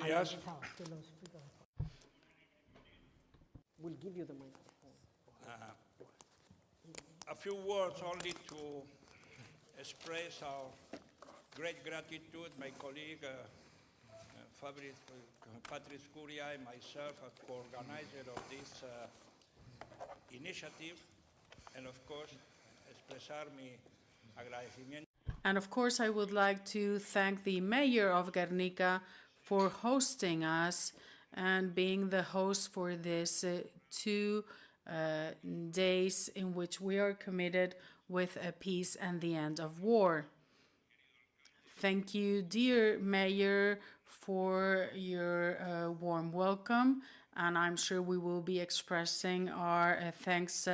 días. We'll give you the microphone. A few words only to express our great gratitude, my colleague Patrice Curia and myself as co-organizer of this initiative, and of course, expresar mi agradecimiento. And of course, I would like to thank the mayor of Gernika for hosting us and being the host for this 2 days in which we are committed with a peace and the end of war. Thank you, dear Mayor, for your warm welcome, and I'm sure we will be expressing our thanks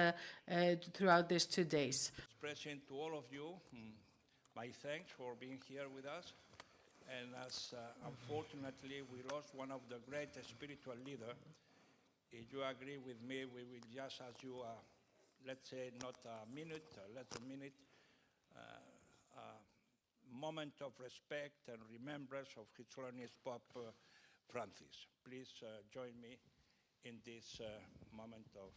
throughout these 2 days. Expressing to all of you my thanks for being here with us. And as unfortunately we lost one of the great spiritual leaders, if you agree with me, we will just ask you, let's say not a minute, less a minute, moment of respect and remembrance of His Holiness Pope Francis. Please join me in this moment of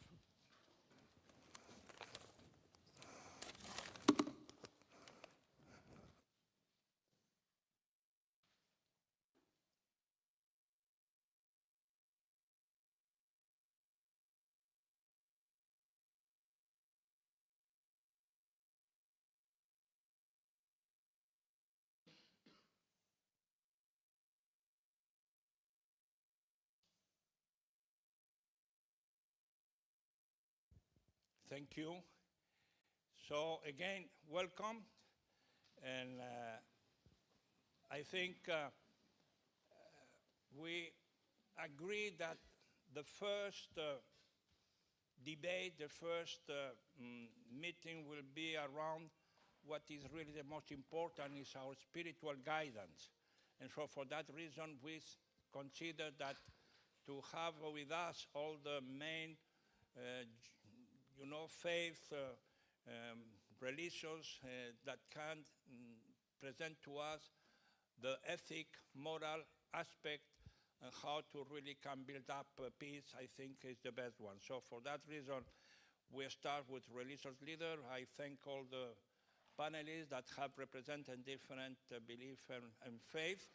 thank you. So again, welcome. And I think we agree that the first debate, the first meeting will be around what is really the most important is our spiritual guidance. And so for that reason, we consider that to have with us all the main faith, religions that can present to us the ethic, moral aspect, and how to really can build up peace, I think is the best one. So for that reason, we start with religious leaders. I thank all the panelists that have represented different beliefs and faith.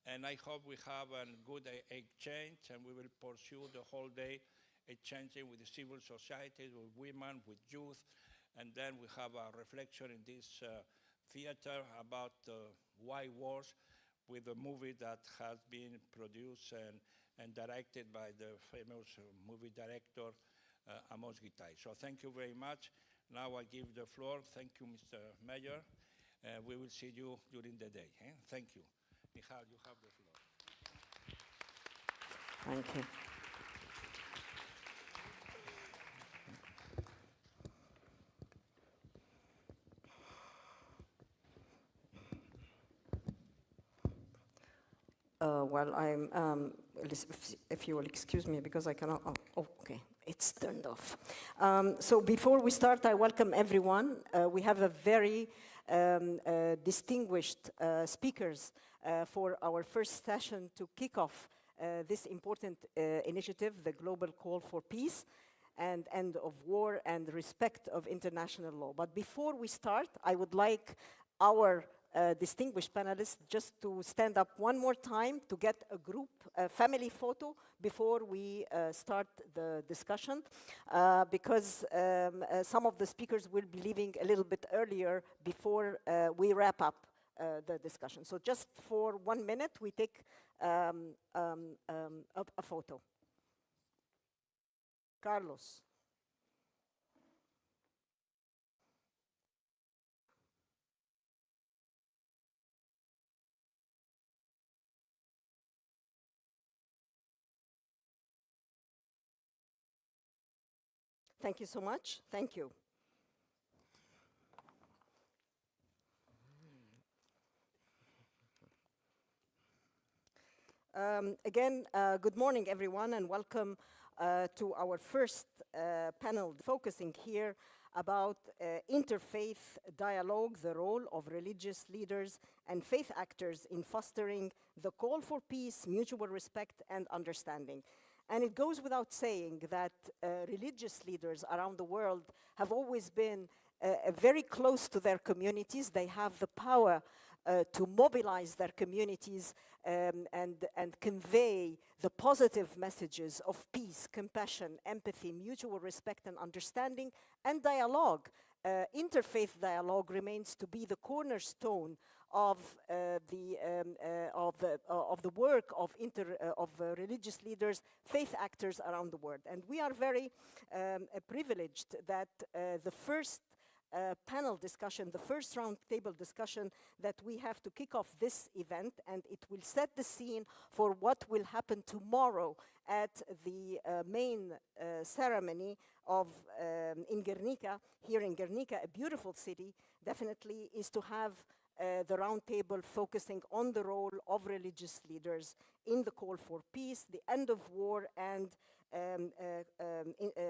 And I hope we have a good exchange, and we will pursue the whole day exchanging with the civil society, with women, with youth, and then we have a reflection in this theater about why wars, with a movie that has been produced and directed by the famous movie director Amos Gitai. So thank you very much. Now I give the floor. Thank you, Mr. Mayor. We will see you during the day. Thank you. Michal, you have the floor. Thank you. Well, if you will excuse me, because I cannot, okay, it's turned off. So before we start, I welcome everyone. We have a very distinguished speakers for our first session to kick off this important initiative, the Global Call for Peace and End of War and Respect of International Law. But before we start, I would like our distinguished panelists just to stand up one more time to get a group family photo before we start the discussion, because some of the speakers will be leaving a little bit earlier before we wrap up the discussion. So just for 1 minute, we take a photo. Carlos. Thank you so much. Thank you. Again, good morning, everyone, and welcome to our first panel, focusing here about interfaith dialogue, the role of religious leaders and faith actors in fostering the call for peace, mutual respect, and understanding. And it goes without saying that religious leaders around the world have always been very close to their communities. They have the power to mobilize their communities and convey the positive messages of peace, compassion, empathy, mutual respect and understanding, and dialogue. Interfaith dialogue remains to be the cornerstone of the work of religious leaders, faith actors around the world. And we are very privileged that the first panel discussion, the first round table discussion that we have to kick off this event, and it will set the scene for what will happen tomorrow at the main ceremony of in Gernika, here in Gernika, a beautiful city, definitely is to have the round table focusing on the role of religious leaders in the call for peace, the end of war, and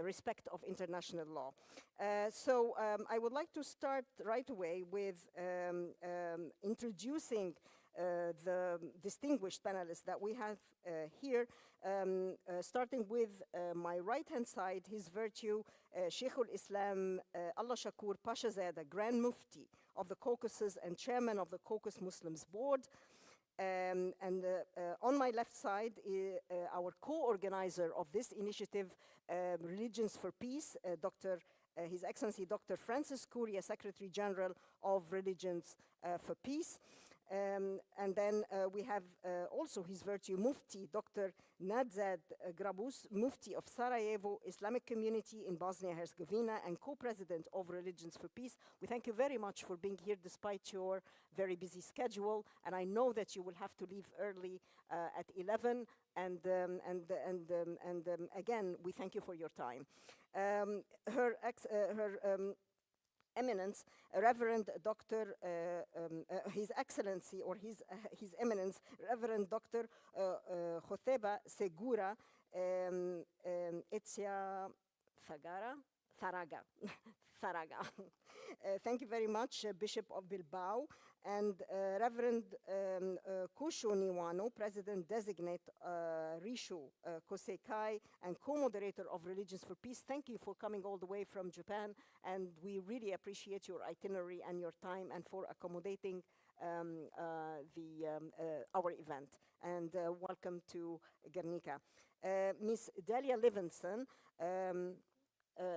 respect of international law. So I would like to start right away with introducing the distinguished panelists that we have here, starting with my right-hand side, His Virtue, Sheikh al-Islam Allah Shakur Pashazada, Grand Mufti of the Caucasus and Chairman of the Caucasus Muslims Board. And on my left side, our co-organizer of this initiative, Religions for Peace, His Excellency Dr. Francis Kuria, Secretary General of Religions for Peace. And then we have also His Virtue Mufti, Dr. Nadzad Grabus, Mufti of Sarajevo Islamic Community in Bosnia-Herzegovina and co-president of Religions for Peace. We thank you very much for being here despite your very busy schedule. And I know that you will have to leave early at 11. And again, we thank you for your time. Eminence, Reverend Dr. His Excellency or His Eminence, Reverend Dr. Joseba Segura Etzia Zaraga. Thank you very much, Bishop of Bilbao, and Reverend Kusho Niwano, President-designate Rishu Kosekai, and co-moderator of Religions for Peace. Thank you for coming all the way from Japan, and we really appreciate your itinerary and your time and for accommodating our event. And welcome to Gernika. Ms. Delia Levinson,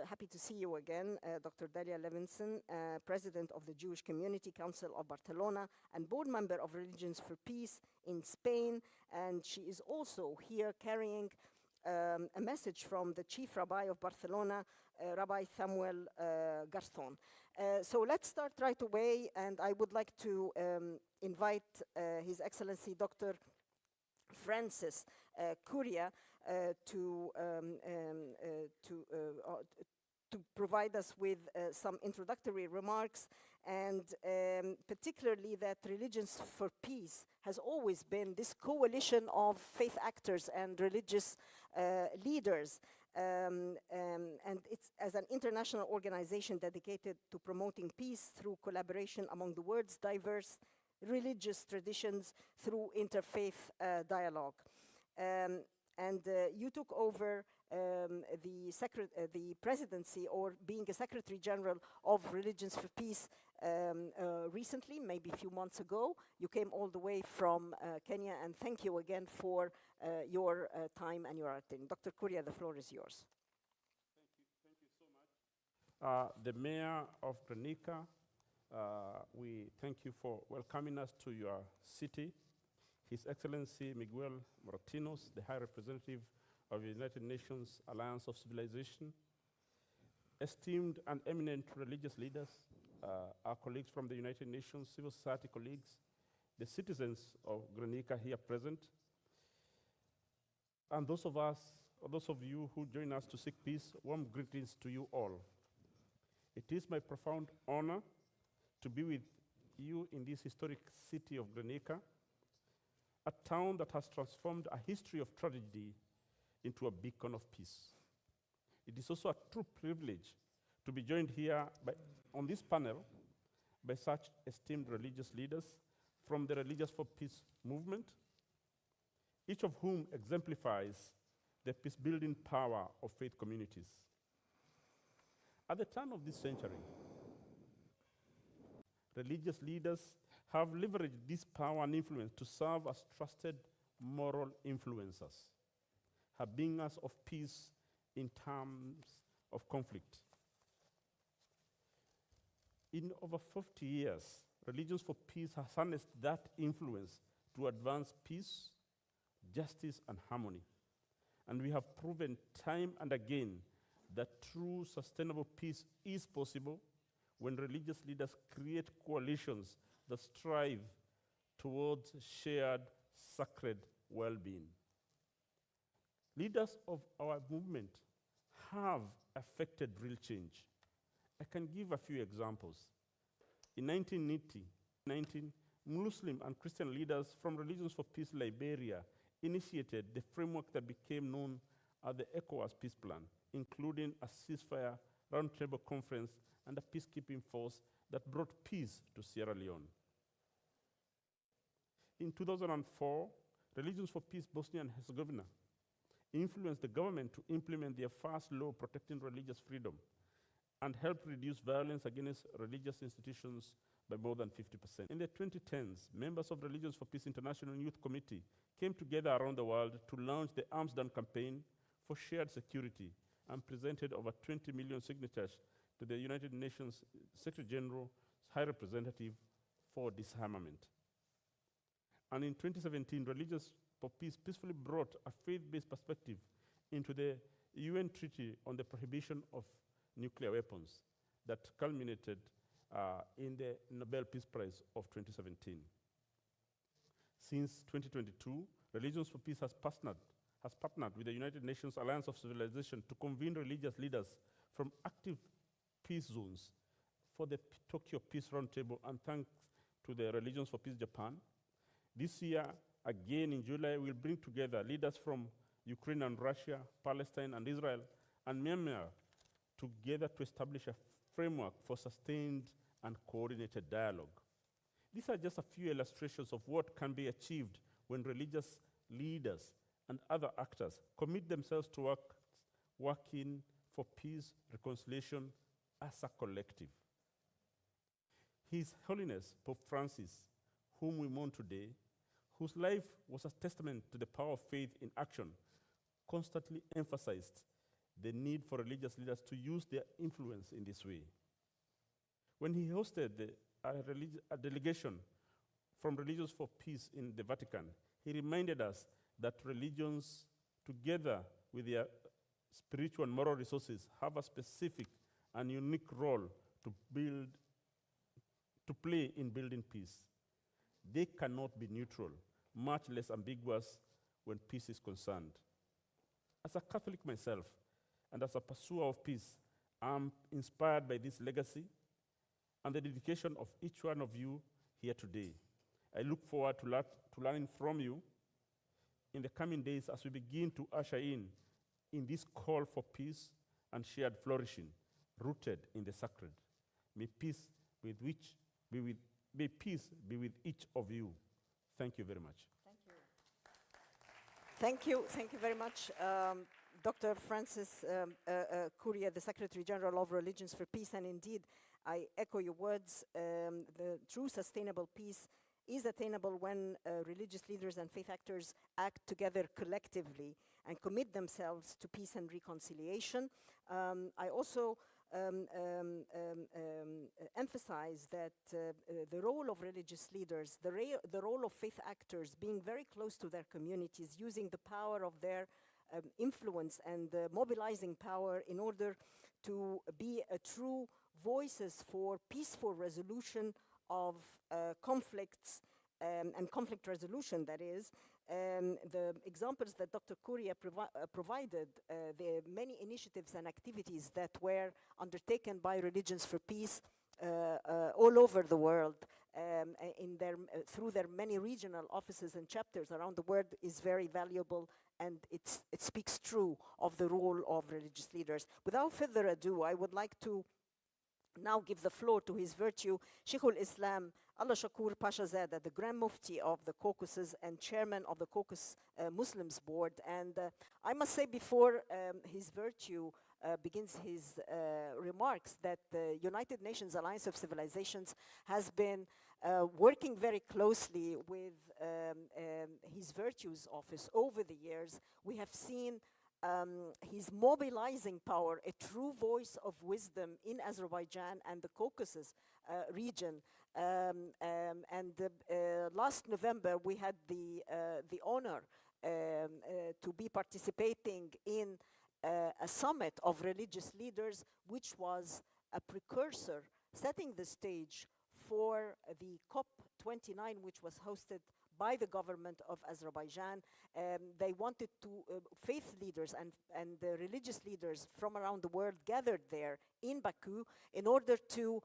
happy to see you again, Dr. Delia Levinson, President of the Jewish Community Council of Barcelona and board member of Religions for Peace in Spain. And she is also here carrying a message from the Chief Rabbi of Barcelona, Rabbi Samuel Garzón. So let's start right away, and I would like to invite His Excellency Dr. Francis Kuria to provide us with some introductory remarks, and particularly that Religions for Peace has always been this coalition of faith actors and religious leaders. And it's as an international organization dedicated to promoting peace through collaboration among the world's diverse religious traditions through interfaith dialogue. And you took over the presidency, or being a Secretary General of Religions for Peace recently, maybe a few months ago. You came all the way from Kenya, and thank you again for your time and your acting. Dr. Kuria, the floor is yours. Thank you so much. The Mayor of Gernika, we thank you for welcoming us to your city. His Excellency Miguel Moratinos, the High Representative of the United Nations Alliance of Civilization, esteemed and eminent religious leaders, our colleagues from the United Nations, civil society colleagues, the citizens of Gernika here present, and those of you who join us to seek peace, warm greetings to you all. It is my profound honor to be with you in this historic city of Gernika, a town that has transformed a history of tragedy into a beacon of peace. It is also a true privilege to be joined here on this panel by such esteemed religious leaders from the Religious for Peace movement, each of whom exemplifies the peace-building power of faith communities. At the turn of this century, religious leaders have leveraged this power and influence to serve as trusted moral influencers, harbingers of peace in times of conflict. In over 50 years, Religions for Peace has harnessed that influence to advance peace, justice, and harmony. And we have proven time and again that true sustainable peace is possible when religious leaders create coalitions that strive towards shared sacred well-being. Leaders of our movement have affected real change. I can give a few examples. In 1990, Muslim and Christian leaders from Religions for Peace Liberia initiated the framework that became known as the ECOWAS Peace Plan, including a ceasefire roundtable conference and a peacekeeping force that brought peace to Sierra Leone. In 2004, Religions for Peace Bosnia and Herzegovina influenced the government to implement their first law protecting religious freedom and helped reduce violence against religious institutions by more than 50%. In the 2010s, members of Religions for Peace International Youth Committee came together around the world to launch the Arms Down campaign for shared security and presented over 20 million signatures to the United Nations Secretary General's High Representative for Disarmament. And in 2017, Religions for Peace peacefully brought a faith-based perspective into the UN Treaty on the Prohibition of Nuclear Weapons that culminated in the Nobel Peace Prize of 2017. Since 2022, Religions for Peace has partnered with the United Nations Alliance of Civilization to convene religious leaders from active peace zones for the Tokyo Peace Roundtable, and thanks to the Religions for Peace Japan. This year, again in July, we'll bring together leaders from Ukraine and Russia, Palestine and Israel, and Myanmar together to establish a framework for sustained and coordinated dialogue. These are just a few illustrations of what can be achieved when religious leaders and other actors commit themselves to working for peace, reconciliation as a collective. His Holiness Pope Francis, whom we mourn today, whose life was a testament to the power of faith in action, constantly emphasized the need for religious leaders to use their influence in this way. When he hosted a delegation from Religions for Peace in the Vatican, he reminded us that religions, together with their spiritual and moral resources, have a specific and unique role to play in building peace. They cannot be neutral, much less ambiguous when peace is concerned. As a Catholic myself, and as a pursuer of peace, I'm inspired by this legacy and the dedication of each one of you here today. I look forward to learning from you in the coming days as we begin to usher in this call for peace and shared flourishing, rooted in the sacred. May peace be with each of you. Thank you very much. Thank you. Thank you very much, Dr. Francis Curia, the Secretary General of Religions for Peace. And indeed, I echo your words. The true sustainable peace is attainable when religious leaders and faith actors act together collectively and commit themselves to peace and reconciliation. I also emphasize that the role of religious leaders, the role of faith actors, being very close to their communities, using the power of their influence and mobilizing power in order to be true voices for peaceful resolution of conflicts and conflict resolution, that is. The examples that Dr. Curia provided, the many initiatives and activities that were undertaken by Religions for Peace all over the world through their many regional offices and chapters around the world is very valuable it speaks true of the role of religious leaders. Without further ado, I would like to now give the floor to His Virtue, Sheikh al-Islam Allah Shakur Pasha Zada, the Grand Mufti of the Caucasus and Chairman of the Caucasus Muslims Board. And I must say before His Virtue begins his remarks that the United Nations Alliance of Civilizations has been working very closely with His Virtue's office over the years. We have seen his mobilizing power, a true voice of wisdom in Azerbaijan and the Caucasus region. Last November, we had the honor to be participating in a summit of religious leaders, which was a precursor, setting the stage for the COP29, which was hosted by the government of Azerbaijan. They wanted to, faith leaders and the religious leaders from around the world gathered there in Baku in order to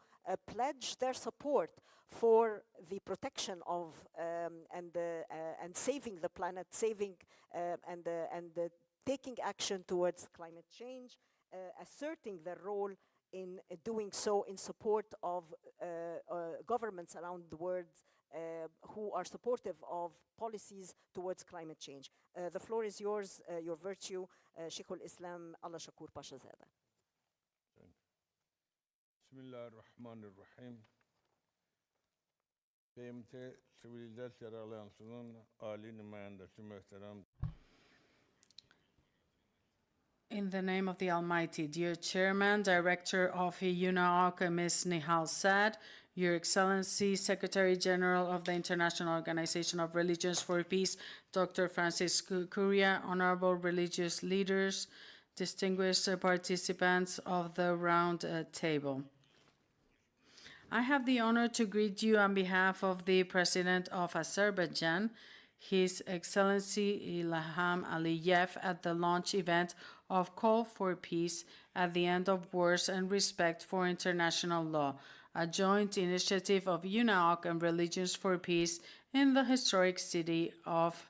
pledge their support for the protection of and saving the planet, saving and taking action towards climate change, asserting their role in doing so in support of governments around the world who are supportive of policies towards climate change. The floor is yours, Your Virtue, Sheikh al-Islam Allah Shakur Pasha Zada. Bismillah ar-Rahman ar-Rahim. Kıymetli Sivilizasyon Alyansı'nın âli nümayendesi muhterem. In the name of the Almighty, dear Chairman, Director of UNAOC, Ms. Nihal Sad, Your Excellency, Secretary General of the International Organization of Religions for Peace, Dr. Francis Curia, honorable religious leaders, distinguished participants of the round table. I have the honor to greet you on behalf of the President of Azerbaijan, His Excellency Ilham Aliyev, at the launch event of Call for Peace at the End of Wars and Respect for International Law, a joint initiative of UNAOC and Religions for Peace in the historic city of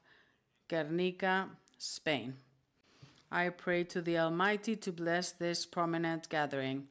Gernika, Spain. I pray to the Almighty to bless this prominent gathering.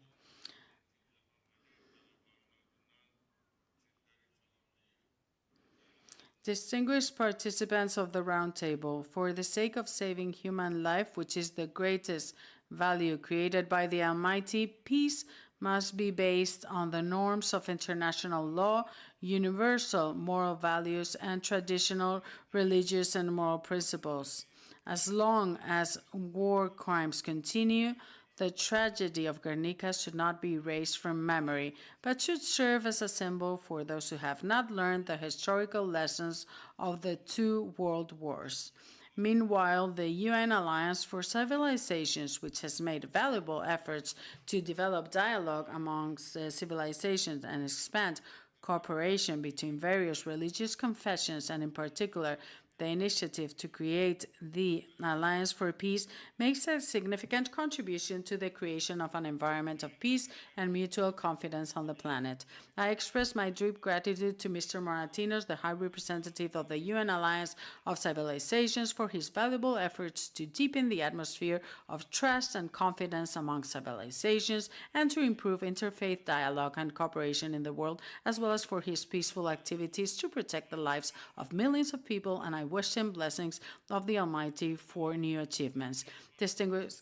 Distinguished participants of the Round Table, for the sake of saving human life, which is the greatest value created by the Almighty, peace must be based on the norms of international law, universal moral values, and traditional religious and moral principles. As long as war crimes continue, the tragedy of Gernika should not be erased from memory, but should serve as a symbol for those who have not learned the historical lessons of the two world wars. Meanwhile, the UN Alliance for Civilizations, which has made valuable efforts to develop dialogue amongst civilizations and expand cooperation between various religious confessions, and in particular the initiative to create the Alliance for Peace, makes a significant contribution to the creation of an environment of peace and mutual confidence on the planet. I express my deep gratitude to Mr. Moratinos, the High Representative of the UN Alliance of Civilizations, for his valuable efforts to deepen the atmosphere of trust and confidence among civilizations and to improve interfaith dialogue and cooperation in the world, as well as for his peaceful activities to protect the lives of millions of people, and I wish him blessings of the Almighty for new achievements. Distinguished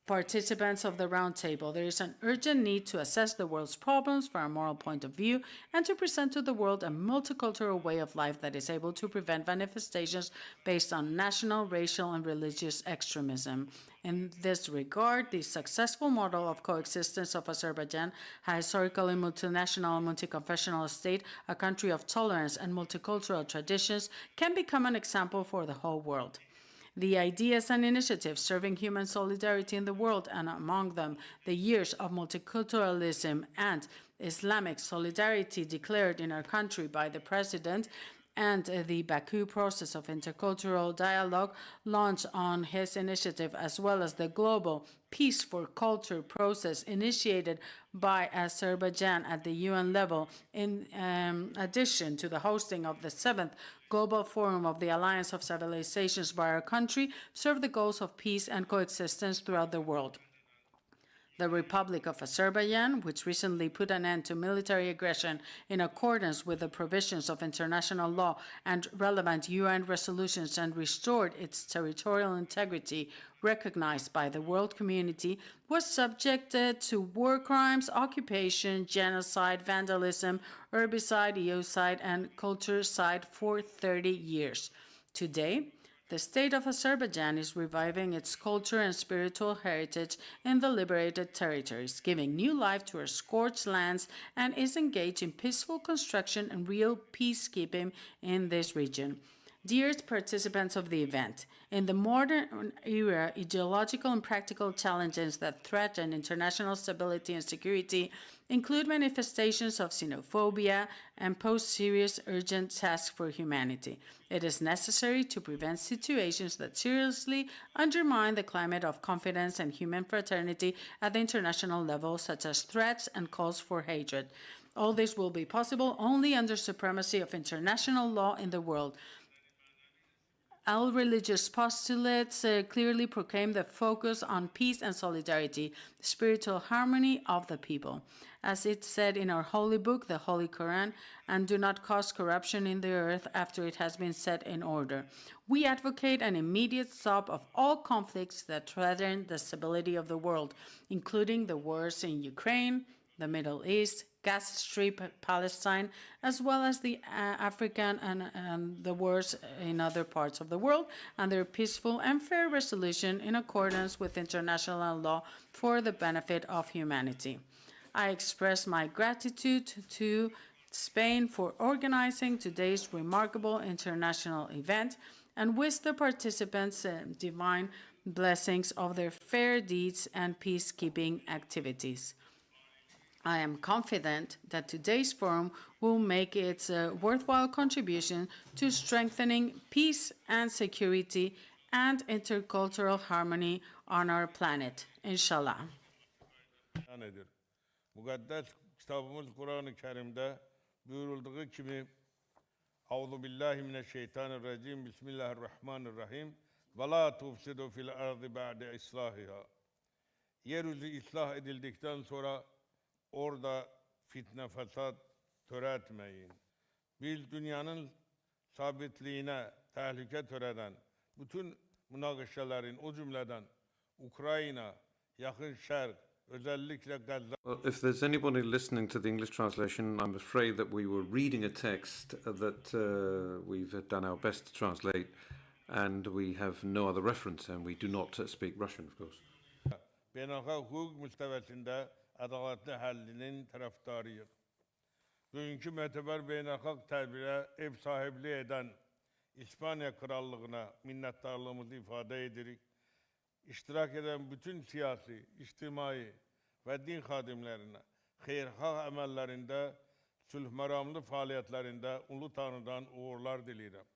participants of the Round Table, there is an urgent need to assess the world's problems from a moral point of view and to present to the world a multicultural way of life that is able to prevent manifestations based on national, racial, and religious extremism. In this regard, the successful model of coexistence of Azerbaijan, a historically multinational and multi-confessional state, a country of tolerance and multicultural traditions, can become an example for the whole world. The ideas and initiatives serving human solidarity in the world, and among them the years of multiculturalism and Islamic solidarity declared in our country by the President, and the Baku process of intercultural dialogue launched on his initiative, as well as the global Peace for Culture process initiated by Azerbaijan at the UN level, in addition to the hosting of the 7th Global Forum of the Alliance of Civilizations by our country, serve the goals of peace and coexistence throughout the world. The Republic of Azerbaijan, which recently put an end to military aggression in accordance with the provisions of international law and relevant UN resolutions and restored its territorial integrity recognized by the world community, was subjected to war crimes, occupation, genocide, vandalism, herbicide, eocide, and culturecide for 30 years. Today, the state of Azerbaijan is reviving its culture and spiritual heritage in the liberated territories, giving new life to our scorched lands, and is engaged in peaceful construction and real peacekeeping in this region. Dear participants of the event, in the modern era, ideological and practical challenges that threaten international stability and security include manifestations of xenophobia and pose serious urgent tasks for humanity. It is necessary to prevent situations that seriously undermine the climate of confidence and human fraternity at the international level, such as threats and calls for hatred. All this will be possible only under supremacy of international law in the world. All religious postulates clearly proclaim the focus on peace and solidarity, the spiritual harmony of the people. As it said in our holy book, the Holy Quran, and do not cause corruption in the earth after it has been set in order. We advocate an immediate stop of all conflicts that threaten the stability of the world, including the wars in Ukraine, the Middle East, Gaza Strip, Palestine, as well as the African and the wars in other parts of the world, and their peaceful and fair resolution in accordance with international law for the benefit of humanity. I express my gratitude to Spain for organizing today's remarkable international event and wish the participants divine blessings of their fair deeds and peacekeeping activities. I am confident that today's forum will make its worthwhile contribution to strengthening peace and security and intercultural harmony on our planet, inshallah. Nedir? Mukaddes kitabımız Kur'an-ı Kerim'de buyurulduğu gibi Euzu billahi mineşşeytanirracim Bismillahirrahmanirrahim ve la tufsidu fil ardı ba'de islahiha. Yeryüzü ıslah edildikten sonra orada fitne fesat töretmeyin. Biz dünyanın sabitliğine tehlike töreden bütün münakaşaların o cümleden Ukrayna, Yakın Şerk, özellikle Gazze. Well, if there's anybody listening to the English translation, I'm afraid that we were reading a text that we've done our best to translate, and we have no other reference, and we do not speak Russian, of course. Beynelxalq hukuk müstəvəsində ədalətli həllinin tərəfdarıyıq. Bugünkü mötəbər beynəlxalq tədbirə ev sahibliği edən İspanya Krallığına minnətdarlığımızı ifadə edirik. İştirak eden bütün siyasi, içtimai ve din xadimlerine, xeyirxah əməllərində, sülh-məramlı fəaliyyətlərində Ulu Tanrıdan uğurlar diləyirəm.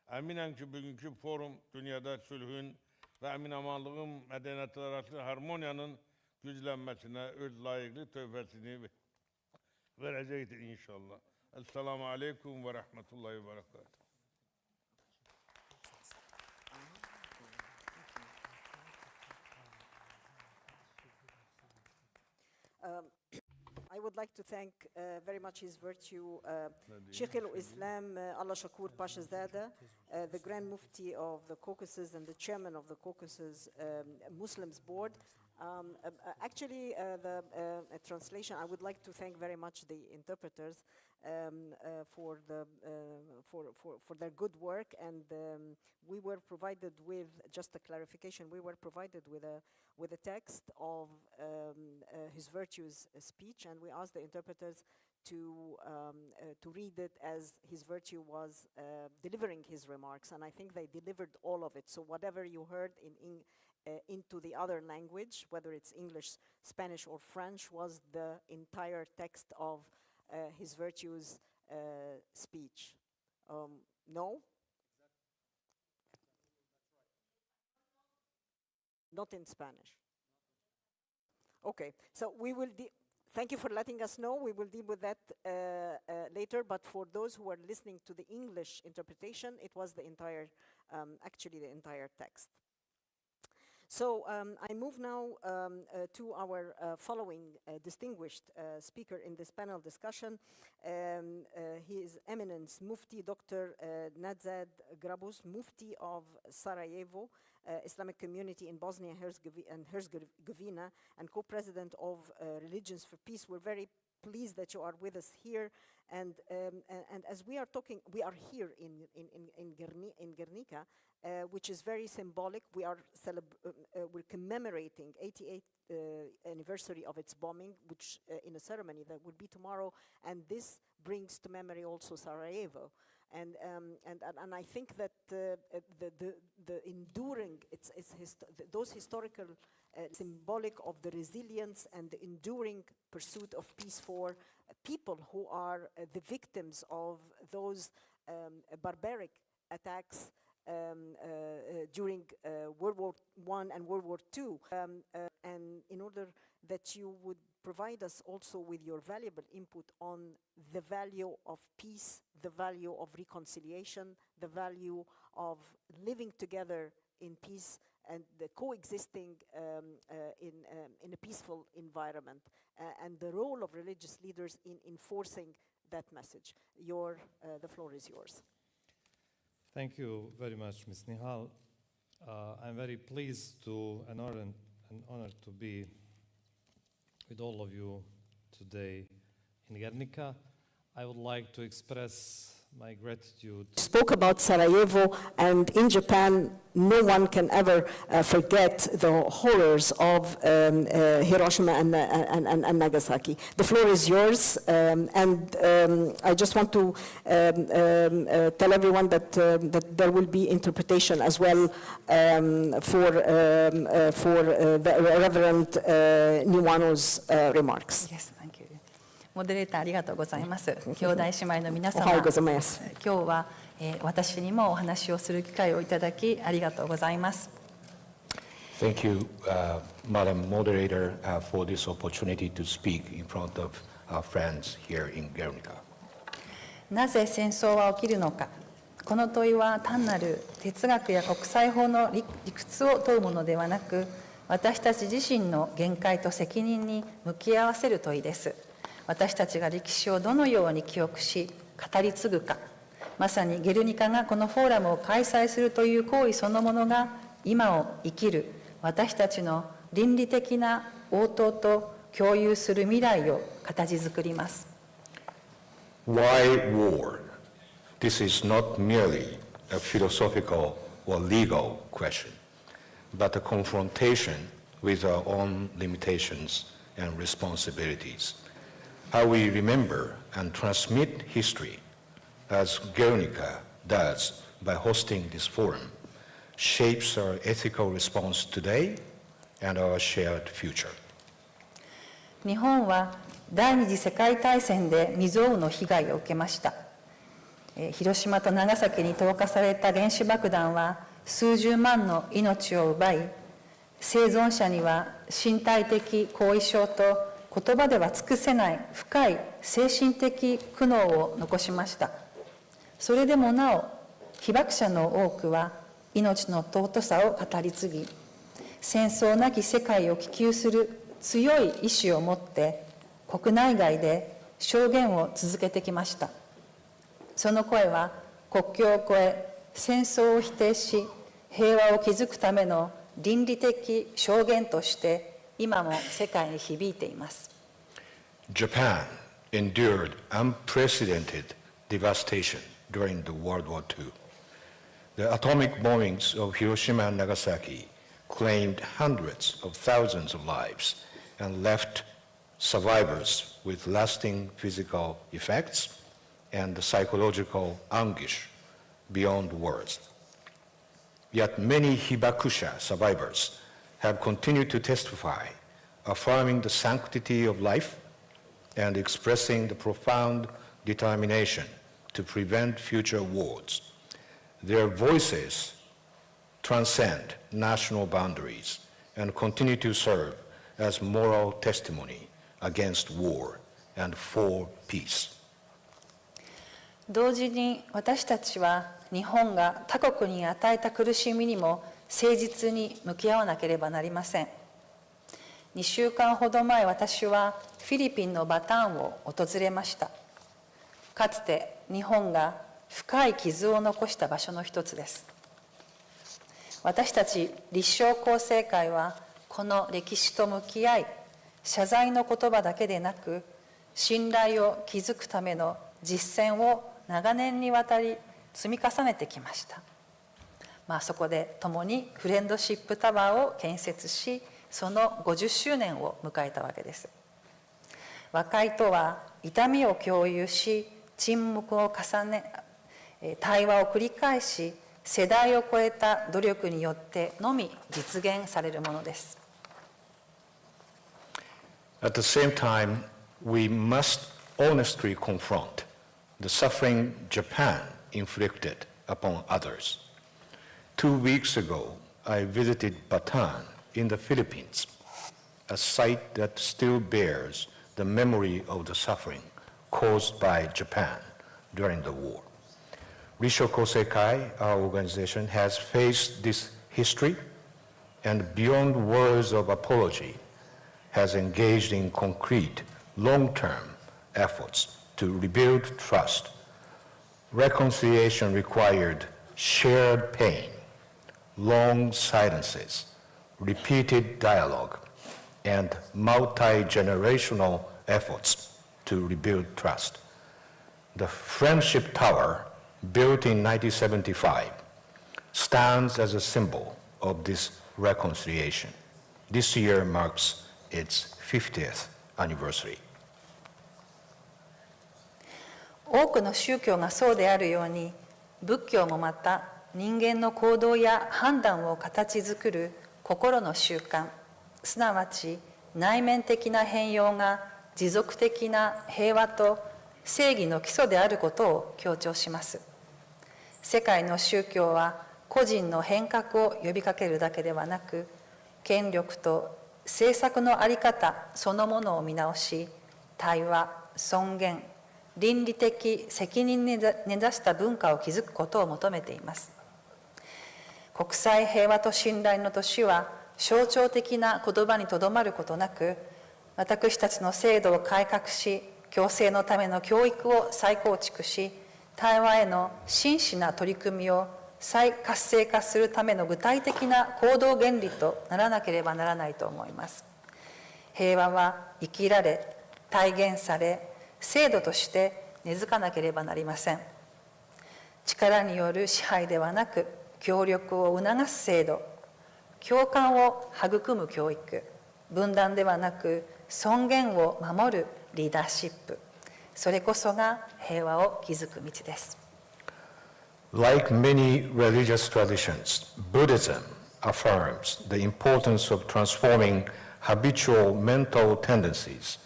Əminəm ki, bugünkü forum dünyada sülhün ve əmin-amanlığın mədəniyyətlər arası harmoniyanın güclənməsinə öz layiqli tövbəsini verəcəkdir inşallah. Esselamu aleyküm ve rahmetullahi ve berekatuhu. I would like to thank very much His Virtue, Sheikh al-Islam Allah Shakur Pashazada, the Grand Mufti of the Caucasus and the Chairman of the Caucasus Muslims Board. Actually, the translation, I would like to thank very much the interpreters for their good work, and we were provided with, just a clarification, we were provided with a text of His Virtue's speech, and we asked the interpreters to read it as His Virtue was delivering his remarks, and I think they delivered all of it. So whatever you heard into the other language, whether it's English, Spanish, or French, was the entire text of His Virtue's speech. No? Not in Spanish. Okay, so we will thank you for letting us know. We will deal with that later, but for those who are listening to the English interpretation, it was the entire, actually the entire text. So I move now to our following distinguished speaker in this panel discussion. His Eminence Mufti Dr. Nadzad Grabus, Mufti of Sarajevo, Islamic community in Bosnia and Herzegovina, and co-president of Religions for Peace. We're very pleased that you are with us here. And as we are talking, we are here in Gernika, which is very symbolic. We're commemorating 88th anniversary of its bombing, which in a ceremony that will be tomorrow, and this brings to memory also Sarajevo. And I think that the enduring, those historical symbolic of the resilience and the enduring pursuit of peace for people who are the victims of those barbaric attacks during World War I and World War II. And in order that you would provide us also with your valuable input on the value of peace, the value of reconciliation, the value of living together in peace and the coexisting in a peaceful environment, and the role of religious leaders in enforcing that message. The floor is yours. Thank you very much, Ms. Nihal. I'm very pleased and honored to be with all of you today in Gernika. I would like to express my gratitude. Spoke about Sarajevo, and in Japan, no one can ever forget the horrors of Hiroshima and Nagasaki. The floor is yours, and I just want to tell everyone that there will be interpretation as well for the Reverend Niwano's remarks. Yes, thank you. モデレーターありがとうございます。兄弟姉妹の皆様、おはようございます。今日は、私にもお話をする機会をいただきありがとうございます。Thank you, Madam Moderator, for this opportunity to speak in front of our friends here in Gernika. なぜ戦争は起きるのか。この問いは単なる哲学や国際法の理屈を問うものではなく、私たち自身の限界と責任に向き合わせる問いです。私たちが歴史をどのように記憶し語り継ぐか、まさにゲルニカがこのフォーラムを開催するという行為そのものが今を生きる私たちの倫理的な応答と共有する未来を形作ります。Why war? This is not merely a philosophical or legal question, but a confrontation with our own limitations and responsibilities. How we remember and transmit history, as Gernika does by hosting this forum, shapes our ethical response today and our shared future. 日本は第二次世界大戦で未曾有の被害を受けました。広島と長崎に投下された原子爆弾は数十万の命を奪い、生存者には身体的後遺症と言葉では尽くせない深い精神的苦悩を残しました。それでもなお、被爆者の多くは命の尊さを語り継ぎ、戦争なき世界を希求する強い意志を持って国内外で証言を続けてきました。その声は国境を越え、戦争を否定し、平和を築くための倫理的証言として今も世界に響いています。Japan endured unprecedented devastation during the World War II. The atomic bombings of Hiroshima and Nagasaki claimed hundreds of thousands of lives and left survivors with lasting physical effects and psychological anguish beyond words. Yet many Hibakusha survivors have continued to testify, affirming the sanctity of life and expressing the profound determination to prevent future wars. Their voices transcend national boundaries and continue to serve as moral testimony against war and for peace. 同時に私たちは日本が他国に与えた苦しみにも誠実に向き合わなければなりません。2週間ほど前、私はフィリピンのバタンを訪れました。かつて日本が深い傷を残した場所の一つです。私たち立正厚生会はこの歴史と向き合い、謝罪の言葉だけでなく、信頼を築くための実践を長年にわたり積み重ねてきました。そこで共にフレンドシップタワーを建設し、その50周年を迎えたわけです。和解とは痛みを共有し、沈黙を重ね、対話を繰り返し、世代を超えた努力によってのみ実現されるものです。At the same time, we must honestly confront the suffering Japan inflicted upon others. 2 weeks ago, I visited Bataan in the Philippines, a site that still bears the memory of the suffering caused by Japan during the war. Rissho Kosekai, our organization, has faced this history and beyond words of apology has engaged in concrete, long-term efforts to rebuild trust. Reconciliation required shared pain, long silences, repeated dialogue, and multi-generational efforts to rebuild trust. The Friendship Tower, built in 1975, stands as a symbol of this reconciliation. This year marks its 50th anniversary. 多くの宗教がそうであるように、仏教もまた人間の行動や判断を形作る心の習慣、すなわち内面的な変容が持続的な平和と正義の基礎であることを強調します。世界の宗教は個人の変革を呼びかけるだけではなく、権力と政策の在り方そのものを見直し、対話、尊厳、倫理的責任に根ざした文化を築くことを求めています。国際平和と信頼の年は象徴的な言葉にとどまることなく、私たちの制度を改革し、共生のための教育を再構築し、対話への真摯な取り組みを再活性化するための具体的な行動原理とならなければならないと思います。平和は生きられ、体現され、制度として根付かなければなりません。力による支配ではなく、協力を促す制度、共感を育む教育、分断ではなく尊厳を守るリーダーシップ、それこそが平和を築く道です。Like many religious traditions, Buddhism affirms the importance of transforming habitual mental tendencies,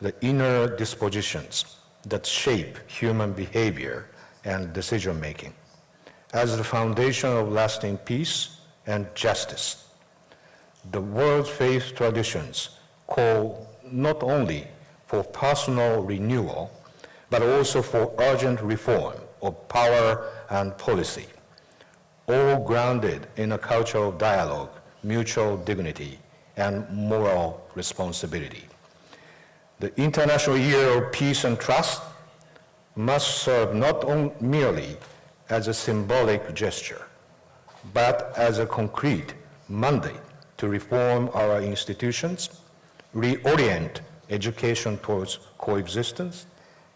the inner dispositions that shape human behavior and decision-making, as the foundation of lasting peace and justice. The world faith traditions call not only for personal renewal, but also for urgent reform of power and policy, all grounded in a culture of dialogue, mutual dignity, and moral responsibility. The International Year of Peace and Trust must serve not merely as a symbolic gesture, but as a concrete mandate to reform our institutions, reorient education towards coexistence,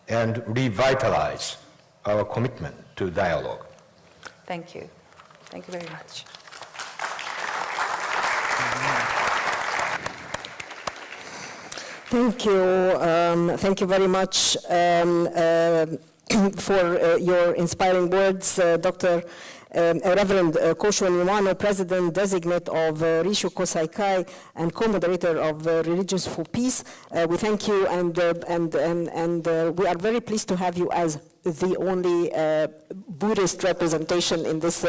and revitalize our commitment to dialogue. Thank you. Thank you very much. Thank you. Thank you very much for your inspiring words, Dr. Reverend Kosho Niwano, President-designate of Rishu Kosaikai and co-moderator of Religions for Peace. We thank you, and we are very pleased to have you as the only Buddhist representation in this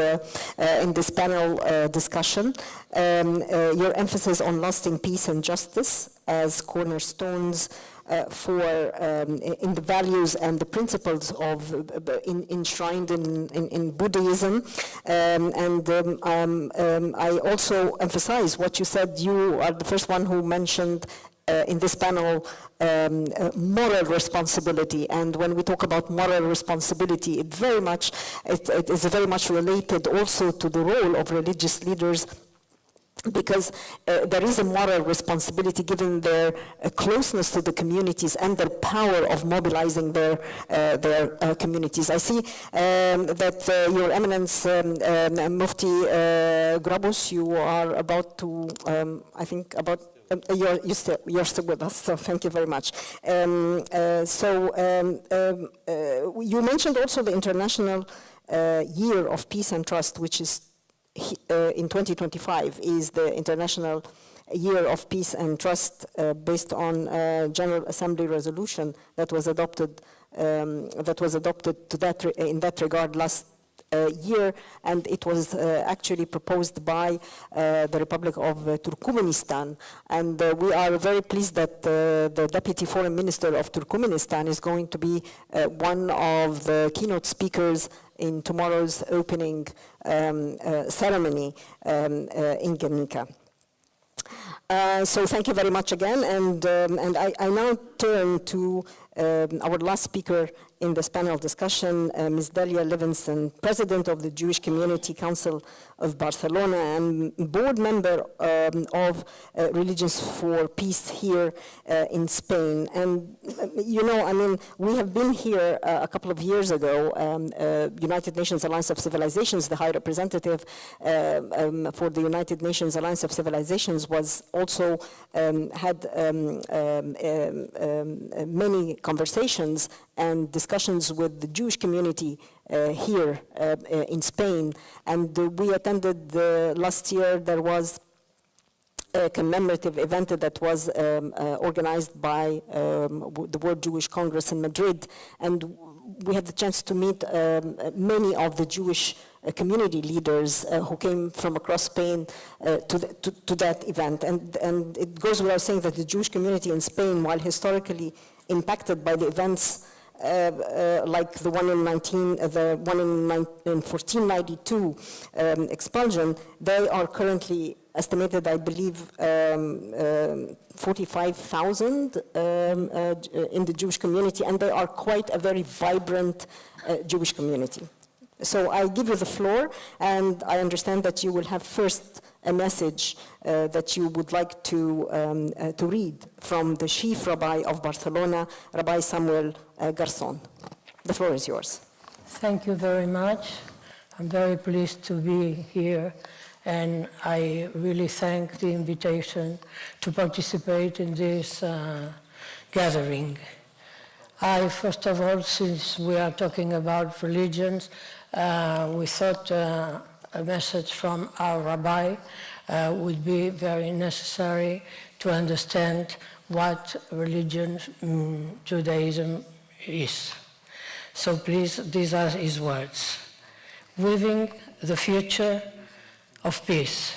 panel discussion. Your emphasis on lasting peace and justice as cornerstones in the values and the principles of enshrined in Buddhism, I also emphasize what you said. You are the first one who mentioned in this panel moral responsibility, and when we talk about moral responsibility, it is very much related also to the role of religious leaders, because there is a moral responsibility given their closeness to the communities and their power of mobilizing their communities. I see that Your Eminence, Mufti Grabus, you are about to, I think, you're still with us, so thank you very much. You mentioned also the International Year of Peace and Trust, which is in 2025 is the International Year of Peace and Trust based on General Assembly resolution that was adopted in that regard last year, and it was actually proposed by the Republic of Turkmenistan. And we are very pleased that the Deputy Foreign Minister of Turkmenistan is going to be one of the keynote speakers in tomorrow's opening ceremony in Gernika. So thank you very much again, and I now turn to our last speaker in this panel discussion, Ms. Delia Livingston, President of the Jewish Community Council of Barcelona and board member of Religions for Peace here in Spain. And you know, I mean, we have been here a couple of years ago. United Nations Alliance of Civilizations, the High Representative for the United Nations Alliance of Civilizations, was also had many conversations and discussions with the Jewish community here in Spain. And we attended last year, there was a commemorative event that was organized by the World Jewish Congress in Madrid. And we had the chance to meet many of the Jewish community leaders who came from across Spain to that event. And it goes without saying that the Jewish community in Spain, while historically impacted by the events like the one in 1492 expulsion, they are currently estimated, I believe, 45,000 in the Jewish community, and they are quite a very vibrant Jewish community. So I give you the floor, and I understand that you will have first a message that you would like to read from the chief rabbi of Barcelona, Rabbi Samuel Garzón. The floor is yours. Thank you very much. I'm very pleased to be here, and I really thank the invitation to participate in this gathering. First of all, since we are talking about religions, we thought a message from our rabbi would be very necessary to understand what religion, Judaism is. So please, these are his words. Weaving the future of peace.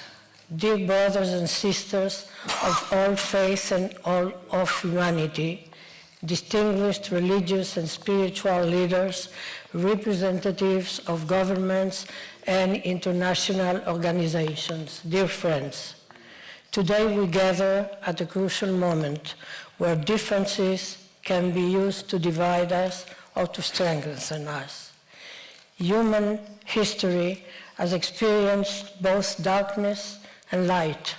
Dear brothers and sisters of all faiths and all of humanity, distinguished religious and spiritual leaders, representatives of governments and international organizations, dear friends. Today we gather at a crucial moment where differences can be used to divide us or to strengthen us. Human history has experienced both darkness and light.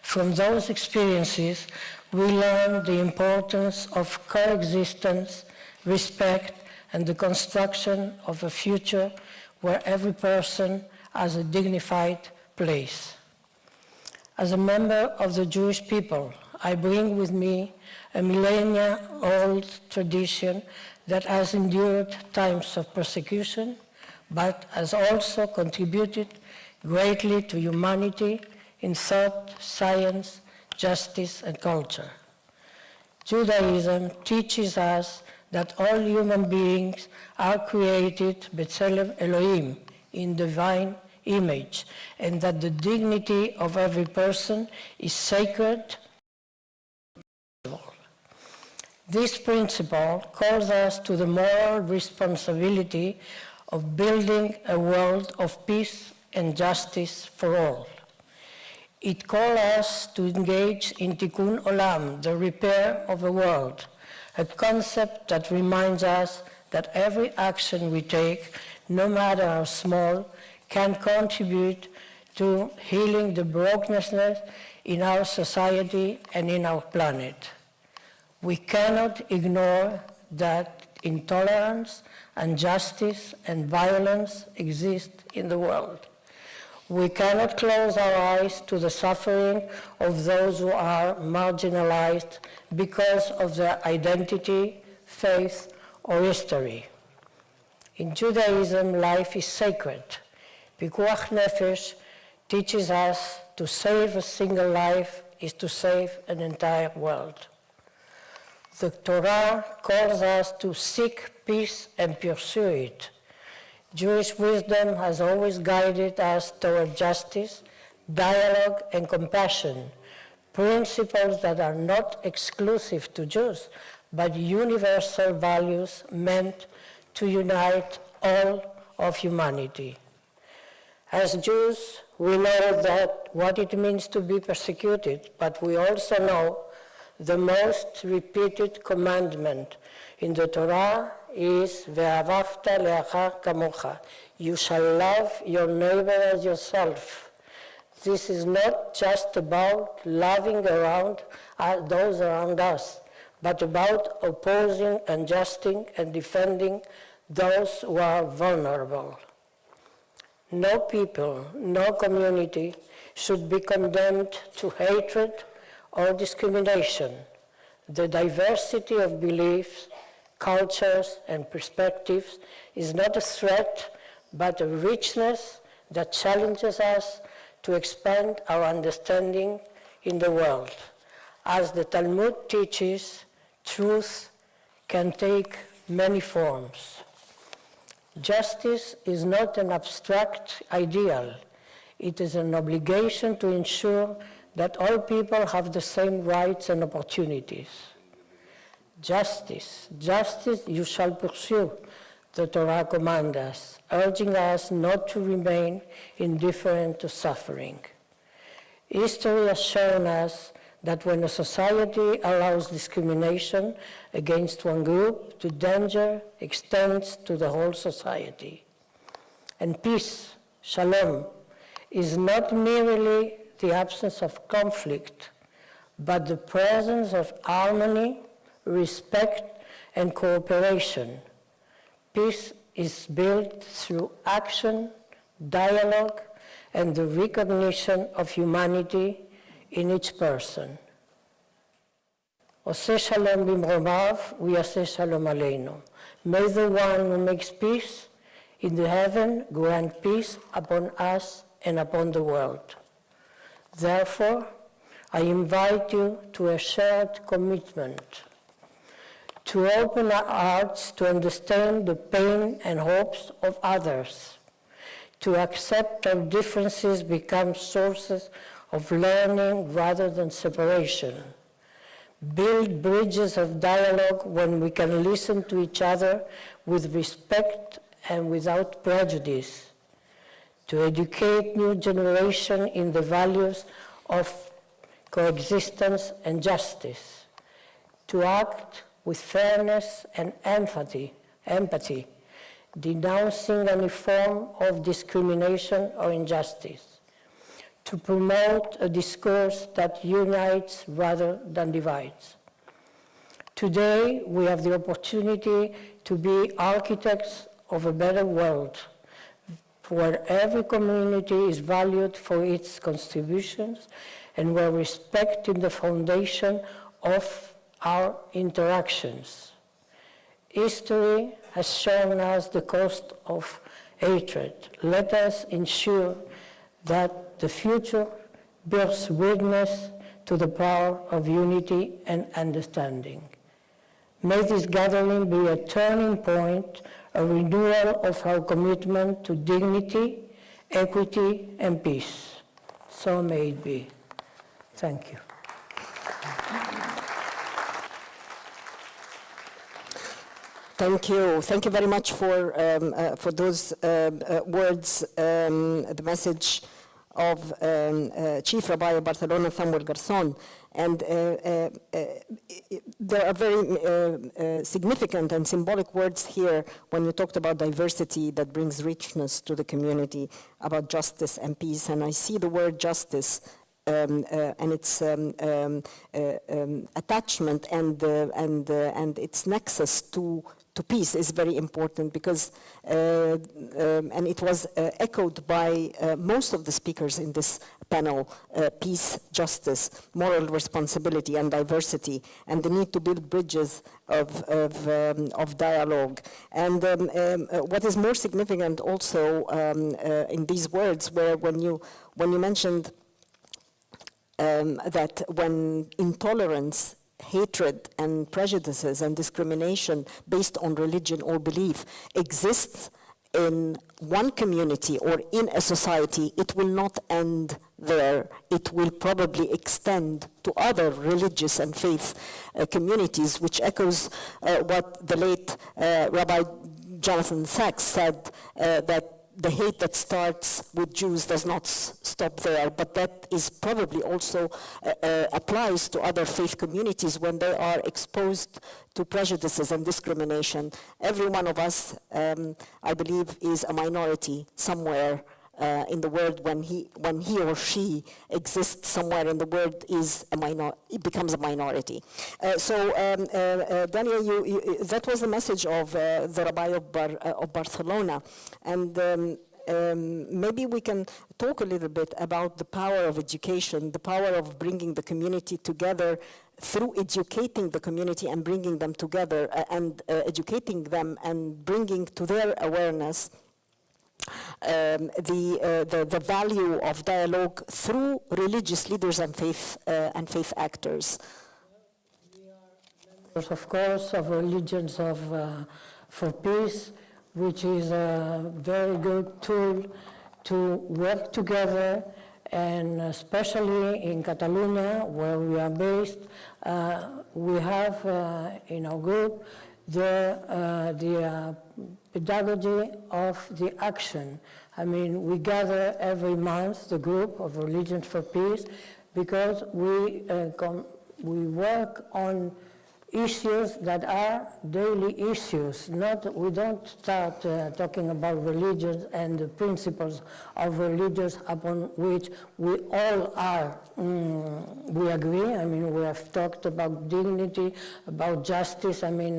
From those experiences, we learn the importance of coexistence, respect, and the construction of a future where every person has a dignified place. As a member of the Jewish people, I bring with me a millennia-old tradition that has endured times of persecution, but has also contributed greatly to humanity in thought, science, justice, and culture. Judaism teaches us that all human beings are created b'tselem Elohim, in divine image, and that the dignity of every person is sacred. This principle calls us to the moral responsibility of building a world of peace and justice for all. It calls us to engage in tikkun olam, the repair of the world, a concept that reminds us that every action we take, no matter how small, can contribute to healing the brokenness in our society and in our planet. We cannot ignore that intolerance, injustice, and violence exist in the world. We cannot close our eyes to the suffering of those who are marginalized because of their identity, faith, or history. In Judaism, life is sacred. Pikuach Nefesh teaches us to save a single life is to save an entire world. The Torah calls us to seek peace and pursue it. Jewish wisdom has always guided us toward justice, dialogue, and compassion, principles that are not exclusive to Jews, but universal values meant to unite all of humanity. As Jews, we know that what it means to be persecuted, but we also know the most repeated commandment in the Torah is Ve'avavta le'achar kamocha. You shall love your neighbor as yourself. This is not just about loving around those around us, but about opposing injustice and defending those who are vulnerable. No people, no community should be condemned to hatred or discrimination. The diversity of beliefs, cultures, and perspectives is not a threat, but a richness that challenges us to expand our understanding in the world. As the Talmud teaches, truth can take many forms. Justice is not an abstract ideal. It is an obligation to ensure that all people have the same rights and opportunities. Justice you shall pursue, the Torah commands us, urging us not to remain indifferent to suffering. History has shown us that when a society allows discrimination against one group, the danger extends to the whole society. And peace, shalom, is not merely the absence of conflict, but the presence of harmony, respect, and cooperation. Peace is built through action, dialogue, and the recognition of humanity in each person. Oseh shalom bimromav, v'yaseh shalom aleinu. May the one who makes peace in the heaven grant peace upon us and upon the world. Therefore, I invite you to a shared commitment to open our hearts to understand the pain and hopes of others, to accept our differences become sources of learning rather than separation, build bridges of dialogue when we can listen to each other with respect and without prejudice, to educate new generation in the values of coexistence and justice, to act with fairness and empathy, denouncing any form of discrimination or injustice, to promote a discourse that unites rather than divides. Today, we have the opportunity to be architects of a better world, where every community is valued for its contributions and where respect is the foundation of our interactions. History has shown us the cost of hatred. Let us ensure that the future bears witness to the power of unity and understanding. May this gathering be a turning point, a renewal of our commitment to dignity, equity, and peace. So may it be. Thank you. Thank you. Thank you very much for those words, the message of Chief Rabbi of Barcelona, Samuel Garzón. And there are very significant and symbolic words here when you talked about diversity that brings richness to the community, about justice and peace. And I see the word justice and its attachment and its nexus to peace is very important, because and it was echoed by most of the speakers in this panel: peace, justice, moral responsibility, and diversity, and the need to build bridges of dialogue. And what is more significant also in these words, where when you mentioned that when intolerance, hatred, and prejudices and discrimination based on religion or belief exists in one community or in a society, it will not end there. It will probably extend to other religious and faith communities, which echoes what the late Rabbi Jonathan Sachs said, that the hate that starts with Jews does not stop there, but that is probably also applies to other faith communities when they are exposed to prejudices and discrimination. Every one of us, I believe, is a minority somewhere in the world. When he or she exists somewhere in the world, it becomes a minority. Daniel, that was the message of the Rabbi of Barcelona, and maybe we can talk a little bit about the power of education, the power of bringing the community together through educating the community and bringing them together, and educating them and bringing to their awareness the value of dialogue through religious leaders and faith actors. We are members, of course, of Religions for Peace, which is a very good tool to work together, and especially in Catalonia, where we are based, we have in our group the pedagogy of the action. I mean, we gather every month, the group of Religions for Peace, because we work on issues that are daily issues. We don't start talking about religions and the principles of religions upon which we all are. We agree. I mean, we have talked about dignity, about justice. I mean,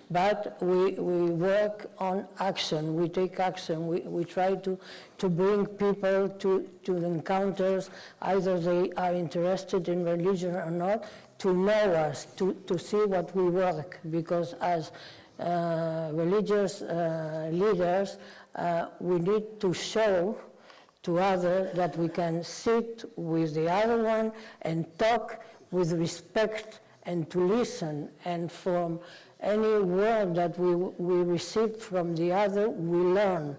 but we work on action. We take action. We try to bring people to the encounters, either they are interested in religion or not, to know us, to see what we work, because as religious leaders, we need to show to others that we can sit with the other one and talk with respect and to listen, and from any word that we receive from the other, we learn.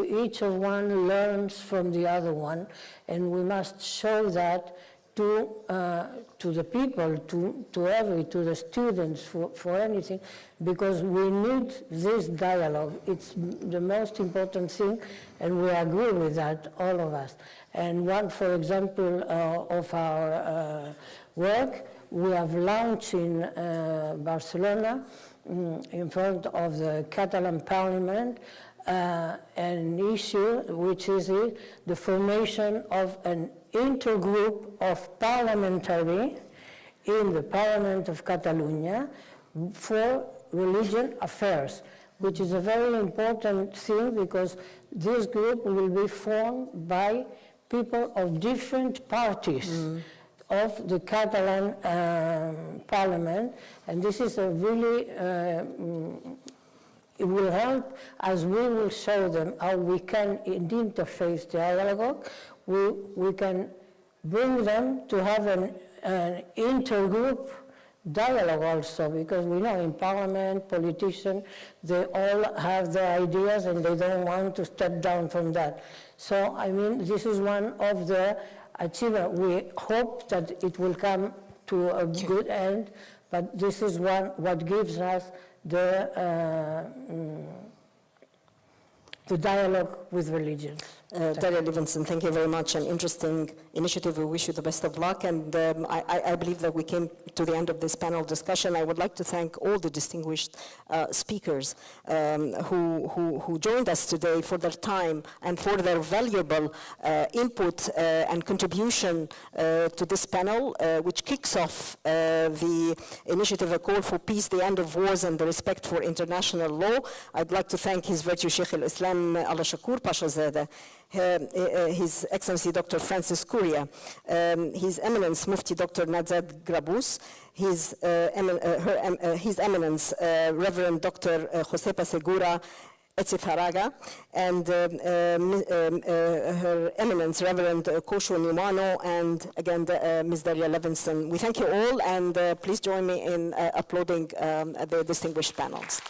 Each of one learns from the other one, and we must show that to the people, to the students, for anything, because we need this dialogue. It's the most important thing, and we agree with that, all of us. And one, for example, of our work, we have launched in Barcelona, in front of the Catalan Parliament, an issue which is the formation of an intergroup of parliamentary in the Parliament of Catalonia for religion affairs, which is a very important thing, because this group will be formed by people of different parties of the Catalan Parliament, and this is a really it will help as we will show them how we can interface dialogue. We can bring them to have an intergroup dialogue also, because we know in parliament, politicians, they all have their ideas and they don't want to step down from that. So, I mean, this is one of the achievements. We hope that it will come to a good end, but this is what gives us the dialogue with religions. Daria Livingston, thank you very much. An interesting initiative. We wish you the best of luck. And I believe that we came to the end of this panel discussion. I would like to thank all the distinguished speakers who joined us today for their time and for their valuable input and contribution to this panel, which kicks off the initiative, A Call for Peace, the End of Wars and the Respect for International Law. I'd like to thank His Virtue Sheikh al-Islam Allah Shakur Pashazadeh, His Excellency Dr. Francis Kuria, His Eminence Mufti Dr. Nazad Grabus, His Eminence Reverend Dr. Josepa Segura Etzifaraga, and Her Eminence Reverend Kosho Nimano, and again Ms. Daria Livingston. We thank you all, and please join me in applauding the distinguished panels.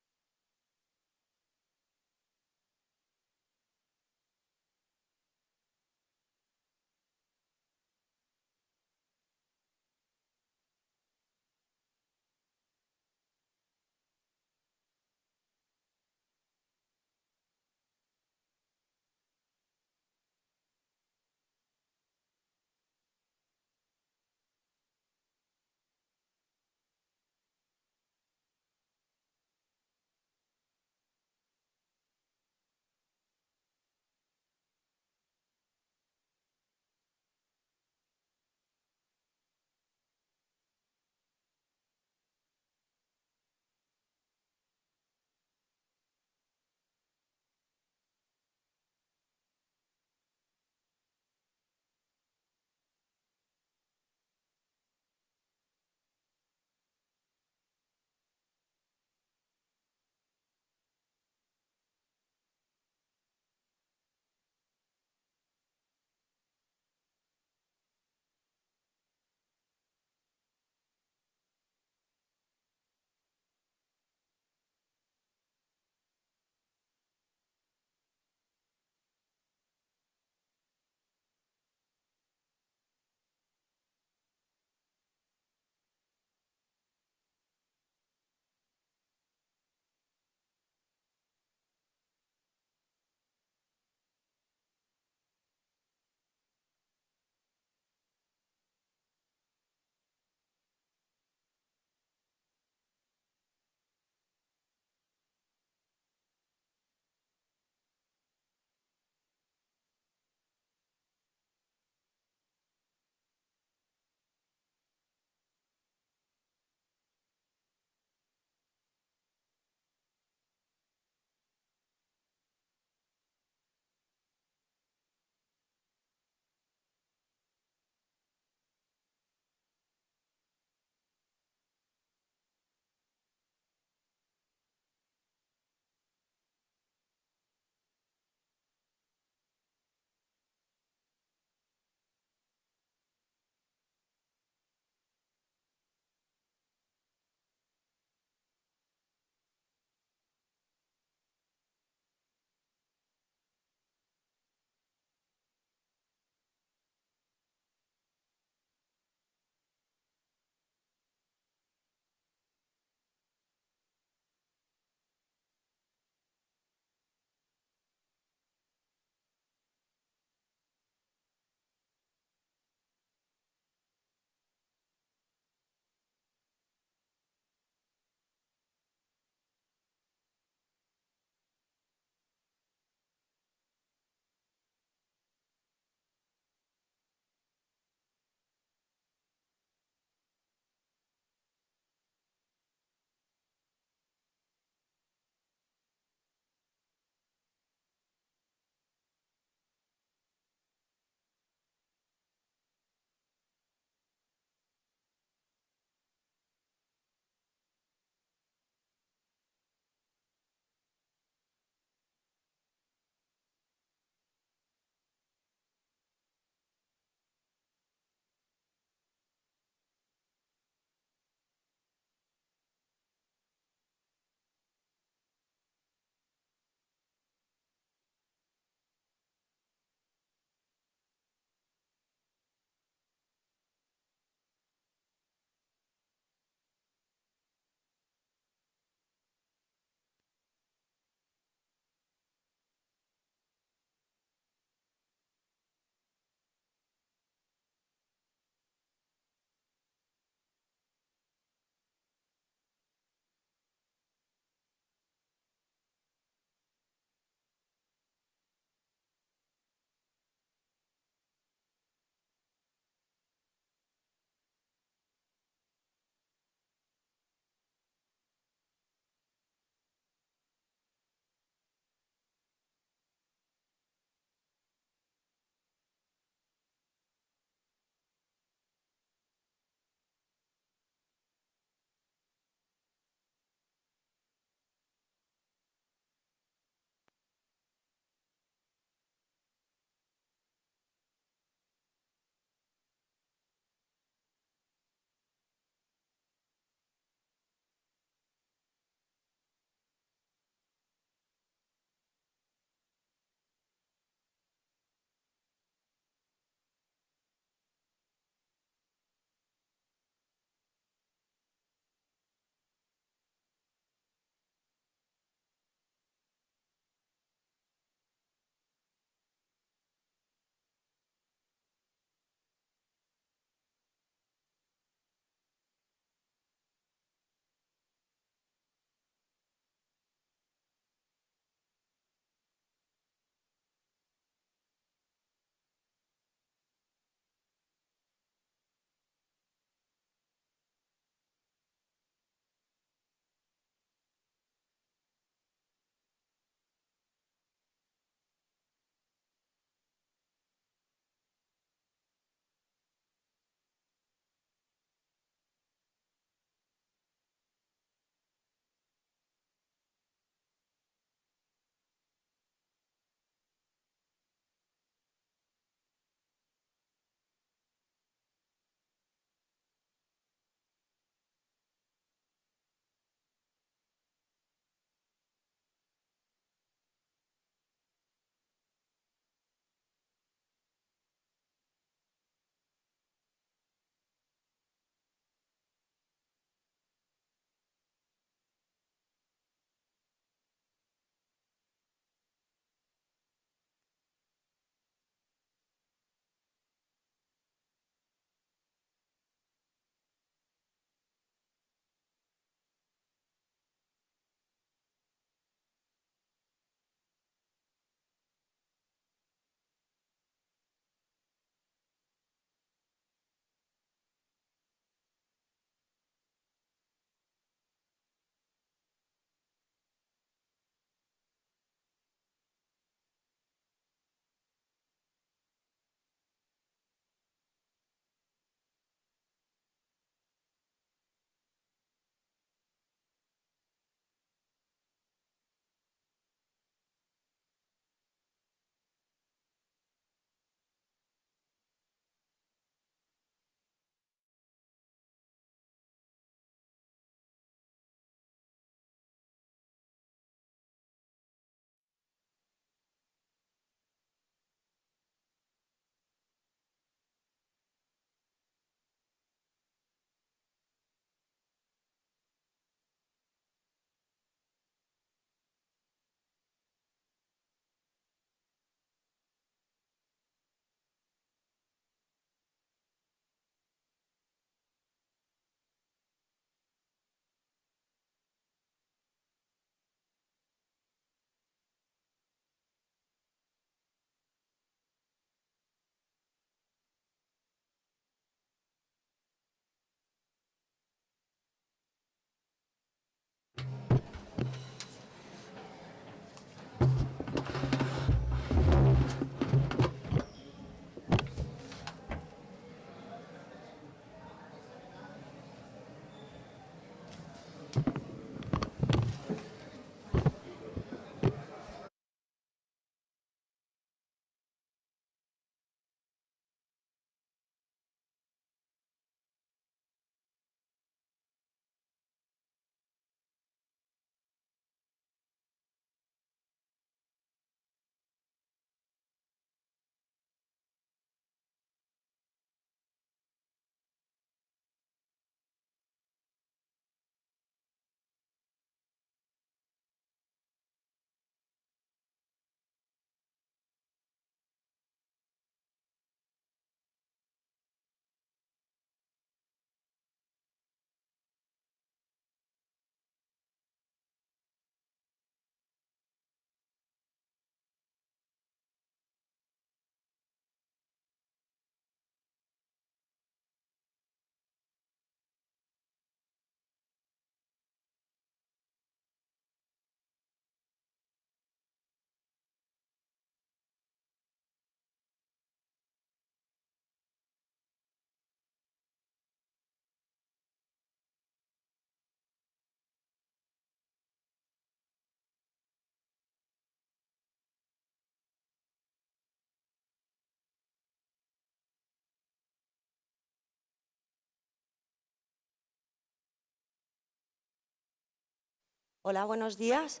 Hola, buenos días.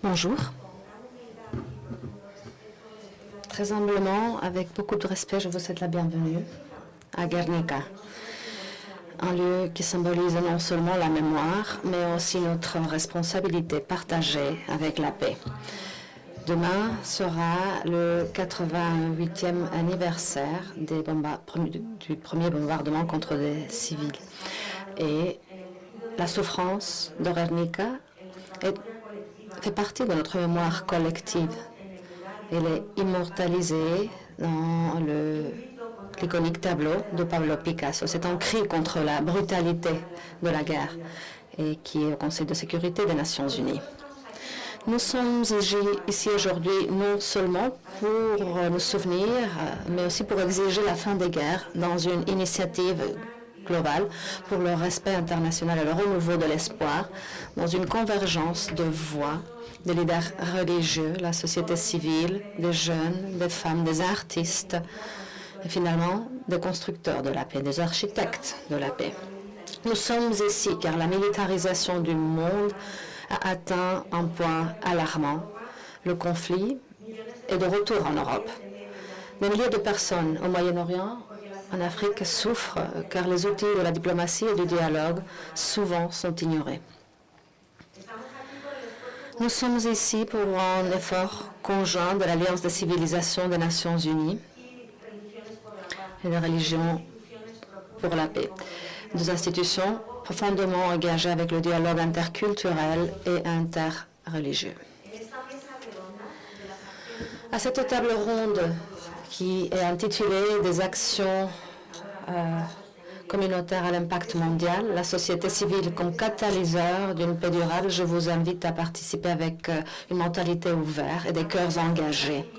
Bonjour. Très humblement, avec beaucoup de respect, je vous souhaite la bienvenue à Gernika, un lieu qui symbolise non seulement la mémoire, mais aussi notre responsabilité partagée avec la paix. Demain sera le 88e anniversaire du premier bombardement contre des civils. Et la souffrance de Gernika fait partie de notre mémoire collective. Elle est immortalisée dans l'iconique tableau de Pablo Picasso. C'est un cri contre la brutalité de la guerre et qui est au Conseil de sécurité des Nations Unies. Nous sommes ici aujourd'hui non seulement pour nous souvenir, mais aussi pour exiger la fin des guerres dans une initiative globale pour le respect international et le renouveau de l'espoir, dans une convergence de voix des leaders religieux, la société civile, des jeunes, des femmes, des artistes, et finalement des constructeurs de la paix, des architectes de la paix. Nous sommes ici car la militarisation du monde a atteint un point alarmant. Le conflit est de retour en Europe. Des milliers de personnes au Moyen-Orient, en Afrique, souffrent car les outils de la diplomatie et du dialogue souvent sont ignorés. Nous sommes ici pour un effort conjoint de l'Alliance des civilisations des Nations Unies et des religions pour la paix, deux institutions profondément engagées avec le dialogue interculturel et interreligieux. À cette table ronde qui est intitulée « Des actions communautaires à l'impact mondial, la société civile comme catalyseur d'une paix durable », je vous invite à participer avec une mentalité ouverte et des cœurs engagés.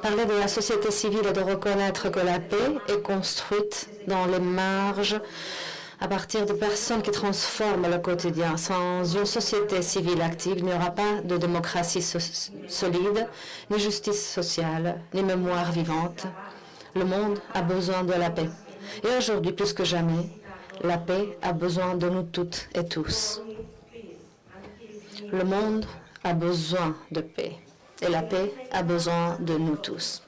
Parler de la société civile et de reconnaître que la paix est construite dans les marges à partir de personnes qui transforment le quotidien. Sans une société civile active, il n'y aura pas de démocratie solide, ni justice sociale, ni mémoire vivante. Le monde a besoin de la paix. Et aujourd'hui, plus que jamais, la paix a besoin de nous toutes et tous. Le monde a besoin de paix. Et la paix a besoin de nous tous.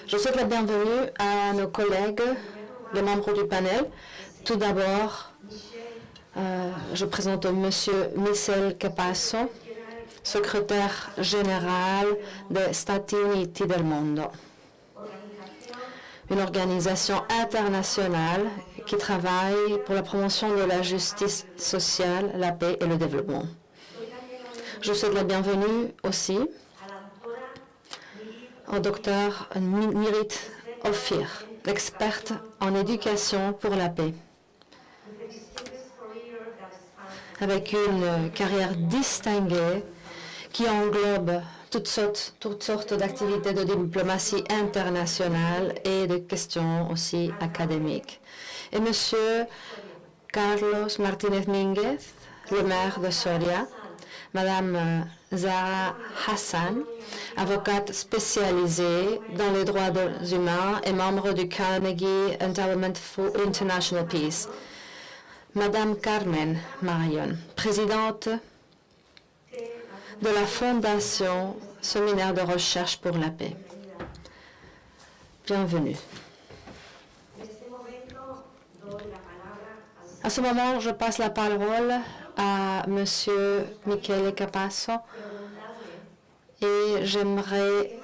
Je souhaite la bienvenue à nos collègues, les membres du panel. Tout d'abord, je présente M. Michel Capasso, secrétaire général de Stati Uniti del Mondo, une organisation internationale qui travaille pour la promotion de la justice sociale, la paix et le développement. Je souhaite la bienvenue aussi au docteur Mirit Ophir, experte en éducation pour la paix, avec une carrière distinguée qui englobe toutes sortes d'activités de diplomatie internationale et de questions aussi académiques. Et M. Carlos Martínez Mínguez, le maire de Soria, Madame Zahra Hassan, avocate spécialisée dans les droits humains et membre du Carnegie Endowment for International Peace. Madame Carmen Marion, présidente de la Fondation Séminaire de recherche pour la paix. Bienvenue. À ce moment, je passe la parole à M. Michele Capasso et j'aimerais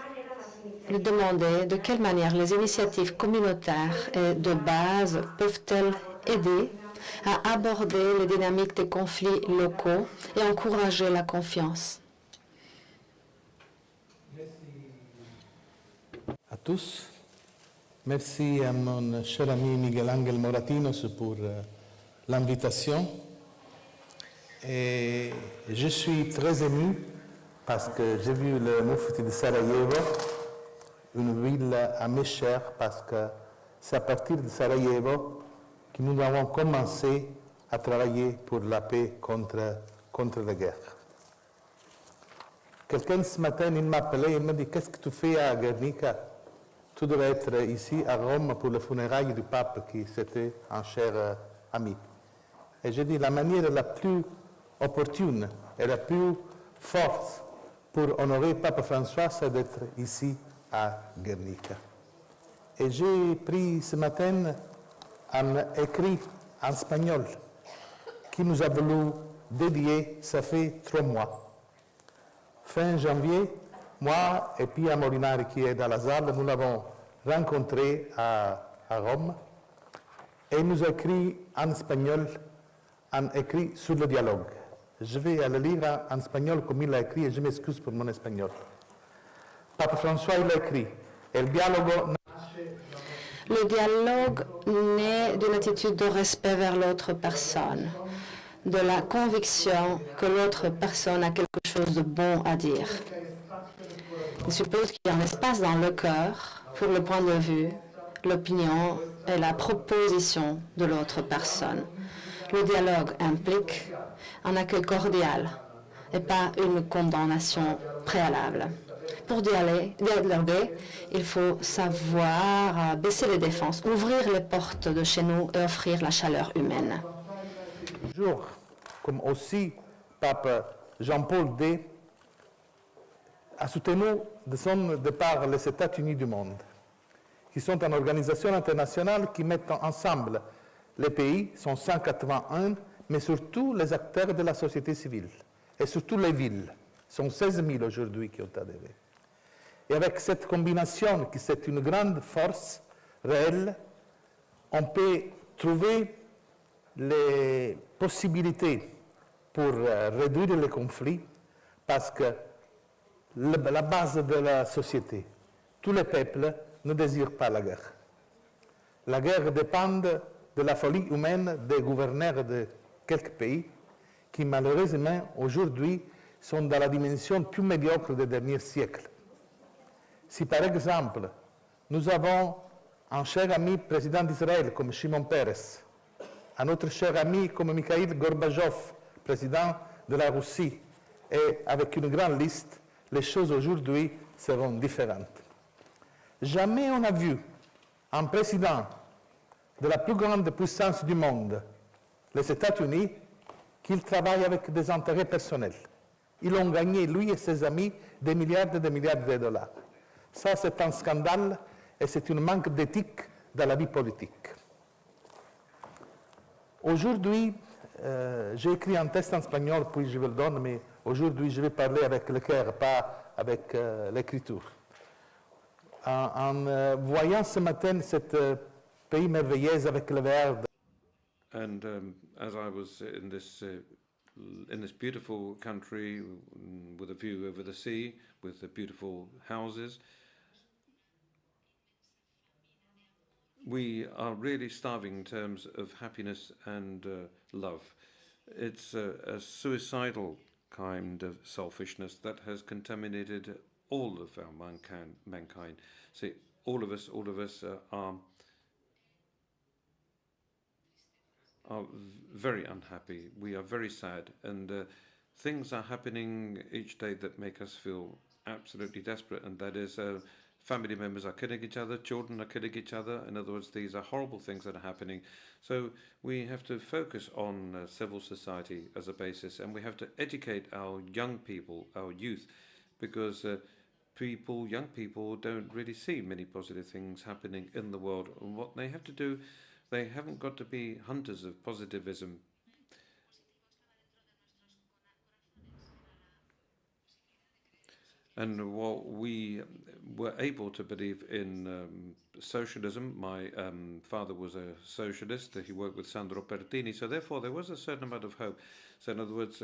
lui demander de quelle manière les initiatives communautaires et de base peuvent-elles aider à aborder les dynamiques des conflits locaux et encourager la confiance. À tous. Merci à mon cher ami Miguel Ángel Moratinos pour l'invitation. Et je suis très ému parce que j'ai vu le Mufti de Sarajevo, une ville à mes chers, parce que c'est à partir de Sarajevo que nous avons commencé à travailler pour la paix contre la guerre. Quelqu'un ce matin, il m'a appelé et m'a dit « Qu'est-ce que tu fais à Gernika? Tu devais être ici à Rome pour le funérailles du pape qui c'était un cher ami. » Et j'ai dit « La manière la plus opportune et la plus forte pour honorer Pape François, c'est d'être ici à Gernika. Et j'ai pris ce matin un écrit en espagnol qui nous a voulu dédier, ça fait 3 mois. Fin janvier, moi et Pia Molinari qui est dans la salle, nous l'avons rencontré à Rome et il nous a écrit en espagnol un écrit sur le dialogue. Je vais le lire en espagnol comme il l'a écrit et je m'excuse pour mon espagnol. Pape François, il a écrit, El dialogo. Le dialogue naît d'une attitude de respect vers l'autre personne, de la conviction que l'autre personne a quelque chose de bon à dire. Il suppose qu'il y a un espace dans le cœur pour le point de vue, l'opinion et la proposition de l'autre personne. Le dialogue implique un accueil cordial et pas une condamnation préalable. Pour dialoguer, il faut savoir baisser les défenses, ouvrir les portes de chez nous et offrir la chaleur humaine. Toujours, comme aussi Pape Jean-Paul II a soutenu de son départ les États-Unis du monde, qui sont une organisation internationale qui met ensemble les pays, sont 181, mais surtout les acteurs de la société civile, et surtout les villes, sont 16 000 aujourd'hui qui ont adhéré. Et avec cette combinaison, qui c'est une grande force réelle, on peut trouver les possibilités pour réduire les conflits, parce que la base de la société, tous les peuples ne désirent pas la guerre. La guerre dépend de la folie humaine des gouverneurs de quelques pays qui, malheureusement, aujourd'hui, sont dans la dimension plus médiocre des derniers siècles. Si, par exemple, nous avons un cher ami président d'Israël comme Shimon Peres, un autre cher ami comme Mikhail Gorbatchev, président de la Russie, et avec une grande liste, les choses aujourd'hui seront différentes. Jamais on n'a vu un président de la plus grande puissance du monde, les États-Unis, qu'il travaille avec des intérêts personnels. Ils ont gagné, lui et ses amis, des milliards et des milliards de dollars. Ça, c'est un scandale et c'est un manque d'éthique dans la vie politique. Aujourd'hui, j'ai écrit un texte en espagnol, puis je vous le donne, mais aujourd'hui, je vais parler avec le cœur, pas avec l'écriture. En voyant ce matin ce pays merveilleux avec le vert. And as I was in this beautiful country with a view over the sea, with the beautiful houses, we are really starving in terms of happiness and love. It's a suicidal kind of selfishness that has contaminated all of our mankind. See, all of us are very unhappy. We are very sad, and things are happening each day that make us feel absolutely desperate, and that is family members are killing each other, children are killing each other. In other words, these are horrible things that are happening. So we have to focus on civil society as a basis, and we have to educate our young people, our youth, because young people don't really see many positive things happening in the world. And what they have to do, they haven't got to be hunters of positivism. And while we were able to believe in socialism, my father was a socialist, he worked with Sandro Pertini, so therefore there was a certain amount of hope. So in other words,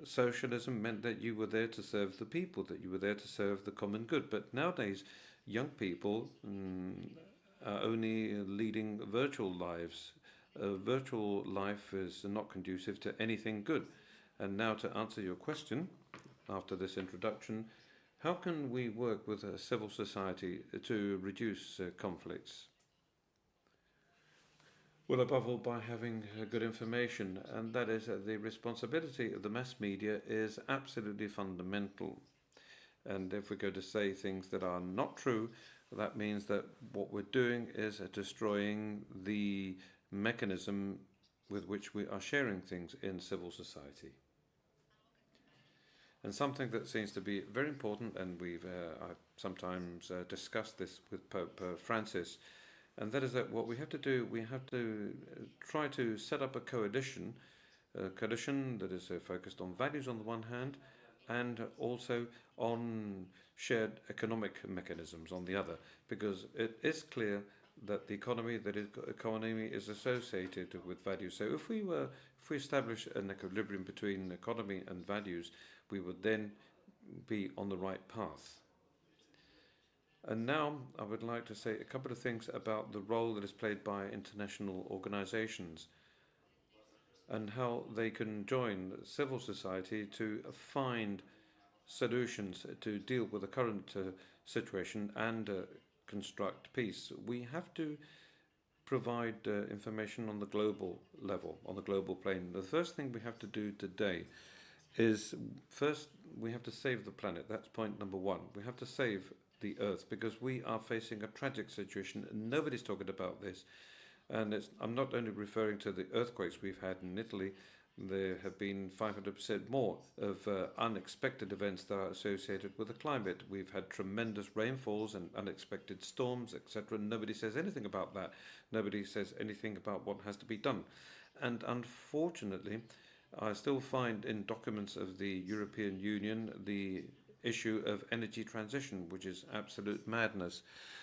socialism meant that you were there to serve the people, that you were there to serve the common good. But nowadays, young people are only leading virtual lives. Virtual life is not conducive to anything good. And now to answer your question, after this introduction, how can we work with a civil society to reduce conflicts? Well, above all, by having good information, and that is the responsibility of the mass media is absolutely fundamental. And if we're going to say things that are not true, that means that what we're doing is destroying the mechanism with which we are sharing things in civil society. And something that seems to be very important, and I've sometimes discussed this with Pope Francis, and that is that what we have to do, we have to try to set up a coalition that is focused on values on the one hand, and also on shared economic mechanisms on the other, because it is clear that the economy is associated with values. So if we establish an equilibrium between economy and values, we would then be on the right path. And now I would like to say a couple of things about the role that is played by international organizations and how they can join civil society to find solutions to deal with the current situation and construct peace. We have to provide information on the global level, on the global plane. The first thing we have to do today is first we have to save the planet. That's point number one. We have to save the Earth because we are facing a tragic situation and nobody's talking about this. And I'm not only referring to the earthquakes we've had in Italy. There have been 500% more of unexpected events that are associated with the climate. We've had tremendous rainfalls and unexpected storms, etc. Nobody says anything about that. Nobody says anything about what has to be done. And unfortunately, I still find in documents of the European Union the issue of energy transition, which is absolute madness.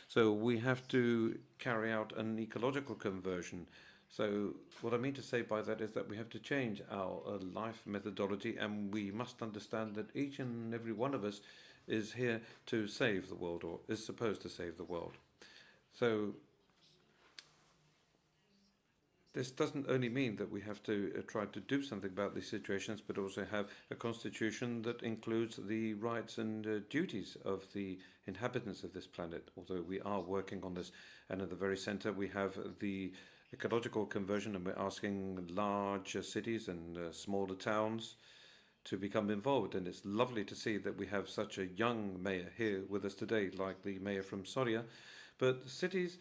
So we have to carry out an ecological conversion. So what I mean to say by that is that we have to change our life methodology, and we must understand that each and every one of us is here to save the world, or is supposed to save the world. So this doesn't only mean that we have to try to do something about these situations, but also have a constitution that includes the rights and duties of the inhabitants of this planet, although we are working on this. And at the very center, we have the ecological conversion, and we're asking large cities and smaller towns to become involved. And it's lovely to see that we have such a young mayor here with us today, like the mayor from Soria. But cities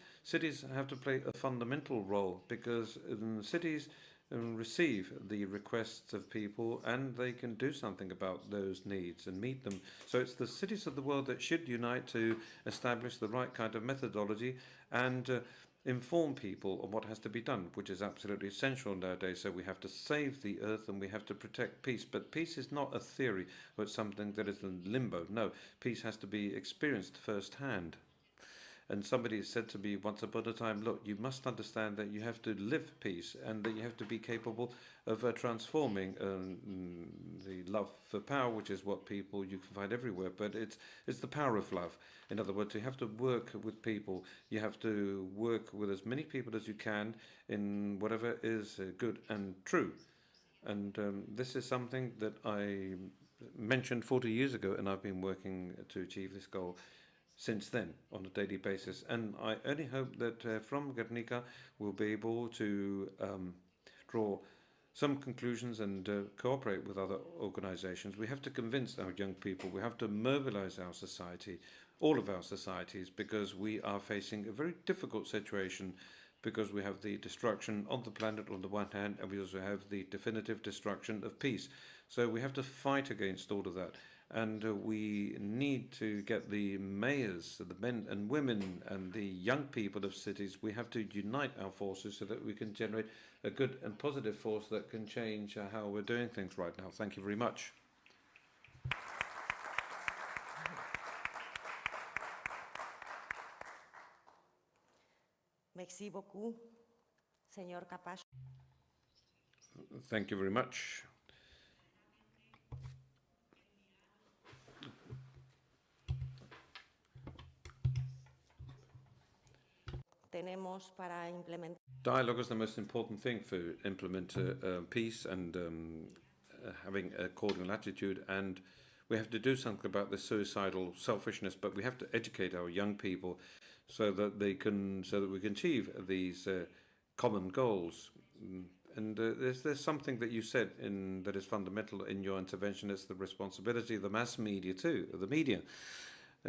have to play a fundamental role, because cities receive the requests of people and they can do something about those needs and meet them. So it's the cities of the world that should unite to establish the right kind of methodology and inform people on what has to be done, which is absolutely essential nowadays. So we have to save the earth and we have to protect peace. But peace is not a theory or it's something that is in limbo. No, peace has to be experienced firsthand. And somebody said to me once upon a time, look, you must understand that you have to live peace and that you have to be capable of transforming the love for power, which is what you can find everywhere, but it's the power of love. In other words, you have to work with people. You have to work with as many people as you can in whatever is good and true. And this is something that I mentioned 40 years ago, and I've been working to achieve this goal since then on a daily basis. And I only hope that from Gernika we'll be able to draw some conclusions and cooperate with other organizations. We have to convince our young people, we have to mobilize our society, all of our societies, because we are facing a very difficult situation, because we have the destruction of the planet on the one hand, and we also have the definitive destruction of peace. So we have to fight against all of that. And we need to get the mayors, the men and women and the young people of cities, we have to unite our forces so that we can generate a good and positive force that can change how we're doing things right now. Thank you very much. Merci beaucoup, Señor Capacho. Thank you very much. Tenemos para implementar. Dialogue is the most important thing for implementing peace and having a cordial attitude, and we have to do something about this suicidal selfishness, but we have to educate our young people so that we can achieve these common goals. And there's something that you said that is fundamental in your intervention. It's the responsibility of the mass media too, of the media,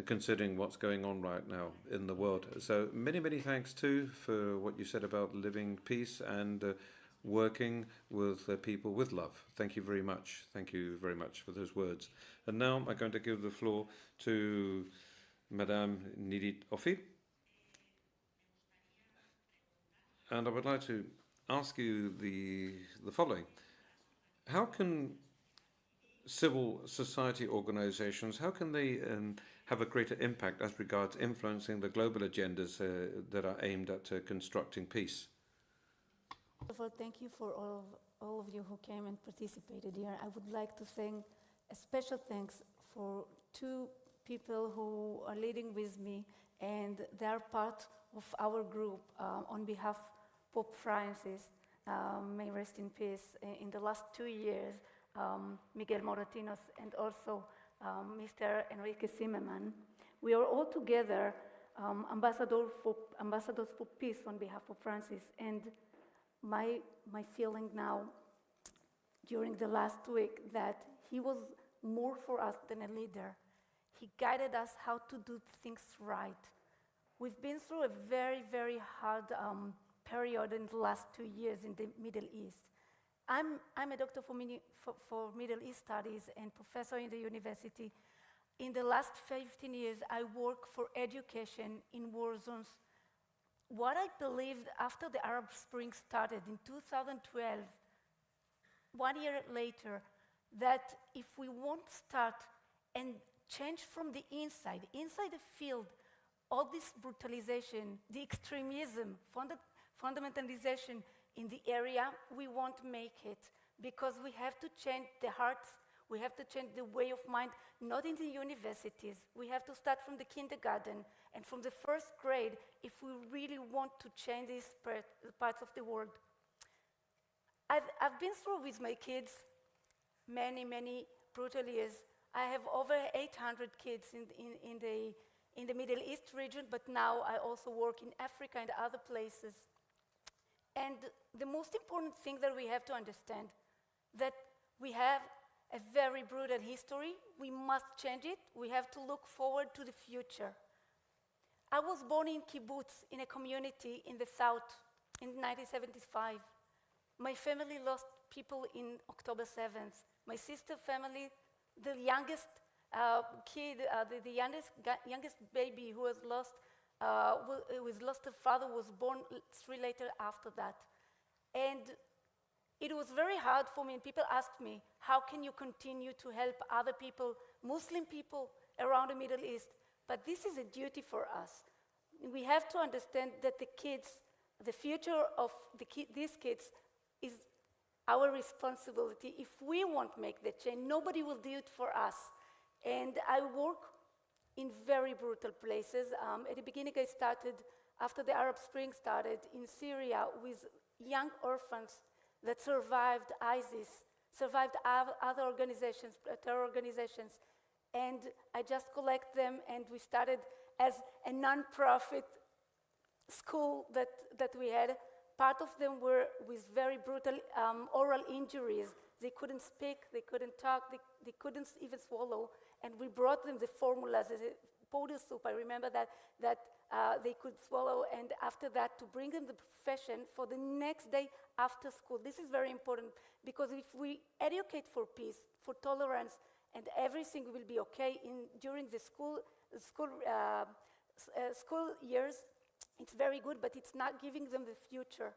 considering what's going on right now in the world. So many thanks too for what you said about living peace, and working with people with love. Thank you very much. Thank you very much for those words. And now I'm going to give the floor to Madame Nidit Ofi. And I would like to ask you the following. How can civil society organizations, how can they have a greater impact as regards influencing the global agendas that are aimed at constructing peace? First of all, thank you for all of you who came and participated here. I would like to thank a special thanks for two people who are leading with me, and they are part of our group on behalf of Pope Francis. May rest in peace. In the last 2 years, Miguel Moratinos and also Mr. Enrique Zimmerman, we are all together ambassadors for peace on behalf of Francis. And my feeling now, during the last week, that he was more for us than a leader. He guided us how to do things right. We've been through a very, very hard period in the last 2 years in the Middle East. I'm a doctor for Middle East Studies and professor in the university. In the last 15 years, I work for education in war zones. What I believed after the Arab Spring started in 2012, 1 year later, that if we won't start and change from the inside the field, all this brutalization, the extremism, fundamentalization in the area, we won't make it, because we have to change the hearts, we have to change the way of mind, not in the universities. We have to start from the kindergarten and from the first grade if we really want to change these parts of the world. I've been through with my kids many, many brutal years. I have over 800 kids in the Middle East region, but now I also work in Africa and other places. And the most important thing that we have to understand, that we have a very brutal history. We must change it. We have to look forward to the future. I was born in kibbutz, in a community in the south, in 1975. My family lost people in October 7th. My sister's family, the youngest kid, the youngest baby who was lost a father, was born 3 later after that. And it was very hard for me, and people asked me, how can you continue to help other people, Muslim people around the Middle East? But this is a duty for us. We have to understand that the kids, the future of these kids is our responsibility. If we won't make the change, nobody will do it for us. And I work in very brutal places. At the beginning, I started, after the Arab Spring started, in Syria with young orphans that survived ISIS, survived other organizations, terror organizations. And I just collect them, and we started as a non-profit school that we had. Part of them were with very brutal oral injuries. They couldn't speak, they couldn't talk, they couldn't even swallow. And we brought them the formulas, as a powder soup. I remember that they could swallow, and after that, to bring them the profession for the next day after school. This is very important, because if we educate for peace, for tolerance, and everything will be okay during the school years, it's very good, but it's not giving them the future.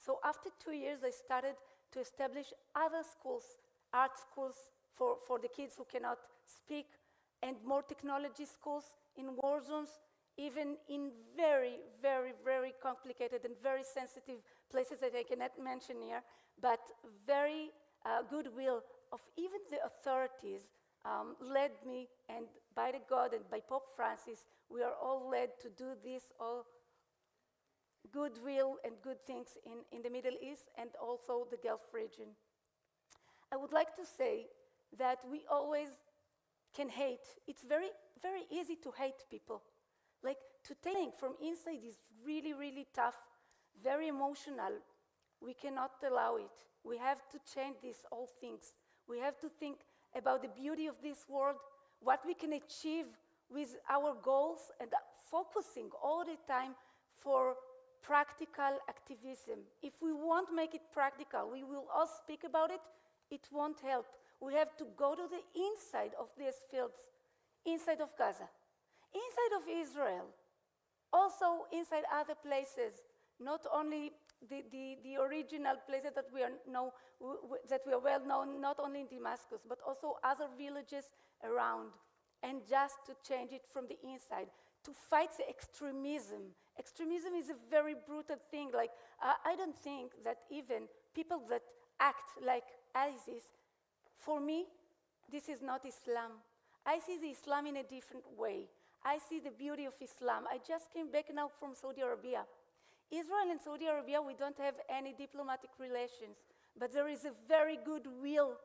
So after 2 years, I started to establish other schools, art schools for the kids who cannot speak, and more technology schools in war zones, even in very, very, very complicated and very sensitive places that I cannot mention here, but very goodwill of even the authorities led me, and by the God and by Pope Francis, we are all led to do this all goodwill and good things in the Middle East and also the Gulf region. I would like to say that we always can hate. It's very, very easy to hate people. Like, to take from inside is really, really tough, very emotional. We cannot allow it. We have to change these all things. We have to think about the beauty of this world, what we can achieve with our goals, and focusing all the time for practical activism. If we won't make it practical, we will all speak about it, it won't help. We have to go to the inside of these fields, inside of Gaza, inside of Israel, also inside other places, not only the original places that we are well known, not only in Damascus, but also other villages around, and just to change it from the inside, to fight the extremism. Extremism is a very brutal thing. Like, I don't think that even people that act like ISIS, for me, this is not Islam. I see the Islam in a different way. I see the beauty of Islam. I just came back now from Saudi Arabia. Israel and Saudi Arabia, we don't have any diplomatic relations, but there is a very good will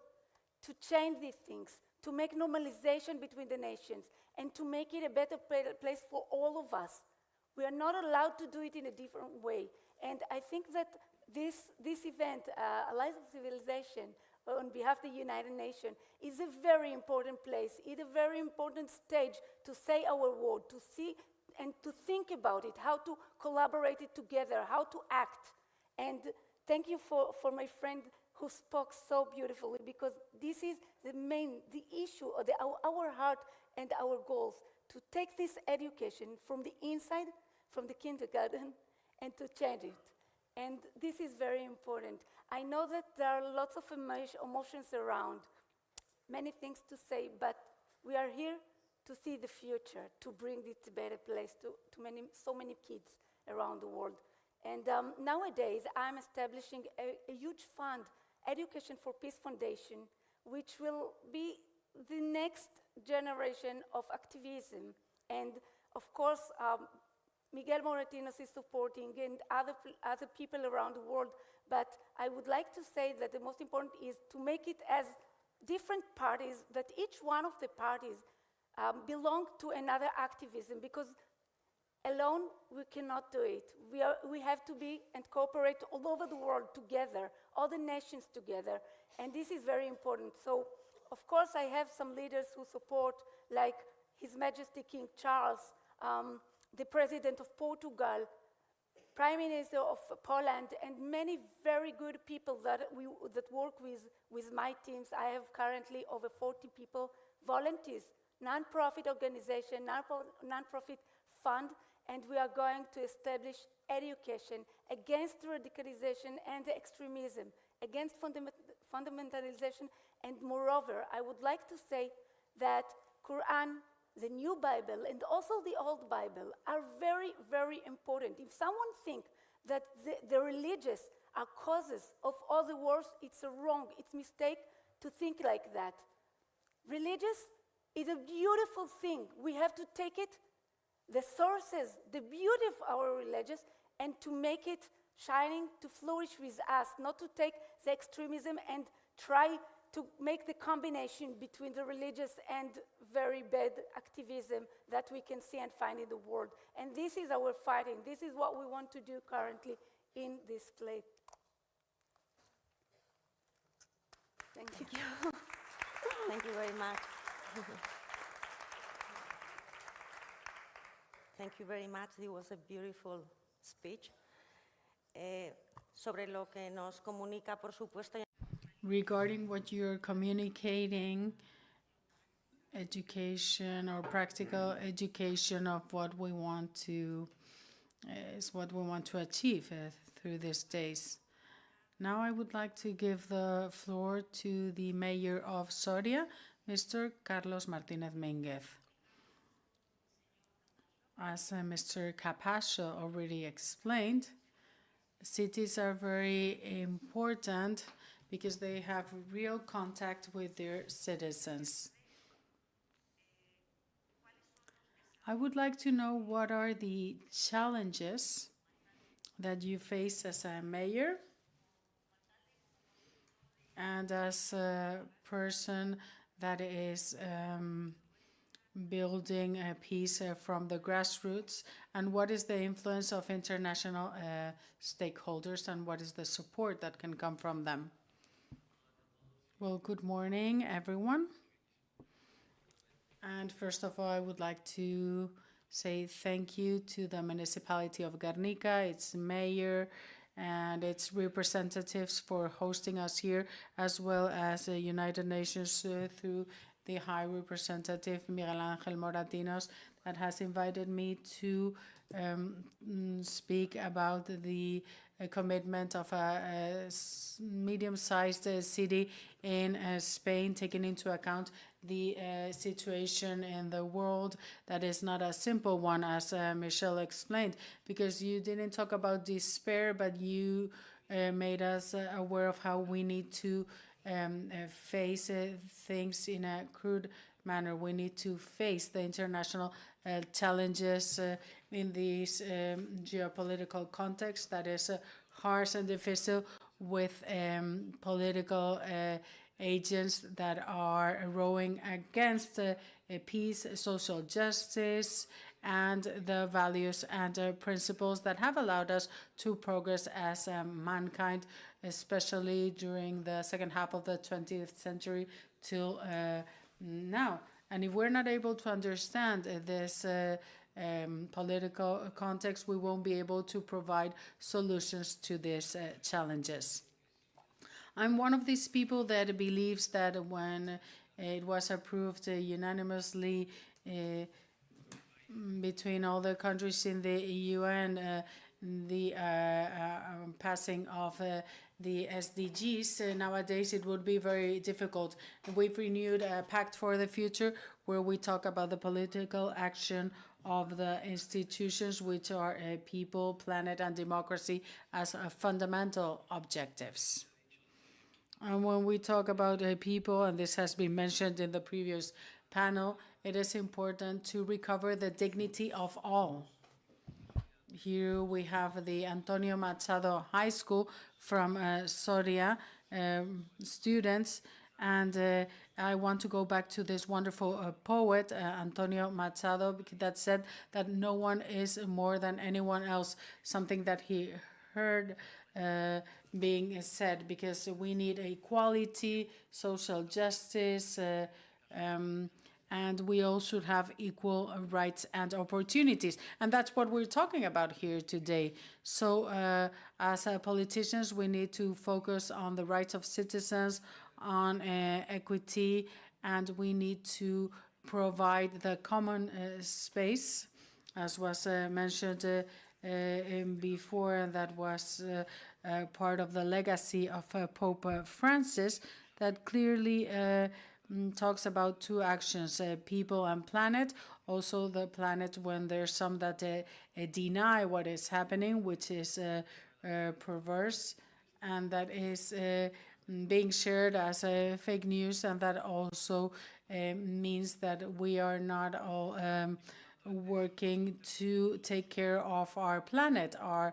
to change these things, to make normalization between the nations, and to make it a better place for all of us. We are not allowed to do it in a different way. And I think that this event, Allies of Civilization, on behalf of the United Nations, is a very important place. It's a very important stage to say our word, to see and to think about it, how to collaborate it together, how to act. And thank you for my friend who spoke so beautifully, because this is the issue, or our heart and our goals, to take this education from the inside, from the kindergarten, and to change it. And this is very important. I know that there are lots of emotions around, many things to say, but we are here to see the future, to bring it to a better place to so many kids around the world. And nowadays, I'm establishing a huge fund, Education for Peace Foundation, which will be the next generation of activism. And of course, Miguel Moratinos is supporting, and other people around the world. But I would like to say that the most important is to make it as different parties, that each one of the parties belong to another activism, because alone we cannot do it. We have to be and cooperate all over the world together, all the nations together, and this is very important. So, of course, I have some leaders who support, like His Majesty King Charles, the President of Portugal, Prime Minister of Poland, and many very good people that work with my teams. I have currently over 40 people, volunteers, non-profit organization, non-profit fund, and we are going to establish education against radicalization and extremism, against fundamentalization, and moreover, I would like to say that Quran, the new Bible, and also the old Bible are very, very important. If someone thinks that the religious are causes of all the wars, it's wrong, it's a mistake to think like that. Religious is a beautiful thing. We have to take it, the sources, the beauty of our religious, and to make it shining, to flourish with us, not to take the extremism and try to make the combination between the religious and very bad activism that we can see and find in the world. And this is our fighting. This is what we want to do currently in this place. Thank you. Thank you very much. Thank you very much. It was a beautiful speech. Sobre lo que nos comunica, por supuesto. Regarding what you're communicating, education or practical education of what we want to achieve through these days. Now I would like to give the floor to the Mayor of Soria, Mr. Carlos Martinez Menguez. As Mr. Capascio already explained, cities are very important because they have real contact with their citizens. I would like to know what are the challenges that you face as a mayor and as a person that is building a peace from the grassroots, and what is the influence of international stakeholders and what is the support that can come from them? Well, good morning, everyone. And first of all, I would like to say thank you to the municipality of Gernika, its mayor, and its representatives for hosting us here, as well as the United Nations through the High Representative Miguel Ángel Moratinos that has invited me to speak about the commitment of a medium-sized city in Spain, taking into account the situation in the world that is not a simple one, as Michelle explained, because you didn't talk about despair, but you made us aware of how we need to face things in a crude manner. We need to face the international challenges in this geopolitical context that is harsh and difficult, with political agents that are rowing against peace, social justice, and the values and principles that have allowed us to progress as mankind, especially during the second half of the 20th century till now. And if we're not able to understand this political context, we won't be able to provide solutions to these challenges. I'm one of these people that believes that when it was approved unanimously between all the countries in the UN, the passing of the SDGs, nowadays it would be very difficult. We've renewed a pact for the future where we talk about the political action of the institutions, which are people, planet, and democracy as fundamental objectives. And when we talk about people, and this has been mentioned in the previous panel, it is important to recover the dignity of all. Here we have the Antonio Machado High School from Soria students, and I want to go back to this wonderful poet, Antonio Machado, that said that no one is more than anyone else, something that he heard being said, because we need equality, social justice, and we all should have equal rights and opportunities. And that's what we're talking about here today. So as politicians, we need to focus on the rights of citizens, on equity, and we need to provide the common space, as was mentioned before, and that was part of the legacy of Pope Francis, that clearly talks about two actions, people and planet. Also the planet when there's some that deny what is happening, which is perverse, and that is being shared as fake news, and that also means that we are not all working to take care of our planet, our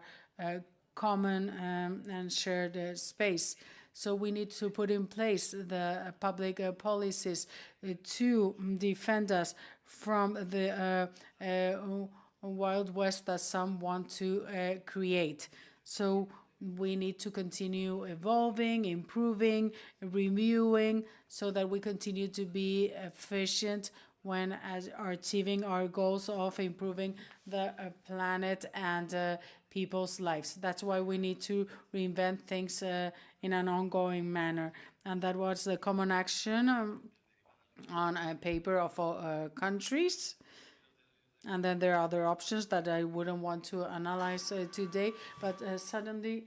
common and shared space. So we need to put in place the public policies to defend us from the Wild West that some want to create. So we need to continue evolving, improving, reviewing, so that we continue to be efficient when achieving our goals of improving the planet and people's lives. That's why we need to reinvent things in an ongoing manner. And that was the common action on a paper of all countries. And then there are other options that I wouldn't want to analyze today. But suddenly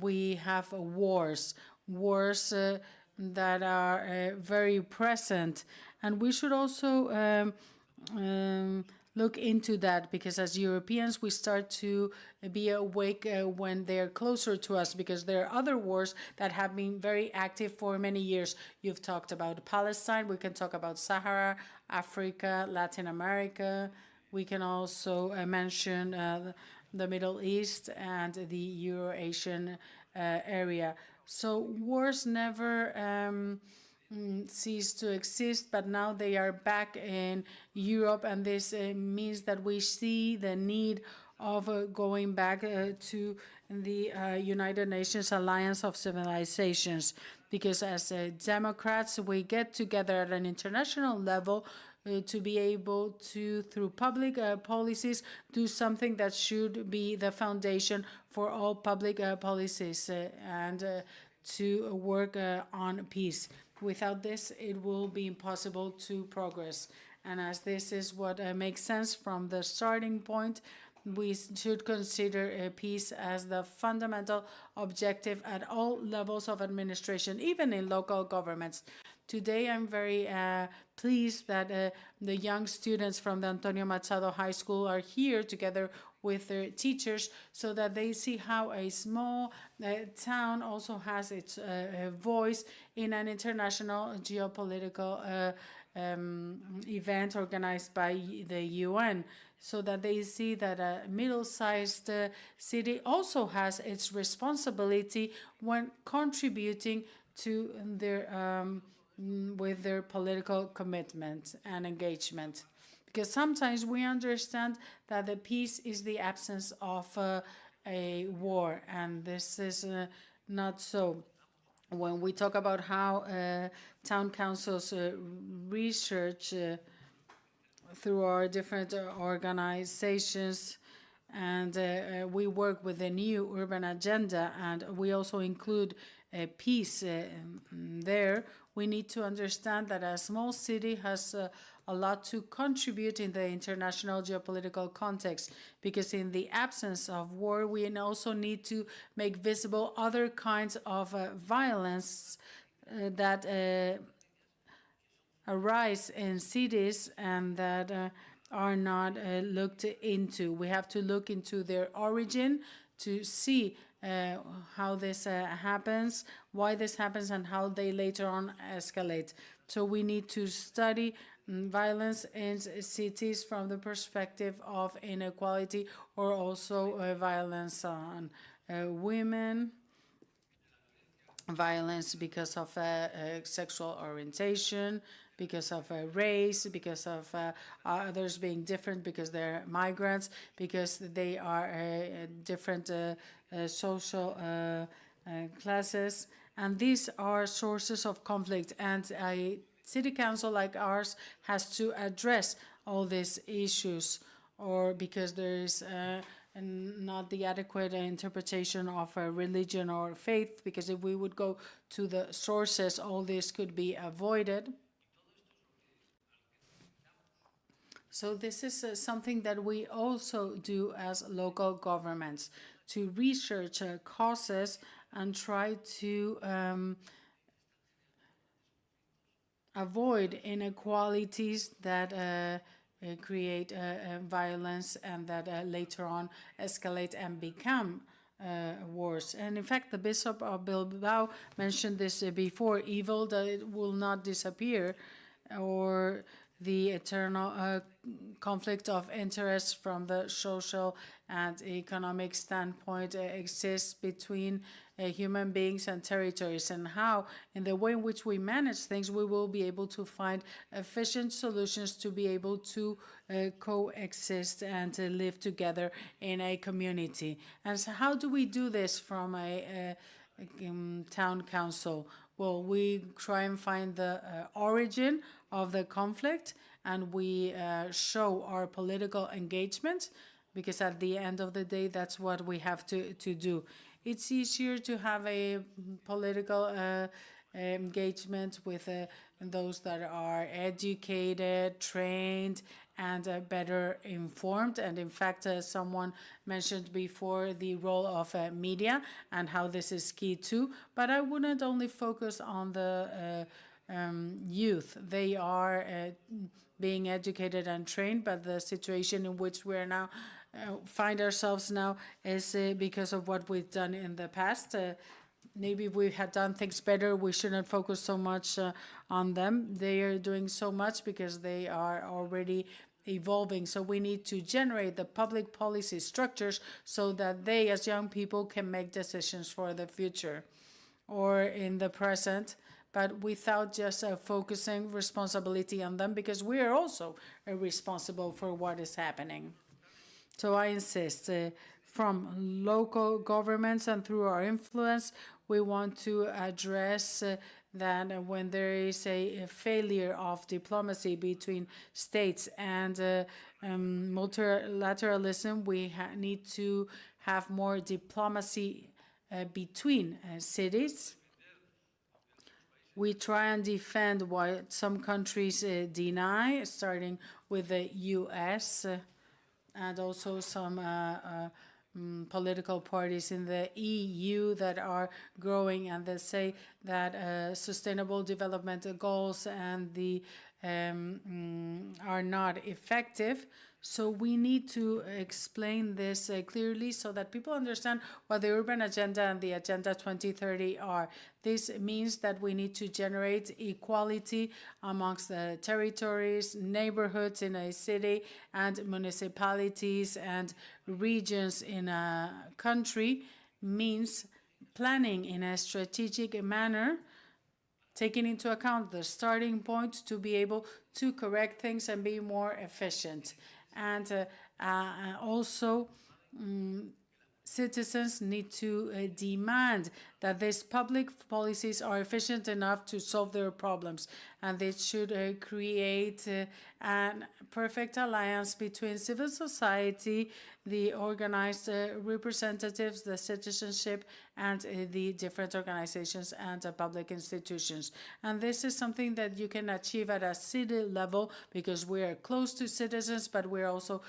we have wars that are very present. And we should also look into that, because as Europeans we start to be awake when they're closer to us, because there are other wars that have been very active for many years. You've talked about Palestine, we can talk about Sahara, Africa, Latin America. We can also mention the Middle East and the Euro-Asian area. So wars never cease to exist, but now they are back in Europe, and this means that we see the need of going back to the United Nations Alliance of Civilizations, because as Democrats we get together at an international level to be able to, through public policies, do something that should be the foundation for all public policies and to work on peace. Without this, it will be impossible to progress. And as this is what makes sense from the starting point, we should consider peace as the fundamental objective at all levels of administration, even in local governments. Today, I'm very pleased that the young students from the Antonio Machado High School are here together with their teachers so that they see how a small town also has its voice in an international geopolitical event organized by the UN, so that they see that a middle-sized city also has its responsibility when contributing to their with their political commitment and engagement. Because sometimes we understand that the peace is the absence of a war, and this is not so. When we talk about how town councils research through our different organizations, and we work with the new urban agenda, and we also include peace there, we need to understand that a small city has a lot to contribute in the international geopolitical context, because in the absence of war, we also need to make visible other kinds of violence that arise in cities and that are not looked into. We have to look into their origin to see how this happens, why this happens, and how they later on escalate. So we need to study violence in cities from the perspective of inequality, or also violence on women, violence because of sexual orientation, because of race, because of others being different, because they're migrants, because they are different social classes. And these are sources of conflict. And a city council like ours has to address all these issues, or because there is not the adequate interpretation of religion or faith, because if we would go to the sources, all this could be avoided. So this is something that we also do as local governments, to research causes and try to avoid inequalities that create violence and that later on escalate and become wars. And in fact, the Bishop of Bilbao mentioned this before: evil that it will not disappear, or the eternal conflict of interest from the social and economic standpoint exists between human beings and territories, and how, in the way in which we manage things, we will be able to find efficient solutions to be able to coexist and to live together in a community. And so how do we do this from a town council? Well, we try and find the origin of the conflict, and we show our political engagement, because at the end of the day, that's what we have to do. It's easier to have a political engagement with those that are educated, trained, and better informed. And in fact, someone mentioned before the role of media and how this is key too. But I wouldn't only focus on the youth. They are being educated and trained, but the situation in which we are now find ourselves now is because of what we've done in the past. Maybe if we had done things better, we shouldn't focus so much on them. They are doing so much because they are already evolving. So we need to generate the public policy structures so that they, as young people, can make decisions for the future or in the present, but without just focusing responsibility on them, because we are also responsible for what is happening. So I insist, from local governments and through our influence, we want to address that when there is a failure of diplomacy between states and multilateralism, we need to have more diplomacy between cities. We try and defend what some countries deny, starting with the US and also some political parties in the EU that are growing, and they say that sustainable development goals and the are not effective. So we need to explain this clearly so that people understand what the urban agenda and the Agenda 2030 are. This means that we need to generate equality amongst the territories, neighborhoods in a city, and municipalities and regions in a country, means planning in a strategic manner, taking into account the starting point to be able to correct things and be more efficient. And also, citizens need to demand that these public policies are efficient enough to solve their problems. And they should create a perfect alliance between civil society, the organized representatives, the citizenship, and the different organizations and public institutions. And this is something that you can achieve at a city level because we are close to citizens, but we're also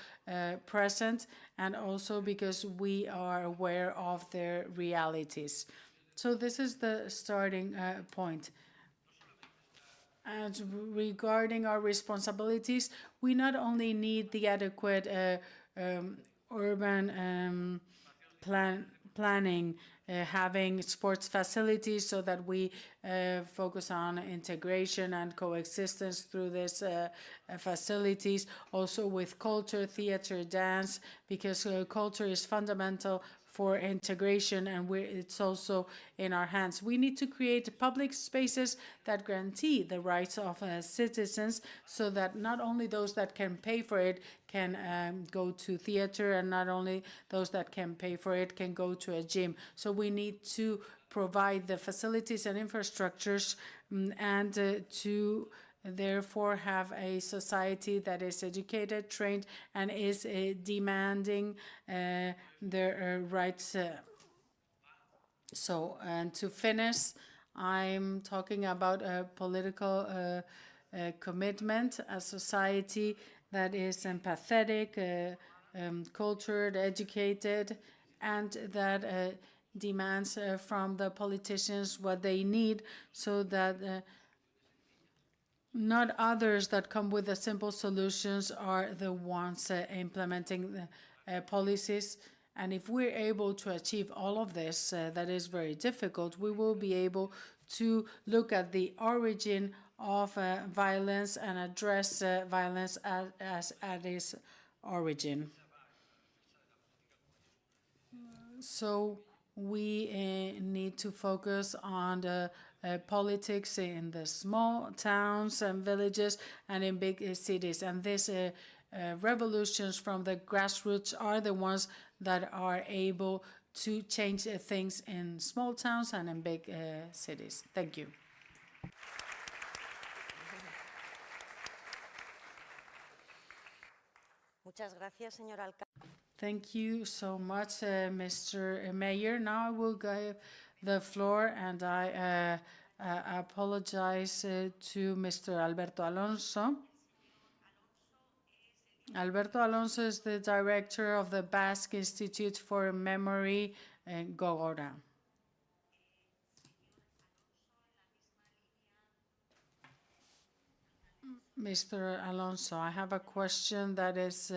present, and also because we are aware of their realities. So this is the starting point. And regarding our responsibilities, we not only need the adequate urban planning, having sports facilities so that we focus on integration and coexistence through these facilities, also with culture, theater, dance, because culture is fundamental for integration, and it's also in our hands. We need to create public spaces that guarantee the rights of citizens, so that not only those that can pay for it can go to theater, and not only those that can pay for it can go to a gym. So we need to provide the facilities and infrastructures and to therefore have a society that is educated, trained, and is demanding their rights. So, and to finish, I'm talking about a political commitment, a society that is empathetic, cultured, educated, and that demands from the politicians what they need, so that not others that come with the simple solutions are the ones implementing the policies. And if we're able to achieve all of this, that is very difficult, we will be able to look at the origin of violence and address violence as at its origin. So we need to focus on the politics in the small towns and villages and in big cities. And these revolutions from the grassroots are the ones that are able to change things in small towns and in big cities. Thank you. Muchas gracias, señor alcalde. Thank you so much, Mr. Mayor. Now I will give the floor, and I apologize to Mr. Alberto Alonso. Alberto Alonso is the director of the Basque Institute for Memory in Gogora. Mr. Alonso, I have a question that is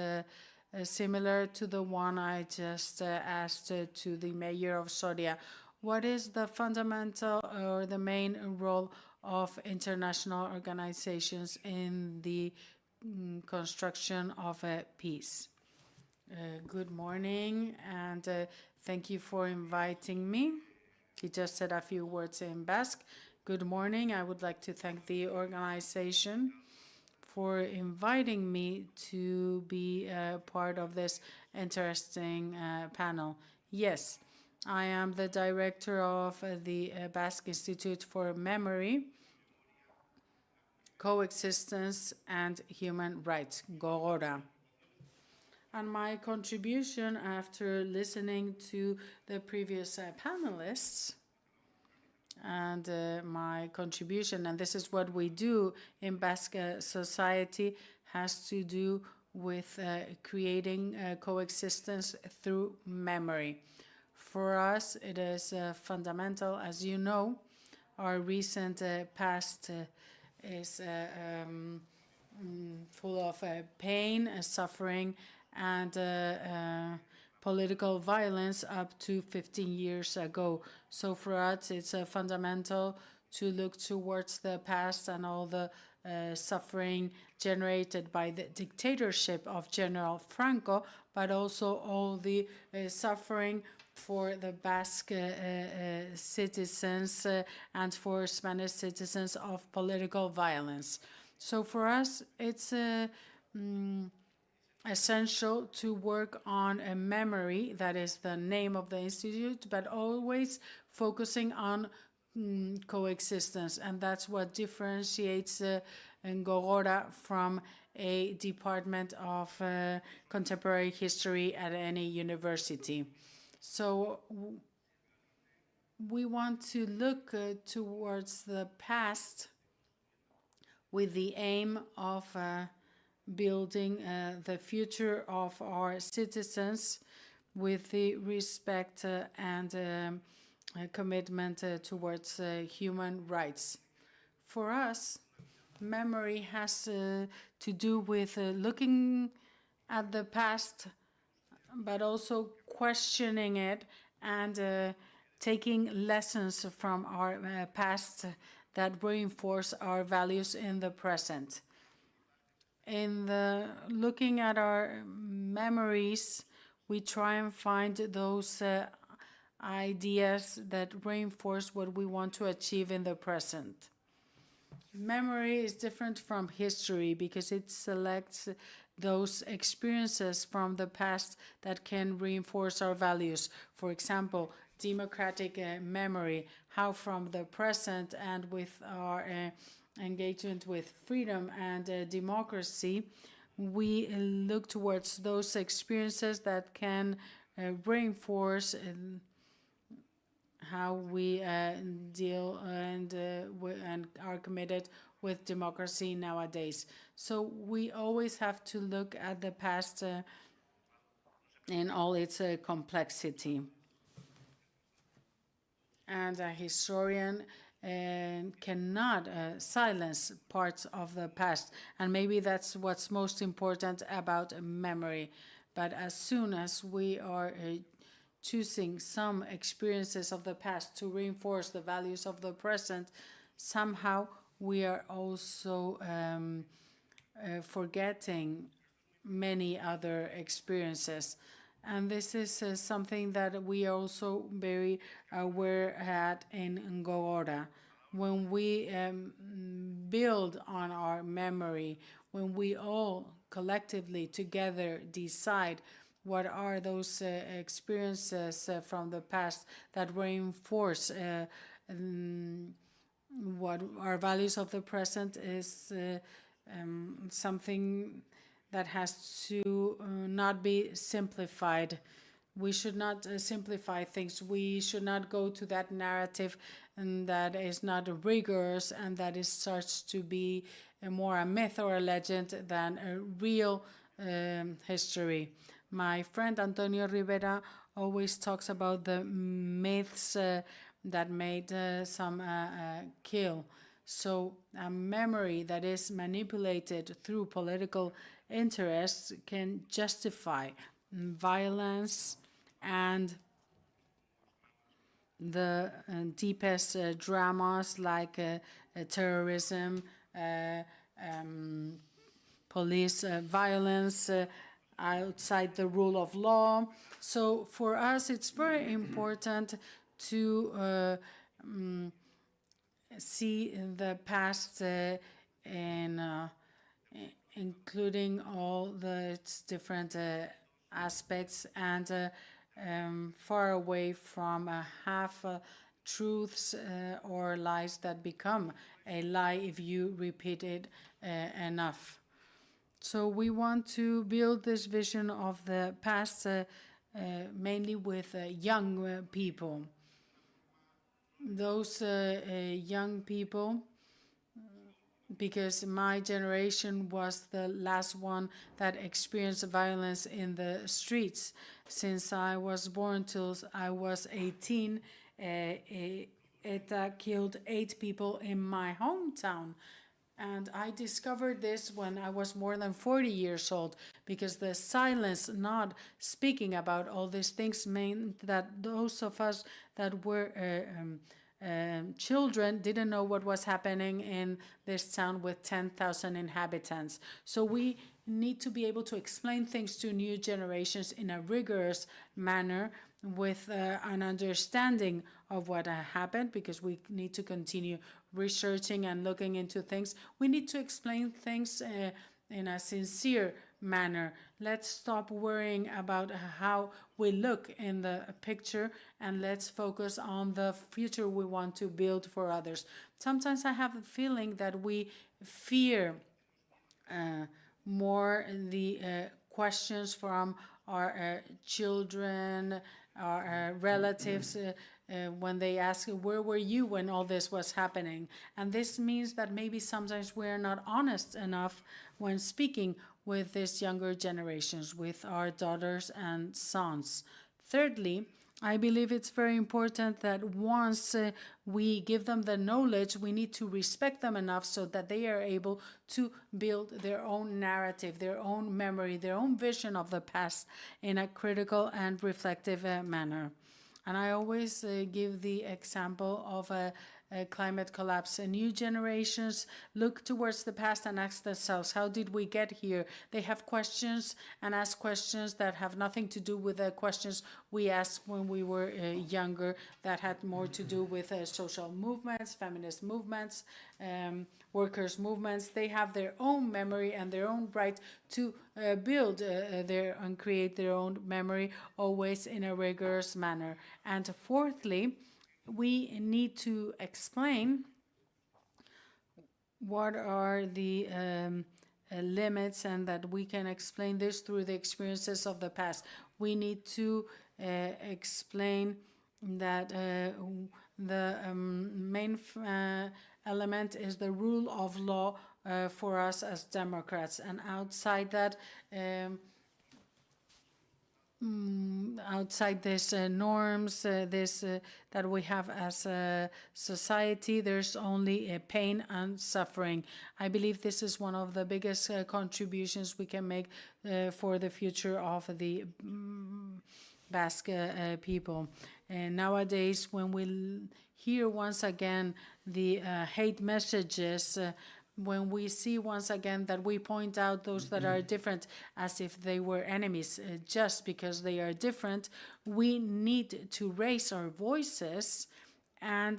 similar to the one I just asked to the mayor of Soria. What is the fundamental or the main role of international organizations in the construction of peace? Good morning, and thank you for inviting me. He just said a few words in Basque. Good morning. I would like to thank the organization for inviting me to be part of this interesting panel. Yes, I am the director of the Basque Institute for Memory, Coexistence and Human Rights, Gogora. And my contribution after listening to the previous panelists and my contribution, and this is what we do in Basque society, has to do with creating coexistence through memory. For us, it is fundamental. As you know, our recent past is full of pain, suffering, and political violence up to 15 years ago. So for us, it's fundamental to look towards the past and all the suffering generated by the dictatorship of General Franco, but also all the suffering for the Basque citizens and for Spanish citizens of political violence. So for us, it's essential to work on a memory, that is the name of the institute, but always focusing on coexistence. And that's what differentiates Gogora from a department of contemporary history at any university. So we want to look towards the past with the aim of building the future of our citizens with the respect and commitment towards human rights. For us, memory has to do with looking at the past, but also questioning it and taking lessons from our past that reinforce our values in the present. In looking at our memories, we try and find those ideas that reinforce what we want to achieve in the present. Memory is different from history because it selects those experiences from the past that can reinforce our values. For example, democratic memory, how from the present and with our engagement with freedom and democracy, we look towards those experiences that can reinforce how we deal and are committed with democracy nowadays. So we always have to look at the past in all its complexity. And a historian cannot silence parts of the past. And maybe that's what's most important about memory. But as soon as we are choosing some experiences of the past to reinforce the values of the present, somehow we are also forgetting many other experiences. And this is something that we are also very aware at in Gogora. When we build on our memory, when we all collectively together decide what are those experiences from the past that reinforce what our values of the present, is something that has to not be simplified. We should not simplify things. We should not go to that narrative and that is not rigorous and that it starts to be more a myth or a legend than a real history. My friend Antonio Rivera always talks about the myths that made some kill. So a memory that is manipulated through political interests can justify violence and the deepest dramas like terrorism, police violence outside the rule of law. So for us, it's very important to see the past and including all the its different aspects and far away from half truths or lies that become a lie if you repeat it enough. So we want to build this vision of the past mainly with young people. Those young people, because my generation was the last one that experienced violence in the streets. Since I was born till I was 18, ETA killed 8 people in my hometown. And I discovered this when I was more than 40 years old, because the silence, not speaking about all these things, meant that those of us that were children didn't know what was happening in this town with 10,000 inhabitants. So we need to be able to explain things to new generations in a rigorous manner with an understanding of what happened, because we need to continue researching and looking into things. We need to explain things in a sincere manner. Let's stop worrying about how we look in the picture, and let's focus on the future we want to build for others. Sometimes I have a feeling that we fear more the questions from our children, our relatives, when they ask, where were you when all this was happening? And this means that maybe sometimes we're not honest enough when speaking with these younger generations, with our daughters and sons. Thirdly, I believe it's very important that once we give them the knowledge, we need to respect them enough so that they are able to build their own narrative, their own memory, their own vision of the past in a critical and reflective manner. And I always give the example of a climate collapse. New generations look towards the past and ask themselves, how did we get here? They have questions and ask questions that have nothing to do with the questions we asked when we were younger, that had more to do with social movements, feminist movements, workers' movements. They have their own memory and their own right to build their and create their own memory, always in a rigorous manner. And fourthly, we need to explain what are the limits, and that we can explain this through the experiences of the past. We need to explain that the main element is the rule of law for us as Democrats, and outside that, outside these norms, that we have as a society, there's only pain and suffering. I believe this is one of the biggest contributions we can make for the future of the Basque people. And nowadays, when we hear once again the hate messages, when we see once again that we point out those that are different as if they were enemies just because they are different, we need to raise our voices and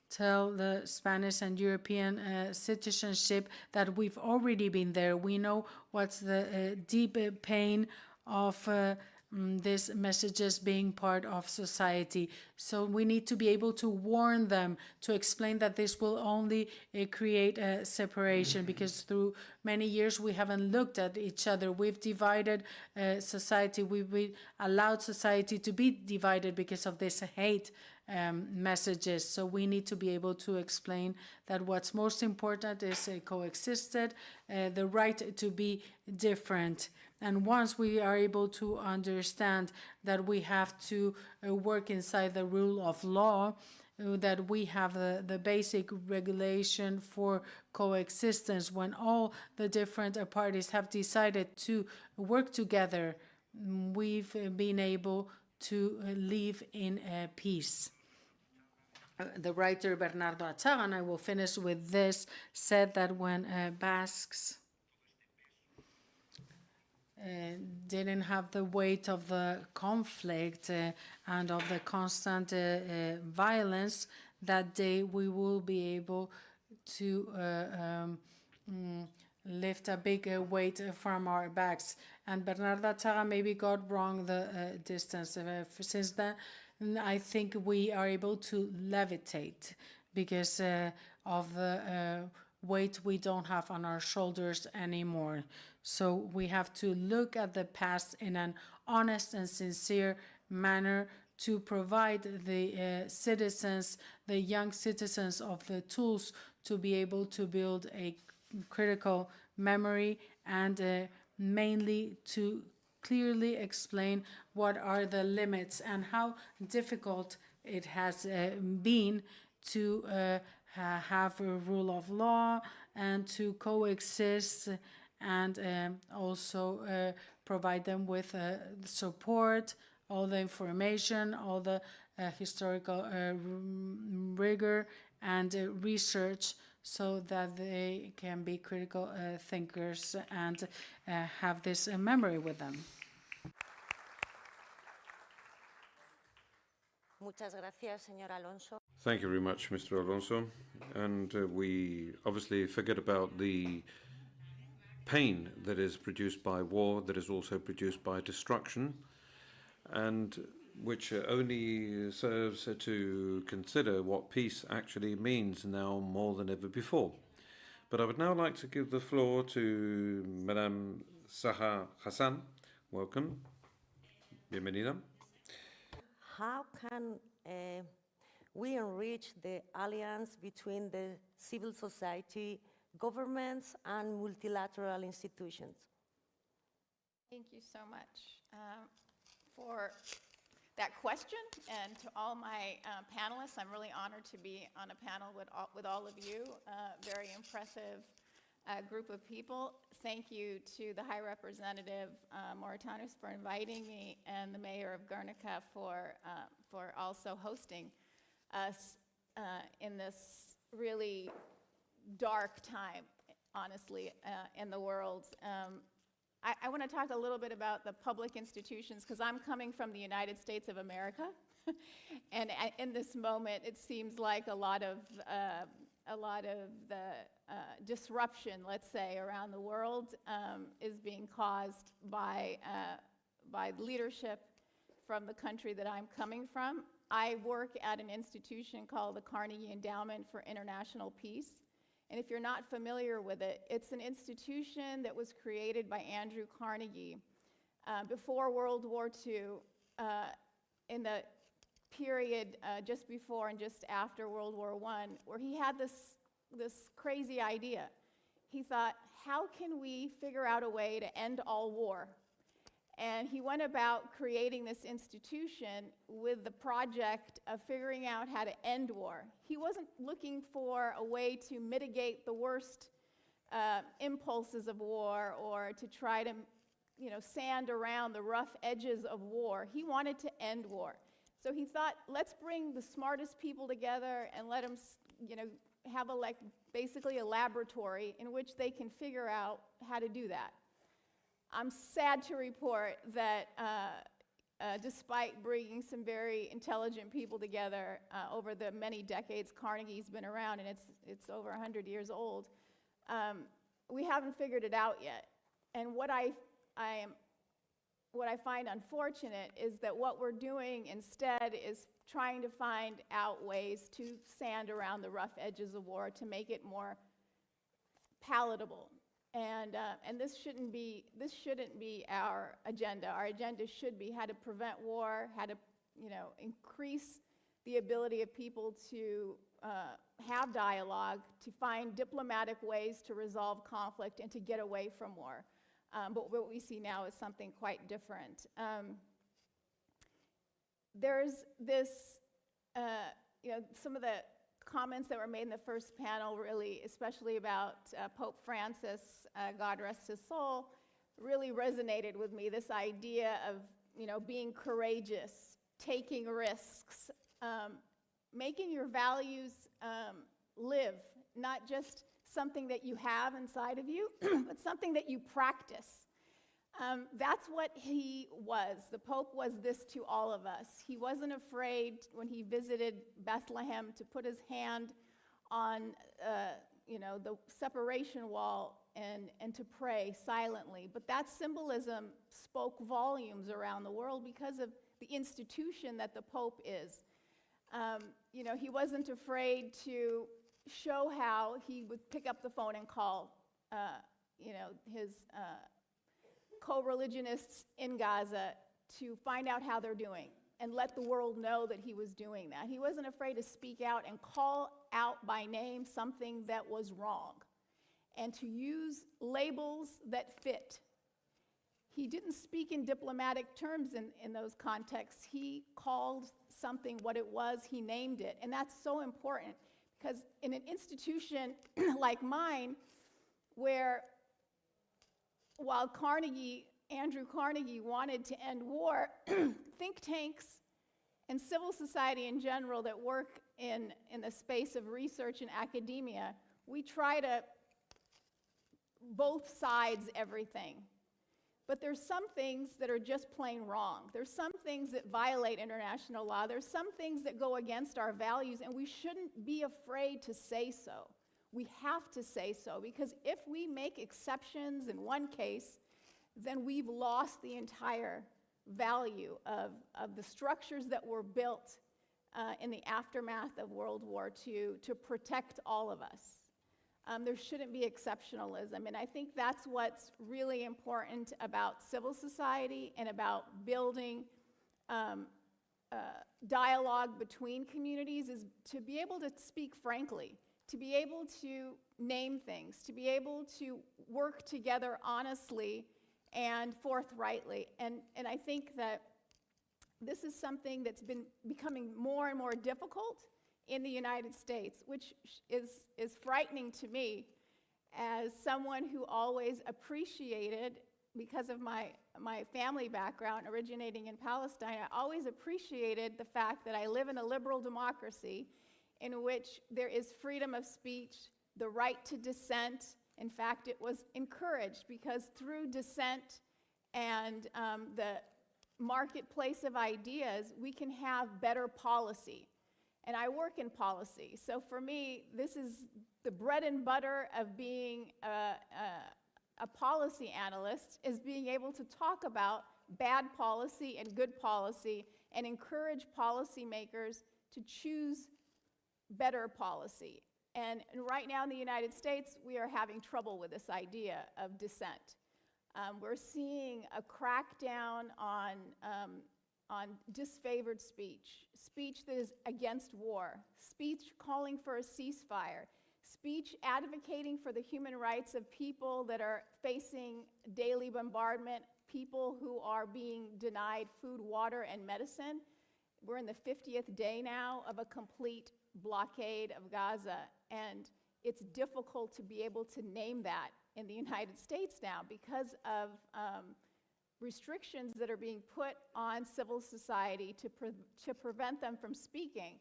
tell the Spanish and European citizenship that we've already been there. We know what's the deep pain of these messages being part of society. So we need to be able to warn them, to explain that this will only create a separation, because through many years we haven't looked at each other. We've divided society. We've allowed society to be divided because of this hate messages. So we need to be able to explain that what's most important is coexisted, the right to be different. And once we are able to understand that we have to work inside the rule of law, that we have the basic regulation for coexistence, when all the different parties have decided to work together, we've been able to live in peace. The writer Bernardo Atxaga, and I will finish with this, said that when Basques didn't have the weight of the conflict and of the constant violence, that day we will be able to lift a big weight from our backs. And Bernarda Tara maybe got wrong the distance. Since then, I think we are able to levitate because of the weight we don't have on our shoulders anymore. So we have to look at the past in an honest and sincere manner to provide the citizens, the young citizens, of the tools to be able to build a critical memory, and mainly to clearly explain what are the limits and how difficult it has been to have a rule of law and to coexist, and also provide them with support, all the information, all the historical rigor and research, so that they can be critical thinkers and have this memory with them. Muchas gracias, señor Alonso. Thank you very much, Mr. Alonso. And we obviously forget about the pain that is produced by war, that is also produced by destruction, and which only serves to consider what peace actually means now more than ever before. But I would now like to give the floor to Madame Saha Hassan. Welcome. Bienvenida. How can we enrich the alliance between the civil society, governments, and multilateral institutions? Thank you so much for that question, and to all my panelists. I'm really honored to be on a panel with all of you. Very impressive group of people. Thank you to the High Representative Mauritanis for inviting me, and the Mayor of Gernika for also hosting us in this really dark time, honestly, in the world. I want to talk a little bit about the public institutions, because I'm coming from the United States of America, and in this moment, it seems like a lot of the disruption, let's say, around the world is being caused by leadership from the country that I'm coming from. I work at an institution called the Carnegie Endowment for International Peace. And if you're not familiar with it, it's an institution that was created by Andrew Carnegie before World War II, in the period just before and just after World War I, where he had this crazy idea. He thought, how can we figure out a way to end all war? And he went about creating this institution with the project of figuring out how to end war. He wasn't looking for a way to mitigate the worst impulses of war, or to try to, sand around the rough edges of war. He wanted to end war. So he thought, let's bring the smartest people together and let them, have basically a laboratory in which they can figure out how to do that. I'm sad to report that despite bringing some very intelligent people together over the many decades Carnegie's been around, and it's over 100 years old, we haven't figured it out yet. And what I find unfortunate is that what we're doing instead is trying to find out ways to sand around the rough edges of war, to make it more palatable. And this shouldn't be our agenda. Our agenda should be how to prevent war, how to increase the ability of people to have dialogue, to find diplomatic ways to resolve conflict and to get away from war. But what we see now is something quite different. There's this, some of the comments that were made in the first panel, really, especially about Pope Francis, God rest his soul, really resonated with me. This idea of, being courageous, taking risks, making your values live, not just something that you have inside of you, but something that you practice. That's what he was. The Pope was this to all of us. He wasn't afraid when he visited Bethlehem to put his hand on, the separation wall and to pray silently. But that symbolism spoke volumes around the world because of the institution that the Pope is. You know, he wasn't afraid to show how he would pick up the phone and call, you know, his co-religionists in Gaza to find out how they're doing and let the world know that he was doing that. He wasn't afraid to speak out and call out by name something that was wrong and to use labels that fit. He didn't speak in diplomatic terms in those contexts. He called something what it was, he named it. And that's so important because in an institution like mine, where while Andrew Carnegie wanted to end war, think tanks and civil society in general that work in the space of research and academia, we try to both sides everything. But there's some things that are just plain wrong. There's some things that violate international law. There's some things that go against our values, and we shouldn't be afraid to say so. We have to say so, because if we make exceptions in one case, then we've lost the entire value of the structures that were built in the aftermath of World War II to protect all of us. There shouldn't be exceptionalism, and I think that's what's really important about civil society and about building dialogue between communities, is to be able to speak frankly, to be able to name things, to be able to work together honestly and forthrightly. And I think that this is something that's been becoming more and more difficult in the United States, which is frightening to me as someone who always appreciated, because of my family background originating in Palestine, I always appreciated the fact that I live in a liberal democracy in which there is freedom of speech, the right to dissent. In fact, it was encouraged because through dissent and the marketplace of ideas, we can have better policy. And I work in policy, so for me, this is the bread and butter of being a policy analyst, is being able to talk about bad policy and good policy and encourage policymakers to choose better policy. And right now in the United States, we are having trouble with this idea of dissent. We're seeing a crackdown on disfavored speech, speech that is against war, speech calling for a ceasefire, speech advocating for the human rights of people that are facing daily bombardment, people who are being denied food, water, and medicine. We're in the 50th day now of a complete blockade of Gaza, and it's difficult to be able to name that in the United States now because of restrictions that are being put on civil society to prevent them from speaking.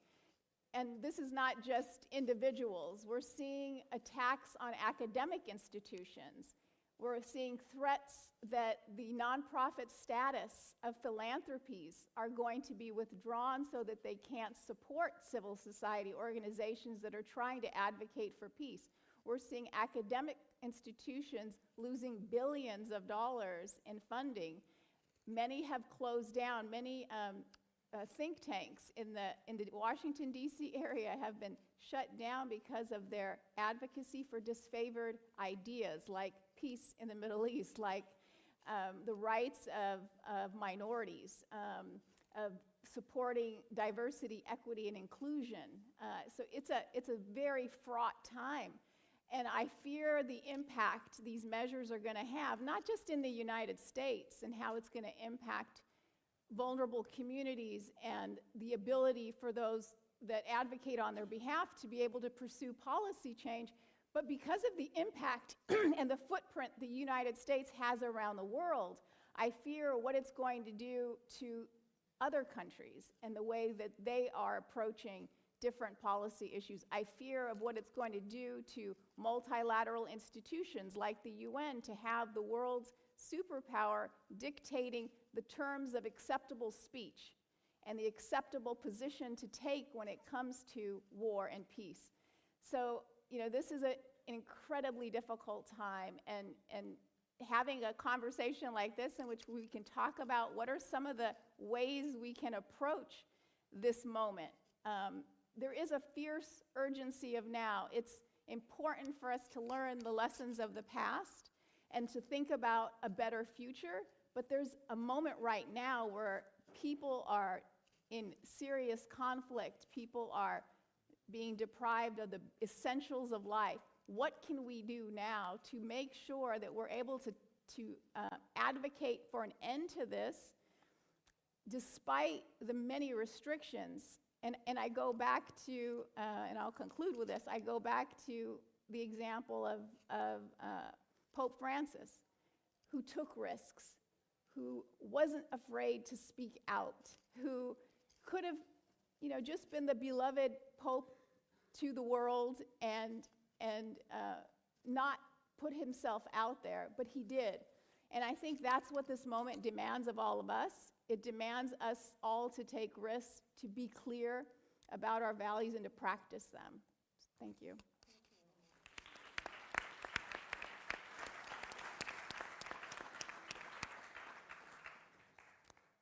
And this is not just individuals. We're seeing attacks on academic institutions. We're seeing threats that the nonprofit status of philanthropies are going to be withdrawn so that they can't support civil society organizations that are trying to advocate for peace. We're seeing academic institutions losing billions of dollars in funding. Many have closed down. Many think tanks in the Washington, D.C. area have been shut down because of their advocacy for disfavored ideas like peace in the Middle East, like the rights of minorities, of supporting diversity, equity, and inclusion. So it's a very fraught time. And I fear the impact these measures are going to have, not just in the United States and how it's going to impact vulnerable communities and the ability for those that advocate on their behalf to be able to pursue policy change, but because of the impact and the footprint the United States has around the world, I fear what it's going to do to other countries and the way that they are approaching different policy issues. I fear of what it's going to do to multilateral institutions like the UN to have the world's superpower dictating the terms of acceptable speech and the acceptable position to take when it comes to war and peace. So, you know, this is an incredibly difficult time, and having a conversation like this in which we can talk about what are some of the ways we can approach this moment. There is a fierce urgency of now. It's important for us to learn the lessons of the past and to think about a better future, but there's a moment right now where people are in serious conflict. People are being deprived of the essentials of life. What can we do now to make sure that we're able to advocate for an end to this despite the many restrictions? And I go back to, and I'll conclude with this, I go back to the example of Pope Francis, who took risks, who wasn't afraid to speak out, who could have, just been the beloved Pope to the world and not put himself out there, but he did. And I think that's what this moment demands of all of us. It demands us all to take risks, to be clear about our values, and to practice them. Thank you.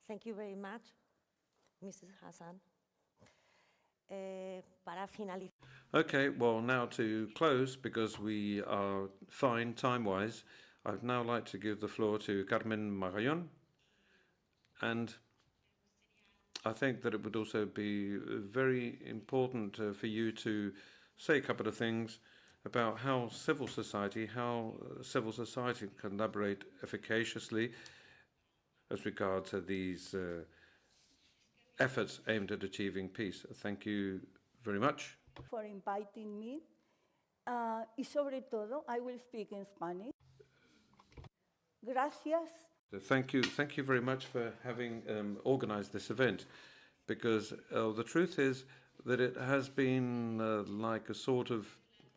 Thank you very much, Mrs. Hassan. Para finalizar. Okay, well, now to close, because we are fine time-wise, I'd now like to give the floor to Carmen Magallón. And I think that it would also be very important for you to say a couple of things about how civil society can collaborate efficaciously as regards to these efforts aimed at achieving peace. Thank you very much for inviting me. Y sobre todo, I will speak in Spanish. Gracias. Thank you very much for having organized this event, because the truth is that it has been like a sort of,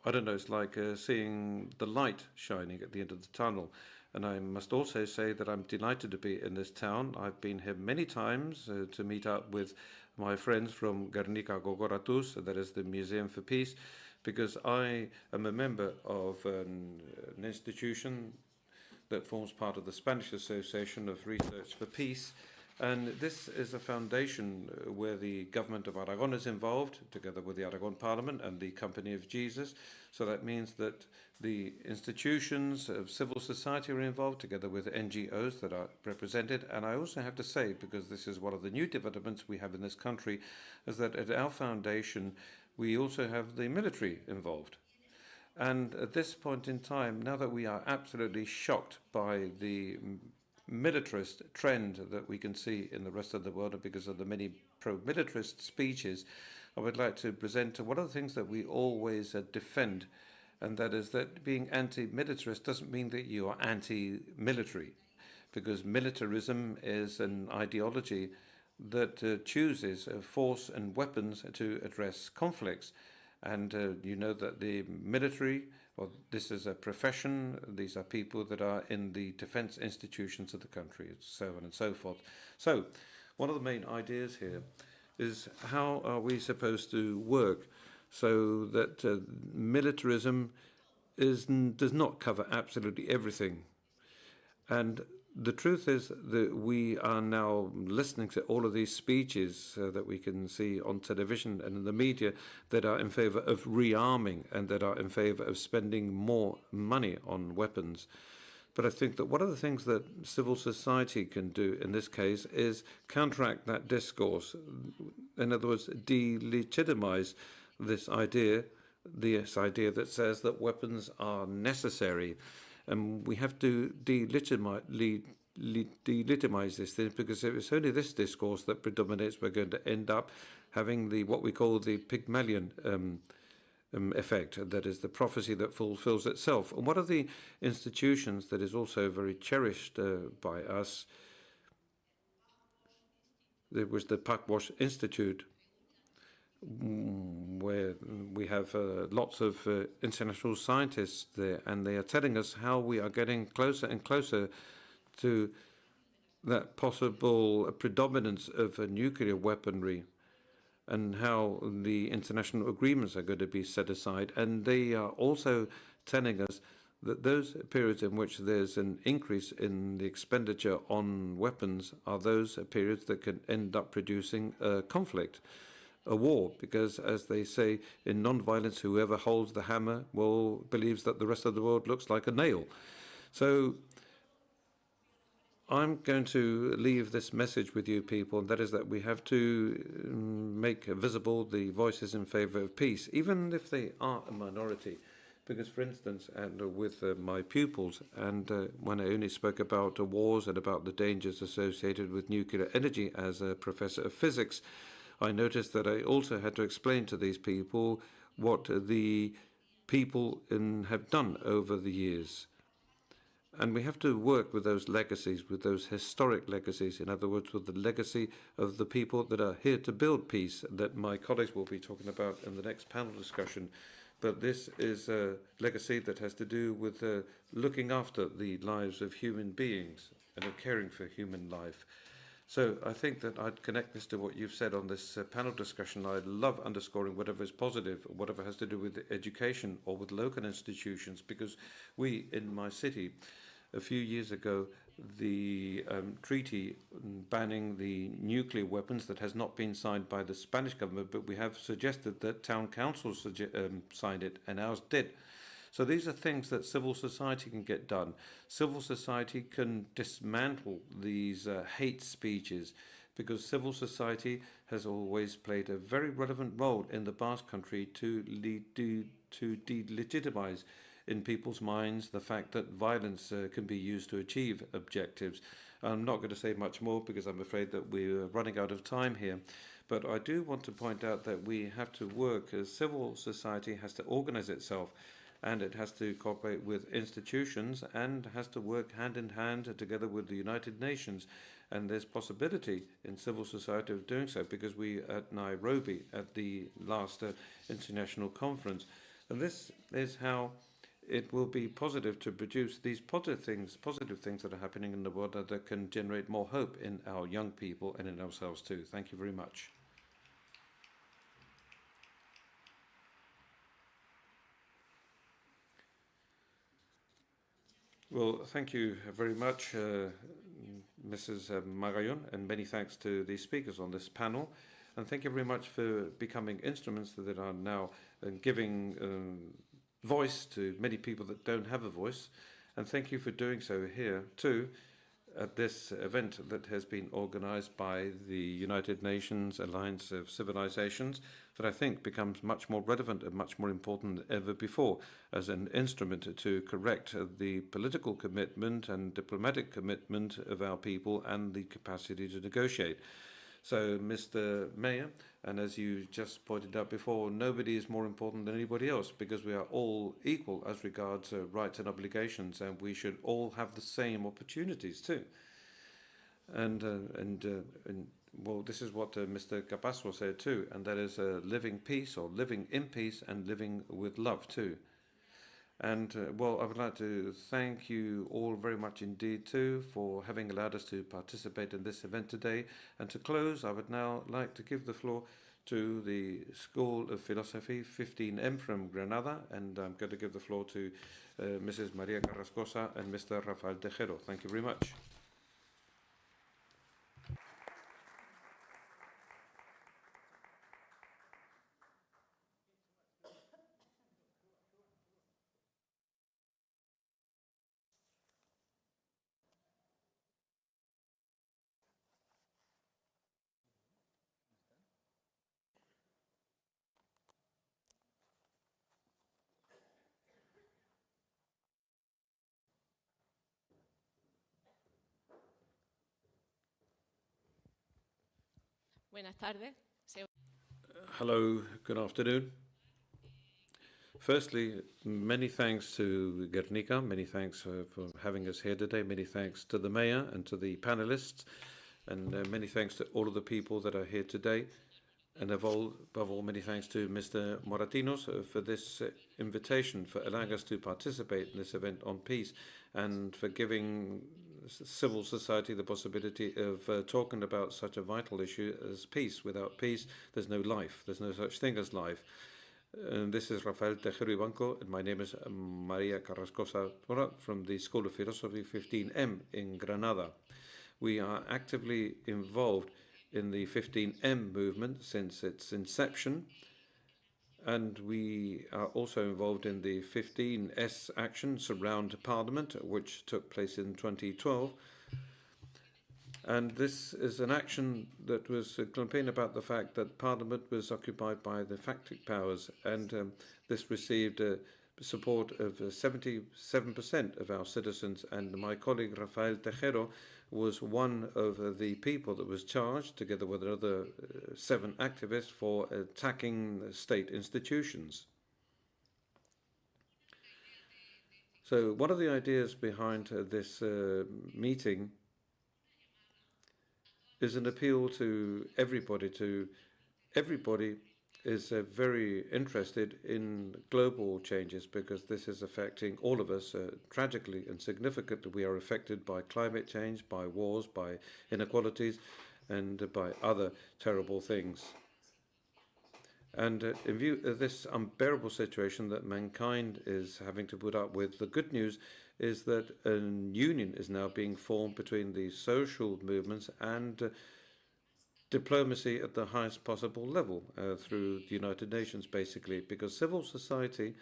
I don't know, it's like seeing the light shining at the end of the tunnel. And I must also say that I'm delighted to be in this town. I've been here many times to meet up with my friends from Gernika Gogoratus, that is the Museum for Peace, because I am a member of an institution that forms part of the Spanish Association of Research for Peace. And this is a foundation where the government of Aragon is involved, together with the Aragon Parliament and the Company of Jesus. So that means that the institutions of civil society are involved, together with NGOs that are represented. And I also have to say, because this is one of the new developments we have in this country, is that at our foundation, we also have the military involved. And at this point in time, now that we are absolutely shocked by the militarist trend that we can see in the rest of the world, and because of the many pro-militarist speeches, I would like to present one of the things that we always defend, and that is that being anti-militarist doesn't mean that you are anti-military, because militarism is an ideology that chooses force and weapons to address conflicts. And you know that the military, well, this is a profession. These are people that are in the defense institutions of the country, so on and so forth. So one of the main ideas here is how are we supposed to work so that militarism does not cover absolutely everything. And the truth is that we are now listening to all of these speeches that we can see on television and in the media that are in favor of rearming and that are in favor of spending more money on weapons. But I think that one of the things that civil society can do in this case is counteract that discourse. In other words, delegitimize this idea that says that weapons are necessary. And we have to delegitimize this thing, because if it's only this discourse that predominates, we're going to end up having what we call the Pygmalion effect, that is the prophecy that fulfills itself. And one of the institutions that is also very cherished by us, there was the Pakwash Institute, where we have lots of international scientists there, and they are telling us how we are getting closer and closer to that possible predominance of nuclear weaponry, and how the international agreements are going to be set aside. And they are also telling us that those periods in which there's an increase in the expenditure on weapons are those periods that can end up producing a conflict, a war, because as they say in non-violence, whoever holds the hammer, well, believes that the rest of the world looks like a nail. So I'm going to leave this message with you people, and that is that we have to make visible the voices in favor of peace, even if they are a minority. Because, for instance, and with my pupils, and when I only spoke about wars and about the dangers associated with nuclear energy as a professor of physics, I noticed that I also had to explain to these people what the people have done over the years. And we have to work with those legacies, with those historic legacies, in other words, with the legacy of the people that are here to build peace, that my colleagues will be talking about in the next panel discussion. But this is a legacy that has to do with looking after the lives of human beings and of caring for human life. So I think that I'd connect this to what you've said on this panel discussion. I love underscoring whatever is positive, whatever has to do with education or with local institutions, because we, in my city, a few years ago, the treaty banning the nuclear weapons that has not been signed by the Spanish government, but we have suggested that town councils signed it, and ours did. So these are things that civil society can get done. Civil society can dismantle these hate speeches, because civil society has always played a very relevant role in the Basque Country to delegitimize in people's minds the fact that violence can be used to achieve objectives. I'm not going to say much more because I'm afraid that we're running out of time here. But I do want to point out that we have to work, as civil society has to organize itself, and it has to cooperate with institutions and has to work hand in hand together with the United Nations. And there's possibility in civil society of doing so, because we at Nairobi at the last international conference. And this is how it will be positive to produce these positive things that are happening in the world that can generate more hope in our young people and in ourselves too. Thank you very much. Well, thank you very much, Mrs. Magallon, and many thanks to the speakers on this panel. And thank you very much for becoming instruments that are now giving voice to many people that don't have a voice. And thank you for doing so here too at this event that has been organized by the United Nations Alliance of Civilizations, that I think becomes much more relevant and much more important than ever before as an instrument to correct the political commitment and diplomatic commitment of our people and the capacity to negotiate. So, Mr. Mayor, and as you just pointed out before, nobody is more important than anybody else, because we are all equal as regards rights and obligations, and we should all have the same opportunities too. And well, this is what Mr. Capasco said too, and that is living peace, or living in peace, and living with love too. And well, I would like to thank you all very much indeed too for having allowed us to participate in this event today. And to close, I would now like to give the floor to the School of Philosophy 15M from Granada, and I'm going to give the floor to Mrs. Maria Carrascosa and Mr. Rafael Tejero. Thank you very much. Buenas tardes. Hello, good afternoon. Firstly, many thanks to Gernika, many thanks for having us here today, many thanks to the mayor and to the panelists, and many thanks to all of the people that are here today. And above all, many thanks to Mr. Moratinos for this invitation, for allowing us to participate in this event on peace, and for giving civil society the possibility of talking about such a vital issue as peace. Without peace, there's no life. There's no such thing as life. And this is Rafael Tejero Ibanco, and my name is Maria Carrascosa from the School of Philosophy 15M in Granada. We are actively involved in the 15M movement since its inception, and we are also involved in the 15S action, Surround Parliament, which took place in 2012. And this is an action that was a campaign about the fact that Parliament was occupied by the factic powers, and this received support of 77% of our citizens. And my colleague Rafael Tejero was one of the people that was charged, together with another 7 activists, for attacking state institutions. So one of the ideas behind this meeting is an appeal to everybody. Everybody is very interested in global changes, because this is affecting all of us tragically and significantly. We are affected by climate change, by wars, by inequalities, and by other terrible things. And in view of this unbearable situation that mankind is having to put up with, the good news is that a union is now being formed between the social movements and diplomacy at the highest possible level through the United Nations, basically, because civil society,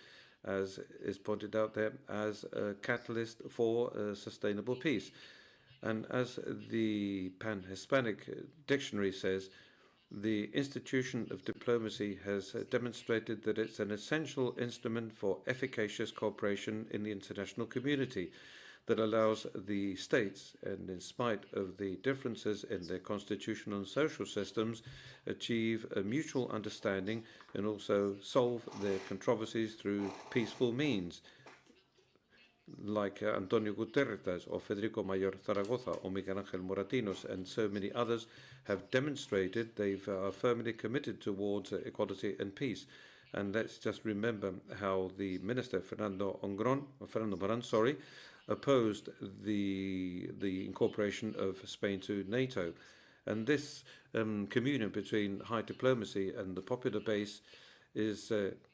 as is pointed out there, as a catalyst for sustainable peace. And as the Pan-Hispanic Dictionary says, the institution of diplomacy has demonstrated that it's an essential instrument for efficacious cooperation in the international community that allows the states, and in spite of the differences in their constitutional and social systems, achieve a mutual understanding and also solve their controversies through peaceful means, like Antonio Guterres or Federico Mayor Zaragoza or Miguel Ángel Moratinos and so many others have demonstrated they are firmly committed towards equality and peace. And let's just remember how the minister, Fernando Morán, opposed the incorporation of Spain to NATO. And this communion between high diplomacy and the popular base is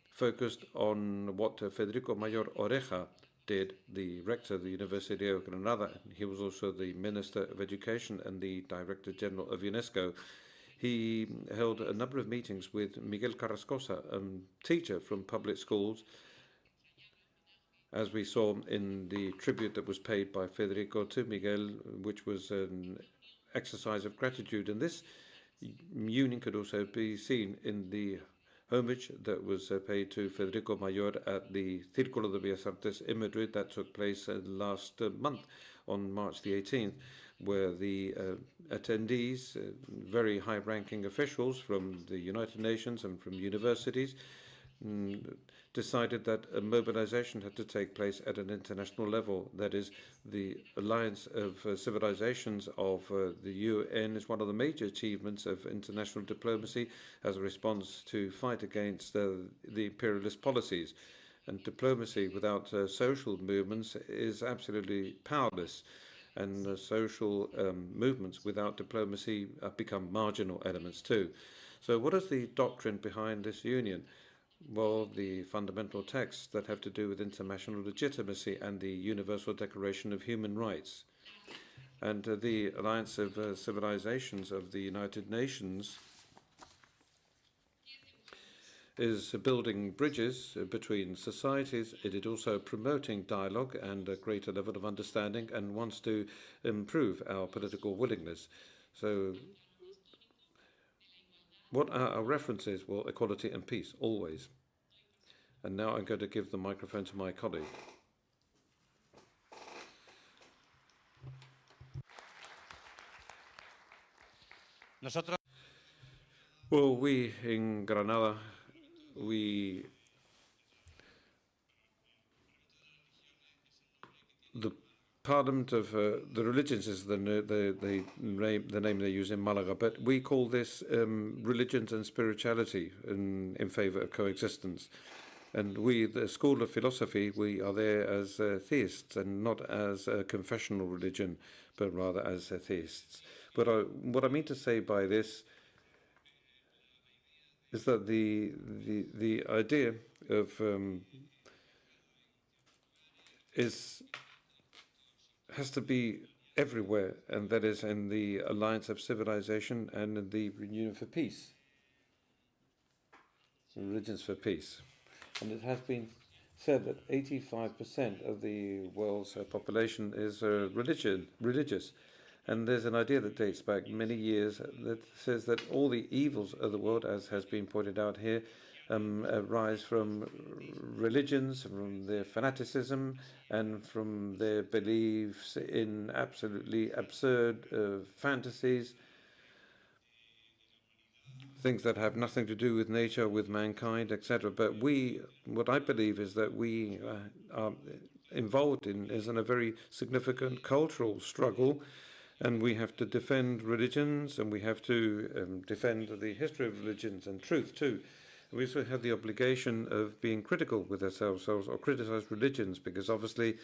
focused on what Federico Mayor Oreja did, the rector of the University of Granada. He was also the Minister of Education and the Director General of UNESCO. He held a number of meetings with Miguel Carrascosa, a teacher from public schools, as we saw in the tribute that was paid by Federico to Miguel, which was an exercise of gratitude. And this union could also be seen in the homage that was paid to Federico Mayor at the Círculo de Bellas Artes in Madrid that took place last month on March the 18th, where the attendees, very high-ranking officials from the United Nations and from universities, decided that a mobilization had to take place at an international level. That is, the Alliance of Civilizations of the UN is one of the major achievements of international diplomacy as a response to fight against the imperialist policies. And diplomacy without social movements is absolutely powerless. And social movements without diplomacy become marginal elements too. So what is the doctrine behind this union? Well, the fundamental texts that have to do with international legitimacy and the Universal Declaration of Human Rights. And the Alliance of Civilizations of the United Nations is building bridges between societies. It is also promoting dialogue and a greater level of understanding, and wants to improve our political willingness. So what are our references? Well, equality and peace, always. And now I'm going to give the microphone to my colleague. Well, we in Granada, the Parliament of the Religions is the name they use in Malaga, but we call this religions and spirituality in favour of coexistence. And we, the School of Philosophy, we are there as theists and not as a confessional religion, but rather as theists. But what I mean to say by this is that the idea of has to be everywhere, and that is in the alliance of civilization and in the union for peace, religions for peace. And it has been said that 85% of the world's population is religious. And there's an idea that dates back many years that says that all the evils of the world, as has been pointed out here, arise from religions, from their fanaticism, and from their beliefs in absolutely absurd fantasies, things that have nothing to do with nature, with mankind, etc. But what I believe is that we are involved in a very significant cultural struggle, and we have to defend religions, and we have to defend the history of religions and truth too. We also have the obligation of being critical with ourselves or criticize religions, because obviously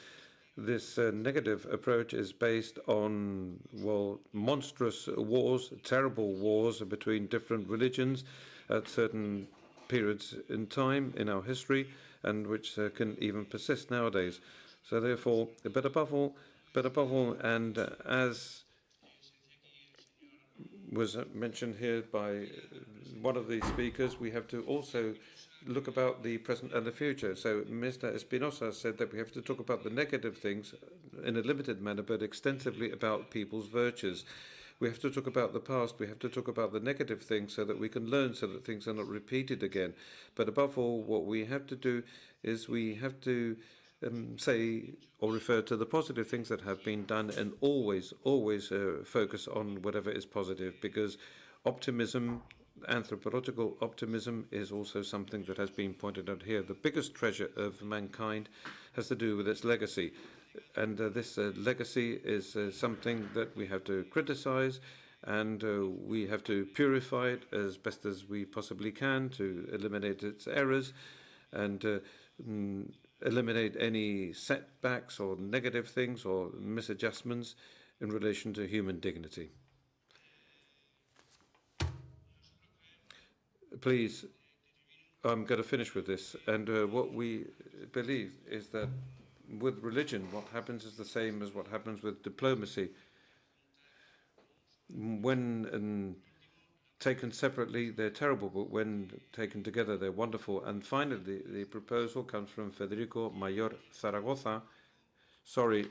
this negative approach is based on, well, monstrous wars, terrible wars between different religions at certain periods in time in our history, and which can even persist nowadays. So therefore, but above all, and as was mentioned here by one of the speakers, we have to also look about the present and the future. So Mr. Espinosa said that we have to talk about the negative things in a limited manner, but extensively about people's virtues. We have to talk about the past. We have to talk about the negative things so that we can learn, so that things are not repeated again. But above all, what we have to do is we have to say or refer to the positive things that have been done, and always focus on whatever is positive, because optimism, anthropological optimism, is also something that has been pointed out here. The biggest treasure of mankind has to do with its legacy, and this legacy is something that we have to criticize, and we have to purify it as best as we possibly can to eliminate its errors and eliminate any setbacks or negative things or misadjustments in relation to human dignity. Please, I'm going to finish with this. And what we believe is that with religion, what happens is the same as what happens with diplomacy. When taken separately, they're terrible, but when taken together, they're wonderful. And finally, the proposal comes from Federico Mayor Zaragoza. Sorry.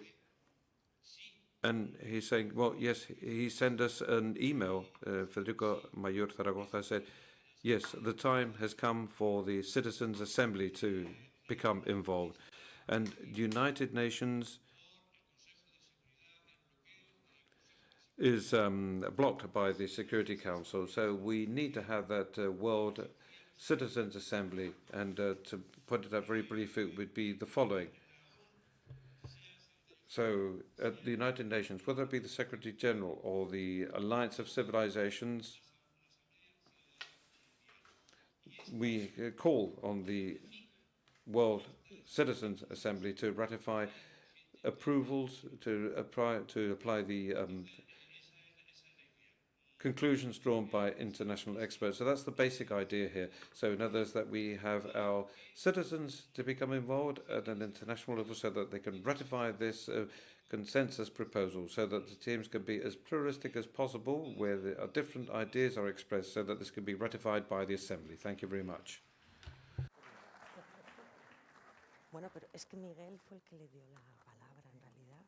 And he's saying, well, yes, he sent us an email. Federico Mayor Zaragoza said, yes, the time has come for the Citizens' Assembly to become involved. And the United Nations is blocked by the Security Council. So we need to have that World Citizens' Assembly. And to put it up very briefly, it would be the following. So at the United Nations, whether it be the Secretary General or the Alliance of Civilizations, we call on the World Citizens' Assembly to ratify approvals, to apply the conclusions drawn by international experts. So that's the basic idea here. So in other words, that we have our citizens to become involved at an international level so that they can ratify this consensus proposal, so that the teams can be as pluralistic as possible, where different ideas are expressed, so that this can be ratified by the Assembly. Thank you very much. Bueno, pero es que Miguel fue el que le dio la palabra en realidad.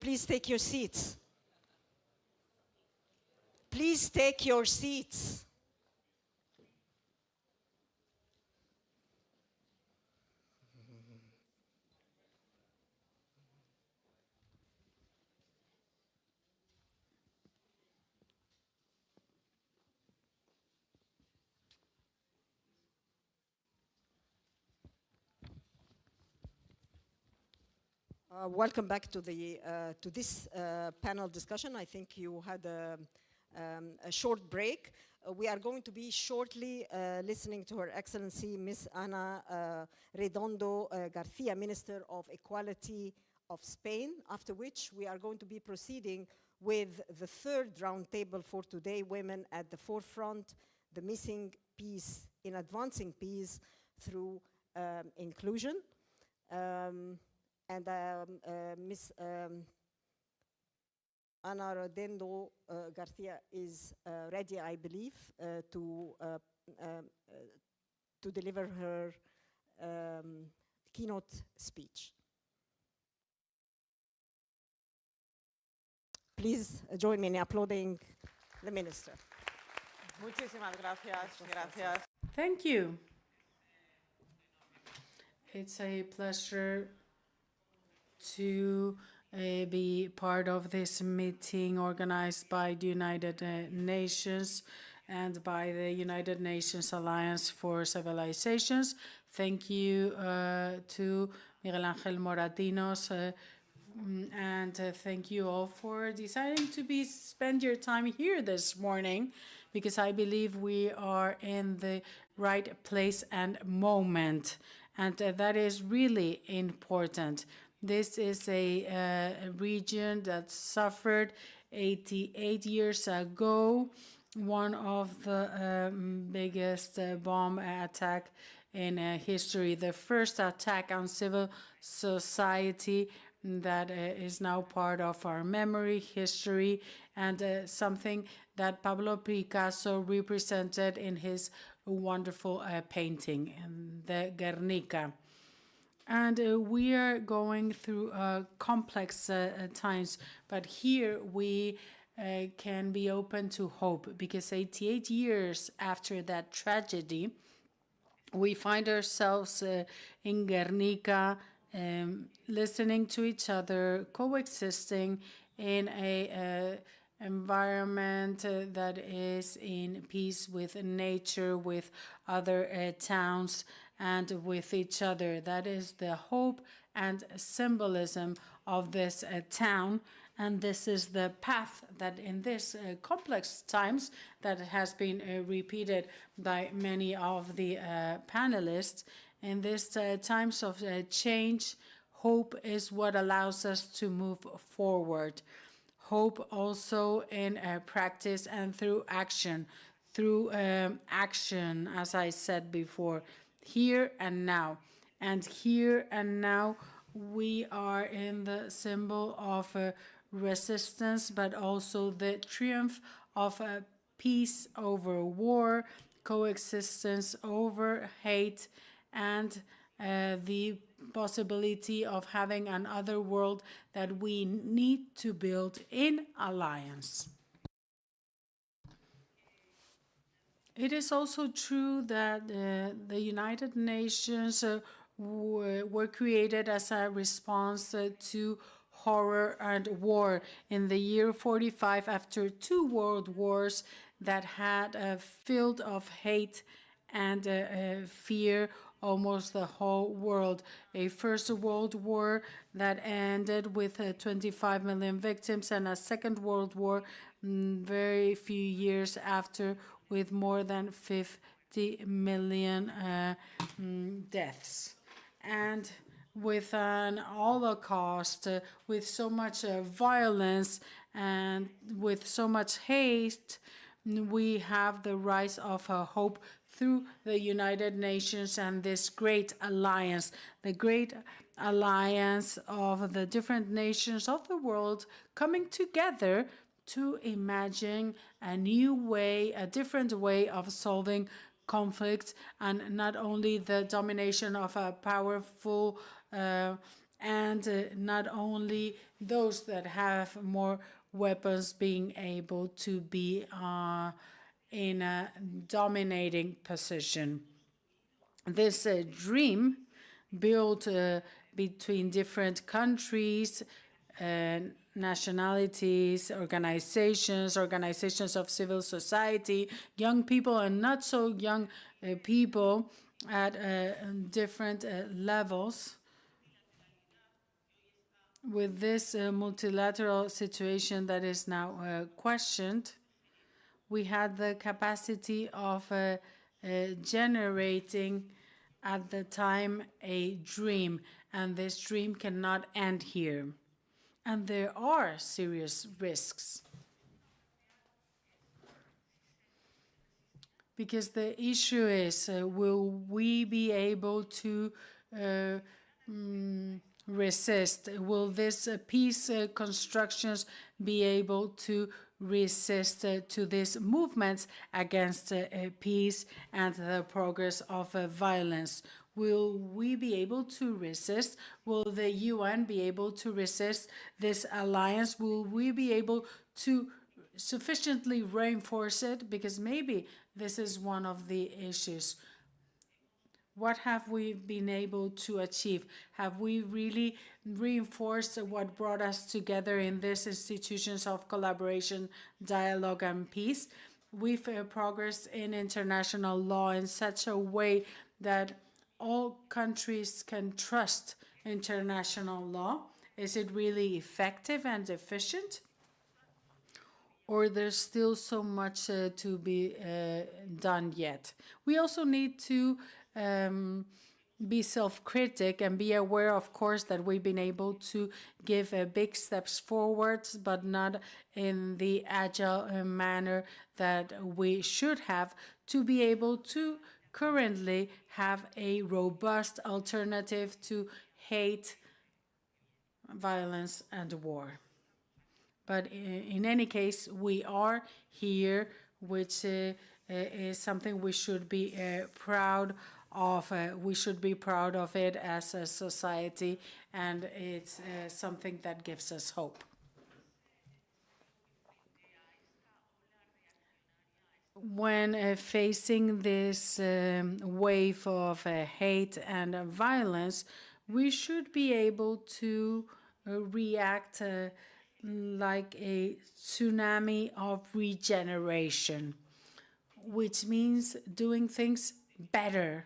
Please take your seats. Please take your seats. Welcome back to this panel discussion. I think you had a short break. We are going to be shortly listening to Her Excellency Ms. Ana Redondo Garcia, Minister of Equality of Spain, after which we are going to be proceeding with the third roundtable for today, Women at the Forefront, the Missing Piece in Advancing Peace through Inclusion. And Ms. Ana Redondo Garcia is ready, I believe, to deliver her keynote speech. Please join me in applauding the minister. Muchísimas gracias. Gracias. Thank you. It's a pleasure to be part of this meeting organized by the United Nations and by the United Nations Alliance for Civilizations. Thank you to Miguel Ángel Moratinos and thank you all for deciding to spend your time here this morning, because I believe we are in the right place and moment, and that is really important. This is a region that suffered 88 years ago one of the biggest bomb attack in history, the first attack on civil society that is now part of our memory, history, and something that Pablo Picasso represented in his wonderful painting, the Gernika. And we are going through complex times, but here we can be open to hope, because 88 years after that tragedy, we find ourselves in Gernika, listening to each other, coexisting in a environment that is in peace with nature, with other towns, and with each other. That is the hope and symbolism of this town. And this is the path that in this complex times that has been repeated by many of the panelists. In these times of change, hope is what allows us to move forward. Hope also in practice and through action. Through action, as I said before, here and now. And here and now, we are in the symbol of resistance, but also the triumph of peace over war, coexistence over hate, and the possibility of having another world that we need to build in alliance. It is also true that the United Nations were created as a response to horror and war in the year 45, after 2 world wars that had filled of hate and fear almost the whole world. A First World War that ended with 25 million victims, and a Second World War very few years after, with more than 50 million deaths. And with an Holocaust, with so much violence and with so much hate, we have the rise of hope through the United Nations and this great alliance, the great alliance of the different nations of the world coming together to imagine a new way, a different way of solving conflict, and not only the domination of a powerful and not only those that have more weapons being able to be in a dominating position. This dream built between different countries, nationalities, organizations of civil society, young people and not so young people at different levels. With this multilateral situation that is now questioned, we had the capacity of generating at the time a dream, and this dream cannot end here. And there are serious risks. Because the issue is, will we be able to resist? Will this peace constructions be able to resist to these movements against peace and the progress of violence? Will we be able to resist? Will the UN be able to resist this alliance? Will we be able to sufficiently reinforce it? Because maybe this is one of the issues. What have we been able to achieve? Have we really reinforced what brought us together in these institutions of collaboration, dialogue, and peace? We've progressed in international law in such a way that all countries can trust international law. Is it really effective and efficient? Or there's still so much to be done yet? We also need to be self-critic and be aware, of course, that we've been able to give big steps forwards, but not in the agile manner that we should have to be able to currently have a robust alternative to hate, violence, and war. But in any case, we are here, which is something we should be proud of. We should be proud of it as a society, and it's something that gives us hope. When facing this wave of hate and violence, we should be able to react like a tsunami of regeneration, which means doing things better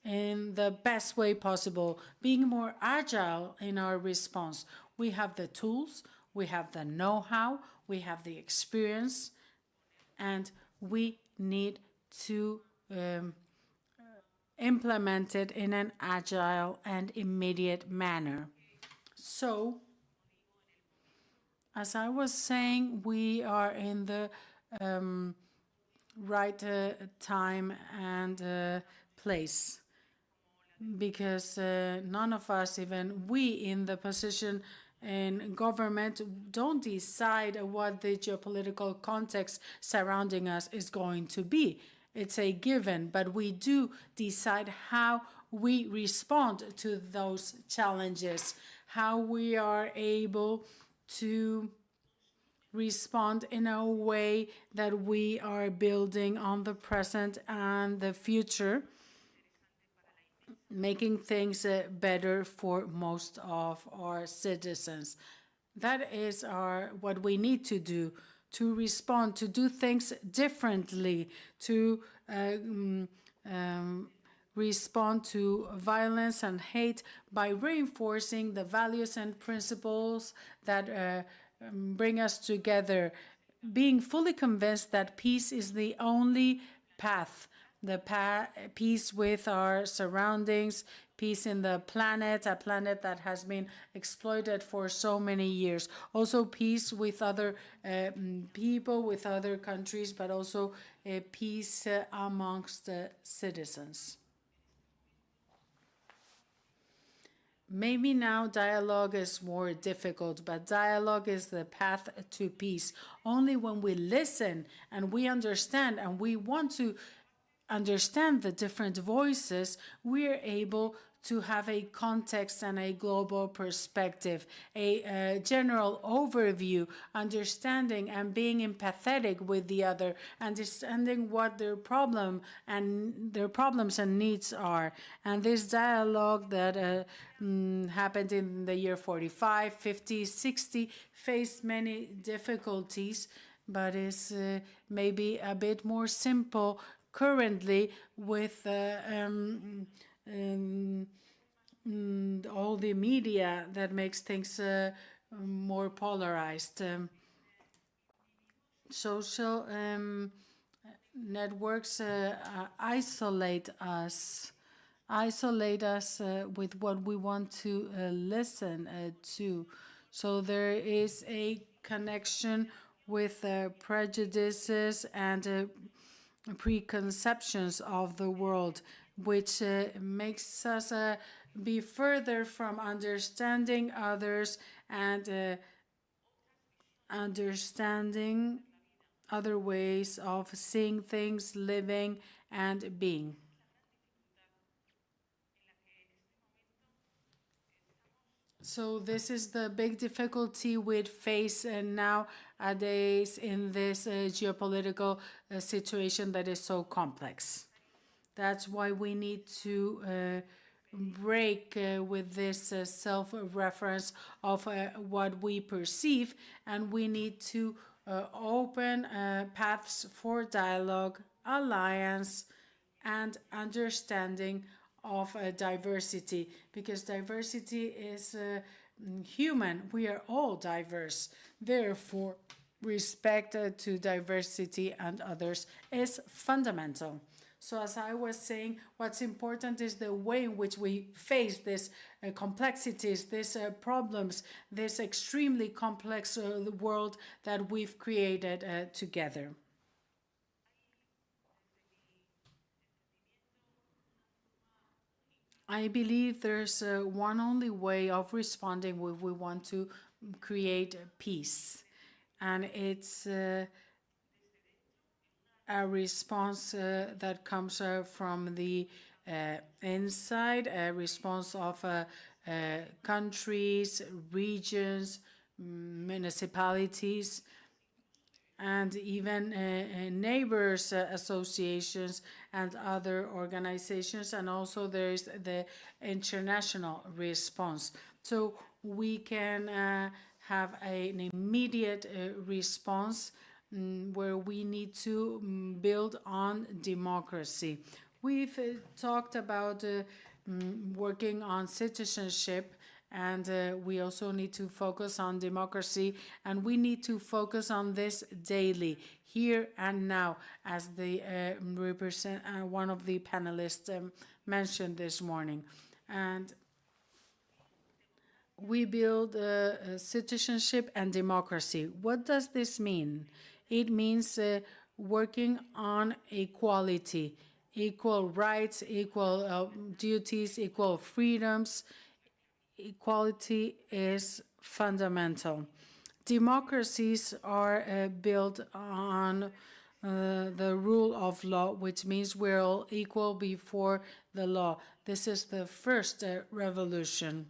in the best way possible, being more agile in our response. We have the tools, we have the know-how, we have the experience, and we need to implement it in an agile and immediate manner. So, as I was saying, we are in the right time and place, because none of us, even we in the position in government, don't decide what the geopolitical context surrounding us is going to be. It's a given, but we do decide how we respond to those challenges, how we are able to respond in a way that we are building on the present and the future, making things better for most of our citizens. That is what we need to do, to respond, to do things differently, to respond to violence and hate by reinforcing the values and principles that bring us together, being fully convinced that peace is the only path, peace with our surroundings, peace in the planet, a planet that has been exploited for so many years. Also peace with other people, with other countries, but also peace amongst citizens. Maybe now dialogue is more difficult, but dialogue is the path to peace. Only when we listen and we understand and we want to understand the different voices, we're able to have a context and a global perspective, a general overview, understanding and being empathetic with the other, understanding what their problems and needs are. And this dialogue that happened in the year 45, 50, 60 faced many difficulties, but is maybe a bit more simple currently with all the media that makes things more polarized. Social networks isolate us with what we want to listen to. So there is a connection with prejudices and preconceptions of the world, which makes us be further from understanding others and understanding other ways of seeing things, living, and being. So this is the big difficulty we face nowadays in this geopolitical situation that is so complex. That's why we need to break with this self-reference of what we perceive, and we need to open paths for dialogue, alliance, and understanding of diversity, because diversity is human. We are all diverse. Therefore, respect to diversity and others is fundamental. So as I was saying, what's important is the way in which we face these complexities, these problems, this extremely complex world that we've created together. I believe there's one only way of responding if we want to create peace, and it's a response that comes from the inside, a response of countries, regions, municipalities, and even neighbors associations and other organizations, and also there is the international response. So we can have an immediate response where we need to build on democracy. We've talked about working on citizenship, and we also need to focus on democracy, and we need to focus on this daily, here and now, as the one of the panelists mentioned this morning. And we build citizenship and democracy. What does this mean? It means working on equality, equal rights, equal duties, equal freedoms. Equality is fundamental. Democracies are built on the rule of law, which means we're all equal before the law. This is the first revolution.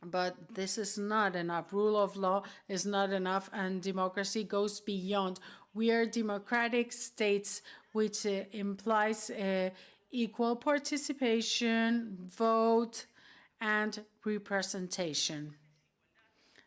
But this is not enough. Rule of law is not enough, and democracy goes beyond. We are democratic states, which implies equal participation, vote, and representation.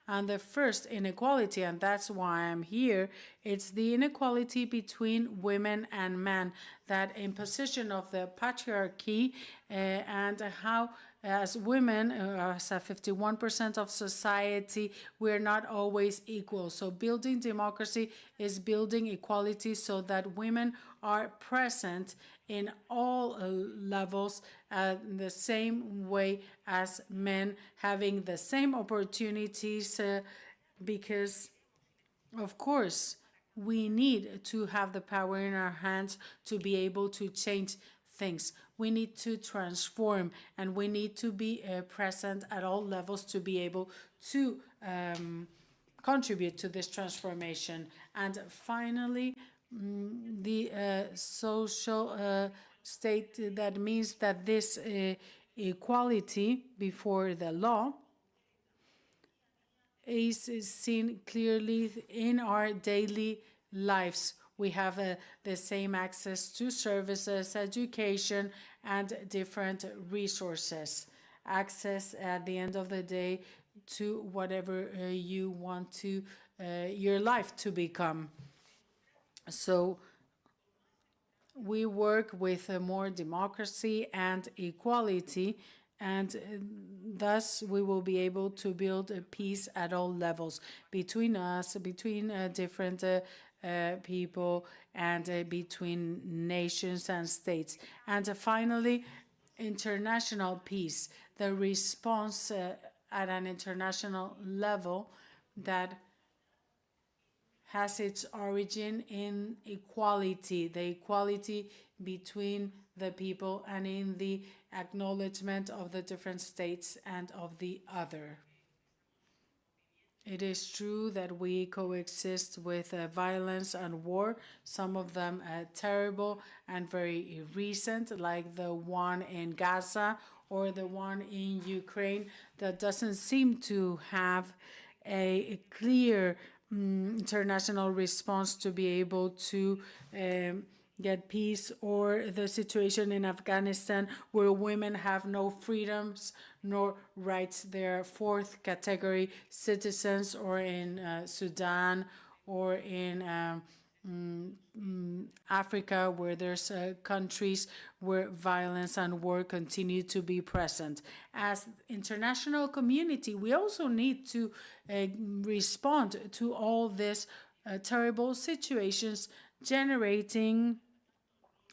And the first inequality, and that's why I'm here, it's the inequality between women and men, that imposition of the patriarchy and how as women, as 51% of society, we're not always equal. So building democracy is building equality so that women are present in all levels the same way as men, having the same opportunities, because, of course, we need to have the power in our hands to be able to change things. We need to transform, and we need to be present at all levels to be able to contribute to this transformation. And finally, the social state, that means that this equality before the law is seen clearly in our daily lives. We have the same access to services, education, and different resources. Access at the end of the day to whatever you want to your life to become. So we work with more democracy and equality, and thus we will be able to build a peace at all levels between us, between different people, and between nations and states. And finally, international peace, the response at an international level that has its origin in equality, the equality between the people and in the acknowledgement of the different states and of the other. It is true that we coexist with violence and war, some of them terrible and very recent, like the one in Gaza or the one in Ukraine, that doesn't seem to have a clear international response to be able to get peace, or the situation in Afghanistan where women have no freedoms nor rights. They're fourth category citizens, or in Sudan, or in Africa, where there's countries where violence and war continue to be present. As international community, we also need to respond to all these terrible situations, generating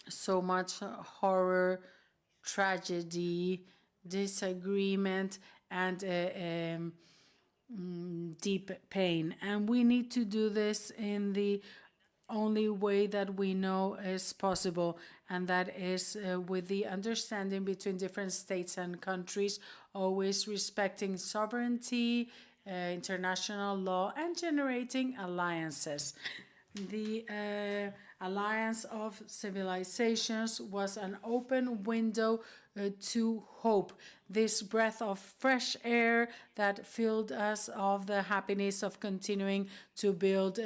so much horror, tragedy, disagreement, and deep pain. And we need to do this in the only way that we know is possible, and that is with the understanding between different states and countries, always respecting sovereignty, international law, and generating alliances. The Alliance of Civilizations was an open window to hope, this breath of fresh air that filled us of the happiness of continuing to build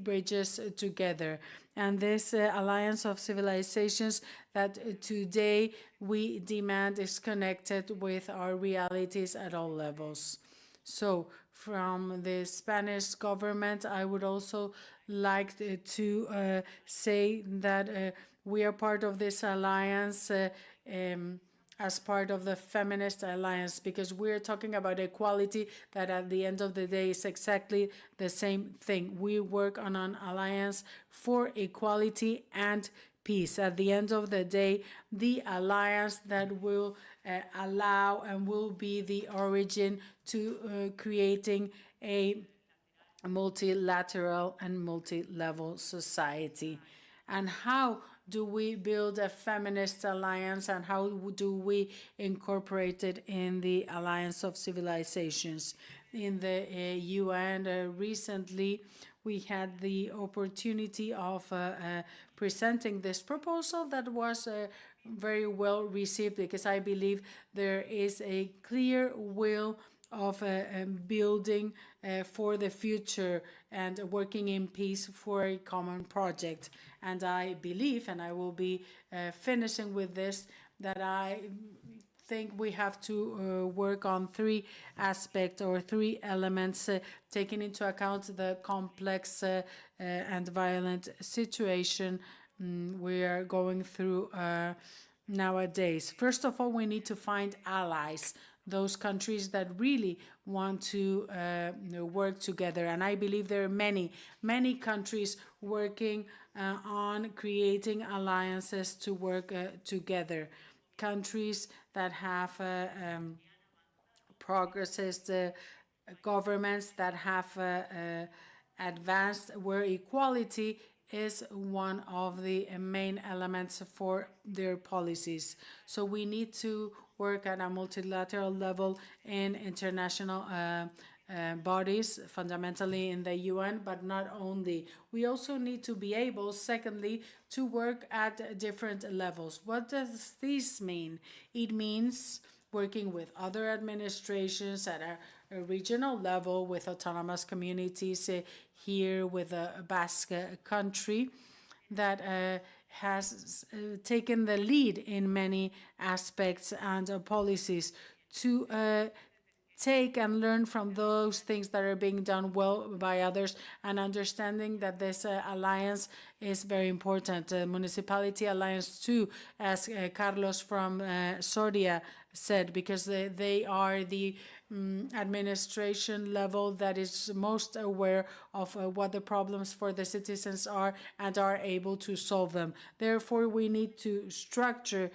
bridges together. And this Alliance of Civilizations that today we demand is connected with our realities at all levels. So from the Spanish government, I would also like to say that we are part of this alliance as part of the feminist alliance, because we're talking about equality that at the end of the day is exactly the same thing. We work on an alliance for equality and peace. At the end of the day, the alliance that will allow and will be the origin to creating a multilateral and multi-level society. And how do we build a feminist alliance, and how do we incorporate it in the Alliance of Civilizations? In the UN recently, we had the opportunity of presenting this proposal that was very well received, because I believe there is a clear will of building for the future and working in peace for a common project. And I believe, and I will be finishing with this, that I think we have to work on three aspects or three elements, taking into account the complex and violent situation we are going through nowadays. First of all, we need to find allies, those countries that really want to work together. And I believe there are many, many countries working on creating alliances to work together. Countries that have progressist governments that have advanced, where equality is one of the main elements for their policies. So we need to work at a multilateral level in international bodies, fundamentally in the UN, but not only. We also need to be able, secondly, to work at different levels. What does this mean? It means working with other administrations at a regional level, with autonomous communities here with a Basque country that has taken the lead in many aspects and policies to take and learn from those things that are being done well by others, and understanding that this alliance is very important. Municipality alliance too, as Carlos from Soria said, because they are the administration level that is most aware of what the problems for the citizens are and are able to solve them. Therefore, we need to structure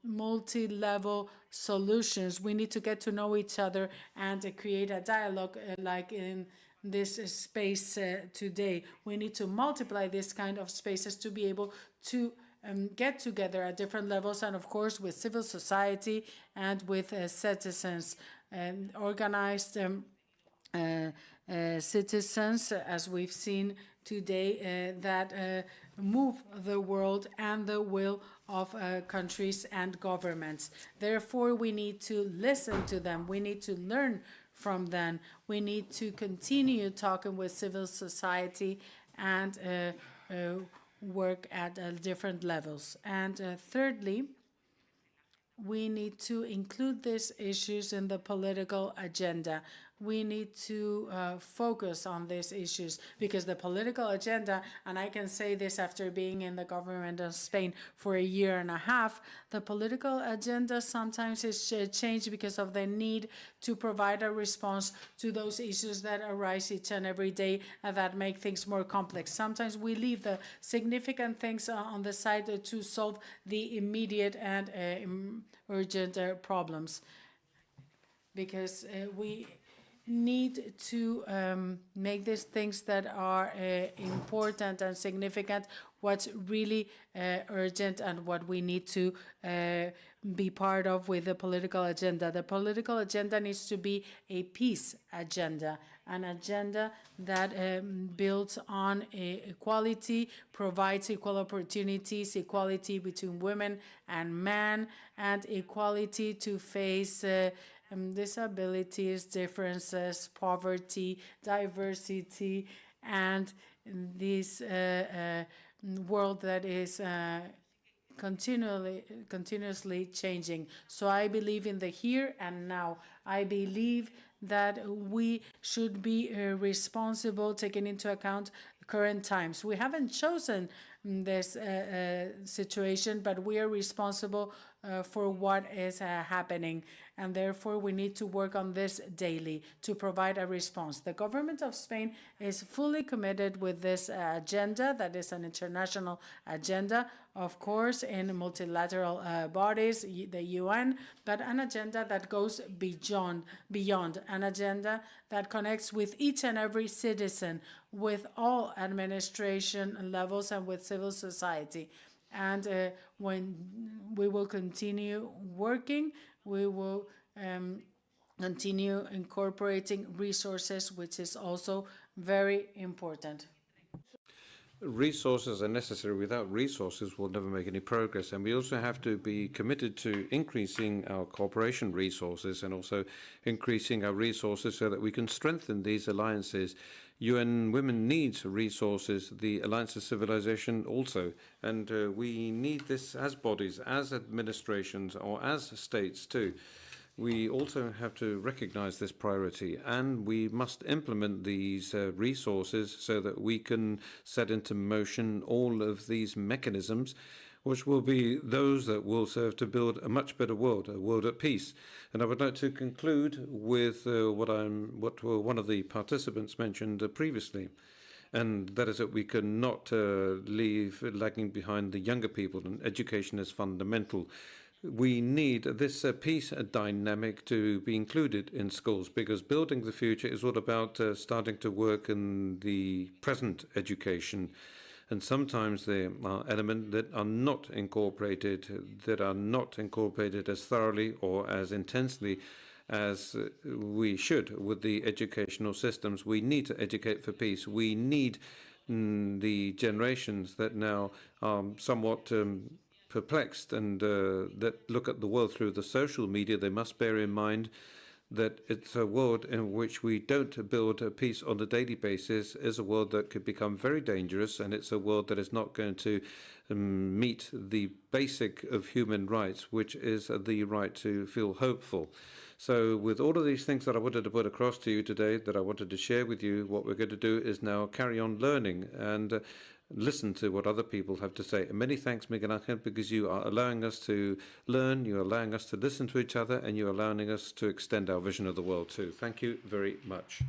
multi-level solutions. We need to get to know each other and create a dialogue like in this space today. We need to multiply this kind of spaces to be able to get together at different levels, and of course with civil society and with citizens, organized citizens, as we've seen today, that move the world and the will of countries and governments. Therefore, we need to listen to them. We need to learn from them. We need to continue talking with civil society and work at different levels. And thirdly, we need to include these issues in the political agenda. We need to focus on these issues, because the political agenda, and I can say this after being in the government of Spain for a year and a half, the political agenda sometimes is changed because of the need to provide a response to those issues that arise each and every day and that make things more complex. Sometimes we leave the significant things on the side to solve the immediate and urgent problems, because we need to make these things that are important and significant what's really urgent and what we need to be part of with the political agenda. The political agenda needs to be a peace agenda, an agenda that builds on equality, provides equal opportunities, equality between women and men, and equality to face disabilities, differences, poverty, diversity, and this world that is continuously changing. So I believe in the here and now. I believe that we should be responsible, taking into account current times. We haven't chosen this situation, but we are responsible for what is happening, and therefore we need to work on this daily to provide a response. The government of Spain is fully committed with this agenda, that is an international agenda, of course, in multilateral bodies, the UN, but an agenda that goes beyond, an agenda that connects with each and every citizen, with all administration levels and with civil society. And when we will continue working, we will continue incorporating resources, which is also very important. Resources are necessary. Without resources, we'll never make any progress. And we also have to be committed to increasing our cooperation resources and also increasing our resources so that we can strengthen these alliances. UN Women needs resources, the Alliance of Civilization also. And we need this as bodies, as administrations, or as states too. We also have to recognize this priority, and we must implement these resources so that we can set into motion all of these mechanisms, which will be those that will serve to build a much better world, a world at peace. And I would like to conclude with what one of the participants mentioned previously, and that is that we cannot leave lagging behind the younger people, and education is fundamental. We need this peace dynamic to be included in schools, because building the future is all about starting to work in the present education. And sometimes there are elements that are not incorporated as thoroughly or as intensely as we should with the educational systems. We need to educate for peace. We need the generations that now are somewhat perplexed and that look at the world through the social media, they must bear in mind that it's a world in which we don't build a peace on a daily basis, is a world that could become very dangerous, and it's a world that is not going to meet the basic of human rights, which is the right to feel hopeful. So with all of these things that I wanted to put across to you today, that I wanted to share with you, what we're going to do is now carry on learning and listen to what other people have to say. And many thanks, Miguel Angel, because you are allowing us to learn, you're allowing us to listen to each other, and you're allowing us to extend our vision of the world too. Thank you very much.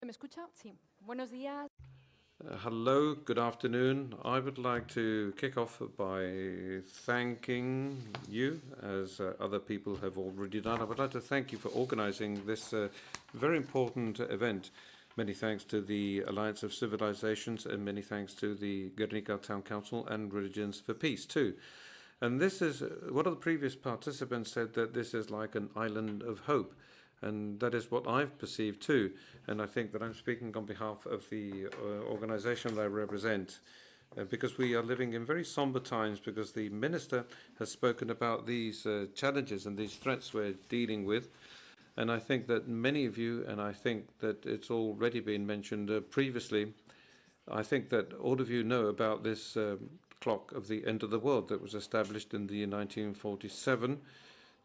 ¿Me escucha? Sí. Buenos días. Hello, good afternoon. I would like to kick off by thanking you, as other people have already done. I would like to thank you for organizing this very important event. Many thanks to the Alliance of Civilizations and many thanks to the Gernika Town Council and Religions for Peace too. And this is, one of the previous participants said that this is like an island of hope. And that is what I've perceived too. And I think that I'm speaking on behalf of the organization that I represent, because we are living in very somber times, because the minister has spoken about these challenges and these threats we're dealing with. And I think that many of you, and I think that it's already been mentioned previously, I think that all of you know about this clock of the end of the world that was established in the year 1947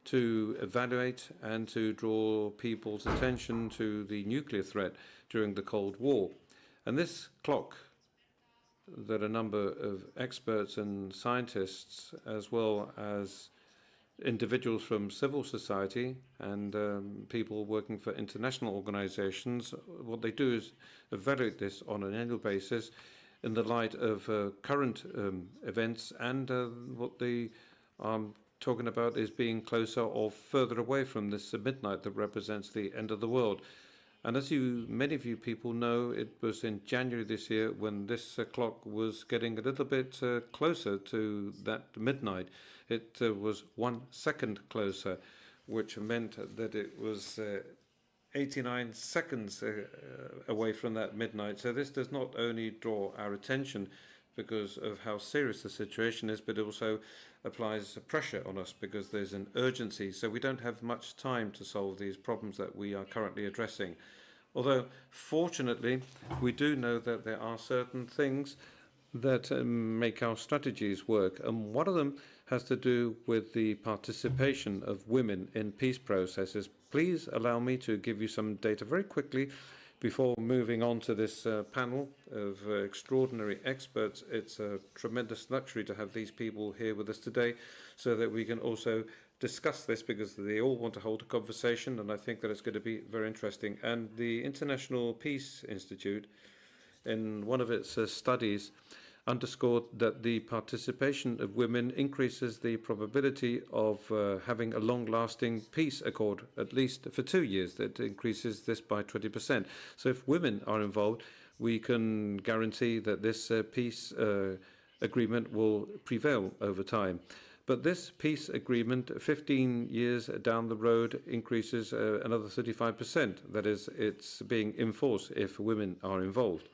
to evaluate and to draw people's attention to the nuclear threat during the Cold War. And this clock that a number of experts and scientists, as well as individuals from civil society and people working for international organizations, what they do is evaluate this on an annual basis in the light of current events and what they talking about is being closer or further away from this midnight that represents the end of the world. And as many of you people know, it was in January this year when this clock was getting a little bit closer to that midnight. It was 1 second closer, which meant that it was 89 seconds away from that midnight. So this does not only draw our attention because of how serious the situation is, but it also applies pressure on us because there's an urgency. So we don't have much time to solve these problems that we are currently addressing. Although, fortunately, we do know that there are certain things that make our strategies work. And one of them has to do with the participation of women in peace processes. Please allow me to give you some data very quickly before moving on to this panel of extraordinary experts. It's a tremendous luxury to have these people here with us today so that we can also discuss this, because they all want to hold a conversation, and I think that it's going to be very interesting. And the International Peace Institute, in one of its studies, underscored that the participation of women increases the probability of having a long-lasting peace accord, at least for 2 years. That increases this by 20%. So if women are involved, we can guarantee that this peace agreement will prevail over time. But this peace agreement, 15 years down the road, increases another 35%. That is, it's being enforced if women are involved.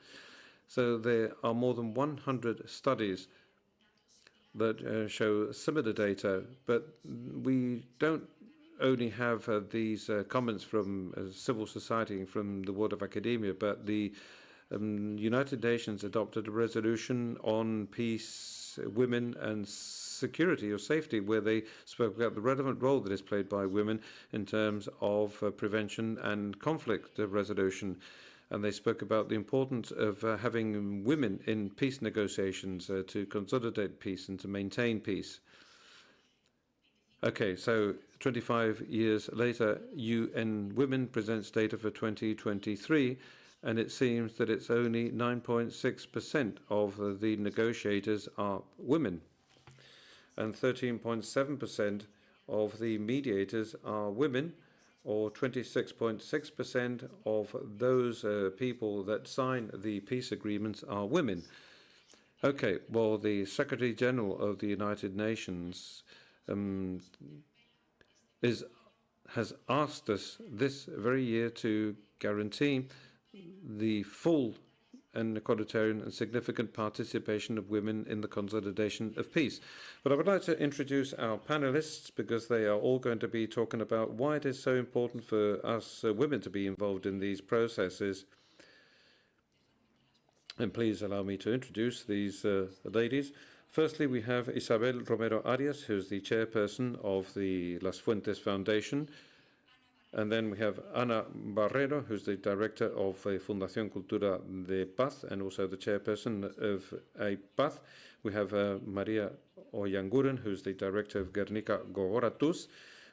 So there are more than 100 studies that show similar data, but we don't only have these comments from civil society and from the world of academia, but the United Nations adopted a resolution on peace, women and security or safety, where they spoke about the relevant role that is played by women in terms of prevention and conflict resolution. and they spoke about the importance of having women in peace negotiations to consolidate peace and to maintain peace. Okay, so 25 years later, UN Women presents data for 2023, and it seems that it's only 9.6% of the negotiators are women, and 13.7% of the mediators are women, or 26.6% of those people that sign the peace agreements are women. Okay, well, the Secretary General of the United Nations has asked us this very year to guarantee the full and equalitarian and significant participation of women in the consolidation of peace. But I would like to introduce our panelists, because they are all going to be talking about why it is so important for us women to be involved in these processes. And please allow me to introduce these ladies. Firstly, we have Isabel Romero Arias, who's the chairperson of the Las Fuentes Foundation. And then we have Ana Barrero, who's the director of Fundación Cultura de Paz and also the chairperson of Paz. We have Maria Oyanguren, who's the director of Gernika Gogoratus.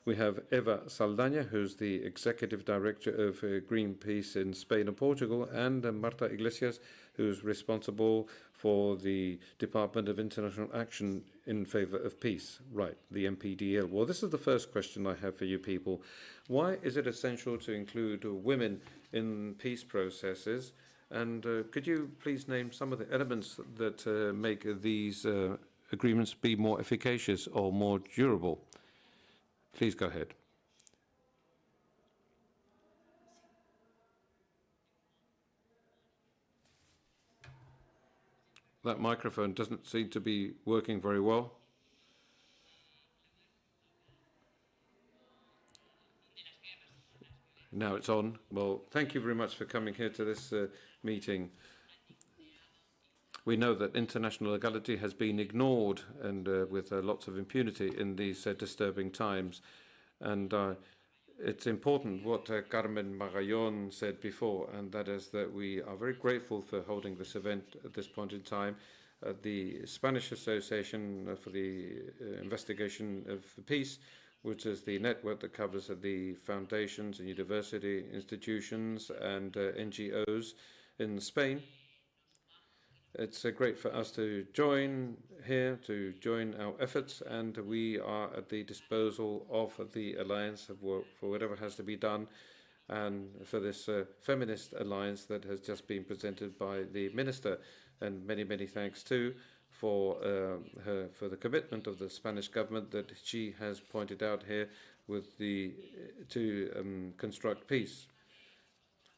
We have Eva Saldaña, who's the executive director of Greenpeace in Spain and Portugal, and Marta Iglesias, who's responsible for the Department of International Action in Favor of Peace. Right, the MPDL. Well, this is the first question I have for you people. Why is it essential to include women in peace processes? And could you please name some of the elements that make these agreements be more efficacious or more durable? Please go ahead. That microphone doesn't seem to be working very well. Now it's on. Well, thank you very much for coming here to this meeting. We know that international equality has been ignored and with lots of impunity in these disturbing times. And it's important what Carmen Magallón said before, and that is that we are very grateful for holding this event at this point in time. The Spanish Association for the Investigation of Peace, which is the network that covers the foundations and university institutions and NGOs in Spain. It's great for us to join here, to join our efforts, and we are at the disposal of the Alliance for whatever has to be done, and for this feminist alliance that has just been presented by the Minister. And many, many thanks too for the commitment of the Spanish government that she has pointed out here with to construct peace.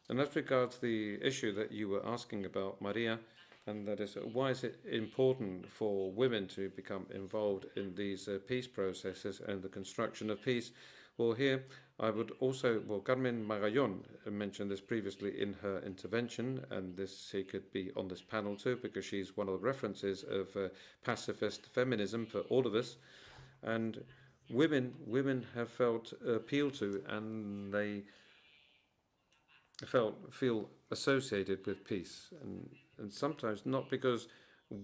And as regards the issue that you were asking about, Maria, and that is, why is it important for women to become involved in these peace processes and the construction of peace? Well, here I would also, Carmen Magallón mentioned this previously in her intervention, and she could be on this panel too, because she's one of the references of pacifist feminism for all of us. And women have felt appealed to, and they feel associated with peace, and sometimes not because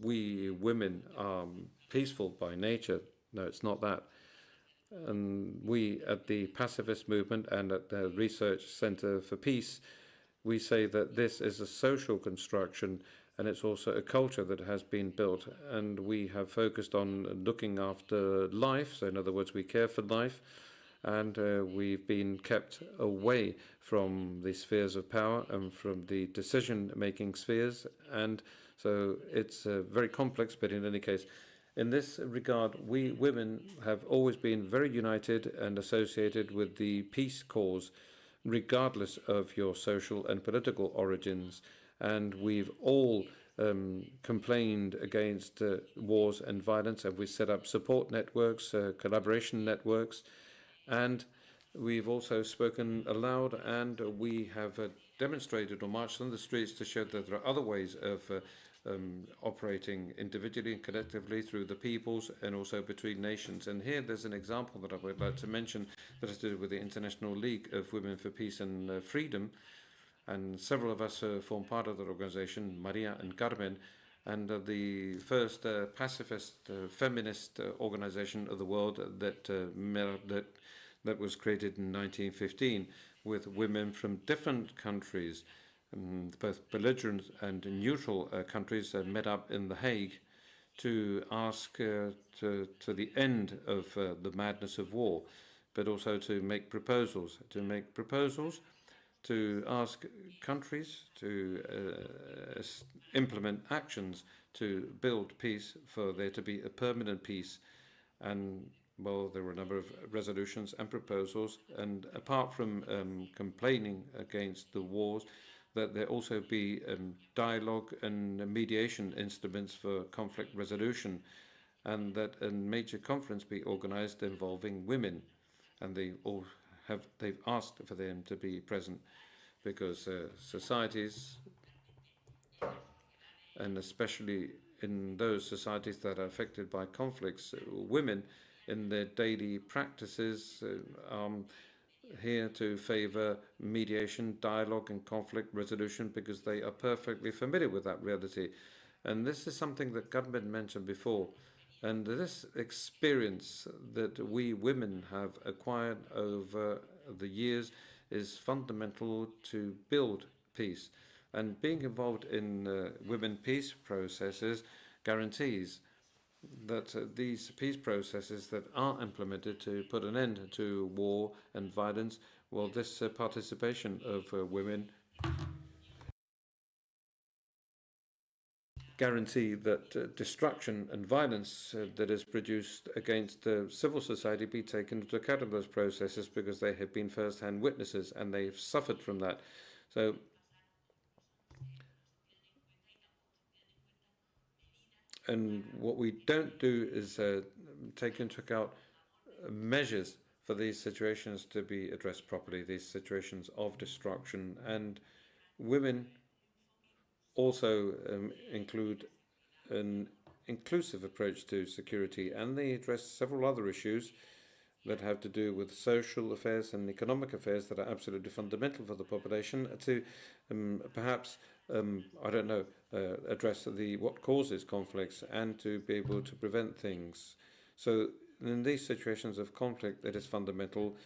we women are peaceful by nature. No, it's not that. And we at the Pacifist Movement and at the Research Center for Peace, we say that this is a social construction, and it's also a culture that has been built, and we have focused on looking after life. So in other words, we care for life, and we've been kept away from the spheres of power and from the decision-making spheres. And so it's very complex, but in any case, in this regard, we women have always been very united and associated with the peace cause, regardless of your social and political origins. And we've all complained against wars and violence, and we set up support networks, collaboration networks, and we've also spoken aloud, and we have demonstrated or marched on the streets to show that there are other ways of operating individually and collectively through the peoples and also between nations. And here there's an example that I would like to mention that has to do with the International League of Women for Peace and Freedom. And several of us form part of that organization, Maria and Carmen, and the first pacifist feminist organization of the world that was created in 1915 with women from different countries, both belligerent and neutral countries, met up in The Hague to ask to the end of the madness of war, but also to make proposals, to ask countries to implement actions to build peace, for there to be a permanent peace. And, well, there were a number of resolutions and proposals, and apart from complaining against the wars, that there also be dialogue and mediation instruments for conflict resolution, and that a major conference be organized involving women. And they've asked for them to be present, because societies, and especially in those societies that are affected by conflicts, women in their daily practices are here to favor mediation, dialogue and conflict resolution, because they are perfectly familiar with that reality. And this is something that Carmen mentioned before. And this experience that we women have acquired over the years is fundamental to build peace. And being involved in women peace processes guarantees that these peace processes that are implemented to put an end to war and violence, well, this participation of women guarantee that destruction and violence that is produced against civil society be taken into account in those processes, because they have been first-hand witnesses and they've suffered from that. So and what we don't do is take into account measures for these situations to be addressed properly, these situations of destruction. And women also include an inclusive approach to security, and they address several other issues that have to do with social affairs and economic affairs that are absolutely fundamental for the population, to perhaps, I don't know, address what causes conflicts and to be able to prevent things. So in these situations of conflict, it is fundamental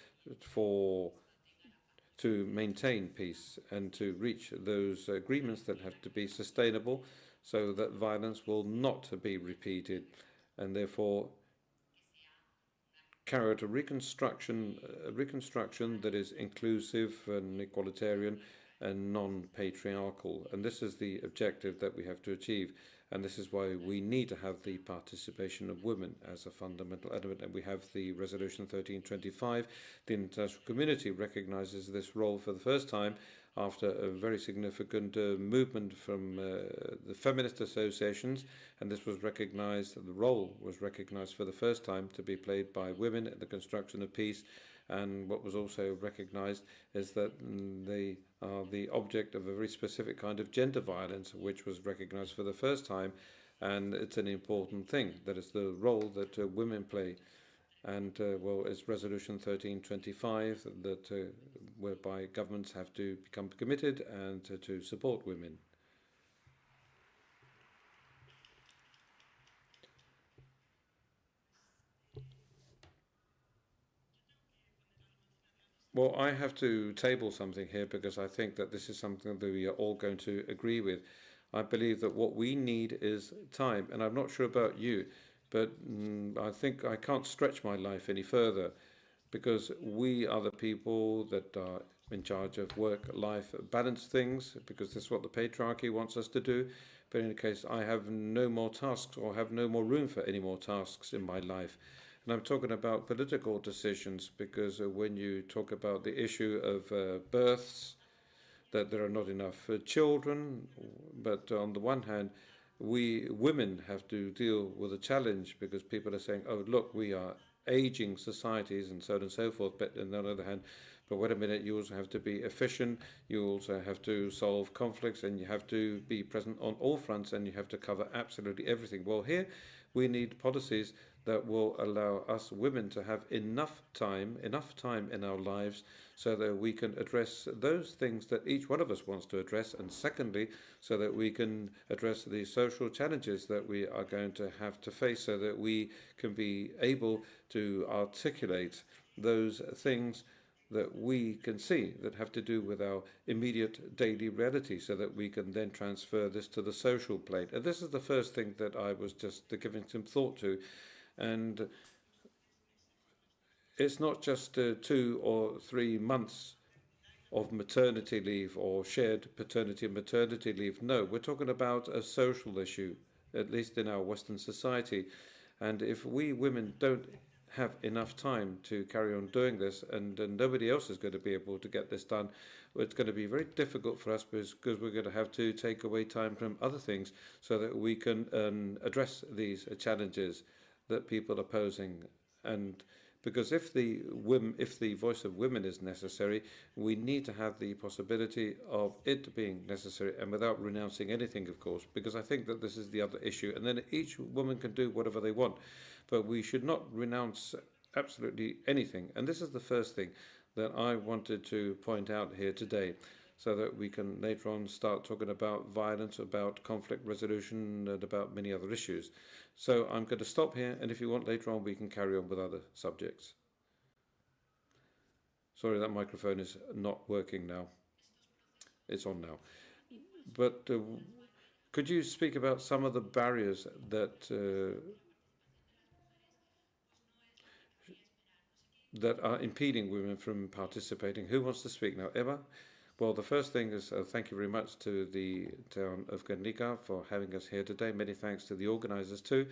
to maintain peace and to reach those agreements that have to be sustainable, so that violence will not be repeated, and therefore carry out a reconstruction that is inclusive and egalitarian and non-patriarchal. And this is the objective that we have to achieve. And this is why we need to have the participation of women as a fundamental element. And we have the Resolution 1325. The international community recognizes this role for the first time after a very significant movement from the feminist associations. And this was recognized, the role was recognized for the first time to be played by women in the construction of peace. And what was also recognized is that they are the object of a very specific kind of gender violence, which was recognized for the first time. And it's an important thing. That is the role that women play. And, well, it's Resolution 1325 that whereby governments have to become committed and to support women. Well, I have to table something here, because I think that this is something that we are all going to agree with. I believe that what we need is time, and I'm not sure about you, but I think I can't stretch my life any further, because we are the people that are in charge of work-life balance things, because this is what the patriarchy wants us to do. But in any case, I have no more tasks, or have no more room for any more tasks in my life. And I'm talking about political decisions, because when you talk about the issue of births, that there are not enough children, but on the one hand, we women have to deal with a challenge, because people are saying, oh, look, we are aging societies and so on and so forth. But on the other hand, but wait a minute, you also have to be efficient, you also have to solve conflicts, and you have to be present on all fronts, and you have to cover absolutely everything. Well, here We need policies that will allow us women to have enough time in our lives so that we can address those things that each one of us wants to address, and secondly, so that we can address the social challenges that we are going to have to face, so that we can be able to articulate those things that we can see that have to do with our immediate daily reality, so that we can then transfer this to the social plate. And this is the first thing that I was just giving some thought to. And it's not just 2 or 3 months of maternity leave or shared paternity and maternity leave. No, we're talking about a social issue, at least in our Western society. And if we women don't have enough time to carry on doing this, and nobody else is going to be able to get this done, it's going to be very difficult for us because we're going to have to take away time from other things so that we can address these challenges that people are posing. And because if the voice of women is necessary, we need to have the possibility of it being necessary, and without renouncing anything, of course, because I think that this is the other issue. And then each woman can do whatever they want, but we should not renounce absolutely anything. And this is the first thing that I wanted to point out here today, so that we can later on start talking about violence, about conflict resolution, and about many other issues. So I'm going to stop here, and if you want later on, we can carry on with other subjects. Sorry, that microphone is not working now. It's on now. But could you speak about some of the barriers that that are impeding women from participating? Who wants to speak now? Eva? Well, the first thing is thank you very much to the town of Gernika for having us here today. Many thanks to the organisers too.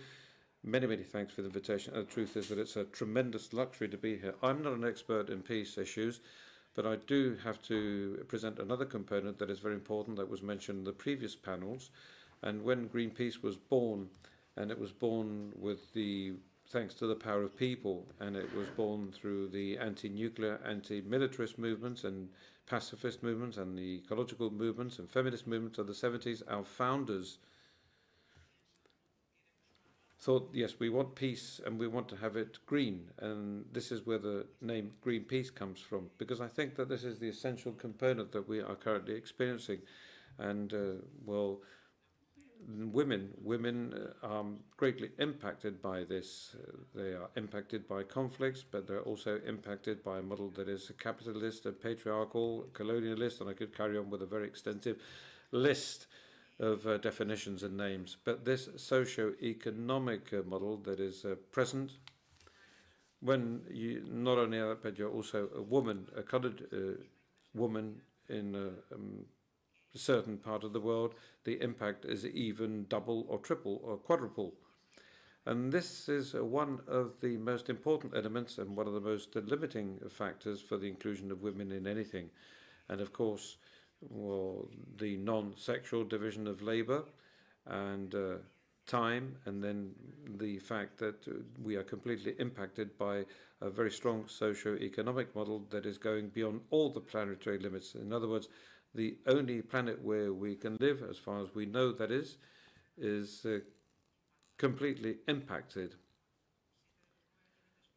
Many, many thanks for the invitation. And the truth is that it's a tremendous luxury to be here. I'm not an expert in peace issues, but I do have to present another component that is very important that was mentioned in the previous panels. And when Greenpeace was born, and it was born with thanks to the power of people, and it was born through the anti-nuclear, anti-militarist movements and pacifist movements and the ecological movements and feminist movements of the 70s, our founders thought, yes, we want peace and we want to have it green. And this is where the name Greenpeace comes from, because I think that this is the essential component that we are currently experiencing. And, well, women are greatly impacted by this. They are impacted by conflicts, but they're also impacted by a model that is capitalist and patriarchal, colonialist, and I could carry on with a very extensive list of definitions and names. But this socio-economic model that is present, when you not only are, but you're also a woman, a coloured woman in a certain part of the world, the impact is even double or triple or quadruple. And this is one of the most important elements and one of the most limiting factors for the inclusion of women in anything. And of course, well, the non-sexual division of labour and time, and then the fact that we are completely impacted by a very strong socio-economic model that is going beyond all the planetary limits. In other words, the only planet where we can live, as far as we know, that is completely impacted.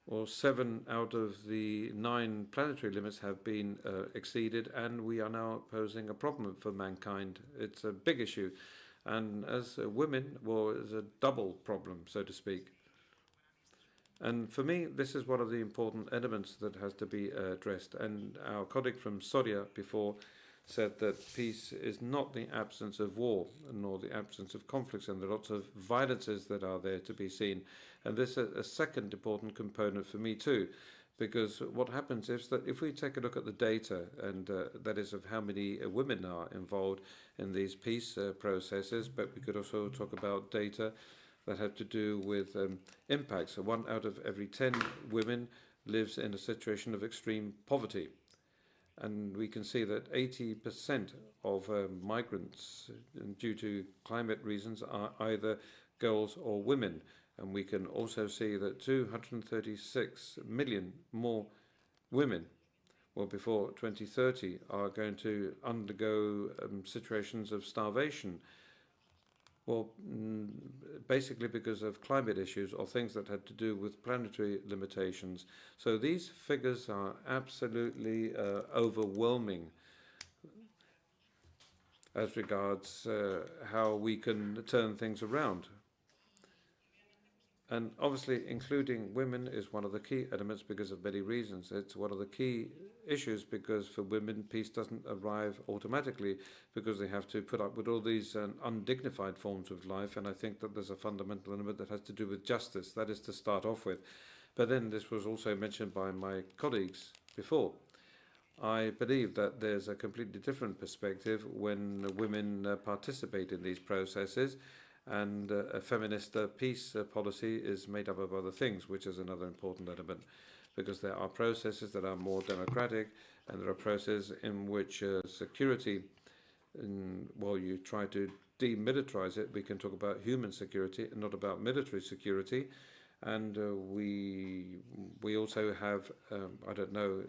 Or 7 out of the 9 planetary limits have been exceeded, and we are now posing a problem for mankind. It's a big issue. And as women, well, it's a double problem, so to speak. And for me, this is one of the important elements that has to be addressed. And our colleague from Soria before said that peace is not the absence of war, nor the absence of conflicts, and there are lots of violences that are there to be seen. And this is a second important component for me too, because what happens is that if we take a look at the data, and that is of how many women are involved in these peace processes, but we could also talk about data that have to do with impacts. So 1 out of every 10 women lives in a situation of extreme poverty. And we can see that 80% of migrants, due to climate reasons, are either girls or women. And we can also see that 236 million more women, well, before 2030, are going to undergo situations of starvation. Well, basically because of climate issues or things that had to do with planetary limitations. So these figures are absolutely overwhelming as regards how we can turn things around. And obviously, including women is one of the key elements because of many reasons. It's one of the key issues because for women, peace doesn't arrive automatically because they have to put up with all these undignified forms of life. And I think that there's a fundamental element that has to do with justice. That is to start off with. But then this was also mentioned by my colleagues before. I believe that there's a completely different perspective when women participate in these processes. And a feminist peace policy is made up of other things, which is another important element, because there are processes that are more democratic, and there are processes in which security, well, you try to demilitarize it. We can talk about human security and not about military security. And we also have, I don't know,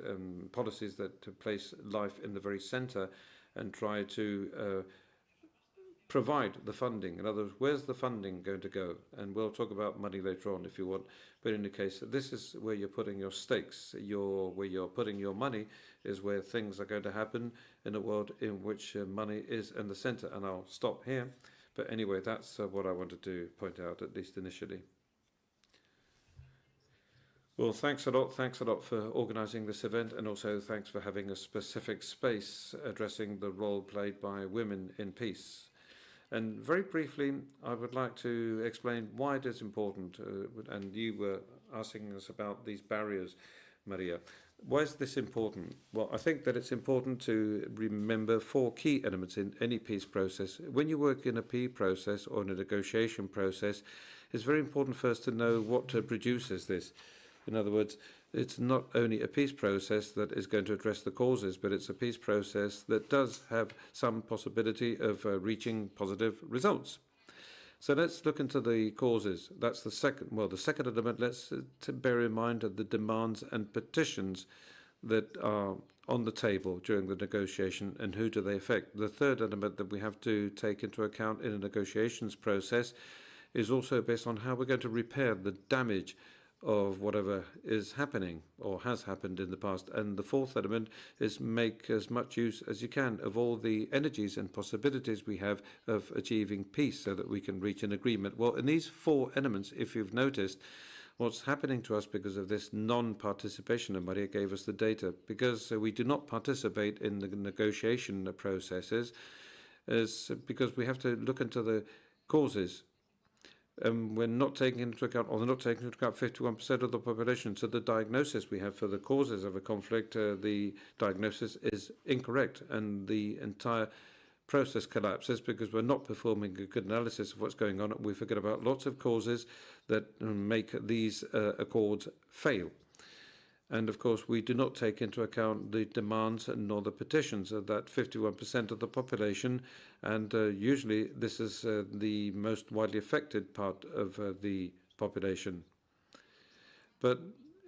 policies that place life in the very center and try to provide the funding. In other words, where's the funding going to go? And we'll talk about money later on if you want. But in any case, this is where you're putting your stakes. Where you're putting your money is where things are going to happen in a world in which money is in the center. And I'll stop here. But anyway, that's what I wanted to point out, at least initially. Well, thanks a lot. Thanks a lot for organizing this event, and also thanks for having a specific space addressing the role played by women in peace. And very briefly, I would like to explain why it is important. And you were asking us about these barriers, Maria. Why is this important? Well, I think that it's important to remember 4 key elements in any peace process. When you work in a peace process or in a negotiation process, it's very important first to know what produces this. In other words, it's not only a peace process that is going to address the causes, but it's a peace process that does have some possibility of reaching positive results. So let's look into the causes. That's the second. Well, the second element, let's bear in mind the demands and petitions that are on the table during the negotiation and who do they affect. The third element that we have to take into account in a negotiations process is also based on how we're going to repair the damage of whatever is happening or has happened in the past. And the fourth element is make as much use as you can of all the energies and possibilities we have of achieving peace so that we can reach an agreement. Well, in these 4 elements, if you've noticed, what's happening to us because of this non-participation, and Maria gave us the data, because we do not participate in the negotiation processes, is because we have to look into the causes. We're not taking into account, or they're not taking into account 51% of the population. So the diagnosis we have for the causes of a conflict, the diagnosis is incorrect, and the entire process collapses because we're not performing a good analysis of what's going on. We forget about lots of causes that make these accords fail. And of course, we do not take into account the demands nor the petitions of that 51% of the population. And usually this is the most widely affected part of the population. But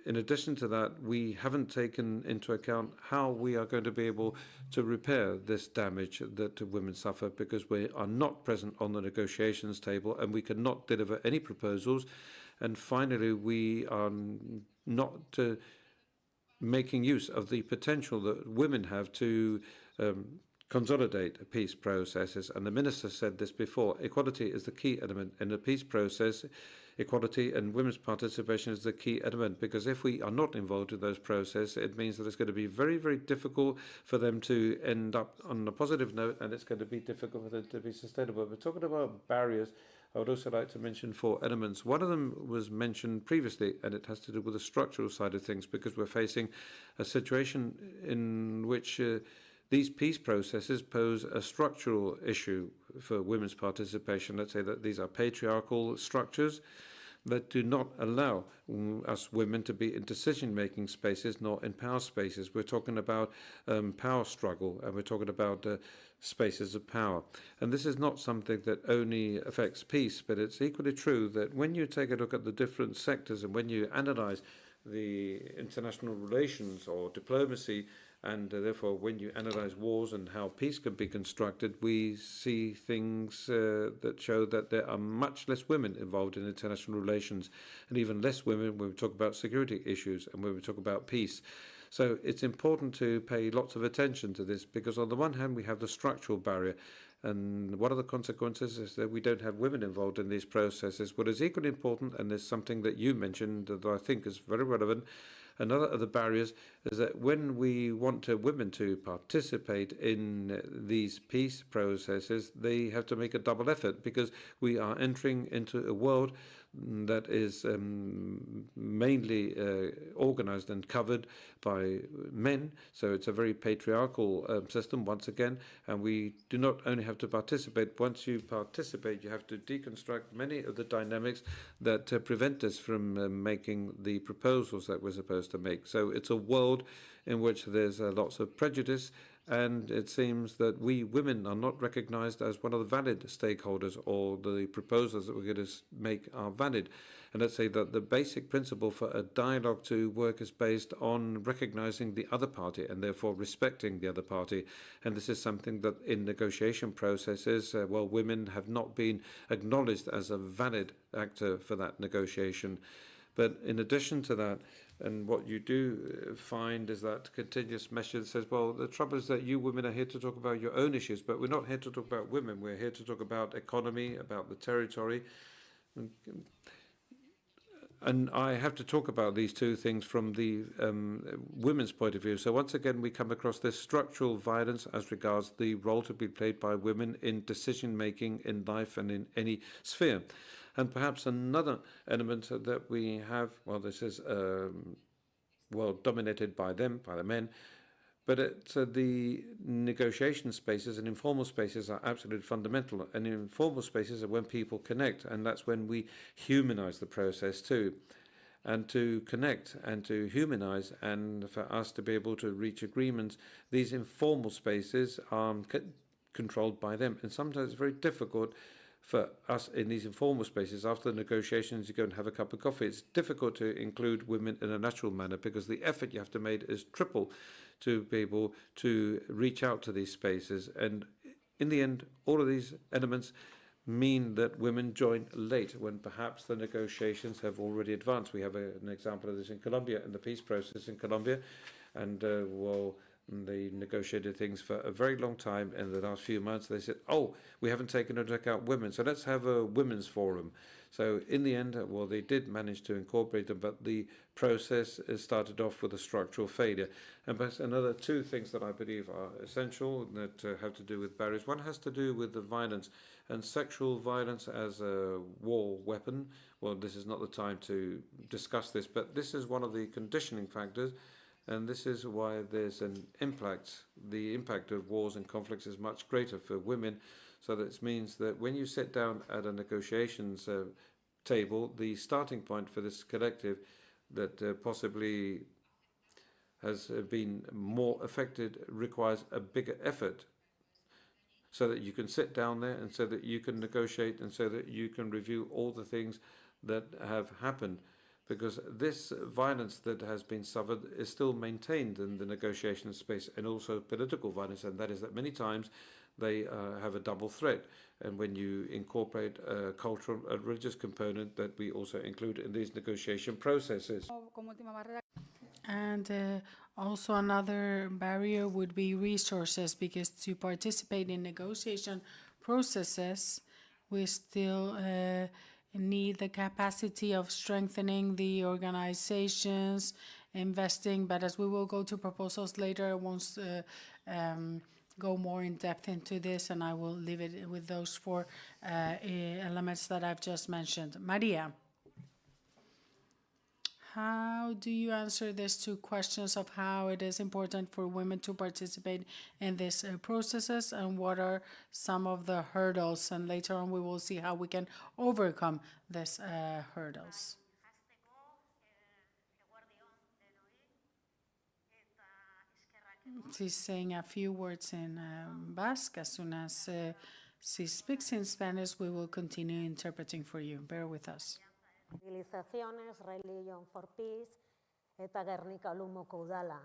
in addition to that, we haven't taken into account how we are going to be able to repair this damage that women suffer, because we are not present on the negotiations table and we cannot deliver any proposals. And finally, we are not making use of the potential that women have to consolidate peace processes. And the minister said this before, equality is the key element in the peace process. Equality and women's participation is the key element, because if we are not involved in those processes, it means that it's going to be very, very difficult for them to end up on a positive note, and it's going to be difficult for them to be sustainable. We're talking about barriers. I would also like to mention 4 elements. One of them was mentioned previously, and it has to do with the structural side of things, because we're facing a situation in which these peace processes pose a structural issue for women's participation. Let's say that these are patriarchal structures that do not allow us women to be in decision-making spaces nor in power spaces. We're talking about power struggle, and we're talking about spaces of power. And this is not something that only affects peace, but it's equally true that when you take a look at the different sectors and when you analyze the international relations or diplomacy And therefore, when you analyze wars and how peace can be constructed, we see things that show that there are much less women involved in international relations, and even less women when we talk about security issues and when we talk about peace. So it's important to pay lots of attention to this, because on the one hand, we have the structural barrier. And one of the consequences is that we don't have women involved in these processes. What is equally important, and there's something that you mentioned that I think is very relevant, another of the barriers is that when we want women to participate in these peace processes, they have to make a double effort, because we are entering into a world that is mainly organized and covered by men. So it's a very patriarchal system once again, and we do not only have to participate. Once you participate, you have to deconstruct many of the dynamics that prevent us from making the proposals that we're supposed to make. So it's a world in which there's lots of prejudice, and it seems that we women are not recognized as one of the valid stakeholders, or the proposals that we're going to make are valid. And let's say that the basic principle for a dialogue to work is based on recognizing the other party and therefore respecting the other party. And this is something that in negotiation processes, women have not been acknowledged as a valid actor for that negotiation. But in addition to that, and what you do find is that continuous measure says, well, the trouble is that you women are here to talk about your own issues, but we're not here to talk about women. We're here to talk about economy, about the territory. And I have to talk about these two things from the women's point of view. So once again, we come across this structural violence as regards the role to be played by women in decision-making in life and in any sphere. And perhaps another element that we have, well, this is dominated by them, by the men, but the negotiation spaces and informal spaces are absolutely fundamental. And informal spaces are when people connect, and that's when we humanize the process too. And to connect and to humanize, and for us to be able to reach agreements, these informal spaces are controlled by them. And sometimes it's very difficult for us in these informal spaces. After the negotiations, you go and have a cup of coffee. It's difficult to include women in a natural manner, because the effort you have to make is triple to be able to reach out to these spaces. And in the end, all of these elements mean that women join late, when perhaps the negotiations have already advanced. We have an example of this in Colombia, in the peace process in Colombia. And they negotiated things for a very long time. In the last few months, they said, oh, we haven't taken into account women, so let's have a women's forum. So in the end, they did manage to incorporate them, but the process started off with a structural failure. And perhaps another two things that I believe are essential that have to do with barriers. One has to do with the violence, and sexual violence as a war weapon. Well, this is not the time to discuss this, but this is one of the conditioning factors. And this is why there's an impact. The impact of wars and conflicts is much greater for women. So that means that when you sit down at a negotiations table, the starting point for this collective that possibly has been more affected requires a bigger effort, so that you can sit down there and so that you can negotiate and so that you can review all the things that have happened. Because this violence that has been suffered is still maintained in the negotiation space, and also political violence, and that is that many times they have a double threat. And when you incorporate a cultural and religious component that we also include in these negotiation processes. And also another barrier would be resources, because to participate in negotiation processes, we still need the capacity of strengthening the organizations, investing. But as we will go to proposals later, I won't go more in depth into this, and I will leave it with those four elements that I've just mentioned. Maria, how do you answer these two questions of how it is important for women to participate in these processes, and what are some of the hurdles? And later on, we will see how we can overcome these hurdles. She's saying a few words in Basque. As soon as she speaks in Spanish, we will continue interpreting for you. Bear with us. Civilizaciones, Religion for Peace, eta Gernika Lumoko udala.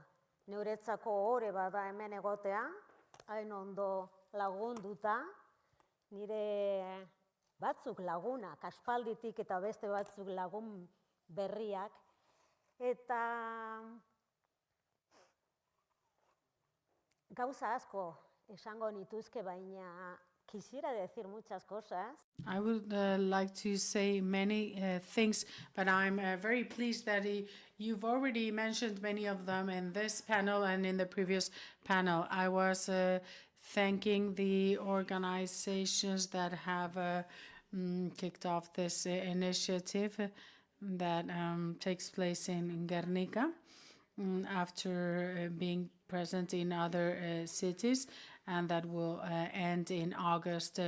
Neuretzako ore bada hemen egotea, hain ondo lagunduta, nire batzuk lagunak, aspalditik eta beste batzuk lagun berriak, eta gauza asko esango nituzke, baina quisiera decir muchas cosas. I would like to say many things, but I'm very pleased that you've already mentioned many of them in this panel and in the previous panel. I was thanking the organizations that have kicked off this initiative that takes place in Gernika after being present in other cities, and that will end in August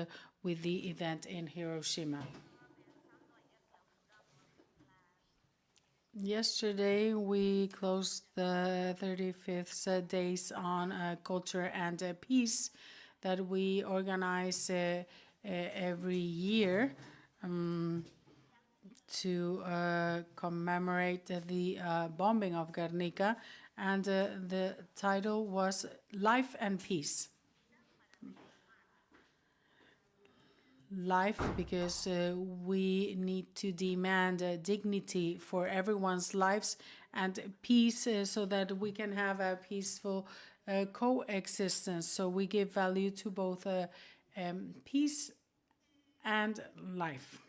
with the event in Hiroshima. Yesterday, we closed the 35th Days on Culture and Peace that we organize every year to commemorate the bombing of Gernika, and the title was Life and Peace. Life, because we need to demand dignity for everyone's lives, and peace so that we can have a peaceful coexistence. So we give value to both peace and life.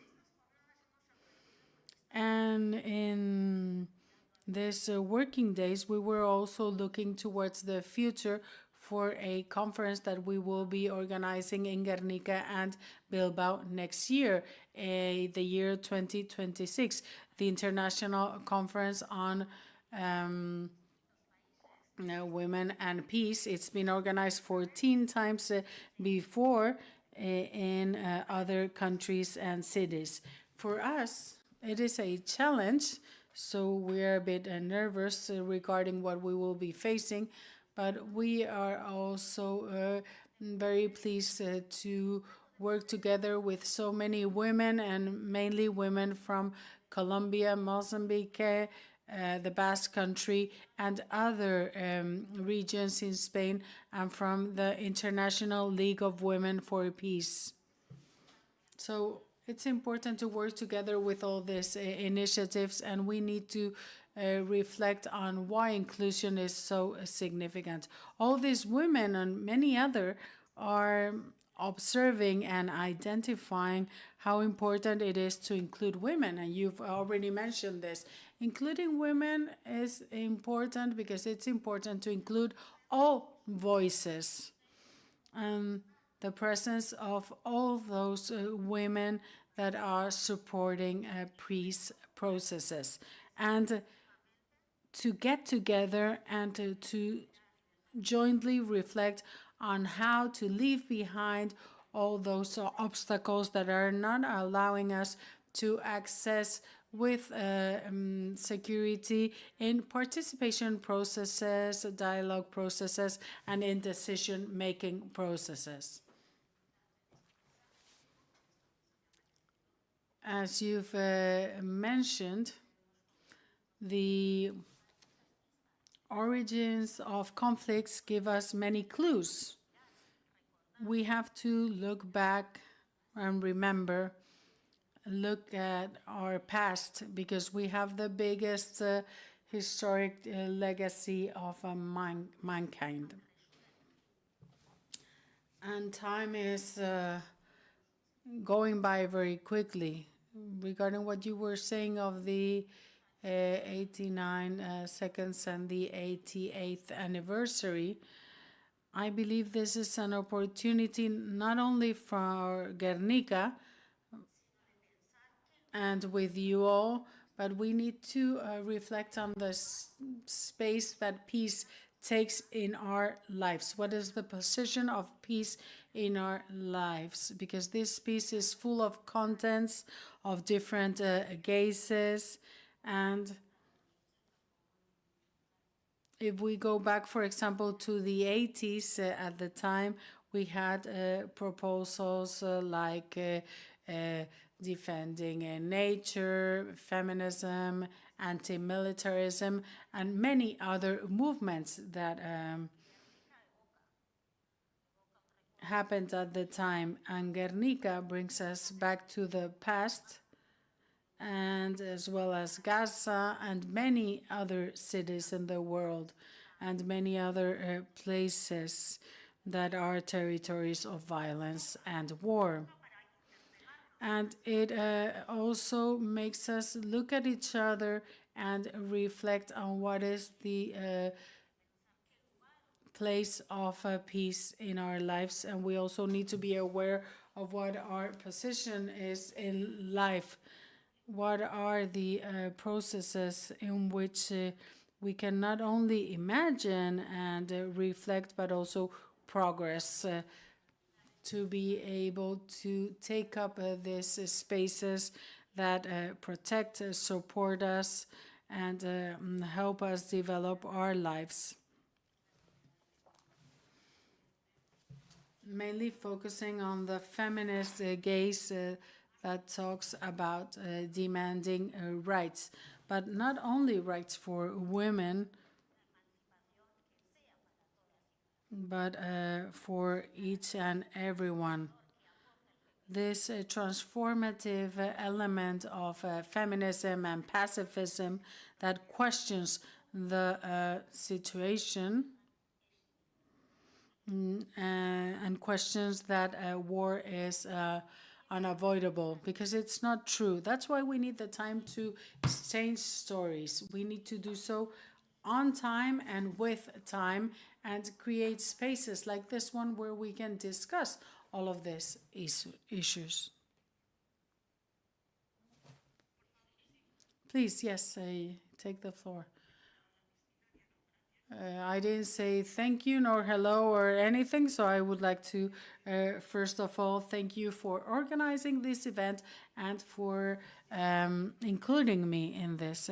And in these working days, we were also looking towards the future for a conference that we will be organizing in Gernika and Bilbao next year, the year 2026, the International Conference on Women and Peace. It's been organized 14 times before in other countries and cities. For us, it is a challenge, so we're a bit nervous regarding what we will be facing, but we are also very pleased to work together with so many women, and mainly women from Colombia, Mozambique, the Basque Country, and other regions in Spain, and from the International League of Women for Peace. So it's important to work together with all these initiatives, and we need to reflect on why inclusion is so significant. All these women and many other are observing and identifying how important it is to include women, and you've already mentioned this. Including women is important because it's important to include all voices and the presence of all those women that are supporting peace processes, and to get together and to jointly reflect on how to leave behind all those obstacles that are not allowing us to access with security in participation processes, dialogue processes, and in decision-making processes. As you've mentioned, the origins of conflicts give us many clues. We have to look back and remember, look at our past, because we have the biggest historic legacy of mankind. And time is going by very quickly. Regarding what you were saying of the 89 seconds and the 88th anniversary, I believe this is an opportunity not only for Gernika and with you all, but we need to reflect on the space that peace takes in our lives. What is the position of peace in our lives? Because this piece is full of contents of different gazes, and if we go back, for example, to the 80s, at the time we had proposals like defending nature, feminism, anti-militarism, and many other movements that happened at the time. And Gernika brings us back to the past, and as well as Gaza and many other cities in the world and many other places that are territories of violence and war. And it also makes us look at each other and reflect on what is the place of peace in our lives. And we also need to be aware of what our position is in life. What are the processes in which we can not only imagine and reflect, but also progress to be able to take up these spaces that protect, support us, and help us develop our lives. Mainly focusing on the feminist gaze that talks about demanding rights, but not only rights for women, but for each and everyone. This transformative element of feminism and pacifism that questions the situation and questions that war is unavoidable, because it's not true. That's why we need the time to exchange stories. We need to do so on time and with time, and create spaces like this one where we can discuss all of these issues. Please, yes, take the floor. I didn't say thank you nor hello or anything, so I would like to first of all thank you for organizing this event and for including me in this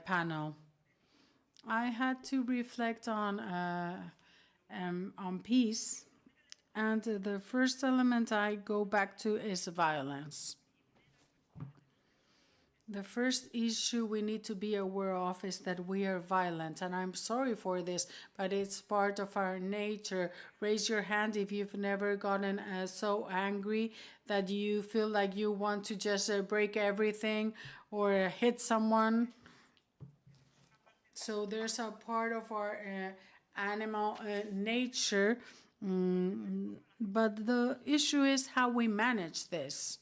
panel. I had to reflect on peace, and the first element I go back to is violence. The first issue we need to be aware of is that we are violent, and I'm sorry for this, but it's part of our nature. Raise your hand if you've never gotten so angry that you feel like you want to just break everything or hit someone. So there's a part of our animal nature, but the issue is how we manage this.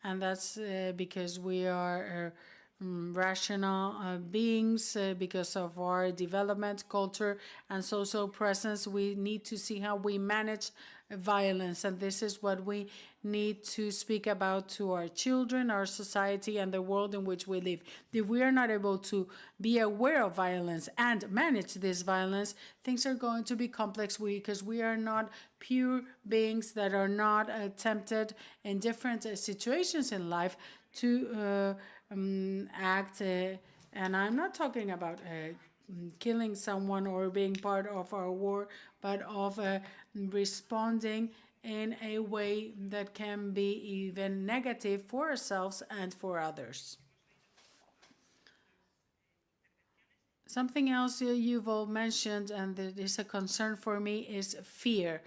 And that's because we are rational beings, because of our development, culture, and social presence. We need to see how we manage violence, and this is what we need to speak about to our children, our society, and the world in which we live. If we are not able to be aware of violence and manage this violence, things are going to be complex because we are not pure beings that are not tempted in different situations in life to act, and I'm not talking about killing someone or being part of our war, but of responding in a way that can be even negative for ourselves and for others. Something else you've all mentioned, and that is a concern for me, is fear,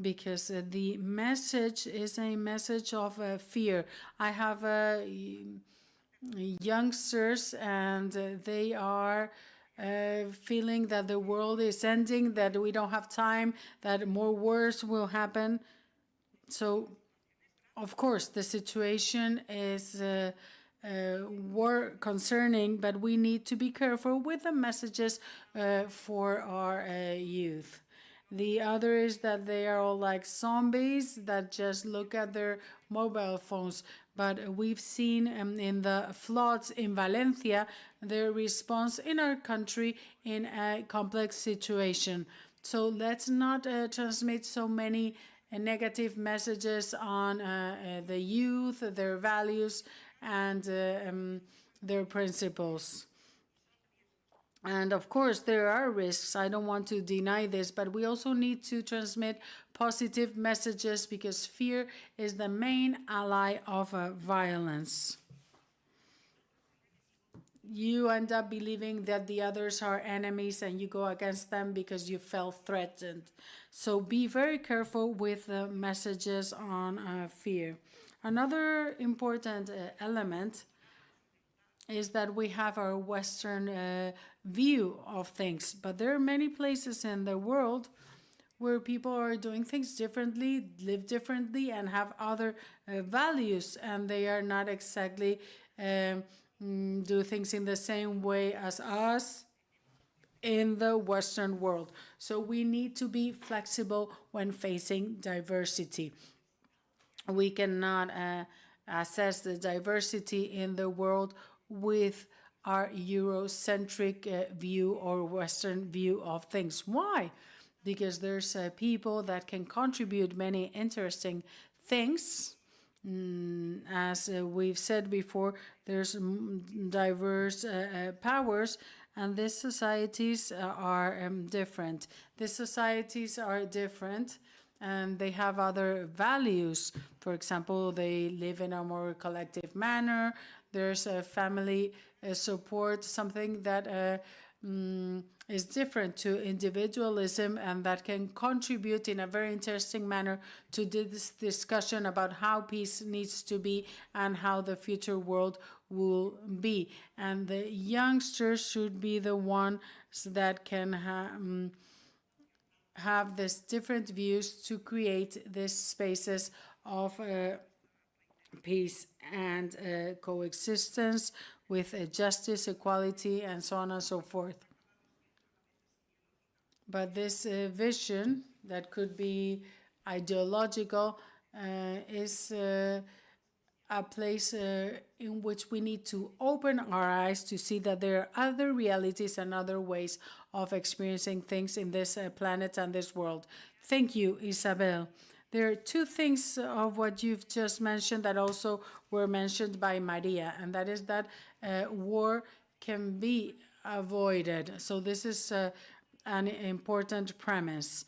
because the message is a message of fear. I have youngsters, and they are feeling that the world is ending, that we don't have time, that more wars will happen. So, of course, the situation is war concerning, but we need to be careful with the messages for our youth. The other is that they are all like zombies that just look at their mobile phones. But we've seen in the floods in Valencia, their response in our country in a complex situation. So let's not transmit so many negative messages on the youth, their values, and their principles. And of course, there are risks. I don't want to deny this, but we also need to transmit positive messages, because fear is the main ally of violence. you end up believing that the others are enemies and you go against them because you felt threatened. So be very careful with the messages on fear. Another important element is that we have our Western view of things, but there are many places in the world where people are doing things differently, live differently, and have other values, and they are not exactly do things in the same way as us in the Western world. So we need to be flexible when facing diversity. We cannot assess the diversity in the world with our Eurocentric view or Western view of things. Why? Because there's people that can contribute many interesting things. As we've said before, there's diverse powers, and these societies are different. These societies are different, and they have other values. For example, they live in a more collective manner. There's a family support, something that is different to individualism, and that can contribute in a very interesting manner to this discussion about how peace needs to be and how the future world will be. And the youngsters should be the ones that can have these different views to create these spaces of peace and coexistence with justice, equality, and so on and so forth. But this vision that could be ideological is a place in which we need to open our eyes to see that there are other realities and other ways of experiencing things in this planet and this world. Thank you, Isabel. There are two things of what you've just mentioned that also were mentioned by Maria, and that is that war can be avoided. So this is an important premise.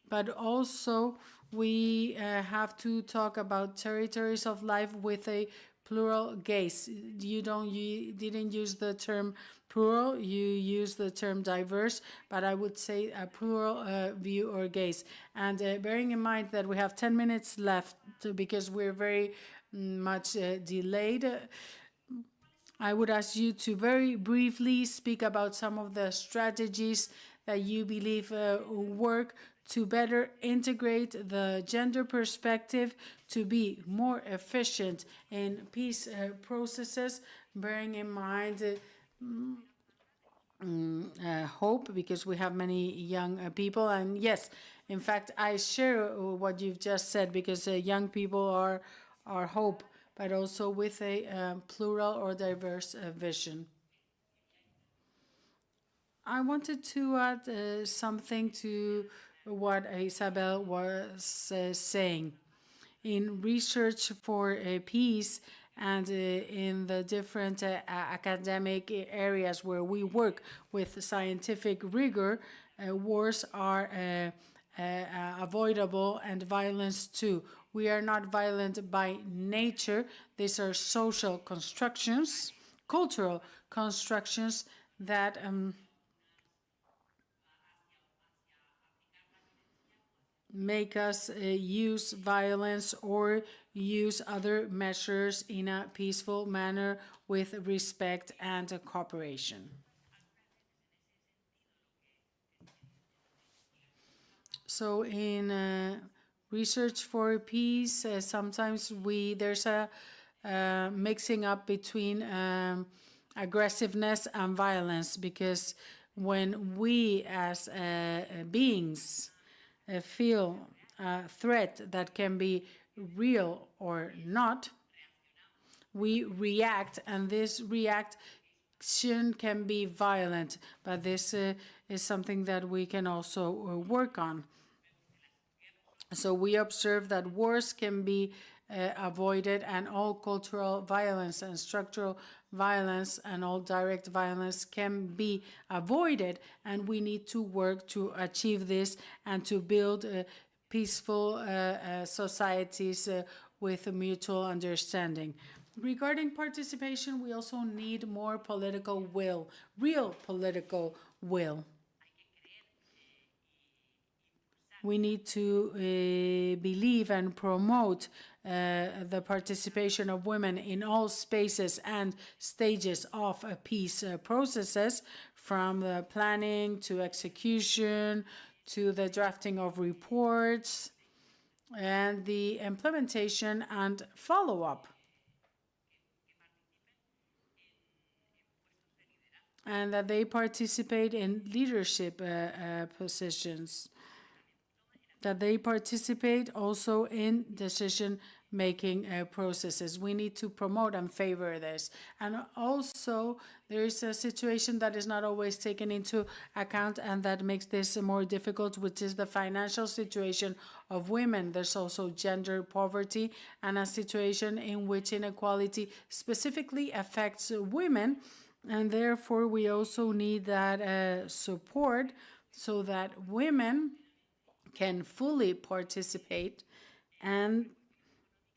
But also we have to talk about territories of life with a plural gaze. You didn't use the term plural, you use the term diverse, but I would say a plural view or gaze. And bearing in mind that we have 10 minutes left because we're very much delayed, I would ask you to very briefly speak about some of the strategies that you believe work to better integrate the gender perspective to be more efficient in peace processes, bearing in mind hope, because we have many young people. And yes, in fact, I share what you've just said, because young people are our hope, but also with a plural or diverse vision. I wanted to add something to what Isabel was saying. In research for peace and in the different academic areas where we work with scientific rigor, wars are avoidable, and violence too. We are not violent by nature. These are social constructions, cultural constructions that make us use violence or use other measures in a peaceful manner with respect and cooperation. So in research for peace, sometimes there's a mixing up between aggressiveness and violence, because when we as beings feel a threat that can be real or not, we react, and this reaction can be violent, but this is something that we can also work on. So we observe that wars can be avoided, and all cultural violence and structural violence and all direct violence can be avoided, and we need to work to achieve this and to build peaceful societies with a mutual understanding. Regarding participation, we also need more political will, real political will. We need to believe and promote the participation of women in all spaces and stages of peace processes, from the planning to execution to the drafting of reports and the implementation and follow-up. And that they participate in leadership positions. That they participate also in decision-making processes. We need to promote and favor this. And also, there is a situation that is not always taken into account and that makes this more difficult, which is the financial situation of women. There's also gender poverty and a situation in which inequality specifically affects women. And therefore, we also need that support so that women can fully participate, and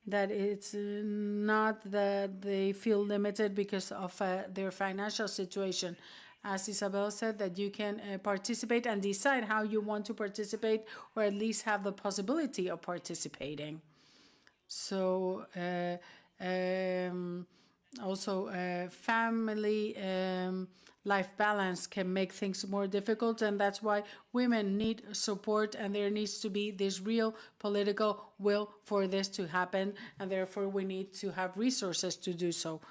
that it's not that they feel limited because of their financial situation. As Isabel said, that you can participate and decide how you want to participate, or at least have the possibility of participating. So also family life balance can make things more difficult, and that's why women need support, and there needs to be this real political will for this to happen, and therefore we need to have resources to do so.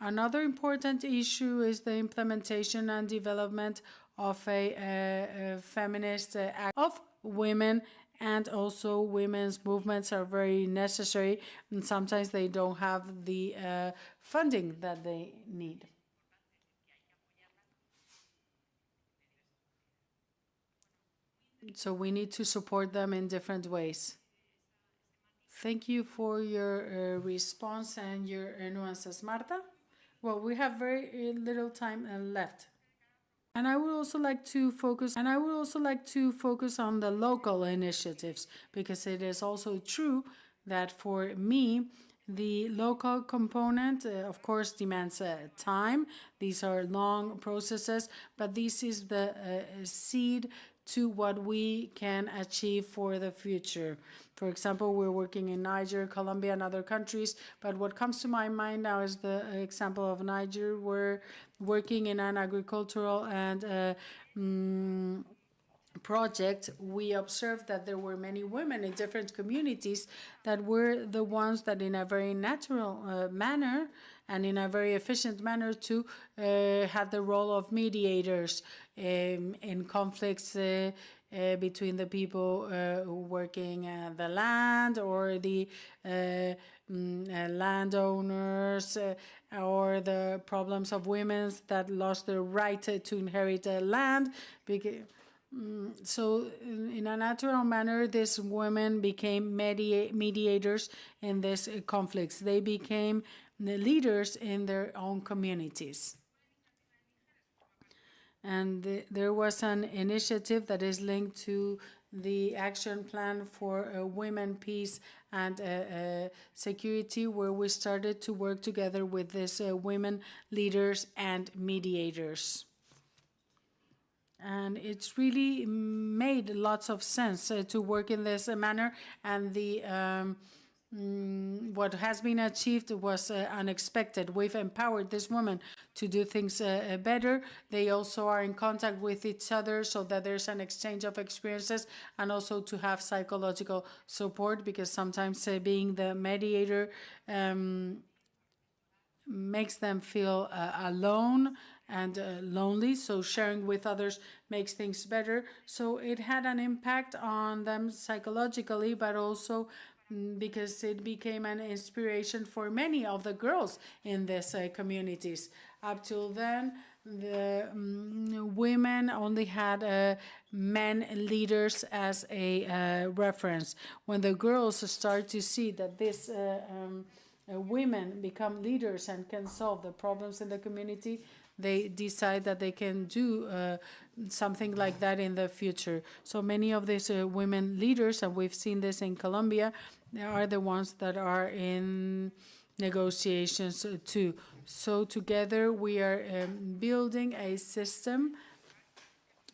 Another important issue is the implementation and development of a feminist act of women. And also women's movements are very necessary, and sometimes they don't have the funding that they need. So we need to support them in different ways. Thank you for your response and your nuances, Marta. Well, we have very little time left. And I would also like to focus on the local initiatives, because it is also true that for me, the local component, of course, demands time. These are long processes, but this is the seed to what we can achieve for the future. For example, we're working in Niger, Colombia, and other countries, but what comes to my mind now is the example of Niger. We're working in an agricultural and project. We observed that there were many women in different communities that were the ones that in a very natural manner and in a very efficient manner to had the role of mediators in conflicts between the people working the land, or the landowners, or the problems of women that lost their right to inherit land. So in a natural manner, these women became mediators in these conflicts. They became the leaders in their own communities. And there was an initiative that is linked to the action plan for women, peace, and security, where we started to work together with these women leaders and mediators. And it's really made lots of sense to work in this manner, and the what has been achieved was unexpected. We've empowered this woman to do things better. They also are in contact with each other, so that there's an exchange of experiences, and also to have psychological support, because sometimes being the mediator makes them feel alone and lonely, so sharing with others makes things better. So it had an impact on them psychologically, but also because it became an inspiration for many of the girls in these communities. Up till then, the women only had men leaders as a reference. When the girls start to see that these women become leaders and can solve the problems in the community, they decide that they can do something like that in the future. So many of these women leaders, and we've seen this in Colombia, they are the ones that are in negotiations too. So together we are building a system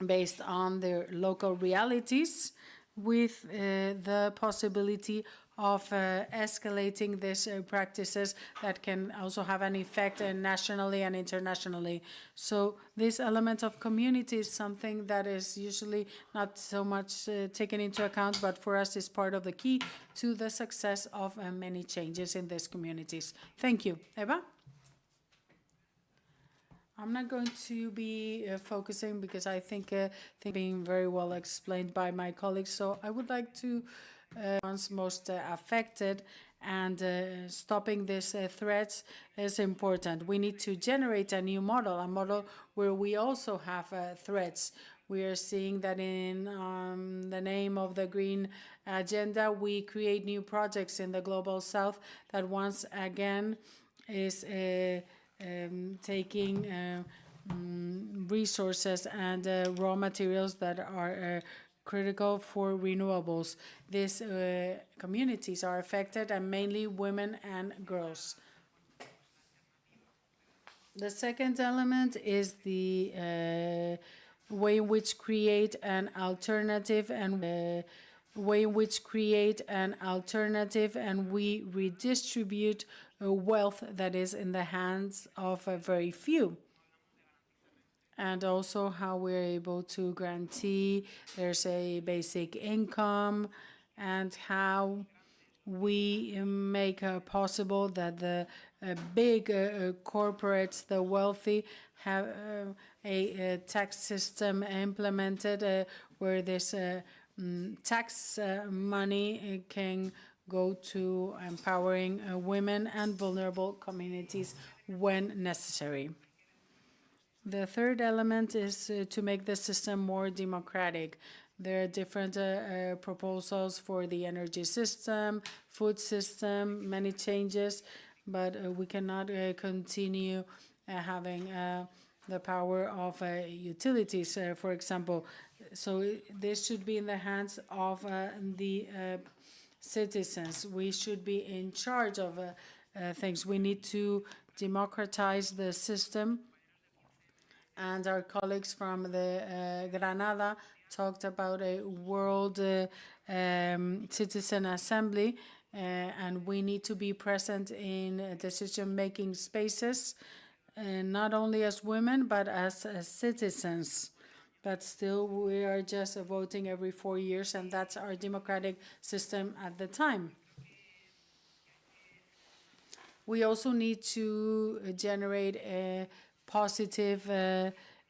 based on their local realities, with the possibility of escalating these practices that can also have an effect nationally and internationally. So this element of community is something that is usually not so much taken into account, but for us is part of the key to the success of many changes in these communities. Thank you. Eva? I'm not going to be focusing because I think being very well explained by my colleagues. So I would like to ones most affected, and stopping these threats is important. We need to generate a new model, a model where we also have threats. We are seeing that in the name of the Green Agenda, we create new projects in the Global South that once again is taking resources and raw materials that are critical for renewables. These communities are affected, and mainly women and girls. The second element is the way in which create an alternative and we redistribute wealth that is in the hands of a very few. And also how we're able to guarantee there's a basic income, and how we make possible that the big corporates, the wealthy, have a tax system implemented where this tax money can go to empowering women and vulnerable communities when necessary. The third element is to make the system more democratic. There are different proposals for the energy system, food system, many changes, but we cannot continue having the power of utilities, for example. So this should be in the hands of the citizens. We should be in charge of things. We need to democratize the system. And our colleagues from the Granada talked about a World Citizen Assembly, and we need to be present in decision-making spaces, not only as women, but as citizens. But still, we are just voting every 4 years, and that's our democratic system at the time. We also need to generate positive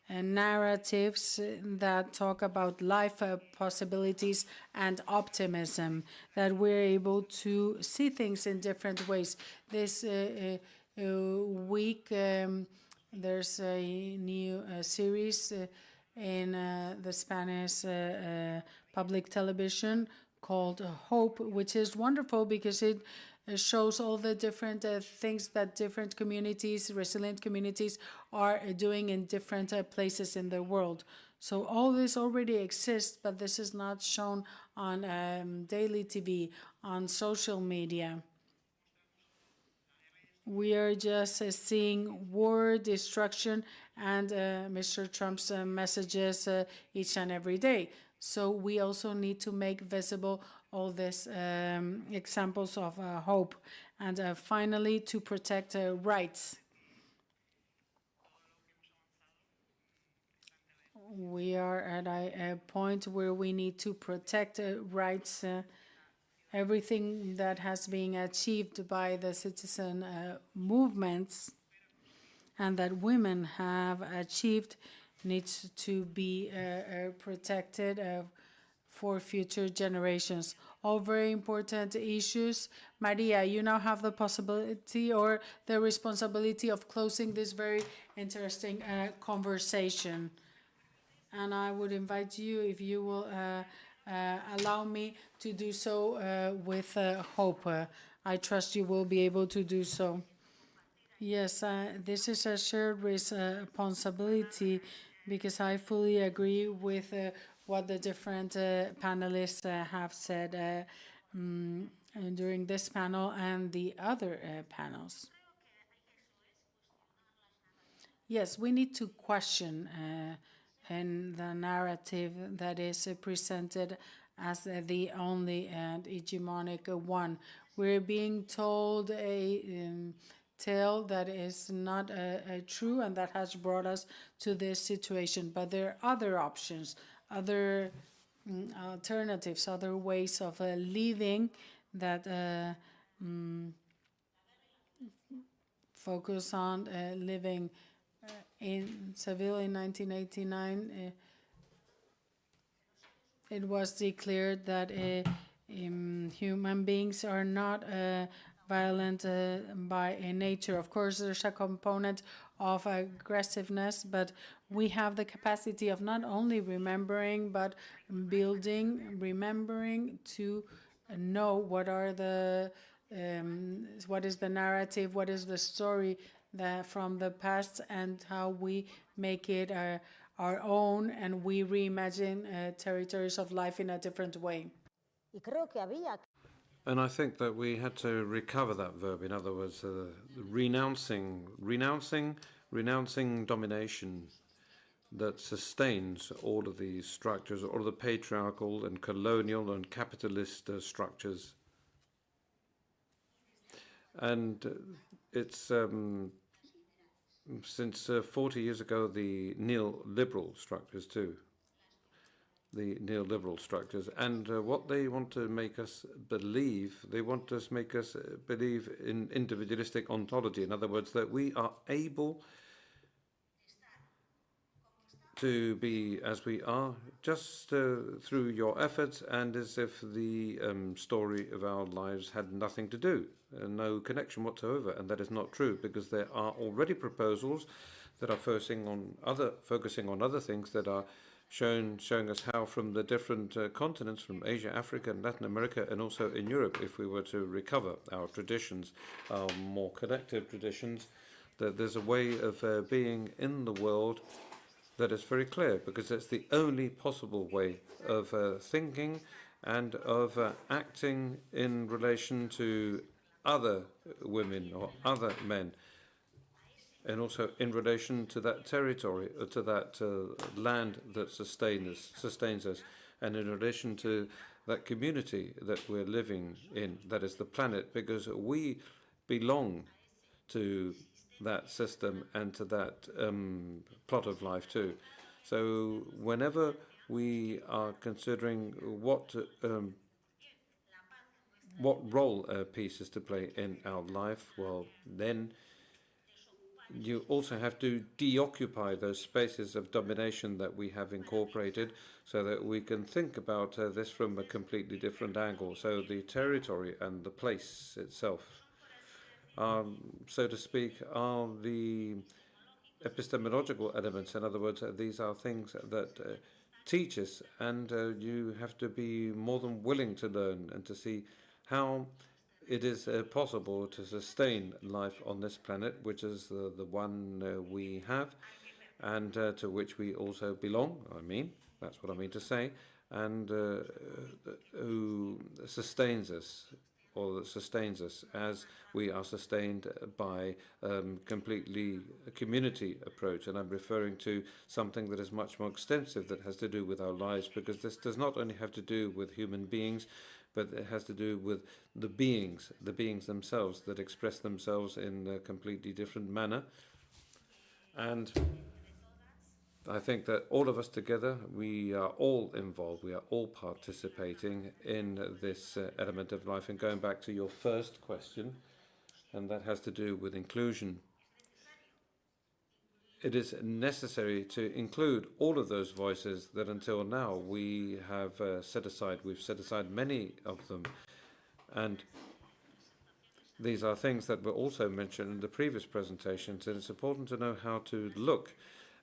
narratives that talk about life possibilities and optimism, that we're able to see things in different ways. This week, there's a new series in the Spanish public television called Hope, which is wonderful because it shows all the different things that different communities, resilient communities, are doing in different places in the world. So all this already exists, but this is not shown on daily TV, on social media. We are just seeing war, destruction, and Mr. Trump's messages each and every day. So we also need to make visible all these examples of hope. And finally, to protect rights. We are at a point where we need to protect rights. Everything that has been achieved by the citizen movements and that women have achieved needs to be protected for future generations. All very important issues. Maria, you now have the possibility or the responsibility of closing this very interesting conversation. And I would invite you, if you will allow me to do so with hope. I trust you will be able to do so. Yes, this is a shared responsibility because I fully agree with what the different panelists have said during this panel and the other panels. Yes, we need to question in the narrative that is presented as the only and hegemonic one. We're being told a tale that is not true and that has brought us to this situation. But there are other options, other alternatives, other ways of living that focus on living in Seville in 1989. It was declared that human beings are not violent by nature. Of course, there's a component of aggressiveness, but we have the capacity of not only remembering, but remembering to know what are the, what is the narrative, what is the story that from the past, and how we make it our own, and we reimagine territories of life in a different way. And I think that we had to recover that verb. In other words, renouncing domination that sustains all of these structures, all of the patriarchal and colonial and capitalist structures. And it's since 40 years ago, the neoliberal structures too. The neoliberal structures. And what they want to make us believe, they want to make us believe in individualistic ontology. In other words, that we are able to be as we are just through your efforts, and as if the story of our lives had nothing to do, no connection whatsoever. And that is not true, because there are already proposals that are focusing on other things that are showing us how from the different continents, from Asia, Africa, and Latin America, and also in Europe, if we were to recover our traditions, our more collective traditions, that there's a way of being in the world that is very clear, because it's the only possible way of thinking and of acting in relation to other women or other men, and also in relation to that territory, to that land that sustains us, and in relation to that community that we're living in, that is the planet, because we belong to that system and to that plot of life too. So whenever we are considering what role peace is to play in our life, well, then you also have to deoccupy those spaces of domination that we have incorporated, so that we can think about this from a completely different angle. So the territory and the place itself, so to speak, are the epistemological elements. In other words, these are things that teach us, and you have to be more than willing to learn and to see how it is possible to sustain life on this planet, which is the one we have, and to which we also belong. That's what I mean to say, and who sustains us, or that sustains us, as we are sustained by completely a community approach. And I'm referring to something that is much more extensive, that has to do with our lives, because this does not only have to do with human beings, but it has to do with the beings themselves that express themselves in a completely different manner. And I think that all of us together, we are all involved, we are all participating in this element of life. And going back to your first question, and that has to do with inclusion, it is necessary to include all of those voices that until now we have set aside. We've set aside many of them. And these are things that were also mentioned in the previous presentations, and it's important to know how to look.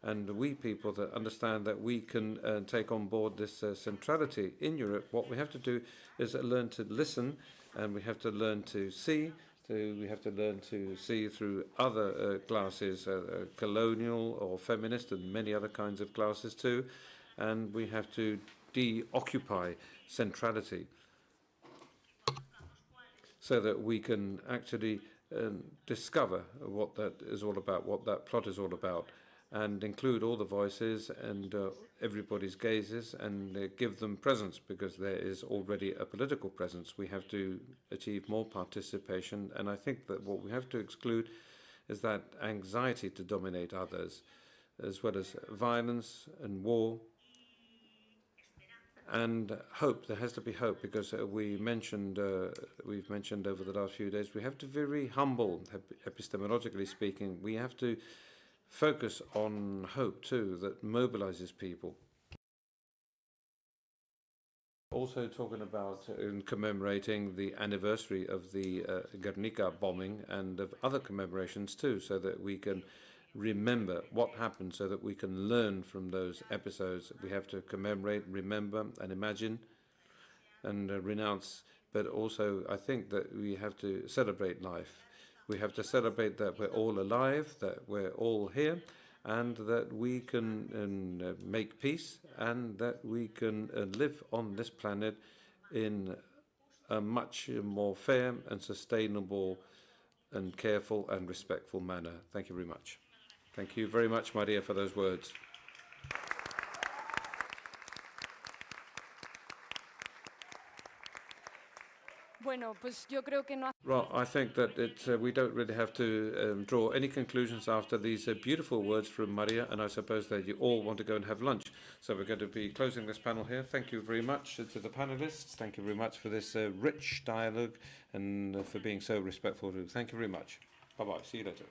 And we people that understand that we can take on board this centrality in Europe, what we have to do is learn to listen, and we have to learn to see We have to learn to see through other classes, colonial or feminist, and many other kinds of classes too. And we have to deoccupy centrality so that we can actually discover what that is all about, what that plot is all about, and include all the voices and everybody's gazes, and give them presence, because there is already a political presence. We have to achieve more participation, and I think that what we have to exclude is that anxiety to dominate others, as well as violence and war. And hope. There has to be hope, because we've mentioned over the last few days, we have to be very humble, epistemologically speaking. We have to focus on hope too, that mobilizes people. Also talking about commemorating the anniversary of the Gernika bombing and of other commemorations too, so that we can remember what happened, so that we can learn from those episodes. We have to commemorate, remember, and imagine, and renounce. But also, I think that we have to celebrate life. We have to celebrate that we're all alive, that we're all here, and that we can make peace, and that we can live on this planet in a much more fair and sustainable and careful and respectful manner. Thank you very much. Thank you very much, Maria, for those words. Well, I think that we don't really have to draw any conclusions after these beautiful words from Maria, and I suppose that you all want to go and have lunch. So we're going to be closing this panel here. Thank you very much to the panelists. Thank you very much for this rich dialogue and for being so respectful. Thank you very much. Bye-bye. See you later.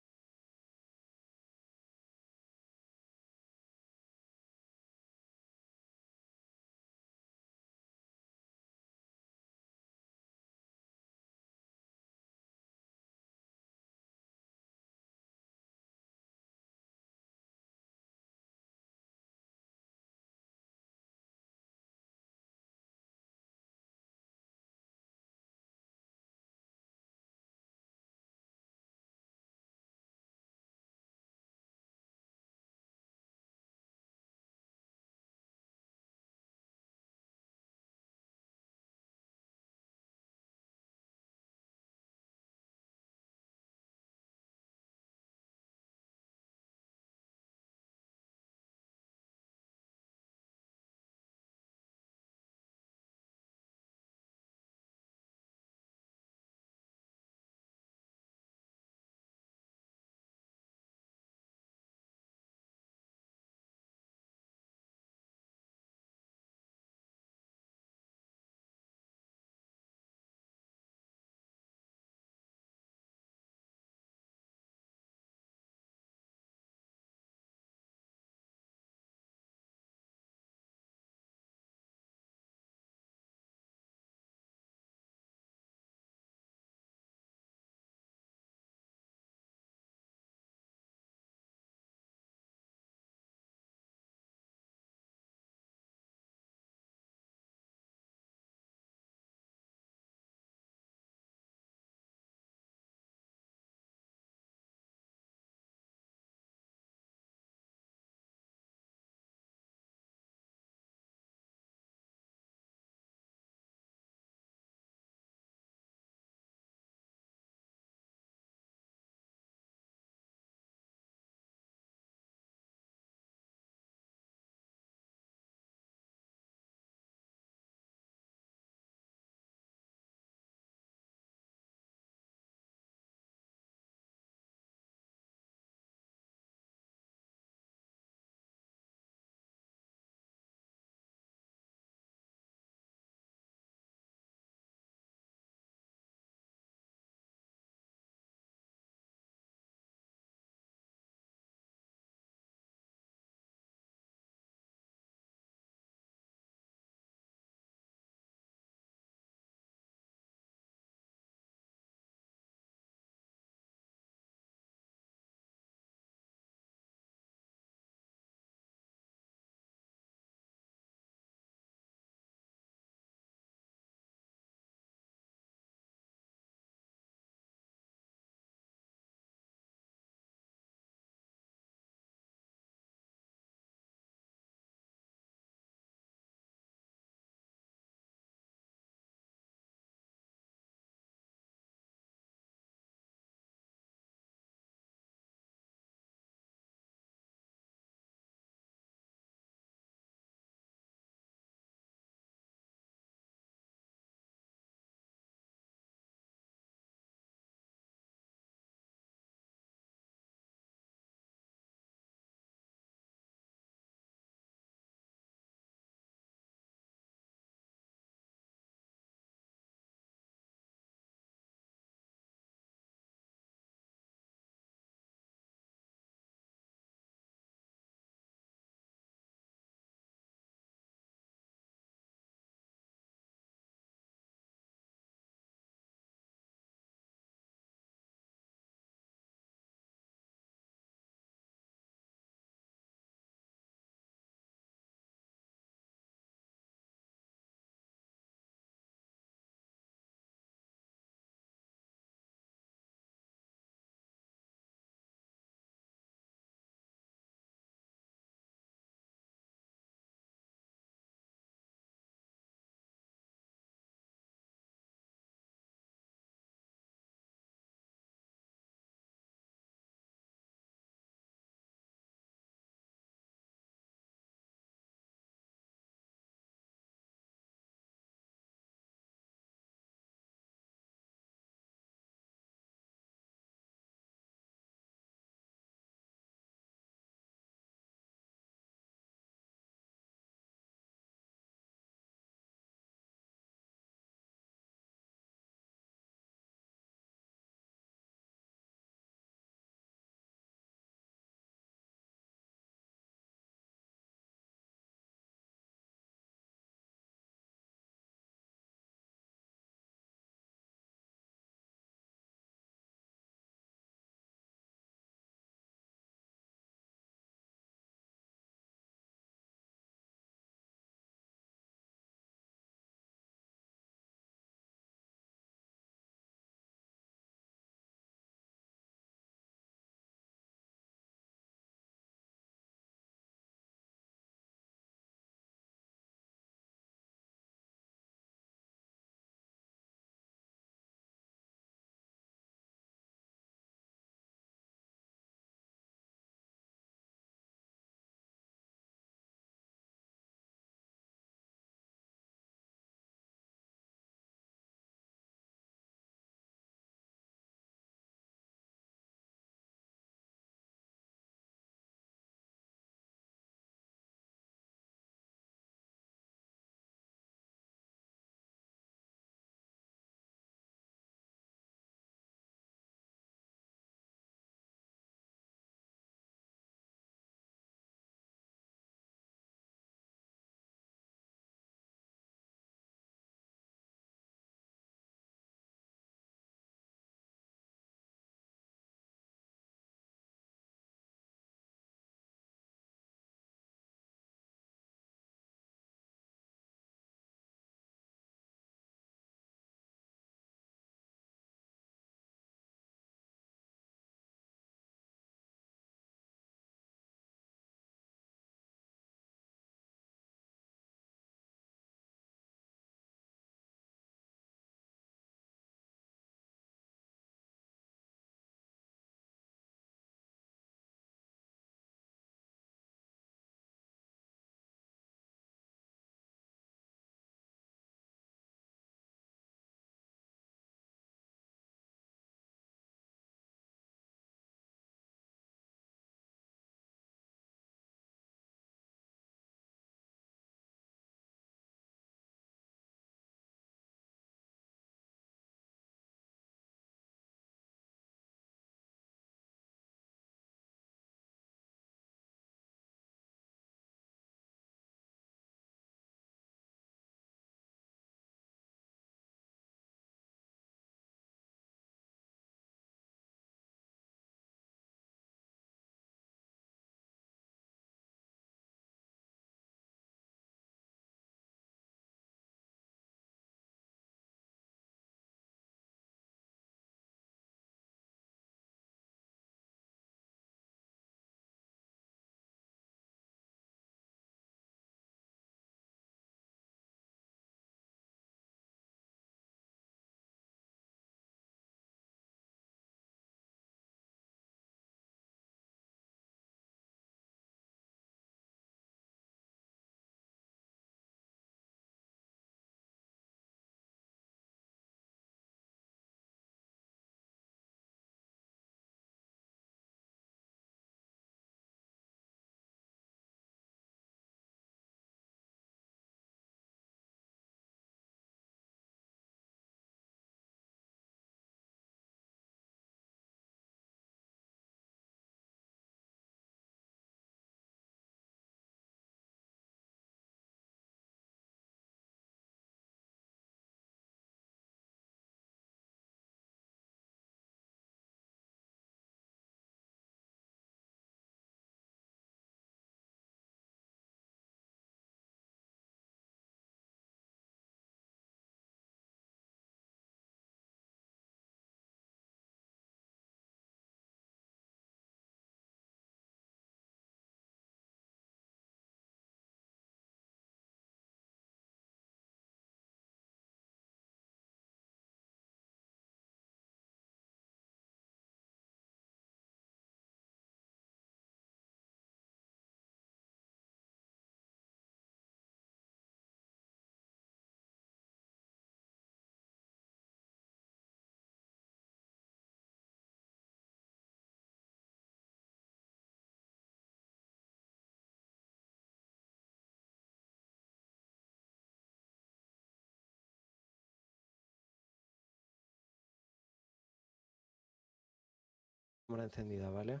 cámara encendida, ¿vale?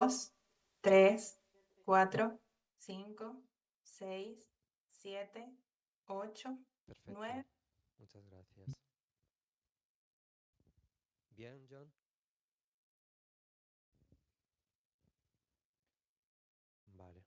Dos, tres, cuatro, cinco, seis, siete, ocho, Perfecto. 9. Muchas gracias. Bien, John. Vale.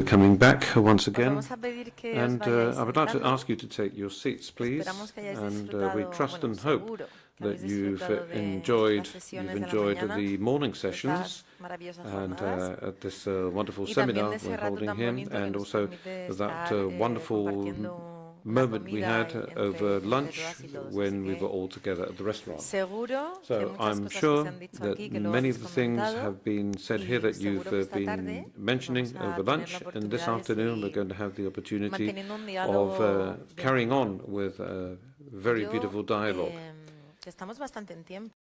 Coming back once again, vamos a pedir que os and vayáis I would like to sentando. ask you to take your seats, please. Esperamos que hayáis And we disfrutado, trust bueno, and hope seguro que that habéis you've disfrutado de enjoyed las sesiones de la mañana, the morning de sessions estas maravillosas and jornadas. at this wonderful Y también seminar de ese we're rato holding tan here, bonito que and nos also permite that estar, wonderful compartiendo moment we comida had entre over lunch todas y todos. when Así we que were all together at the restaurant. seguro que So muchas I'm cosas que sure se han dicho that aquí, que lo many habéis of the things comentado, have been said y here that you've seguro que esta been tarde mentioning vamos a over tener lunch, la and this oportunidad de afternoon we're seguir going to have the opportunity manteniendo un of diálogo bien carrying bonito. on with a very Yo, beautiful dialogue. que estamos bastante en tiempo.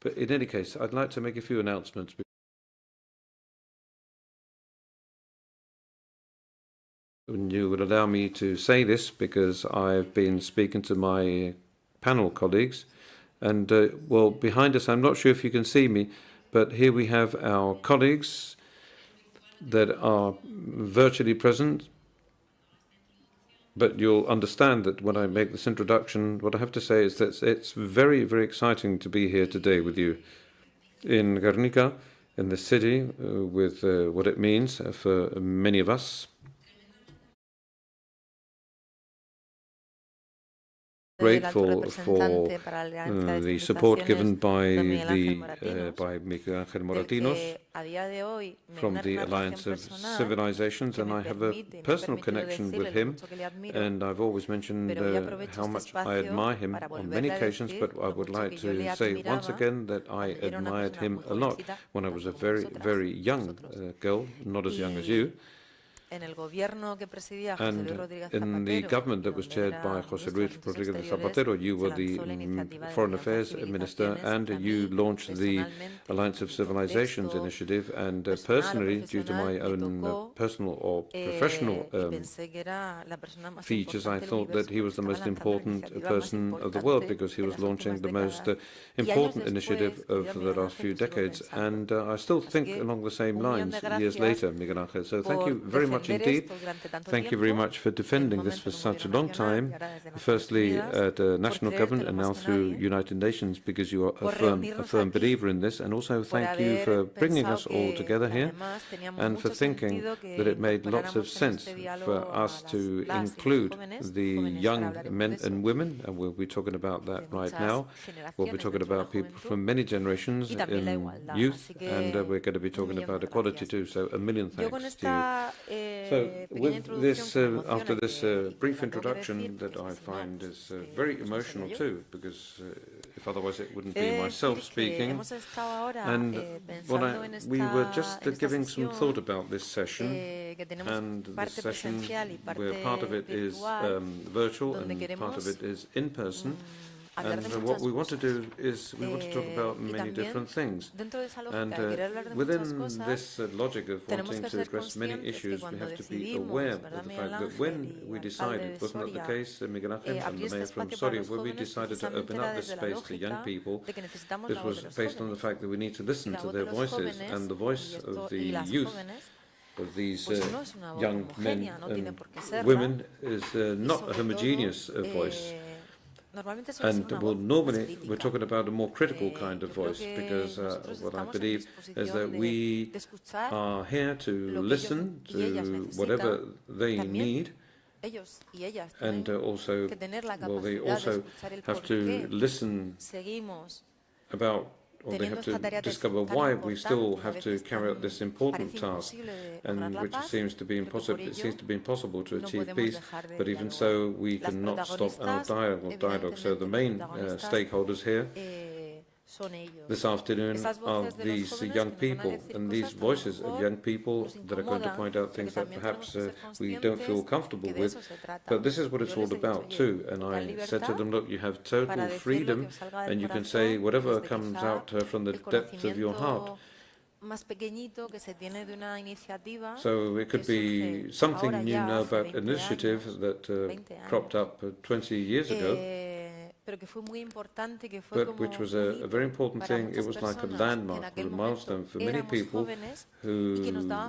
But in any case, I'd like to make a few announcements. And you would allow me to say this because I've been speaking to my panel colleagues, and well, behind us, I'm not sure if you can see me, but here we have our colleagues that are virtually present. But you'll understand that when I make this introduction, what I have to say is that it's very, very exciting to be here today with you in Gernika, in the city, with what it means for many of us. Grateful for the support given by Miguel Angel Moratinos from the Alliance of Civilizations, and I have a personal connection with him, and I've always mentioned how much I admire him on many occasions, but I would like to say once again that I admired him a lot when I was a very, very young girl, not as young as you. And in the government that was chaired by José Luis Rodríguez Zapatero, you were the Foreign Affairs Minister, and you launched the Alliance of Civilizations initiative. And personally, due to my own personal or professional features, I thought that he was the most important person of the world because he was launching the most important initiative of the last few decades. And I still think along the same lines years later, Miguel Angel. So thank you very much indeed. Thank you very much for defending this for such a long time, firstly at national government and now through United Nations, because you are a firm believer in this, and also thank you for bringing us all together here and for thinking that it made lots of sense for us to include the young men and women, and we'll be talking about that right now. We'll be talking about people from many generations in youth, and we're going to be talking about equality too, so a million thanks to you. So, with this, after this brief introduction that I find is very emotional too, because if otherwise it wouldn't be myself speaking. And we were just giving some thought about this session, and this session where part of it is virtual and part of it is in person. And what we want to do is we want to talk about many different things. And within this logic of wanting to address many issues, we have to be aware of the fact that when we decided, wasn't that the case, Miguel Angel and the mayor from Soria, when we decided to open up this space to young people, this was based on the fact that we need to listen to their voices, and the voice of the youth, of these young men and women, is not a homogeneous voice. And well, normally we're talking about a more critical kind of voice, because what I believe is that we are here to listen to whatever they need, and also, well, they also have to listen about, or they have to discover why we still have to carry out this important task, and which seems to be impossible. It seems to be impossible to achieve peace, but even so, we cannot stop our dialogue. So the main stakeholders here this afternoon are these young people, and these voices of young people that are going to point out things that perhaps we don't feel comfortable with. But this is what it's all about too. And I said to them, look, you have total freedom, and you can say whatever comes out from the depths of your heart. So it could be something you know about an initiative that cropped up 20 years ago, but which was a very important thing. It was like a landmark, a milestone for many people who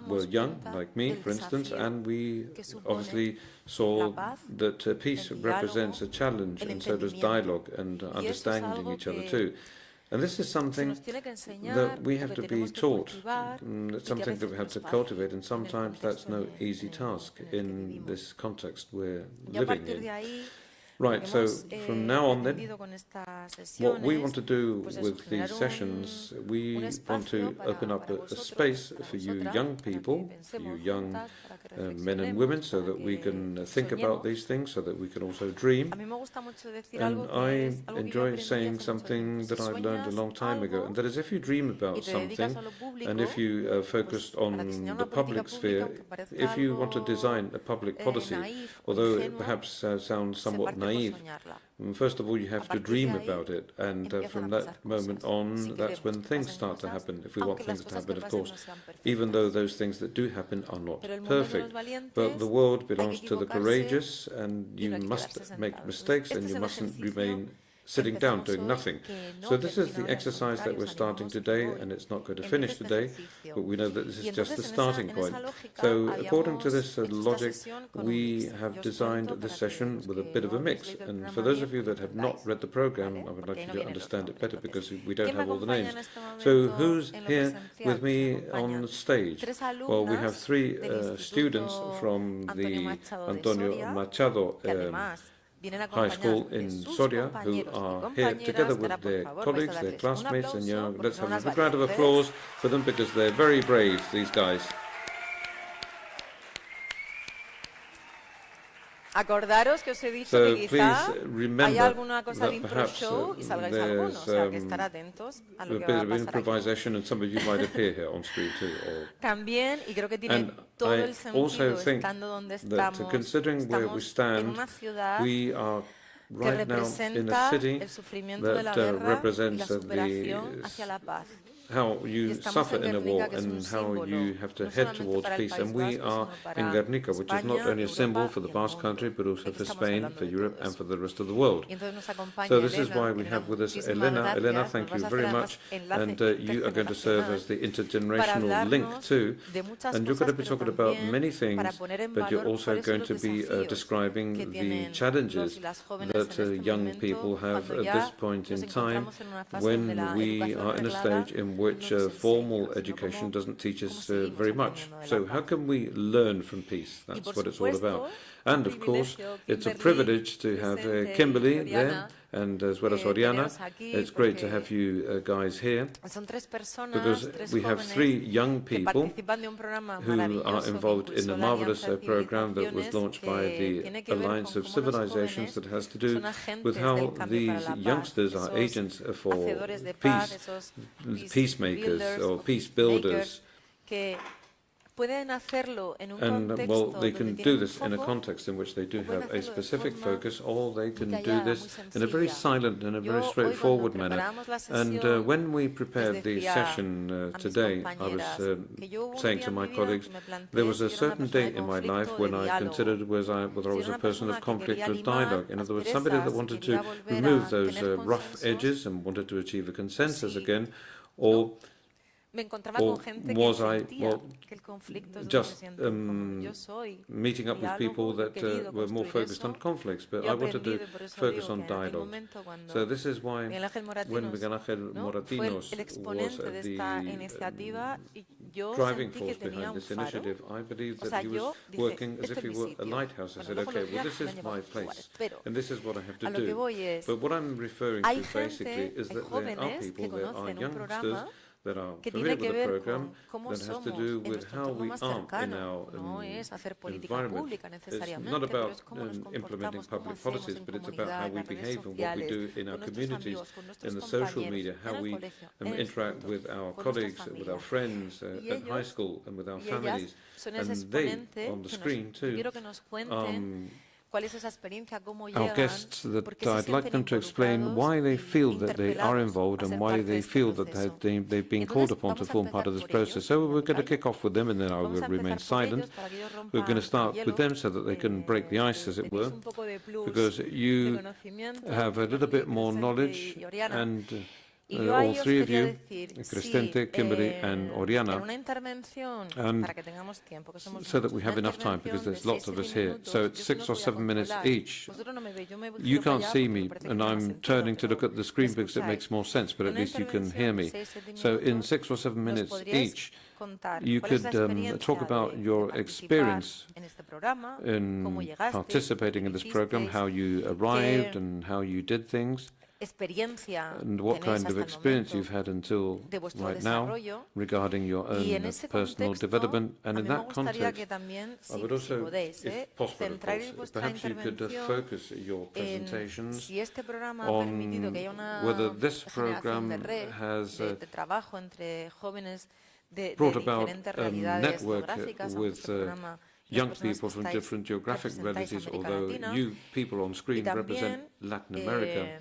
were young, like me, for instance, and we obviously saw that peace represents a challenge, and so does dialogue and understanding each other too. And this is something that we have to be taught. It's something that we have to cultivate, and sometimes that's no easy task in this context we're living in. Right, so from now on then, what we want to do with these sessions, we want to open up a space for you young people, for you young men and women, so that we can think about these things, so that we can also dream. And I enjoy saying something that I learned a long time ago, and that is if you dream about something, and if you focus on the public sphere, if you want to design a public policy, although it perhaps sounds somewhat naive, first of all, you have to dream about it, and from that moment on, that's when things start to happen, if we want things to happen, of course, even though those things that do happen are not perfect. But the world belongs to the courageous, and you must make mistakes, and you mustn't remain sitting down doing nothing. So this is the exercise that we're starting today, and it's not going to finish today, but we know that this is just the starting point. So according to this logic, we have designed this session with a bit of a mix. And for those of you that have not read the program, I would like you to understand it better because we don't have all the names. So who's here with me on stage? Well, we have three students from the Antonio Machado High School in Soria, who are here together with their colleagues, their classmates, and let's have a round of applause for them because they're very brave, these guys. Acordaros que os he dicho que quizá hay alguna cosa de intro show y salgáis algunos, o sea que estar atentos a lo que va a pasar improvisation, and some of you might appear here on screen too. También, y creo que tiene todo el sentido estando donde estamos, en una ciudad que representa el sufrimiento de la guerra y la superación hacia la paz. How you suffer in a war and how you have to head towards peace. And we are in Gernika, which is not only a symbol for the Basque Country, but also for Spain, for Europe, and for the rest of the world. So this is why we have with us Elena. Elena, thank you very much. And you are going to serve as the intergenerational link too. And you're going to be talking about many things, but you're also going to be describing the challenges that young people have at this point in time when we are in a stage in which formal education doesn't teach us very much. So how can we learn from peace? That's what it's all about. And of course, it's a privilege to have Kimberly there, and as well as Oriana. It's great to have you guys here, because we have three young people who are involved in a marvelous program that was launched by the Alliance of Civilizations that has to do with how these youngsters are agents for peace, peacemakers or peace builders. And well, they can do this in a context in which they do have a specific focus, or they can do this in a very silent and a very straightforward manner. And when we prepared the session today, I was saying to my colleagues, there was a certain day in my life when I considered whether I was a person of conflict or dialogue. In other words, somebody that wanted to remove those rough edges and wanted to achieve a consensus again, or was I just meeting up with people that were more focused on conflicts, but I wanted to focus on dialogue. So this is why when Miguel Ángel Moratinos was the driving force behind this initiative, I believe that he was working as if he were a lighthouse. I said, okay, well, this is my place, and this is what I have to do. But what I'm referring to basically is that there are people, there are youngsters that are familiar with the program that has to do with how we are in our environment. It's not about implementing public policies, but it's about how we behave and what we do in our communities, in the social media, how we interact with our colleagues, with our friends at high school, and with our families. And they, on the screen too, our guests, that I'd like them to explain why they feel that they are involved and why they feel that they've been called upon to form part of this process. So we're going to kick off with them, and then I will remain silent. We're going to start with them so that they can break the ice, as it were, because you have a little bit more knowledge, and all three of you, Crescente, Kimberly, and Oriana, and so that we have enough time, because there's lots of us here. So it's 6 or 7 minutes each. You can't see me, and I'm turning to look at the screen because it makes more sense, but at least you can hear me. So in 6 or 7 minutes each, you could talk about your experience in participating in this program, how you arrived and how you did things, and what kind of experience you've had until right now regarding your own personal development. And in that context, I would also, if possible, of course, perhaps you could focus your presentations on whether this program has brought about a network with young people from different geographic realities, although you people on screen represent Latin America.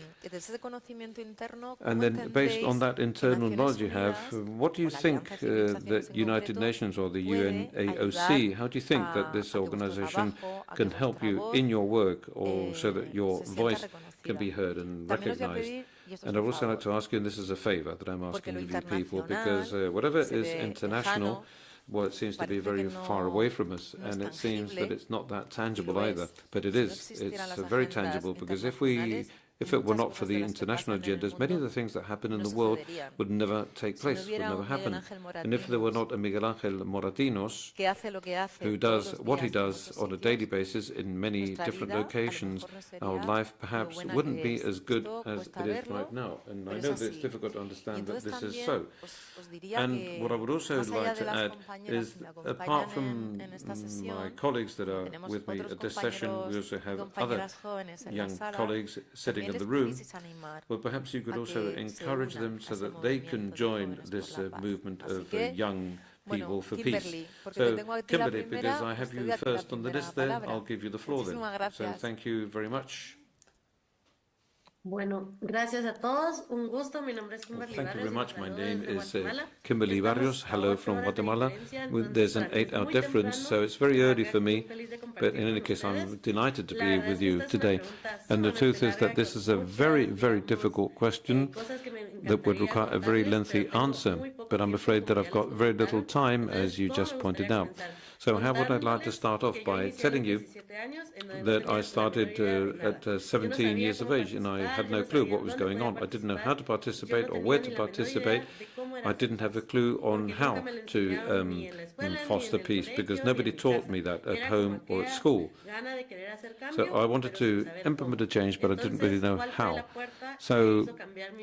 And then, based on that internal knowledge you have, what do you think that United Nations or the UNAOC, how do you think that this organization can help you in your work, or so that your voice can be heard and recognized? And I'd also like to ask you, and this is a favor that I'm asking of you people, because whatever is international, well, it seems to be very far away from us, and it seems that it's not that tangible either. But it is. It's very tangible, because if it were not for the international agendas, many of the things that happen in the world would never take place, would never happen. And if there were not a Miguel Ángel Moratinos, who does what he does on a daily basis in many different locations, our life perhaps wouldn't be as good as it is right now. And I know that it's difficult to understand that this is so. And what I would also like to add is, apart from my colleagues that are with me at this session, we also have other young colleagues sitting in the room. Well, perhaps you could also encourage them so that they can join this movement of young people for peace. So, Kimberly, because I have you first on the list there, I'll give you the floor then. So, thank you very much. Bueno, gracias a todos. Un gusto. Mi nombre es Kimberly Barrios. Thank you very much. My name is Kimberly Barrios. Hello from Guatemala. There's an 8-hour difference, so it's very early for me. But in any case, I'm delighted to be with you today. And the truth is that this is a very, very difficult question that would require a very lengthy answer. But I'm afraid that I've got very little time, as you just pointed out. So how would I like to start off by telling you that I started at 17 years of age, and I had no clue what was going on. I didn't know how to participate or where to participate. I didn't have a clue on how to foster peace, because nobody taught me that at home or at school. So I wanted to implement a change, but I didn't really know how. So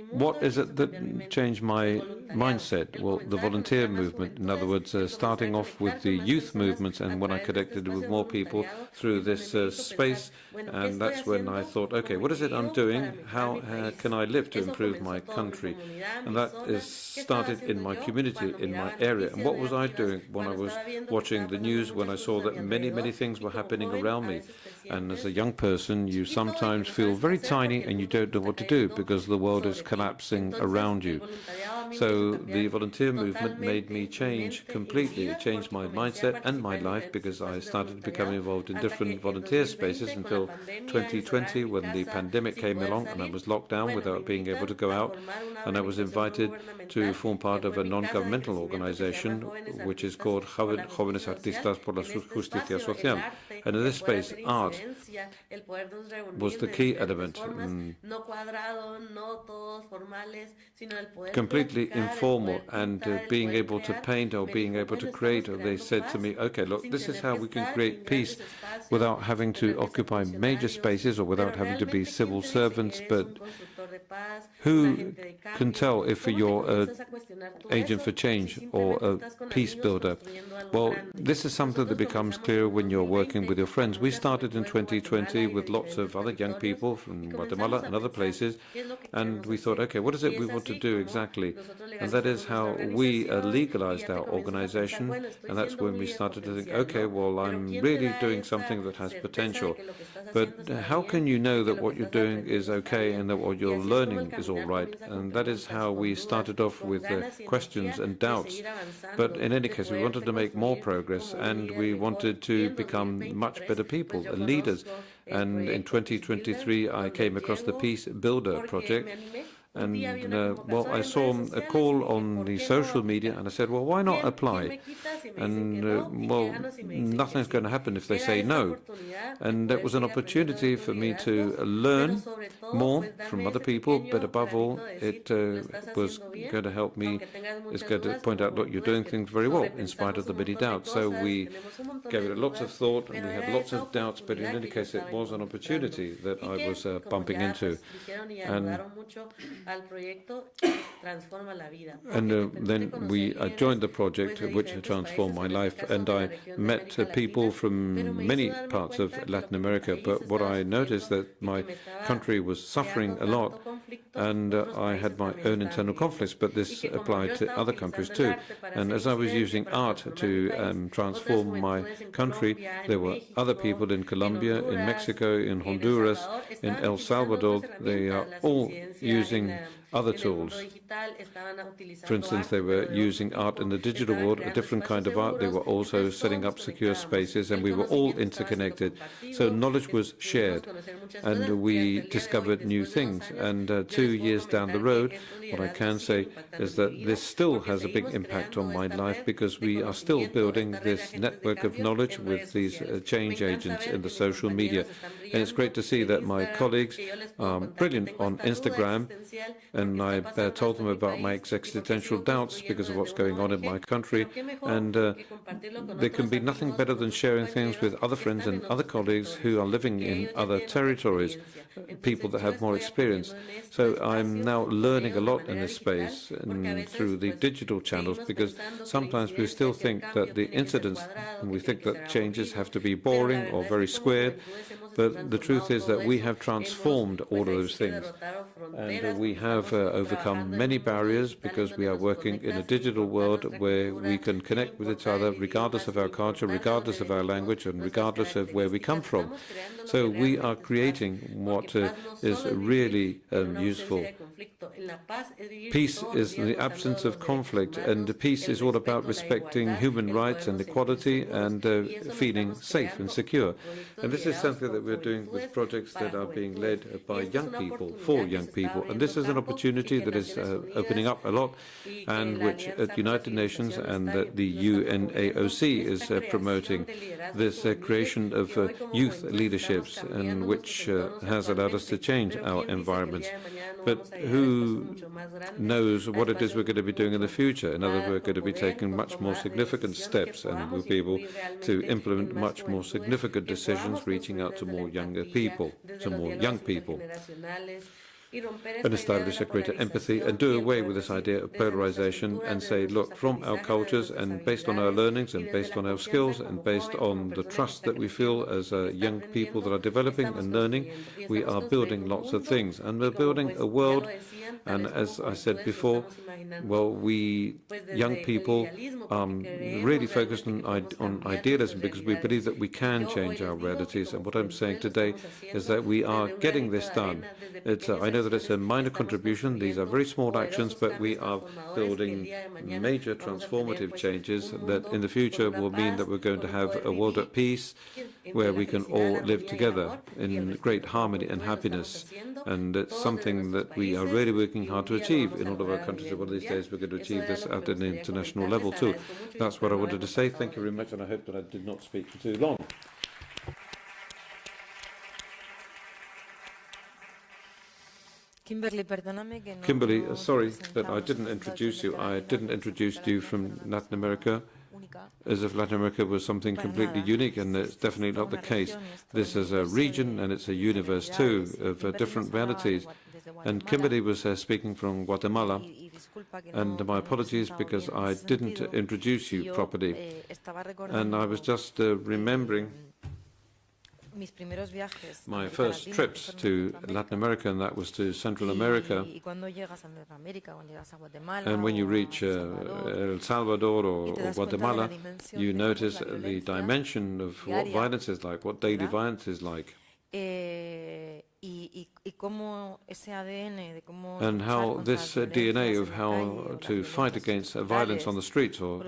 what is it that changed my mindset? Well, the volunteer movement. In other words, starting off with the youth movements, and when I connected with more people through this space, and that's when I thought, okay, what is it I'm doing? How can I live to improve my country? And that is started in my community, in my area. And what was I doing when I was watching the news, when I saw that many, many things were happening around me? And as a young person, you sometimes feel very tiny and you don't know what to do because the world is collapsing around you. So the volunteer movement made me change completely. It changed my mindset and my life, because I started to become involved in different volunteer spaces until 2020, when the pandemic came along and I was locked down without being able to go out. And I was invited to form part of a non-governmental organization which is called Jóvenes Artistas por la Justicia Social. And in this space, art was the key element. Completely informal, and being able to paint or being able to create. They said to me, okay, look, this is how we can create peace without having to occupy major spaces or without having to be civil servants. But who can tell if you're an agent for change or a peace builder? Well, this is something that becomes clearer when you're working with your friends. We started in 2020 with lots of other young people from Guatemala and other places, and we thought, okay, what is it we want to do exactly? And that is how we legalized our organization, and that's when we started to think, okay, well, I'm really doing something that has potential. But how can you know that what you're doing is okay and that what you're learning is all right? And that is how we started off with questions and doubts. But in any case, we wanted to make more progress, and we wanted to become much better people and leaders. And in 2023, I came across the Peace Builder project. And well, I saw a call on the social media, and I said, well, why not apply? And well, nothing's going to happen if they say no. And that was an opportunity for me to learn more from other people, but above all, it was going to help me. It's going to point out, look, you're doing things very well in spite of the many doubts. So we gave it lots of thought, and we had lots of doubts, but in any case, it was an opportunity that I was bumping into. And then we joined the project, which transformed my life, and I met people from many parts of Latin America. But what I noticed that my country was suffering a lot, and I had my own internal conflicts, but this applied to other countries too. And as I was using art to transform my country, there were other people in Colombia, in Mexico, in Honduras, in El Salvador. They are all using other tools. For instance, they were using art in the digital world, a different kind of art. They were also setting up secure spaces, and we were all interconnected. So knowledge was shared, and we discovered new things. And 2 years down the road, what I can say is that this still has a big impact on my life, because we are still building this network of knowledge with these change agents in the social media. And it's great to see that my colleagues are brilliant on Instagram, and I told them about my existential doubts because of what's going on in my country. And there can be nothing better than sharing things with other friends and other colleagues who are living in other territories, people that have more experience. So I'm now learning a lot in this space and through the digital channels, because sometimes we still think that the incidents, and we think that changes have to be boring or very squared. But the truth is that we have transformed all of those things. And we have overcome many barriers, because we are working in a digital world where we can connect with each other regardless of our culture, regardless of our language, and regardless of where we come from. So we are creating what is really useful. Peace is the absence of conflict, and peace is all about respecting human rights and equality and feeling safe and secure. And this is something that we're doing with projects that are being led by young people, for young people. And this is an opportunity that is opening up a lot, and which at United Nations and that the UNAOC is promoting this creation of youth leaderships, and which has allowed us to change our environments. But who knows what it is we're going to be doing in the future? In other words, we're going to be taking much more significant steps, and we'll be able to implement much more significant decisions, reaching out to more younger people, to more young people, and establish a greater empathy, and do away with this idea of polarization, and say, look, from our cultures, and based on our learnings, and based on our skills, and based on the trust that we feel as young people that are developing and learning, we are building lots of things. And we're building a world, and as I said before, well, we young people really focused on idealism, because we believe that we can change our realities. And what I'm saying today is that we are getting this done. I know that it's a minor contribution. These are very small actions, but we are building major transformative changes that in the future will mean that we're going to have a world at peace, where we can all live together in great harmony and happiness. And it's something that we are really working hard to achieve in all of our countries. One of these days we're going to achieve this at an international level too. That's what I wanted to say. Thank you very much, and I hope that I did not speak for too long. Kimberly, sorry that I didn't introduce you. I didn't introduce you from Latin America, as if Latin America was something completely unique, and it's definitely not the case. This is a region, and it's a universe too, of different realities. And Kimberly was speaking from Guatemala, and my apologies because I didn't introduce you properly. And I was just remembering my first trips to Latin America, and that was to Central America. And when you reach El Salvador or Guatemala, you notice the dimension of what violence is like, what daily violence is like. and how this DNA of how to fight against violence on the streets or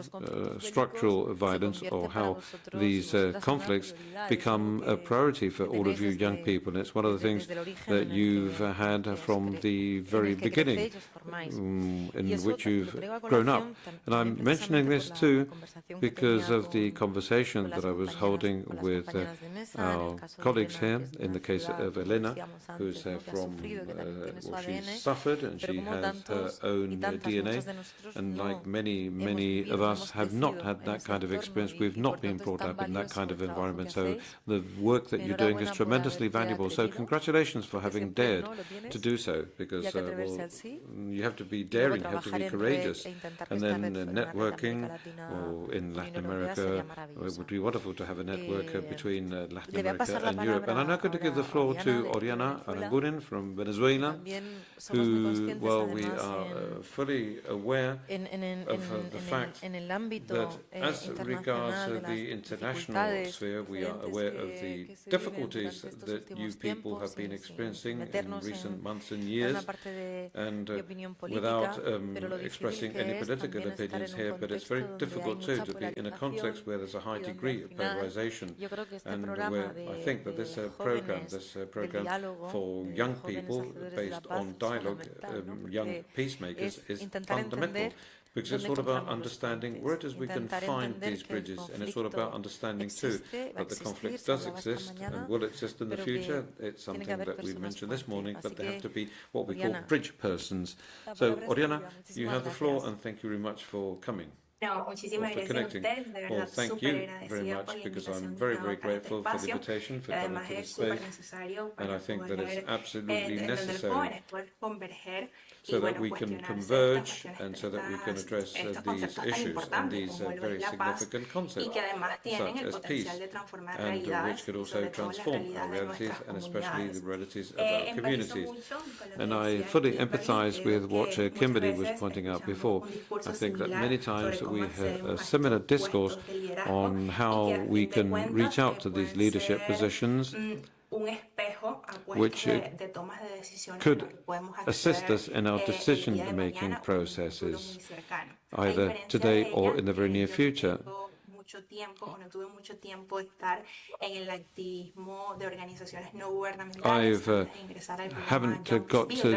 structural violence, or how these conflicts become a priority for all of you young people. And it's one of the things that you've had from the very beginning, in which you've grown up. And I'm mentioning this too because of the conversation that I was holding with our colleagues here, in the case of Elena, who's from, well, she's suffered and she has her own DNA. And like many of us have not had that kind of experience. We've not been brought up in that kind of environment. So the work that you're doing is tremendously valuable. So congratulations for having dared to do so, because well, you have to be daring, you have to be courageous. And then networking, or in Latin America, it would be wonderful to have a network between Latin America and Europe. And I'm now going to give the floor to Oriana Aranguren from Venezuela, who, well, we are fully aware of the fact that as regards the international sphere, we are aware of the difficulties that you people have been experiencing in recent months and years, and without expressing any political opinions here, but it's very difficult too to be in a context where there's a high degree of polarization, and where I think that this program for young people based on dialogue, young peacemakers, is fundamental. Because it's all about understanding where it is we can find these bridges, and it's all about understanding too that the conflict does exist and will exist in the future. It's something that we mentioned this morning, but they have to be what we call bridge persons. So, Oriana, you have the floor, and thank you very much for coming. For connecting. Well, thank you very much, because I'm very, very grateful for the invitation, for coming to this space, and I think that it's absolutely necessary so that we can converge and so that we can address these issues and these very significant concepts, such as peace, and which could also transform our realities, and especially the realities of our communities. And I fully empathize with what Kimberly was pointing out before. I think that many times we have a similar discourse on how we can reach out to these leadership positions, which could assist us in our decision-making processes, either today or in the very near future. I haven't got to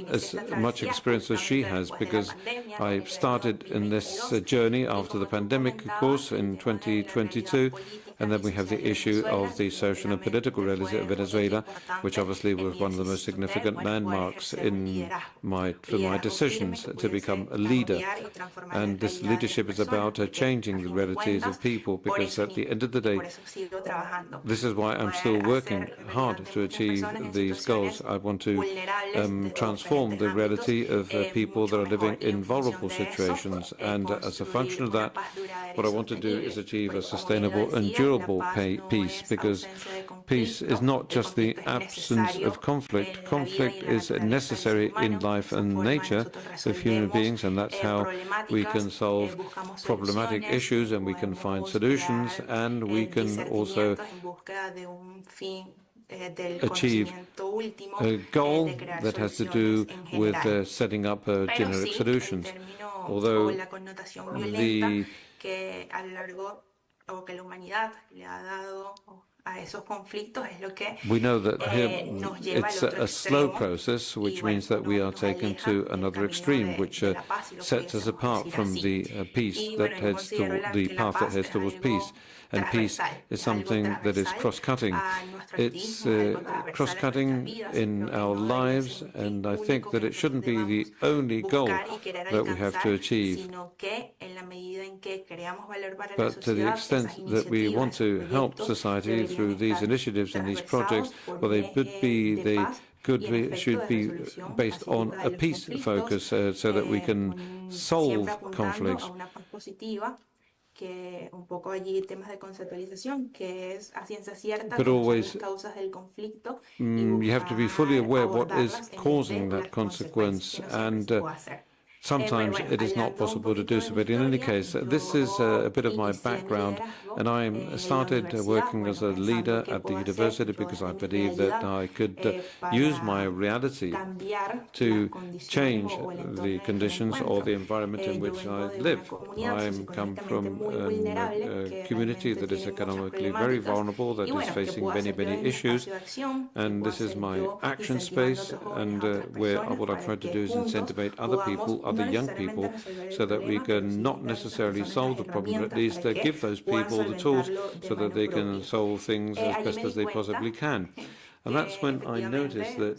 as much experience as she has, because I started in this journey after the pandemic, of course, in 2022, and then we have the issue of the social and political realities of Venezuela, which obviously was one of the most significant landmarks in for my decisions to become a leader. And this leadership is about changing the realities of people, because at the end of the day, this is why I'm still working hard to achieve these goals. I want to transform the reality of people that are living in vulnerable situations, and as a function of that, what I want to do is achieve a sustainable and durable peace, because peace is not just the absence of conflict. Conflict is necessary in life and nature of human beings, and that's how we can solve problematic issues, and we can find solutions, and we can also achieve a goal that has to do with setting up generic solutions. Although we know that here it's a slow process, which means that we are taken to another extreme, which sets us apart from the peace that heads to the path that heads towards peace. And peace is something that is cross-cutting. It's cross-cutting in our lives, and I think that it shouldn't be the only goal that we have to achieve. But to the extent that we want to help society through these initiatives and these projects, well, they should be based on a peace focus, so that we can solve conflicts. But always, you have to be fully aware what is causing that consequence, and sometimes it is not possible to do so. But in any case, this is a bit of my background, and I started working as a leader at the university because I believed that I could use my reality to change the conditions or the environment in which I live. I come from a community that is economically very vulnerable, that is facing many, many issues, and this is my action space, and where what I try to do is incentivize other people, other young people, so that we can not necessarily solve the problem, but at least give those people the tools so that they can solve things as best as they possibly can. And that's when I noticed that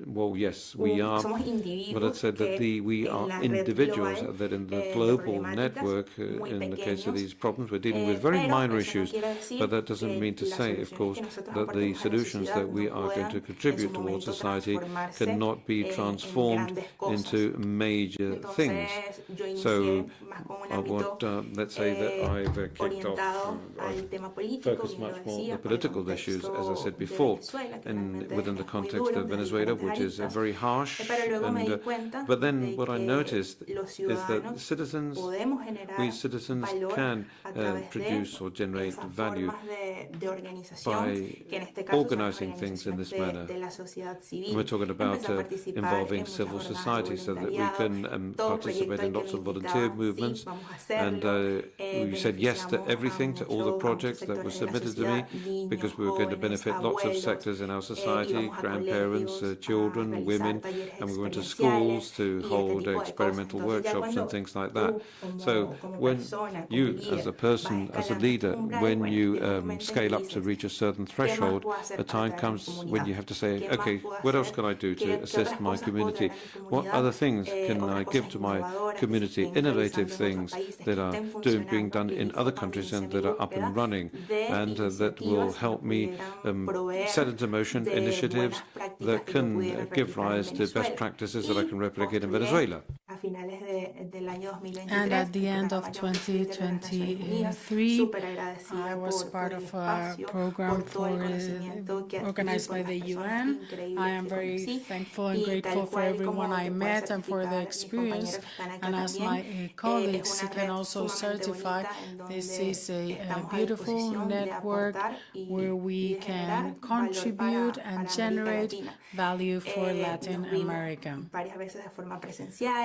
well, yes, we are, but I said that we are individuals, that in the global network, in the case of these problems, we're dealing with very minor issues, but that doesn't mean to say, of course, that the solutions that we are going to contribute towards society cannot be transformed into major things. So I want, let's say that I've kicked off, I've focused much more on the political issues, as I said before, and within the context of Venezuela, which is very harsh. But then what I noticed is that we citizens can produce or generate value by organizing things in this manner. And we're talking about involving civil society so that we can participate in lots of volunteer movements. And we said yes to everything, to all the projects that were submitted to me, because we were going to benefit lots of sectors in our society, grandparents, children, women, and we went to schools to hold experimental workshops and things like that. So when you, as a person, as a leader, when you scale up to reach a certain threshold, a time comes when you have to say, okay, what else can I do to assist my community? What other things can I give to my community? Innovative things that are being done in other countries and that are up and running, and that will help me set into motion initiatives that can give rise to best practices that I can replicate in Venezuela. And at the end of 2023, I was part of a program organized by the UN. I am very thankful and grateful for everyone I met and for the experience. And as my colleagues can also certify, this is a beautiful network where we can contribute and generate value for Latin America.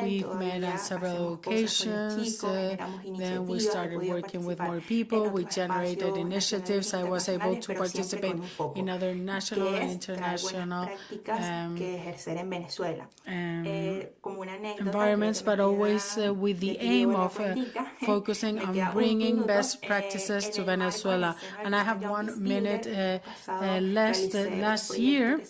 We've met on several occasions, then we started working with more people, we generated initiatives, I was able to participate in other national and international environments, but always with the aim of focusing on bringing best practices to Venezuela. And I have 1 minute left. Last year,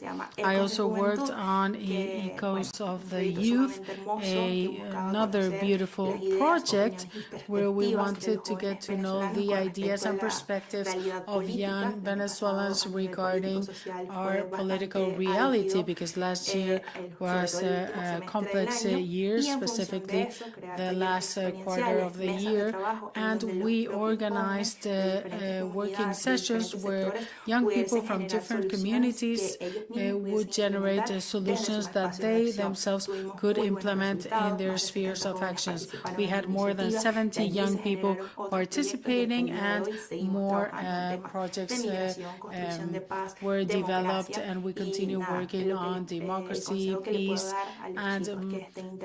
I also worked on Echoes of the Youth, another beautiful project where we wanted to get to know the ideas and perspectives of young Venezuelans regarding our political reality, because last year was a complex year, specifically the last quarter of the year, and we organized working sessions where young people from different communities would generate solutions that they themselves could implement in their spheres of actions. We had more than 70 young people participating, and more projects were developed, and we continue working on democracy, peace, and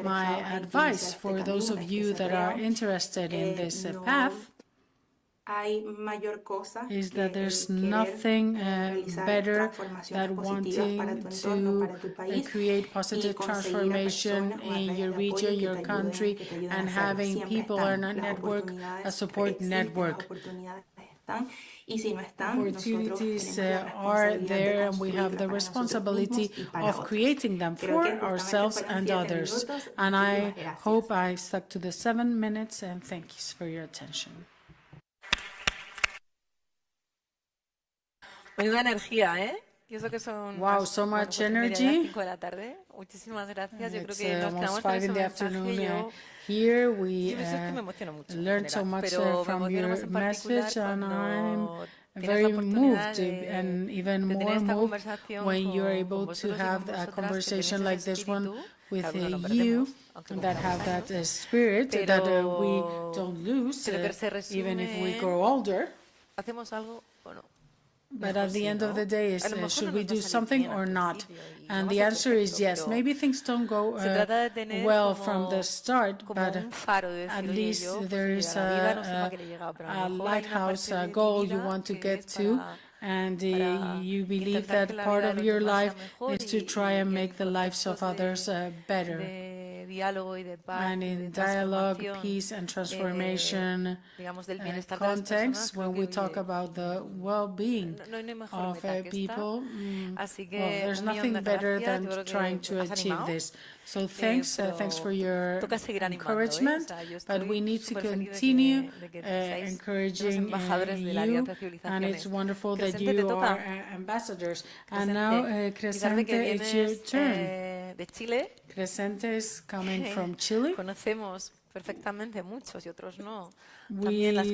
my advice for those of you that are interested in this path is that there's nothing better than wanting to create positive transformation in your region, your country, and having people in a network, a support network. Opportunities are there, and we have the responsibility of creating them for ourselves and others. And I hope I stuck to the 7 minutes, and thank you for your attention. Menuda energía, ¿eh? Pienso que son wow, so much energy. 5 de la tarde. Muchísimas gracias. Yo creo It's que nos almost quedamos con 5 ese in the mensaje. afternoon here. We Me emociono mucho, learned so much from your message, and I'm very moved and even more moved when you're able to have a conversation like this one with you that have that spirit that we don't lose, even if we grow older. But at the end of the day, is should we do something or not? And the answer is yes. Maybe things don't go well from the start, but at least there is a lighthouse, a goal you want to get to, and you believe that part of your life is to try and make the lives of others better. And in dialogue, peace, and transformation context, when we talk about the well-being of people, well, there's nothing better than trying to achieve this. So thanks for your encouragement, but we need to continue encouraging you, and it's wonderful that you are ambassadors. And now, Crescente, it's your turn. Crescente is coming from Chile.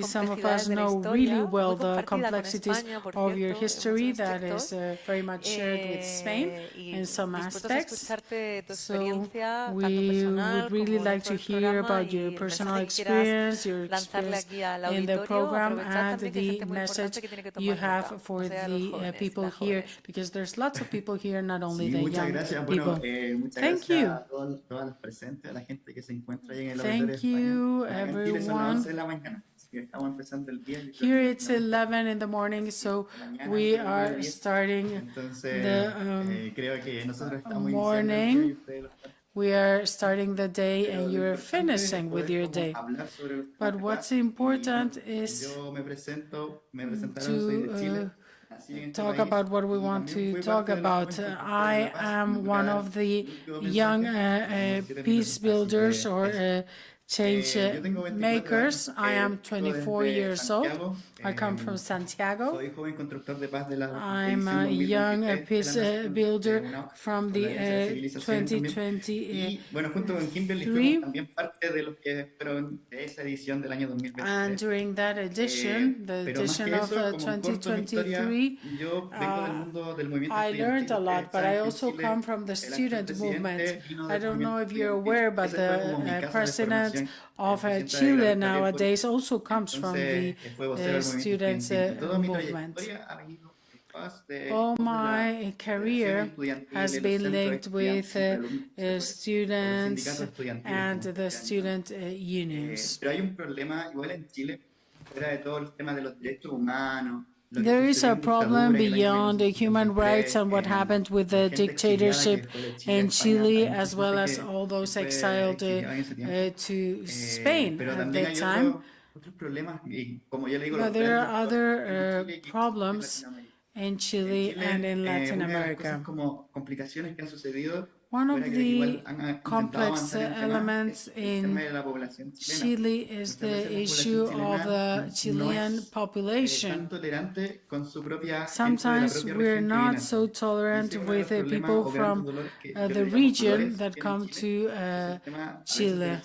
Some of us know really well the complexities of your history that is very much shared with Spain in some aspects. So we would really like to hear about your personal experience, your experience in the program, and the message you have for the people here, because there's lots of people here, not only the young people. Thank you. Thank you, everyone. Here it's 11 in the morning, so we are starting the morning. We are starting the day and you're finishing with your day. But what's important is to talk about what we want to talk about. I am one of the young peace builders or change makers. I am 24 years old. I come from Santiago. I'm a young peace builder from the 2023. And during that edition, the edition of 2023, I learned a lot, but I also come from the student movement. I don't know if you're aware, but the president of Chile nowadays also comes from the students' movement. All my career has been linked with students and the student unions. There is a problem beyond the human rights and what happened with the dictatorship in Chile, as well as all those exiled to Spain at that time. But there are other problems in Chile and in Latin America. One of the complex elements in Chile is the issue of the Chilean population. Sometimes we're not so tolerant with people from the region that come to Chile.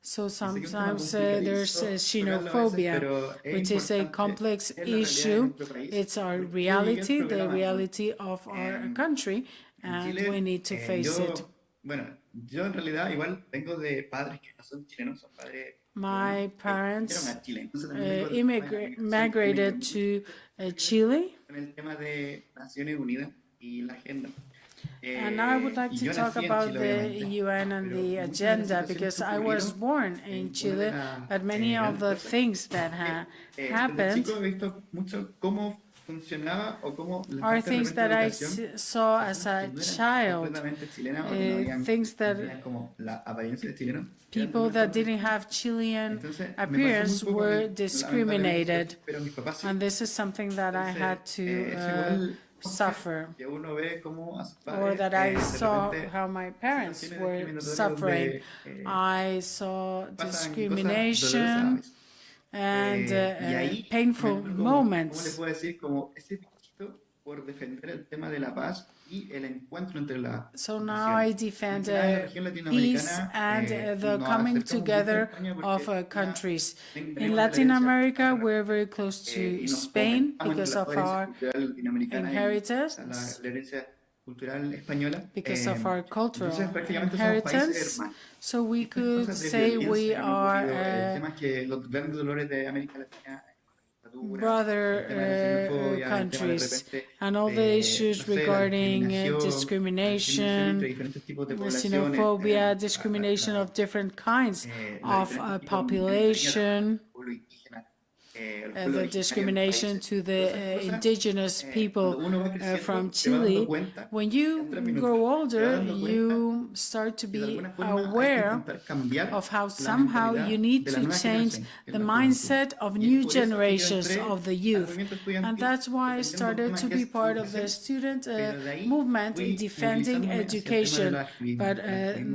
So sometimes there's xenophobia, which is a complex issue. It's our reality, the reality of our country, and we need to face it. My parents migrated to Chile. And I would like to talk about the UN and the agenda, because I was born in Chile, but many of the things that happened are things that I saw as a child, things that people that didn't have Chilean appearance were discriminated, and this is something that I had to suffer, or that I saw how my parents were suffering. I saw discrimination and painful moments. So now I defend peace and the coming together of countries. In Latin America, we're very close to Spain because of our inheritance. because of our cultural inheritance. So we could say we are brother countries, and all the issues regarding discrimination, xenophobia, discrimination of different kinds of population, the discrimination to the indigenous people from Chile. When you grow older, you start to be aware of how somehow you need to change the mindset of new generations of the youth. And that's why I started to be part of the student movement defending education. But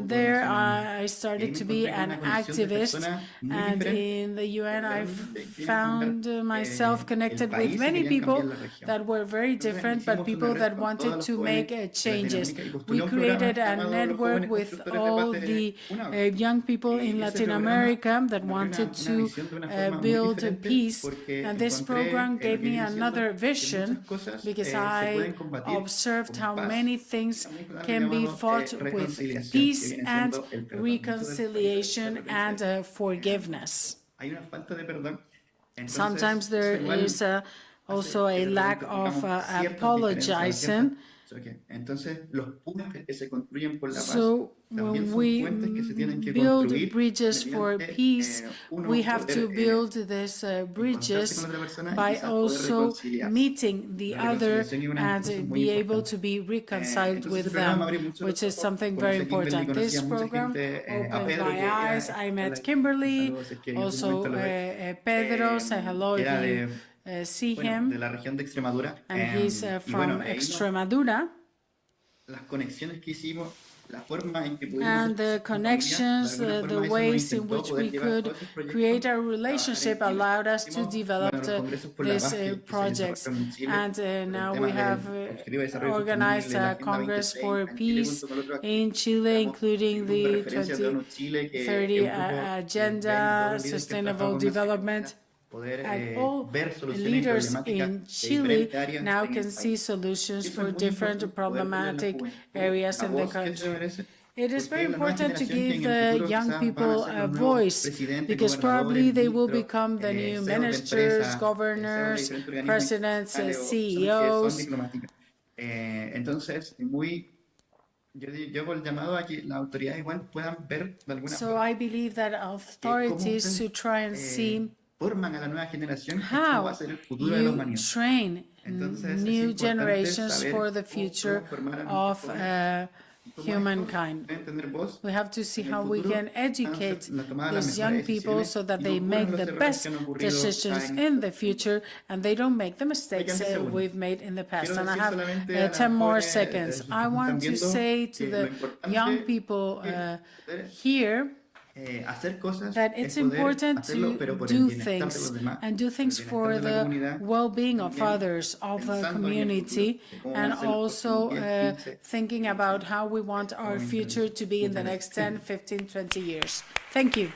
there I started to be an activist, and in the UN I found myself connected with many people that were very different, but people that wanted to make changes. We created a network with all the young people in Latin America that wanted to build peace, and this program gave me another vision because I observed how many things can be fought with peace and reconciliation and forgiveness. Sometimes there is also a lack of apologizing. So when we build bridges for peace, we have to build these bridges by also meeting the other and be able to be reconciled with them, which is something very important. This program opened my eyes. I met Kimberly, also Pedro. Say hello if you see him. And he's from Extremadura. And the connections, the ways in which we could create a relationship allowed us to develop these projects. And now we have organized a Congress for Peace in Chile, including the 2030 Agenda, Sustainable Development. And all leaders in Chile now can see solutions for different problematic areas in the country. It is very important to give the young people a voice, because probably they will become the new ministers, governors, presidents, CEOs. So I believe that authorities should try and see how you train new generations for the future of humankind. We have to see how we can educate these young people so that they make the best decisions in the future and they don't make the mistakes we've made in the past. And I have 10 more seconds. I want to say to the young people here that it's important to do things and do things for the well-being of others, of the community, and also thinking about how we want our future to be in the next 10, 15, 20 years. Thank you.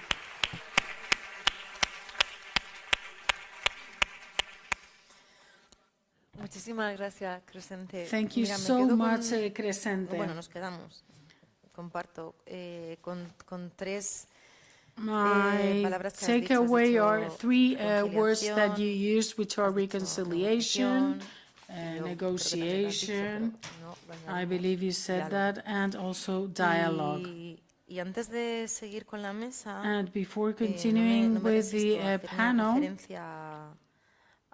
Muchísimas gracias, Crescente. Thank you so much, Crescente. Bueno, nos quedamos. Comparto con tres My takeaway are three words that you use, which are reconciliation, negotiation, I believe you said that, and also dialogue. Y antes de seguir con la mesa, and before continuing with the panel,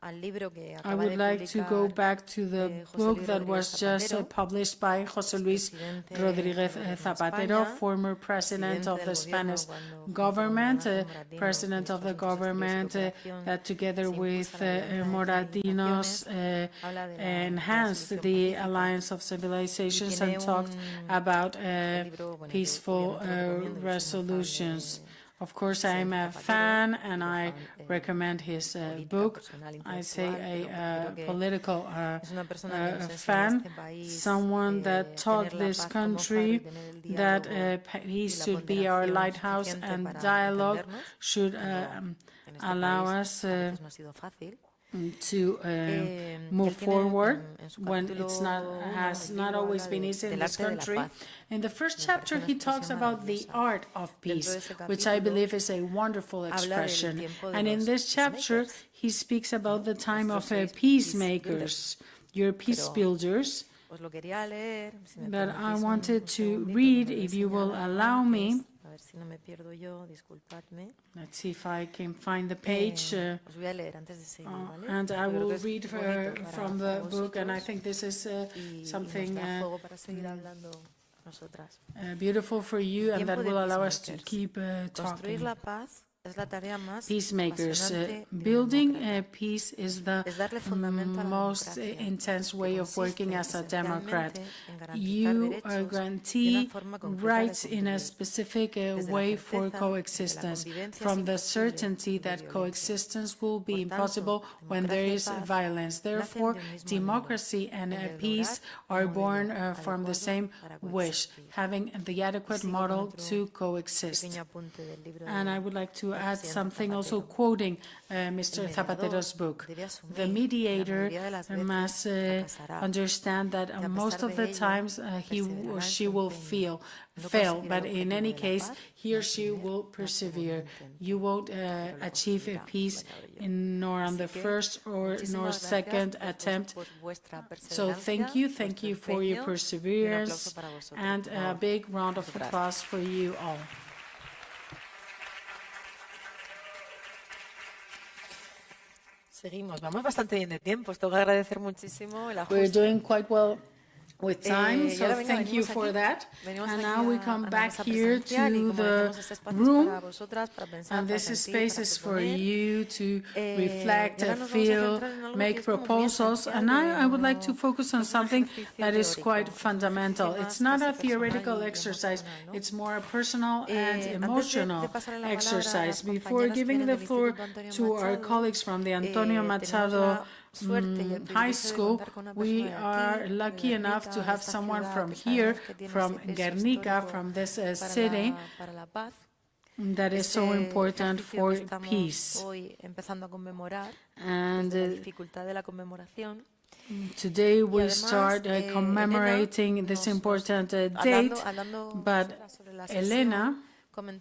I would like to go back to the book that was just published by José Luis Rodríguez Zapatero, former president of the Spanish government, president of the government that together with Moratinos enhanced the Alliance of Civilizations and talked about peaceful resolutions. Of course, I'm a fan, and I recommend his book. I say a political fan, someone that taught this country that peace should be our lighthouse and dialogue should allow us to move forward when has not always been easy in this country. In the first chapter, he talks about the art of peace, which I believe is a wonderful expression. And in this chapter, he speaks about the time of peacemakers, your peace builders, that I wanted to read, if you will allow me. Let's see if I can find the page. And I will read from the book, and I think this is something beautiful for you, and that will allow us to keep talking. Peacemakers. Building peace is the most intense way of working as a Democrat. You grantee rights in a specific way for coexistence, from the certainty that coexistence will be impossible when there is violence. Therefore, democracy and peace are born from the same wish, having the adequate model to coexist. And I would like to add something, also quoting Mr. Zapatero's book. The mediator must understand that most of the times he or she will fail, but in any case, he or she will persevere. You won't achieve a peace nor on the first nor second attempt. So thank you for your perseverance, and a big round of applause for you all. Seguimos, vamos bastante bien de tiempo. Os tengo que agradecer muchísimo el ajuste. We're doing quite well with time, so thank you for that. And now we come back here to the room, and this space is for you to reflect, feel, make proposals. And I would like to focus on something that is quite fundamental. It's not a theoretical exercise, it's more a personal and emotional exercise. Before giving the floor to our colleagues from the Antonio Machado High School, we are lucky enough to have someone from here, from Gernika, from this city, that is so important for peace. And today we start commemorating this important date, but Elena, when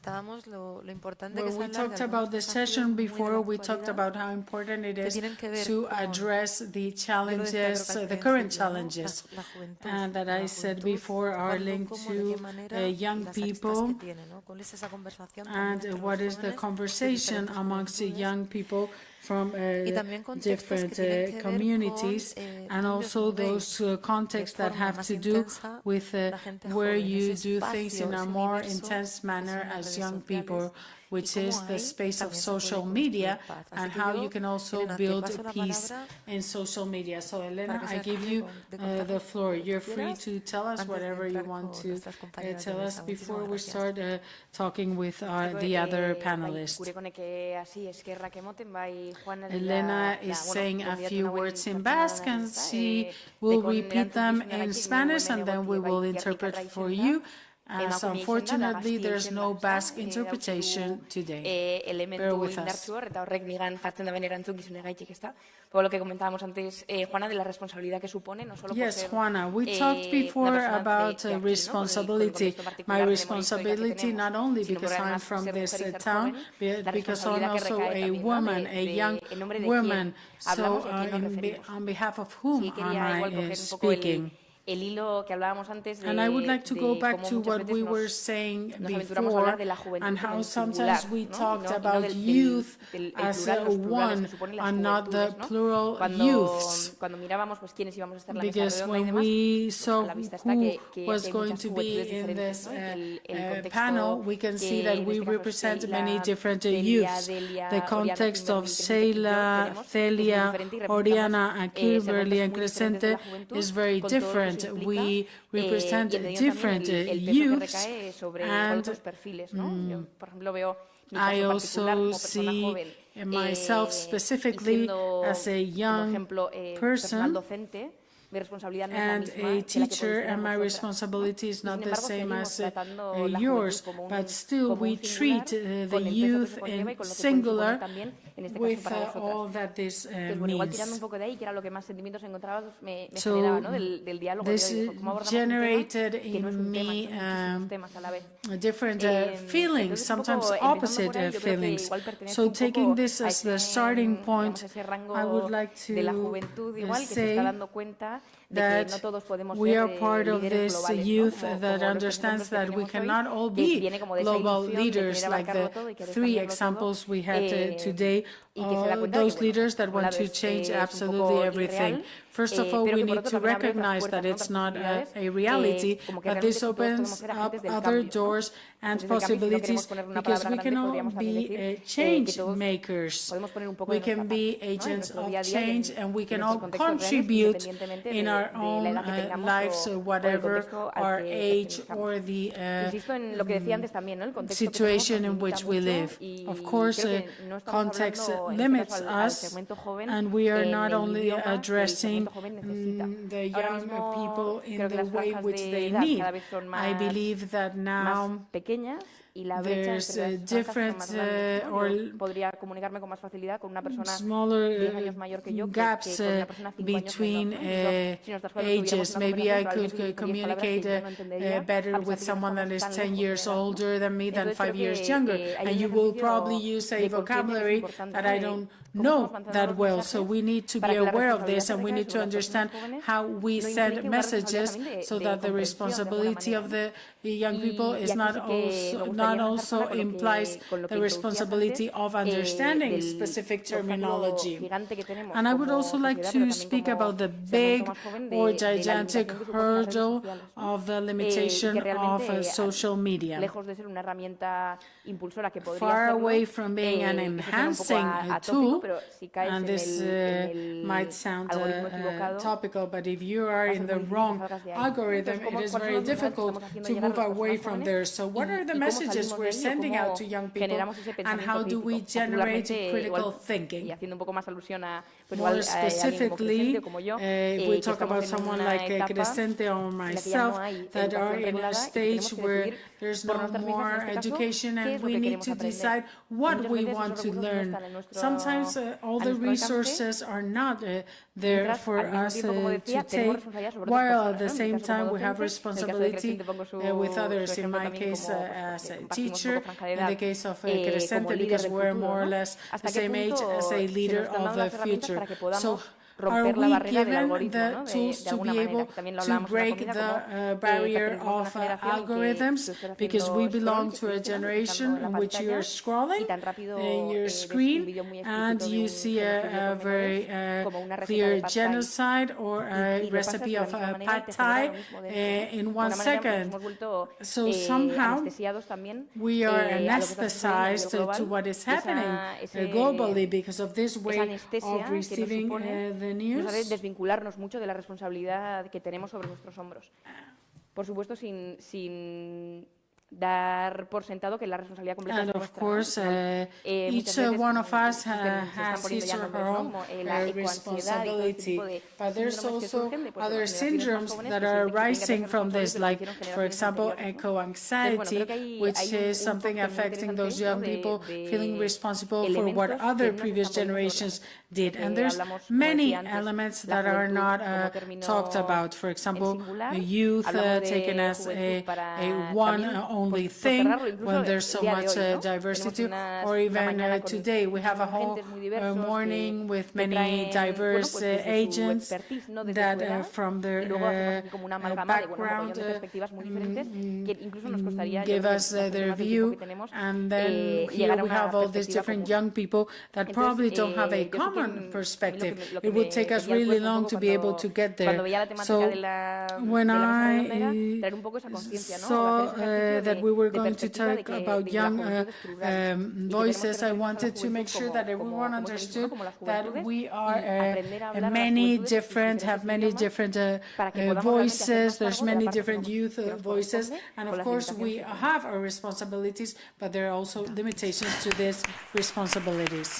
we talked about the session before, we talked about how important it is to address the challenges, the current challenges, and that I said before are linked to young people, and what is the conversation amongst young people from different communities, and also those contexts that have to do with where you do things in a more intense manner as young people, which is the space of social media, and how you can also build peace in social media. So, Elena, I give you the floor. You're free to tell us whatever you want to tell us before we start talking with the other panelists. Elena is saying a few words in Basque, and she will repeat them in Spanish, and then we will interpret for you. As unfortunately there's no Basque interpretation today. Bear with us. Yes, Juana, we talked before about responsibility. My responsibility not only because I'm from this town, but because I'm also a woman, a young woman. So on behalf of whom am I speaking? And I would like to go back to what we were saying before, and how sometimes we talked about youth as one and not the plural youths. Because when we saw who was going to be in this panel, we can see that we represent many different youths. The context of Sheila, Celia, Oriana, and Kimberly and Crescente is very different. We represent different youths, and I also see myself specifically as a young person and a teacher, and my responsibility is not the same as yours, but still we treat the youth in singular with all that this means. So this generated in me different feelings, sometimes opposite feelings. So taking this as the starting point, I would like to say that we are part of this youth that understands that we cannot all be global leaders like the 3 examples we had today, those leaders that want to change absolutely everything. First of all, we need to recognize that it's not a reality, but this opens up other doors and possibilities because we can all be change makers. We can be agents of change and we can all contribute in our own lives, whatever our age or the situation in which we live. Of course, context limits us, and we are not only addressing the young people in the way which they need. I believe that now there's a different or smaller gaps between ages. Maybe I could communicate better with someone that is 10 years older than me, than 5 years younger, and you will probably use a vocabulary that I don't know that well. So we need to be aware of this, and we need to understand how we send messages so that the responsibility of the young people is not also implies the responsibility of understanding specific terminology. And I would also like to speak about the big or gigantic hurdle of the limitation of social media. Far away from being an enhancing tool, and this might sound topical, but if you are in the wrong algorithm, it is very difficult to move away from there. So what are the messages we're sending out to young people, and how do we generate critical thinking? More specifically, if we talk about someone like Crescente or myself that are in a stage where there's no more education and we need to decide what we want to learn. Sometimes all the resources are not there for us to take, while at the same time we have responsibility with others. In my case, as a teacher, in the case of Crescente, because we're more or less the same age as a leader of the future. So are we given the tools to be able to break the barrier of algorithms? Because we belong to a generation in which you are scrolling in your screen and you see a very clear genocide or a recipe of pad thai in 1 second. So somehow we are anesthetized to what is happening globally because of this way of receiving the news. Nos hace desvincularnos mucho de la responsabilidad que tenemos sobre nuestros hombros. Por supuesto, sin dar por sentado que la responsabilidad completa es nuestra. And of course, each one of us has his or her own responsibility, but there's also other syndromes that are arising from this, like, for example, eco-anxiety, which is something affecting those young people feeling responsible for what other previous generations did. And there's many elements that are not talked about. For example, youth taken as a one-only thing when there's so much diversity, or even today we have a whole morning with many diverse agents that from their background give us their view, and then here we have all these different young people that probably don't have a common perspective. It would take us really long to be able to get there. So when I saw that we were going to talk about young voices, I wanted to make sure that everyone understood that we are have many different voices. There's many different youth voices, and of course we have our responsibilities, but there are also limitations to these responsibilities.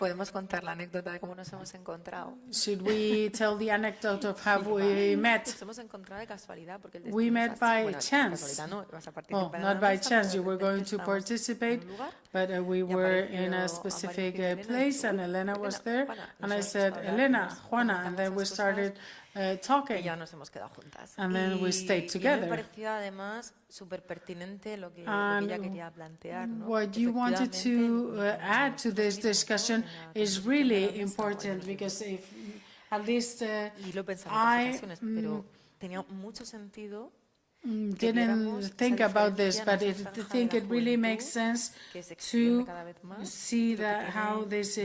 Podemos contar la anécdota de cómo nos hemos encontrado. Should we tell the anecdote of how we met? Nos hemos encontrado de casualidad porque el destino We es met así. by Bueno, chance. casualidad no, vas a Oh, participar en not la by mesa, chance. pero You de were repente going to estábamos participate, en un lugar but we y were in a apareció specific Elena y place, dijo, and Elena was there, Juana, and nos I hemos said, puesto a hablar, Elena, nos Juana, and comentamos then we esas started y talking, ya nos hemos quedado juntas. and then we stayed Y me together. pareció además súper pertinente lo que And ella quería plantear, ¿no? what you wanted to add to this discussion is really important, because if at least y lo he pensado en I otras ocasiones, pero tenía mucho sentido didn't think about this, but I think it really makes sense to see that how these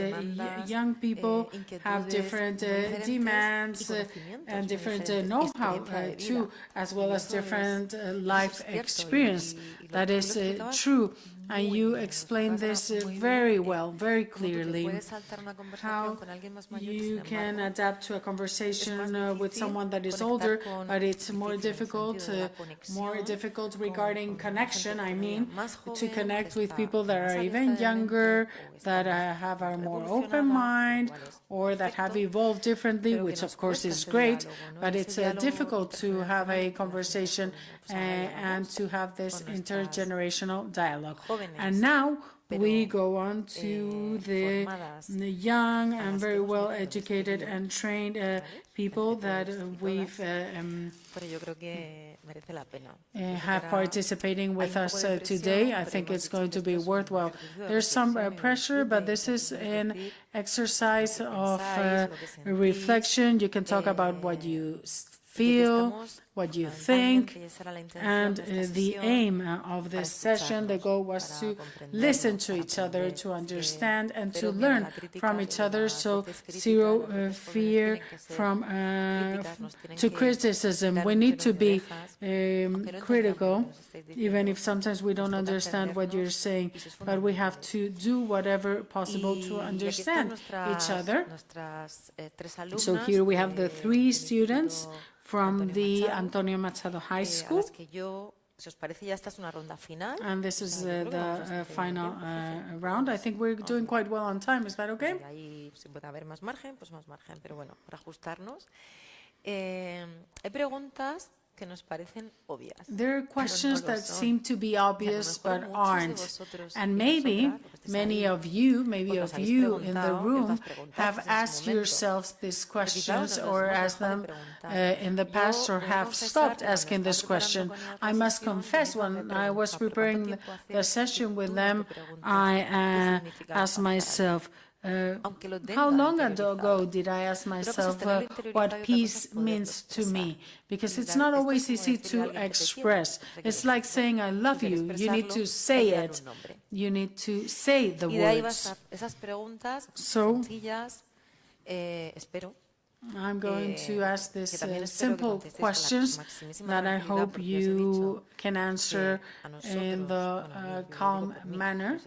young people have different demands and different know-how too, as well as different life experience. That is true. And you explained this very well, very clearly, how you can adapt to a conversation with someone that is older, but it's more difficult regarding connection, I mean, to connect with people that are even younger, that have a more open mind, or that have evolved differently, which of course is great, but it's difficult to have a conversation and to have this intergenerational dialogue. And now we go on to the young and very well educated and trained people that we've have participating with us today. I think it's going to be worthwhile. There's some pressure, but this is an exercise of reflection. You can talk about what you feel, what you think, and the aim of this session, the goal was to listen to each other, to understand and to learn from each other, so zero fear to criticism. We need to be critical, even if sometimes we don't understand what you're saying, but we have to do whatever possible to understand each other. So here we have the 3 students from the Antonio Machado High School. And this is the final round. I think we're doing quite well on time. Is that okay? There are questions that seem to be obvious but aren't. And maybe many of you in the room have asked yourselves these questions or asked them in the past or have stopped asking this question. I must confess, when I was preparing the session with them, I asked myself, how long ago did I ask myself what peace means to me? Because it's not always easy to express. It's like saying I love you. You need to say it. You need to say the words. So I'm going to ask these simple questions that I hope you can answer in the calm manner,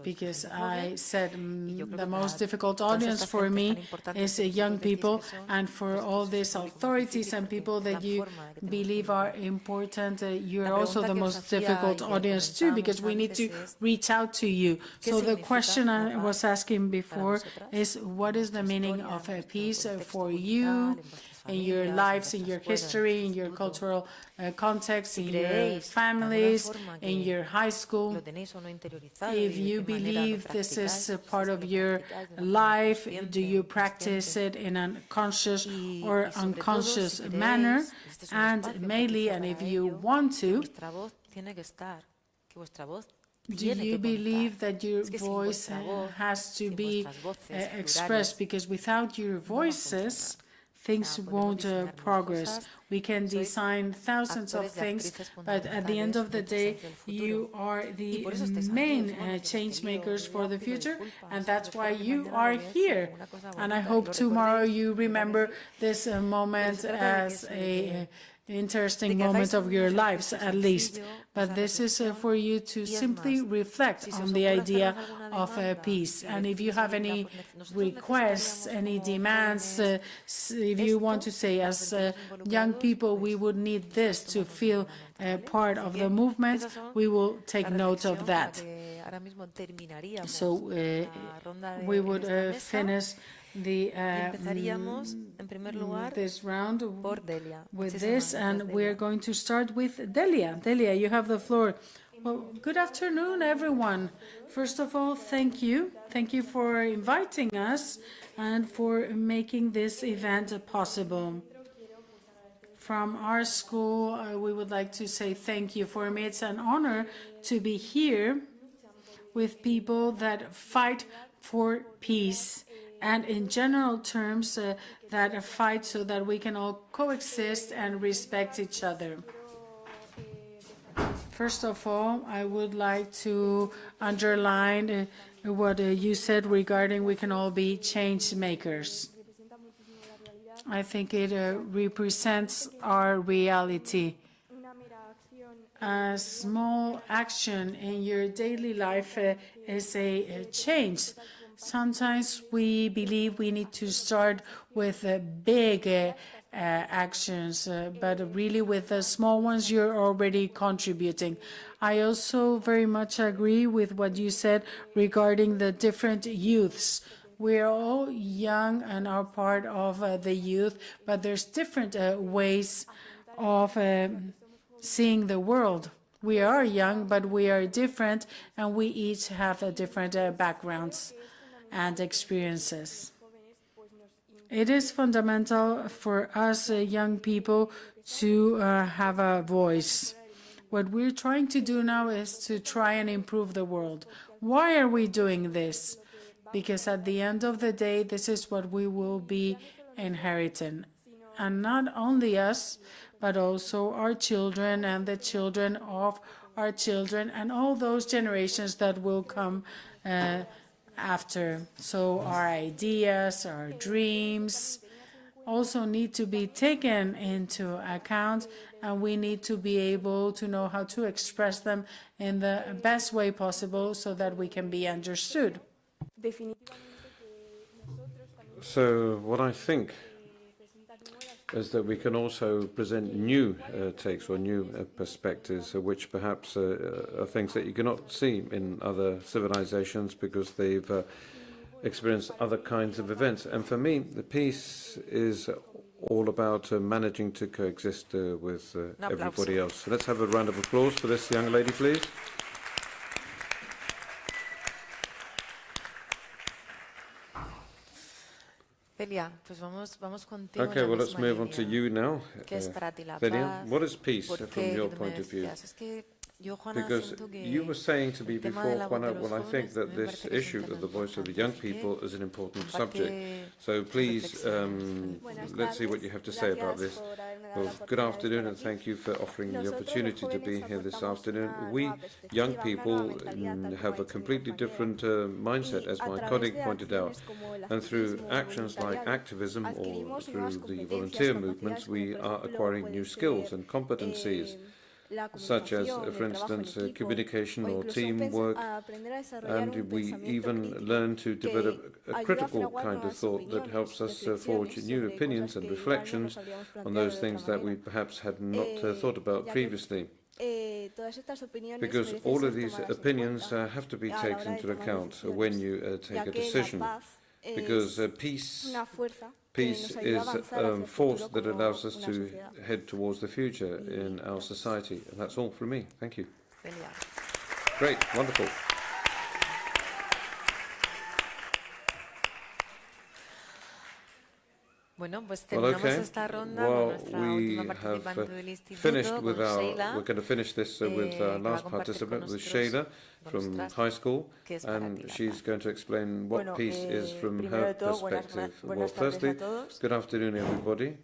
because I said the most difficult audience for me is young people, and for all these authorities and people that you believe are important, you're also the most difficult audience too, because we need to reach out to you. So the question I was asking before is, what is the meaning of peace for you in your lives, in your history, in your cultural context, in your families, in your high school? If you believe this is a part of your life, do you practice it in a conscious or unconscious manner? And mainly, and if you want to, do you believe that your voice has to be expressed? Because without your voices, things won't progress. We can design thousands of things, but at the end of the day, you are the main change makers for the future, and that's why you are here. And I hope tomorrow you remember this moment as a interesting moment of your lives, at least. But this is for you to simply reflect on the idea of peace. And if you have any requests, any demands, if you want to say, as young people, we would need this to feel part of the movement, we will take note of that. ahora mismo terminaríamos So la ronda we de would nuestra mesa finish the y empezaríamos, en primer lugar, this round por Delia. with Muchísimas this, gracias, and we're Delia. going to start with Delia. Delia, you have the floor. Well, good afternoon, everyone. First of all, thank you. Thank you for inviting us and for making this event possible. From our school, we would like to say thank you. For me, it's an honor to be here with people that fight for peace and in general terms that fight so that we can all coexist and respect each other. First of all, I would like to underline what you said regarding we can all be change makers. I think it represents our reality. A small action in your daily life is a change. Sometimes we believe we need to start with big actions, but really with the small ones you're already contributing. I also very much agree with what you said regarding the different youths. We're all young and are part of the youth, but there's different ways of seeing the world. We are young, but we are different, and we each have different backgrounds and experiences. It is fundamental for us young people to have a voice. What we're trying to do now is to try and improve the world. Why are we doing this? Because at the end of the day, this is what we will be inheriting. And not only us, but also our children and the children of our children and all those generations that will come after. So our ideas, our dreams also need to be taken into account, and we need to be able to know how to express them in the best way possible so that we can be understood. So what I think is that we can also present new takes or new perspectives, which perhaps are things that you cannot see in other civilizations because they've experienced other kinds of events. And for me, the peace is all about managing to coexist with everybody else. So let's have a round of applause for this young lady, please. Delia, pues vamos contigo. Okay, well, let's move on to you now. Delia, what is peace from your point of view? Because you were saying to me before, Juana, well, I think that this issue of the voice of the young people is an important subject. So please, let's see what you have to say about this. Well, good afternoon, and thank you for offering the opportunity to be here this afternoon. We, young people, have a completely different mindset, as my colleague pointed out. And through actions like activism or through the volunteer movements, we are acquiring new skills and competencies, such as, for instance, communication or teamwork, and we even learn to develop a critical kind of thought that helps us forge new opinions and reflections on those things that we perhaps had not thought about previously. Because all of these opinions have to be taken into account when you take a decision. Because peace is a force that allows us to head towards the future in our society. And that's all from me. Thank you. Great, wonderful. Bueno, pues terminamos esta ronda con nuestra última participante del instituto, con Sheila. We're going to finish this with our last participant, with Sheila from high school, and she's going to explain what peace is from her perspective. Well, firstly, good afternoon, everybody.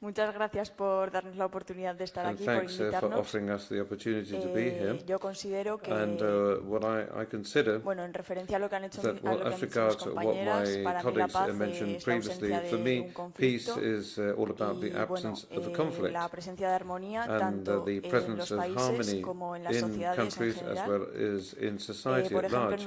Muchas gracias por darnos la oportunidad de estar aquí, por invitarnos. For offering us the opportunity to be here. Yo considero que, what I consider, bueno, en referencia a lo que han hecho, that, well, as regards what my colleagues mentioned previously, for me, peace is all about the absence of a conflict la presencia de armonía, and the presence of harmony in countries as well as in society at large.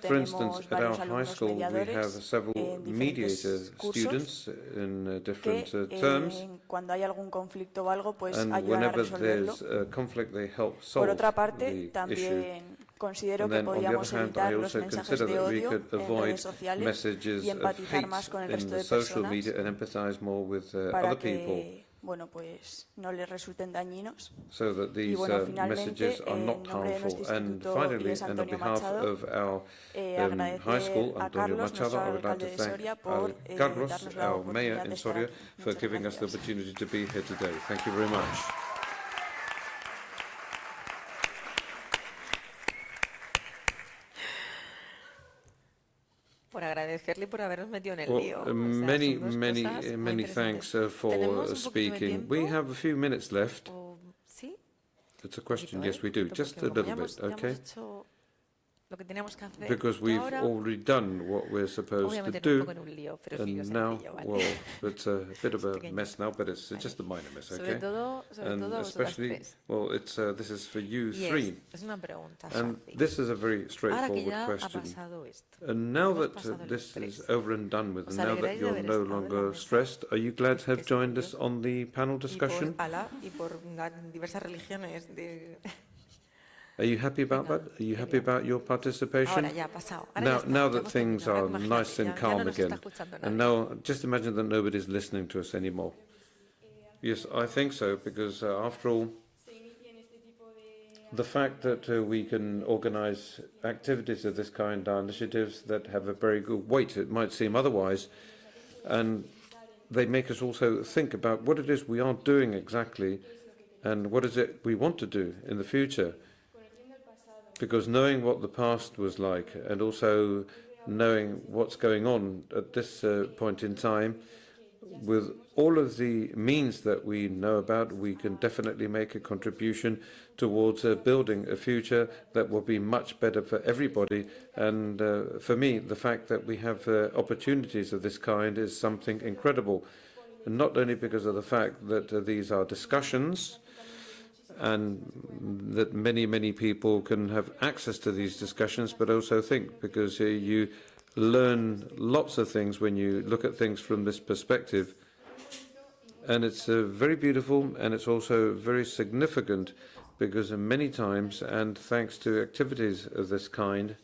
For instance, at our high school, we have several mediator students in different terms. Cuando hay algún conflicto o algo, pues and ayudan a whenever resolverlo. there's a conflict, they help solve Por otra parte, the también considero que podíamos evitar los mensajes de odio en redes sociales y empatizar más con el resto de personas para que, bueno, pues no les resulten dañinos. So that these messages are not harmful. And finally, and on behalf of our high school, Antonio Machado, I would like to thank Carlos, our mayor in Soria, for giving us the opportunity to be here today. Thank you very much. Por agradecerle por habernos metido en el lío. Many thanks for speaking. We have a few minutes left. ¿Sí? It's a question. Yes, we do. Just a little bit, okay? Lo que teníamos que hacer. Because we've already done what we're supposed to do. And now, well, it's a bit of a mess now, but it's just a minor mess, okay? And especially, well, it's this is for you three. And this is a very straightforward question. And now that this is over and done with, and now that you're no longer stressed, are you glad to have joined us on the panel discussion? Are you happy about that? Are you happy about your participation? Now that things are nice and calm again, and now just imagine that nobody's listening to us anymore. Yes, I think so, because after all, the fact that we can organize activities of this kind are initiatives that have a very good weight. It might seem otherwise, and they make us also think about what it is we are doing exactly, and what is it we want to do in the future. Because knowing what the past was like, and also knowing what's going on at this point in time, with all of the means that we know about, we can definitely make a contribution towards building a future that will be much better for everybody. And for me, the fact that we have opportunities of this kind is something incredible. And not only because of the fact that these are discussions, and that many people can have access to these discussions, but also think, because you learn lots of things when you look at things from this perspective. And it's very beautiful, and it's also very significant, because many times, and thanks to activities of this kind,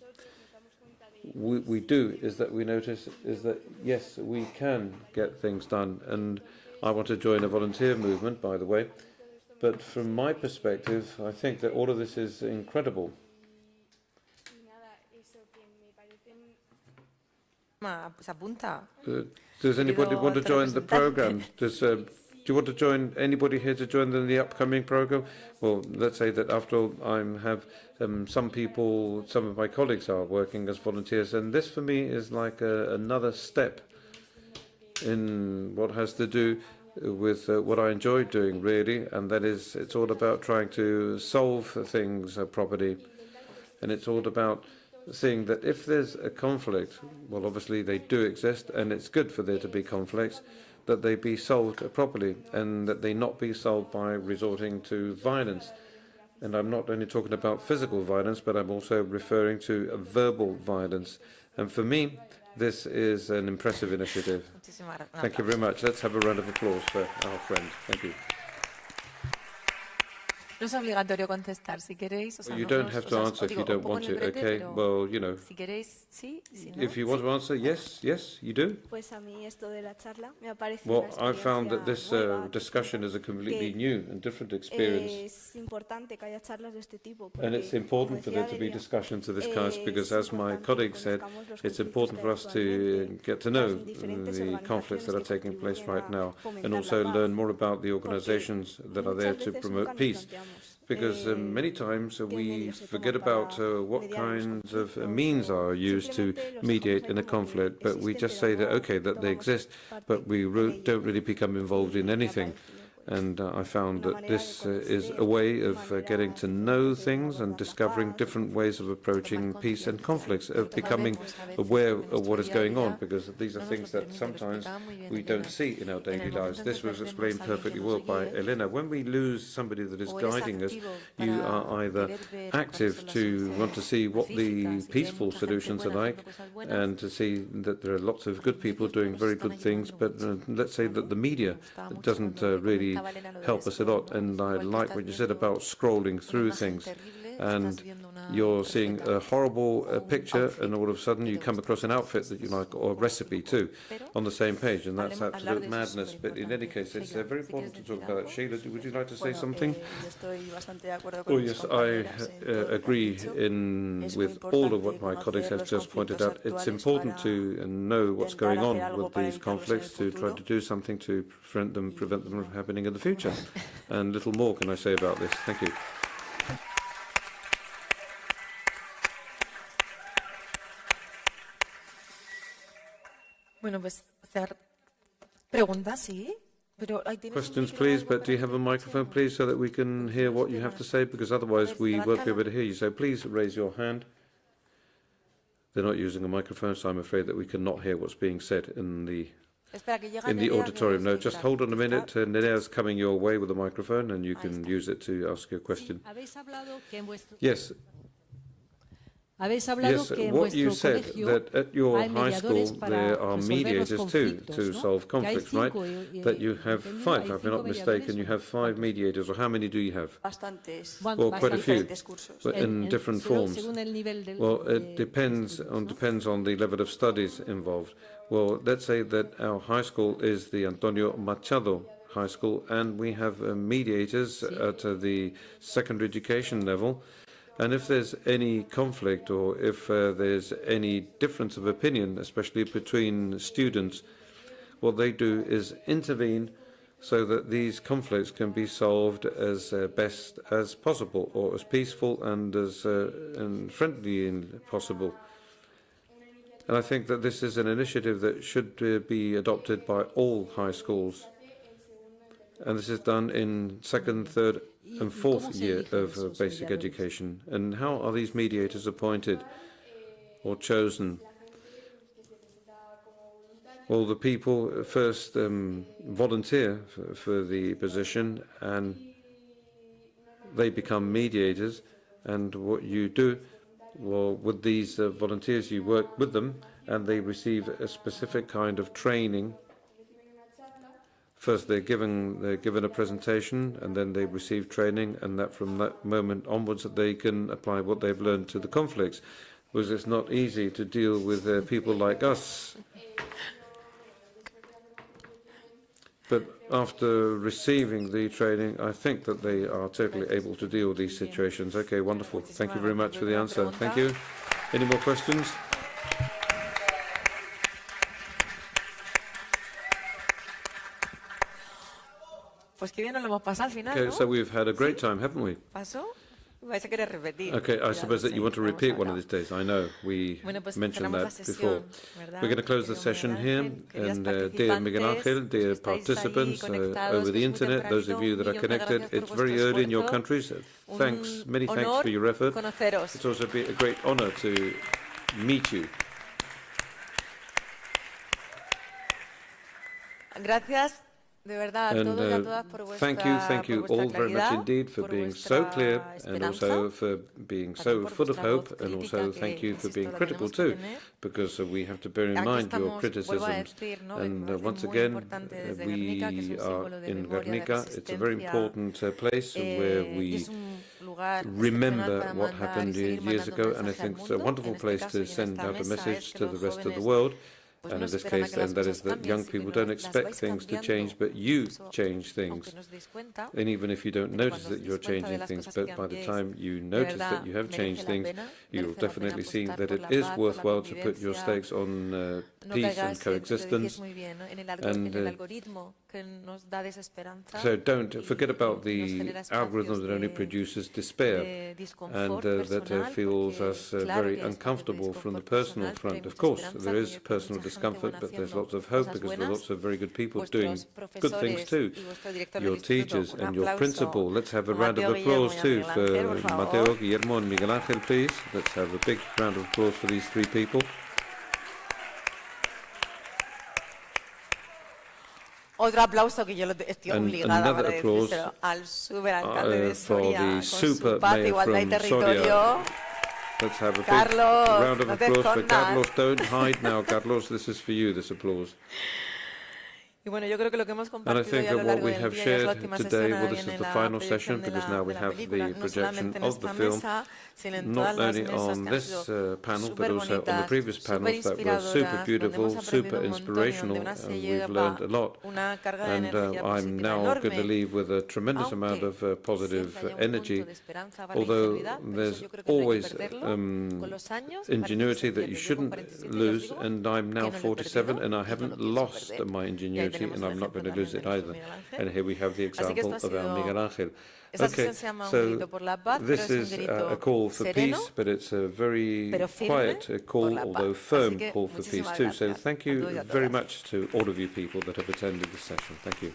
we do is that we notice is that, yes, we can get things done. And I want to join a volunteer movement, by the way. But from my perspective, I think that all of this is incredible. Does anybody want to join the program? Do you want to join anybody here to join the upcoming program? Well, let's say that after all, I have some people, some of my colleagues are working as volunteers, and this for me is like another step in what has to do with what I enjoy doing, really, and that is, it's all about trying to solve things properly, and it's all about seeing that if there's a conflict, well, obviously they do exist, and it's good for there to be conflicts, that they be solved properly, and that they not be solved by resorting to violence. And I'm not only talking about physical violence, but I'm also referring to verbal violence. And for me, this is an impressive initiative. Thank you very much. Let's have a round of applause for our friend. Thank you. No es obligatorio contestar, si queréis. You don't have to answer if you don't want to, okay? Well, you know. Si queréis, sí, si no, if you want to answer, yes, you do. Pues a mí esto de la charla me ha parecido well, I found that this discussion is a completely new and different experience. Es importante que haya charlas de este tipo. And it's important for there to be discussions of this kind because, as my colleague said, it's important for us to get to know the conflicts that are taking place right now and also learn more about the organizations that are there to promote peace. Because many times we forget about what kinds of means are used to mediate in a conflict, but we just say that, okay, that they exist, but we don't really become involved in anything. And I found that this is a way of getting to know things and discovering different ways of approaching peace and conflicts, of becoming aware of what is going on, because these are things that sometimes we don't see in our daily lives. This was explained perfectly well by Elena. When we lose somebody that is guiding us, you are either active to want to see what the peaceful solutions are like and to see that there are lots of good people doing very good things, but let's say that the media doesn't really help us a lot. And I like what you said about scrolling through things. and you're seeing a horrible picture, and all of a sudden you come across an outfit that you like, or a recipe too, on the same page, and that's absolute madness. But in any case, it's very important to talk about that. Sheila, would you like to say something? Oh, yes, I agree with all of what my colleagues have just pointed out. It's important to know what's going on with these conflicts, to try to do something to prevent them from happening in the future. And little more can I say about this. Thank you. Bueno, pues hacer preguntas, sí. Questions, please, but do you have a microphone, please, so that we can hear what you have to say? Because otherwise we won't be able to hear you. So please raise your hand. They're not using a microphone, so I'm afraid that we cannot hear what's being said in the auditorium. No, just hold on a minute. Nerea's coming your way with a microphone, and you can use it to ask your question. Yes. Yes, what you said, that at your high school there are mediators too, to solve conflicts, right? That you have 5, if I'm not mistaken, you have 5 mediators, or how many do you have? Well, quite a few, but in different forms. Well, it depends on the level of studies involved. Well, let's say that our high school is the Antonio Machado High School, and we have mediators at the secondary education level. And if there's any conflict, or if there's any difference of opinion, especially between students, what they do is intervene so that these conflicts can be solved as best as possible, or as peaceful and as friendly as possible. And I think that this is an initiative that should be adopted by all high schools. And this is done in 2nd, 3rd and 4th year of basic education. And how are these mediators appointed or chosen? Well, the people first volunteer for the position, and they become mediators. And what you do, well, with these volunteers, you work with them, and they receive a specific kind of training. First, they're given a presentation, and then they receive training, and that from that moment onwards, they can apply what they've learned to the conflicts, because it's not easy to deal with people like us. But after receiving the training, I think that they are totally able to deal with these situations. Okay, wonderful. Thank you very much for the answer. Thank you. Any more questions? Pues qué bien nos lo hemos pasado al final, Okay, ¿no? so we've had a great time, haven't we? ¿Pasó? Vais a querer repetir. Okay, I suppose that you want to repeat one of these days. I know, we mentioned that before. We're going to close the session here, and dear Miguel Angel, dear participants over the internet, those of you that are connected, it's very early in your countries. Thanks, many thanks for your effort. It's also a great honor to meet you. Gracias. And thank you all very much indeed for being so clear, and also for being so full of hope, and also thank you for being critical too, because we have to bear in mind your criticisms. And once again, we are in Gernika. It's a very important place where we remember what happened years ago, and I think it's a wonderful place to send out a message to the rest of the world. And in this case, then, that is that young people don't expect things to change, but you change things. And even if you don't notice that you're changing things, but by the time you notice that you have changed things, you'll definitely see that it is worthwhile to put your stakes on peace and coexistence. And so don't forget about the algorithm that only produces despair, and that feels us very uncomfortable from the personal front. Of course, there is personal discomfort, but there's lots of hope, because there are lots of very good people doing good things too. Your teachers and your principal. Let's have a round of applause too for Mateo, Guillermo and Miguel Angel, please. Let's have a big round of applause for these 3 people. Otro aplauso que yo estoy obligada para decírselo al superalcalde de Soria, con su paz, igualdad y territorio. Let's have a big Carlos, round of applause for Carlos. Don't hide now, Carlos. This is for you, this applause. Y bueno, yo creo que lo que hemos And I compartido think ya a lo that what largo we del have día ya es la shared última today, sesión, well, ahora this is viene the la final session, proyección de because now we la have película, the no projection solamente en of the esta film, mesa, sino en not todas las only mesas on que han this sido panel, but súper also on the bonitas, previous súper panels that were super inspiradoras, donde beautiful, hemos aprendido super un montón y donde inspirational, una se and we've lleva learned a lot. una carga de And energía I'm positiva now going to enorme. leave with a tremendous amount of positive Siempre hay un energy, punto de esperanza, barra although ingenuidad, pero eso there's yo creo que no hay que always perderlo. Con los años parece que ingenuity se that you pierde. Yo con shouldn't 47 ya os lose, digo and I'm now que no lo he 47 perdido and I y no haven't lo pienso lost perder. my Y ahí ingenuity, tenemos and el I'm not ejemplo going to lose también it de nuestro either. Miguel Ángel. And here we have the Así que esto example ha of our sido, Miguel Ángel. esta Okay, sesión se llama un so grito por la paz, pero this es un is a grito call for sereno, peace, but it's a very pero firme quiet por call, la although paz. Así firm que call for peace muchísimas too. So gracias thank a you todos y a very todas. much to all of you people that have attended this session. Thank you.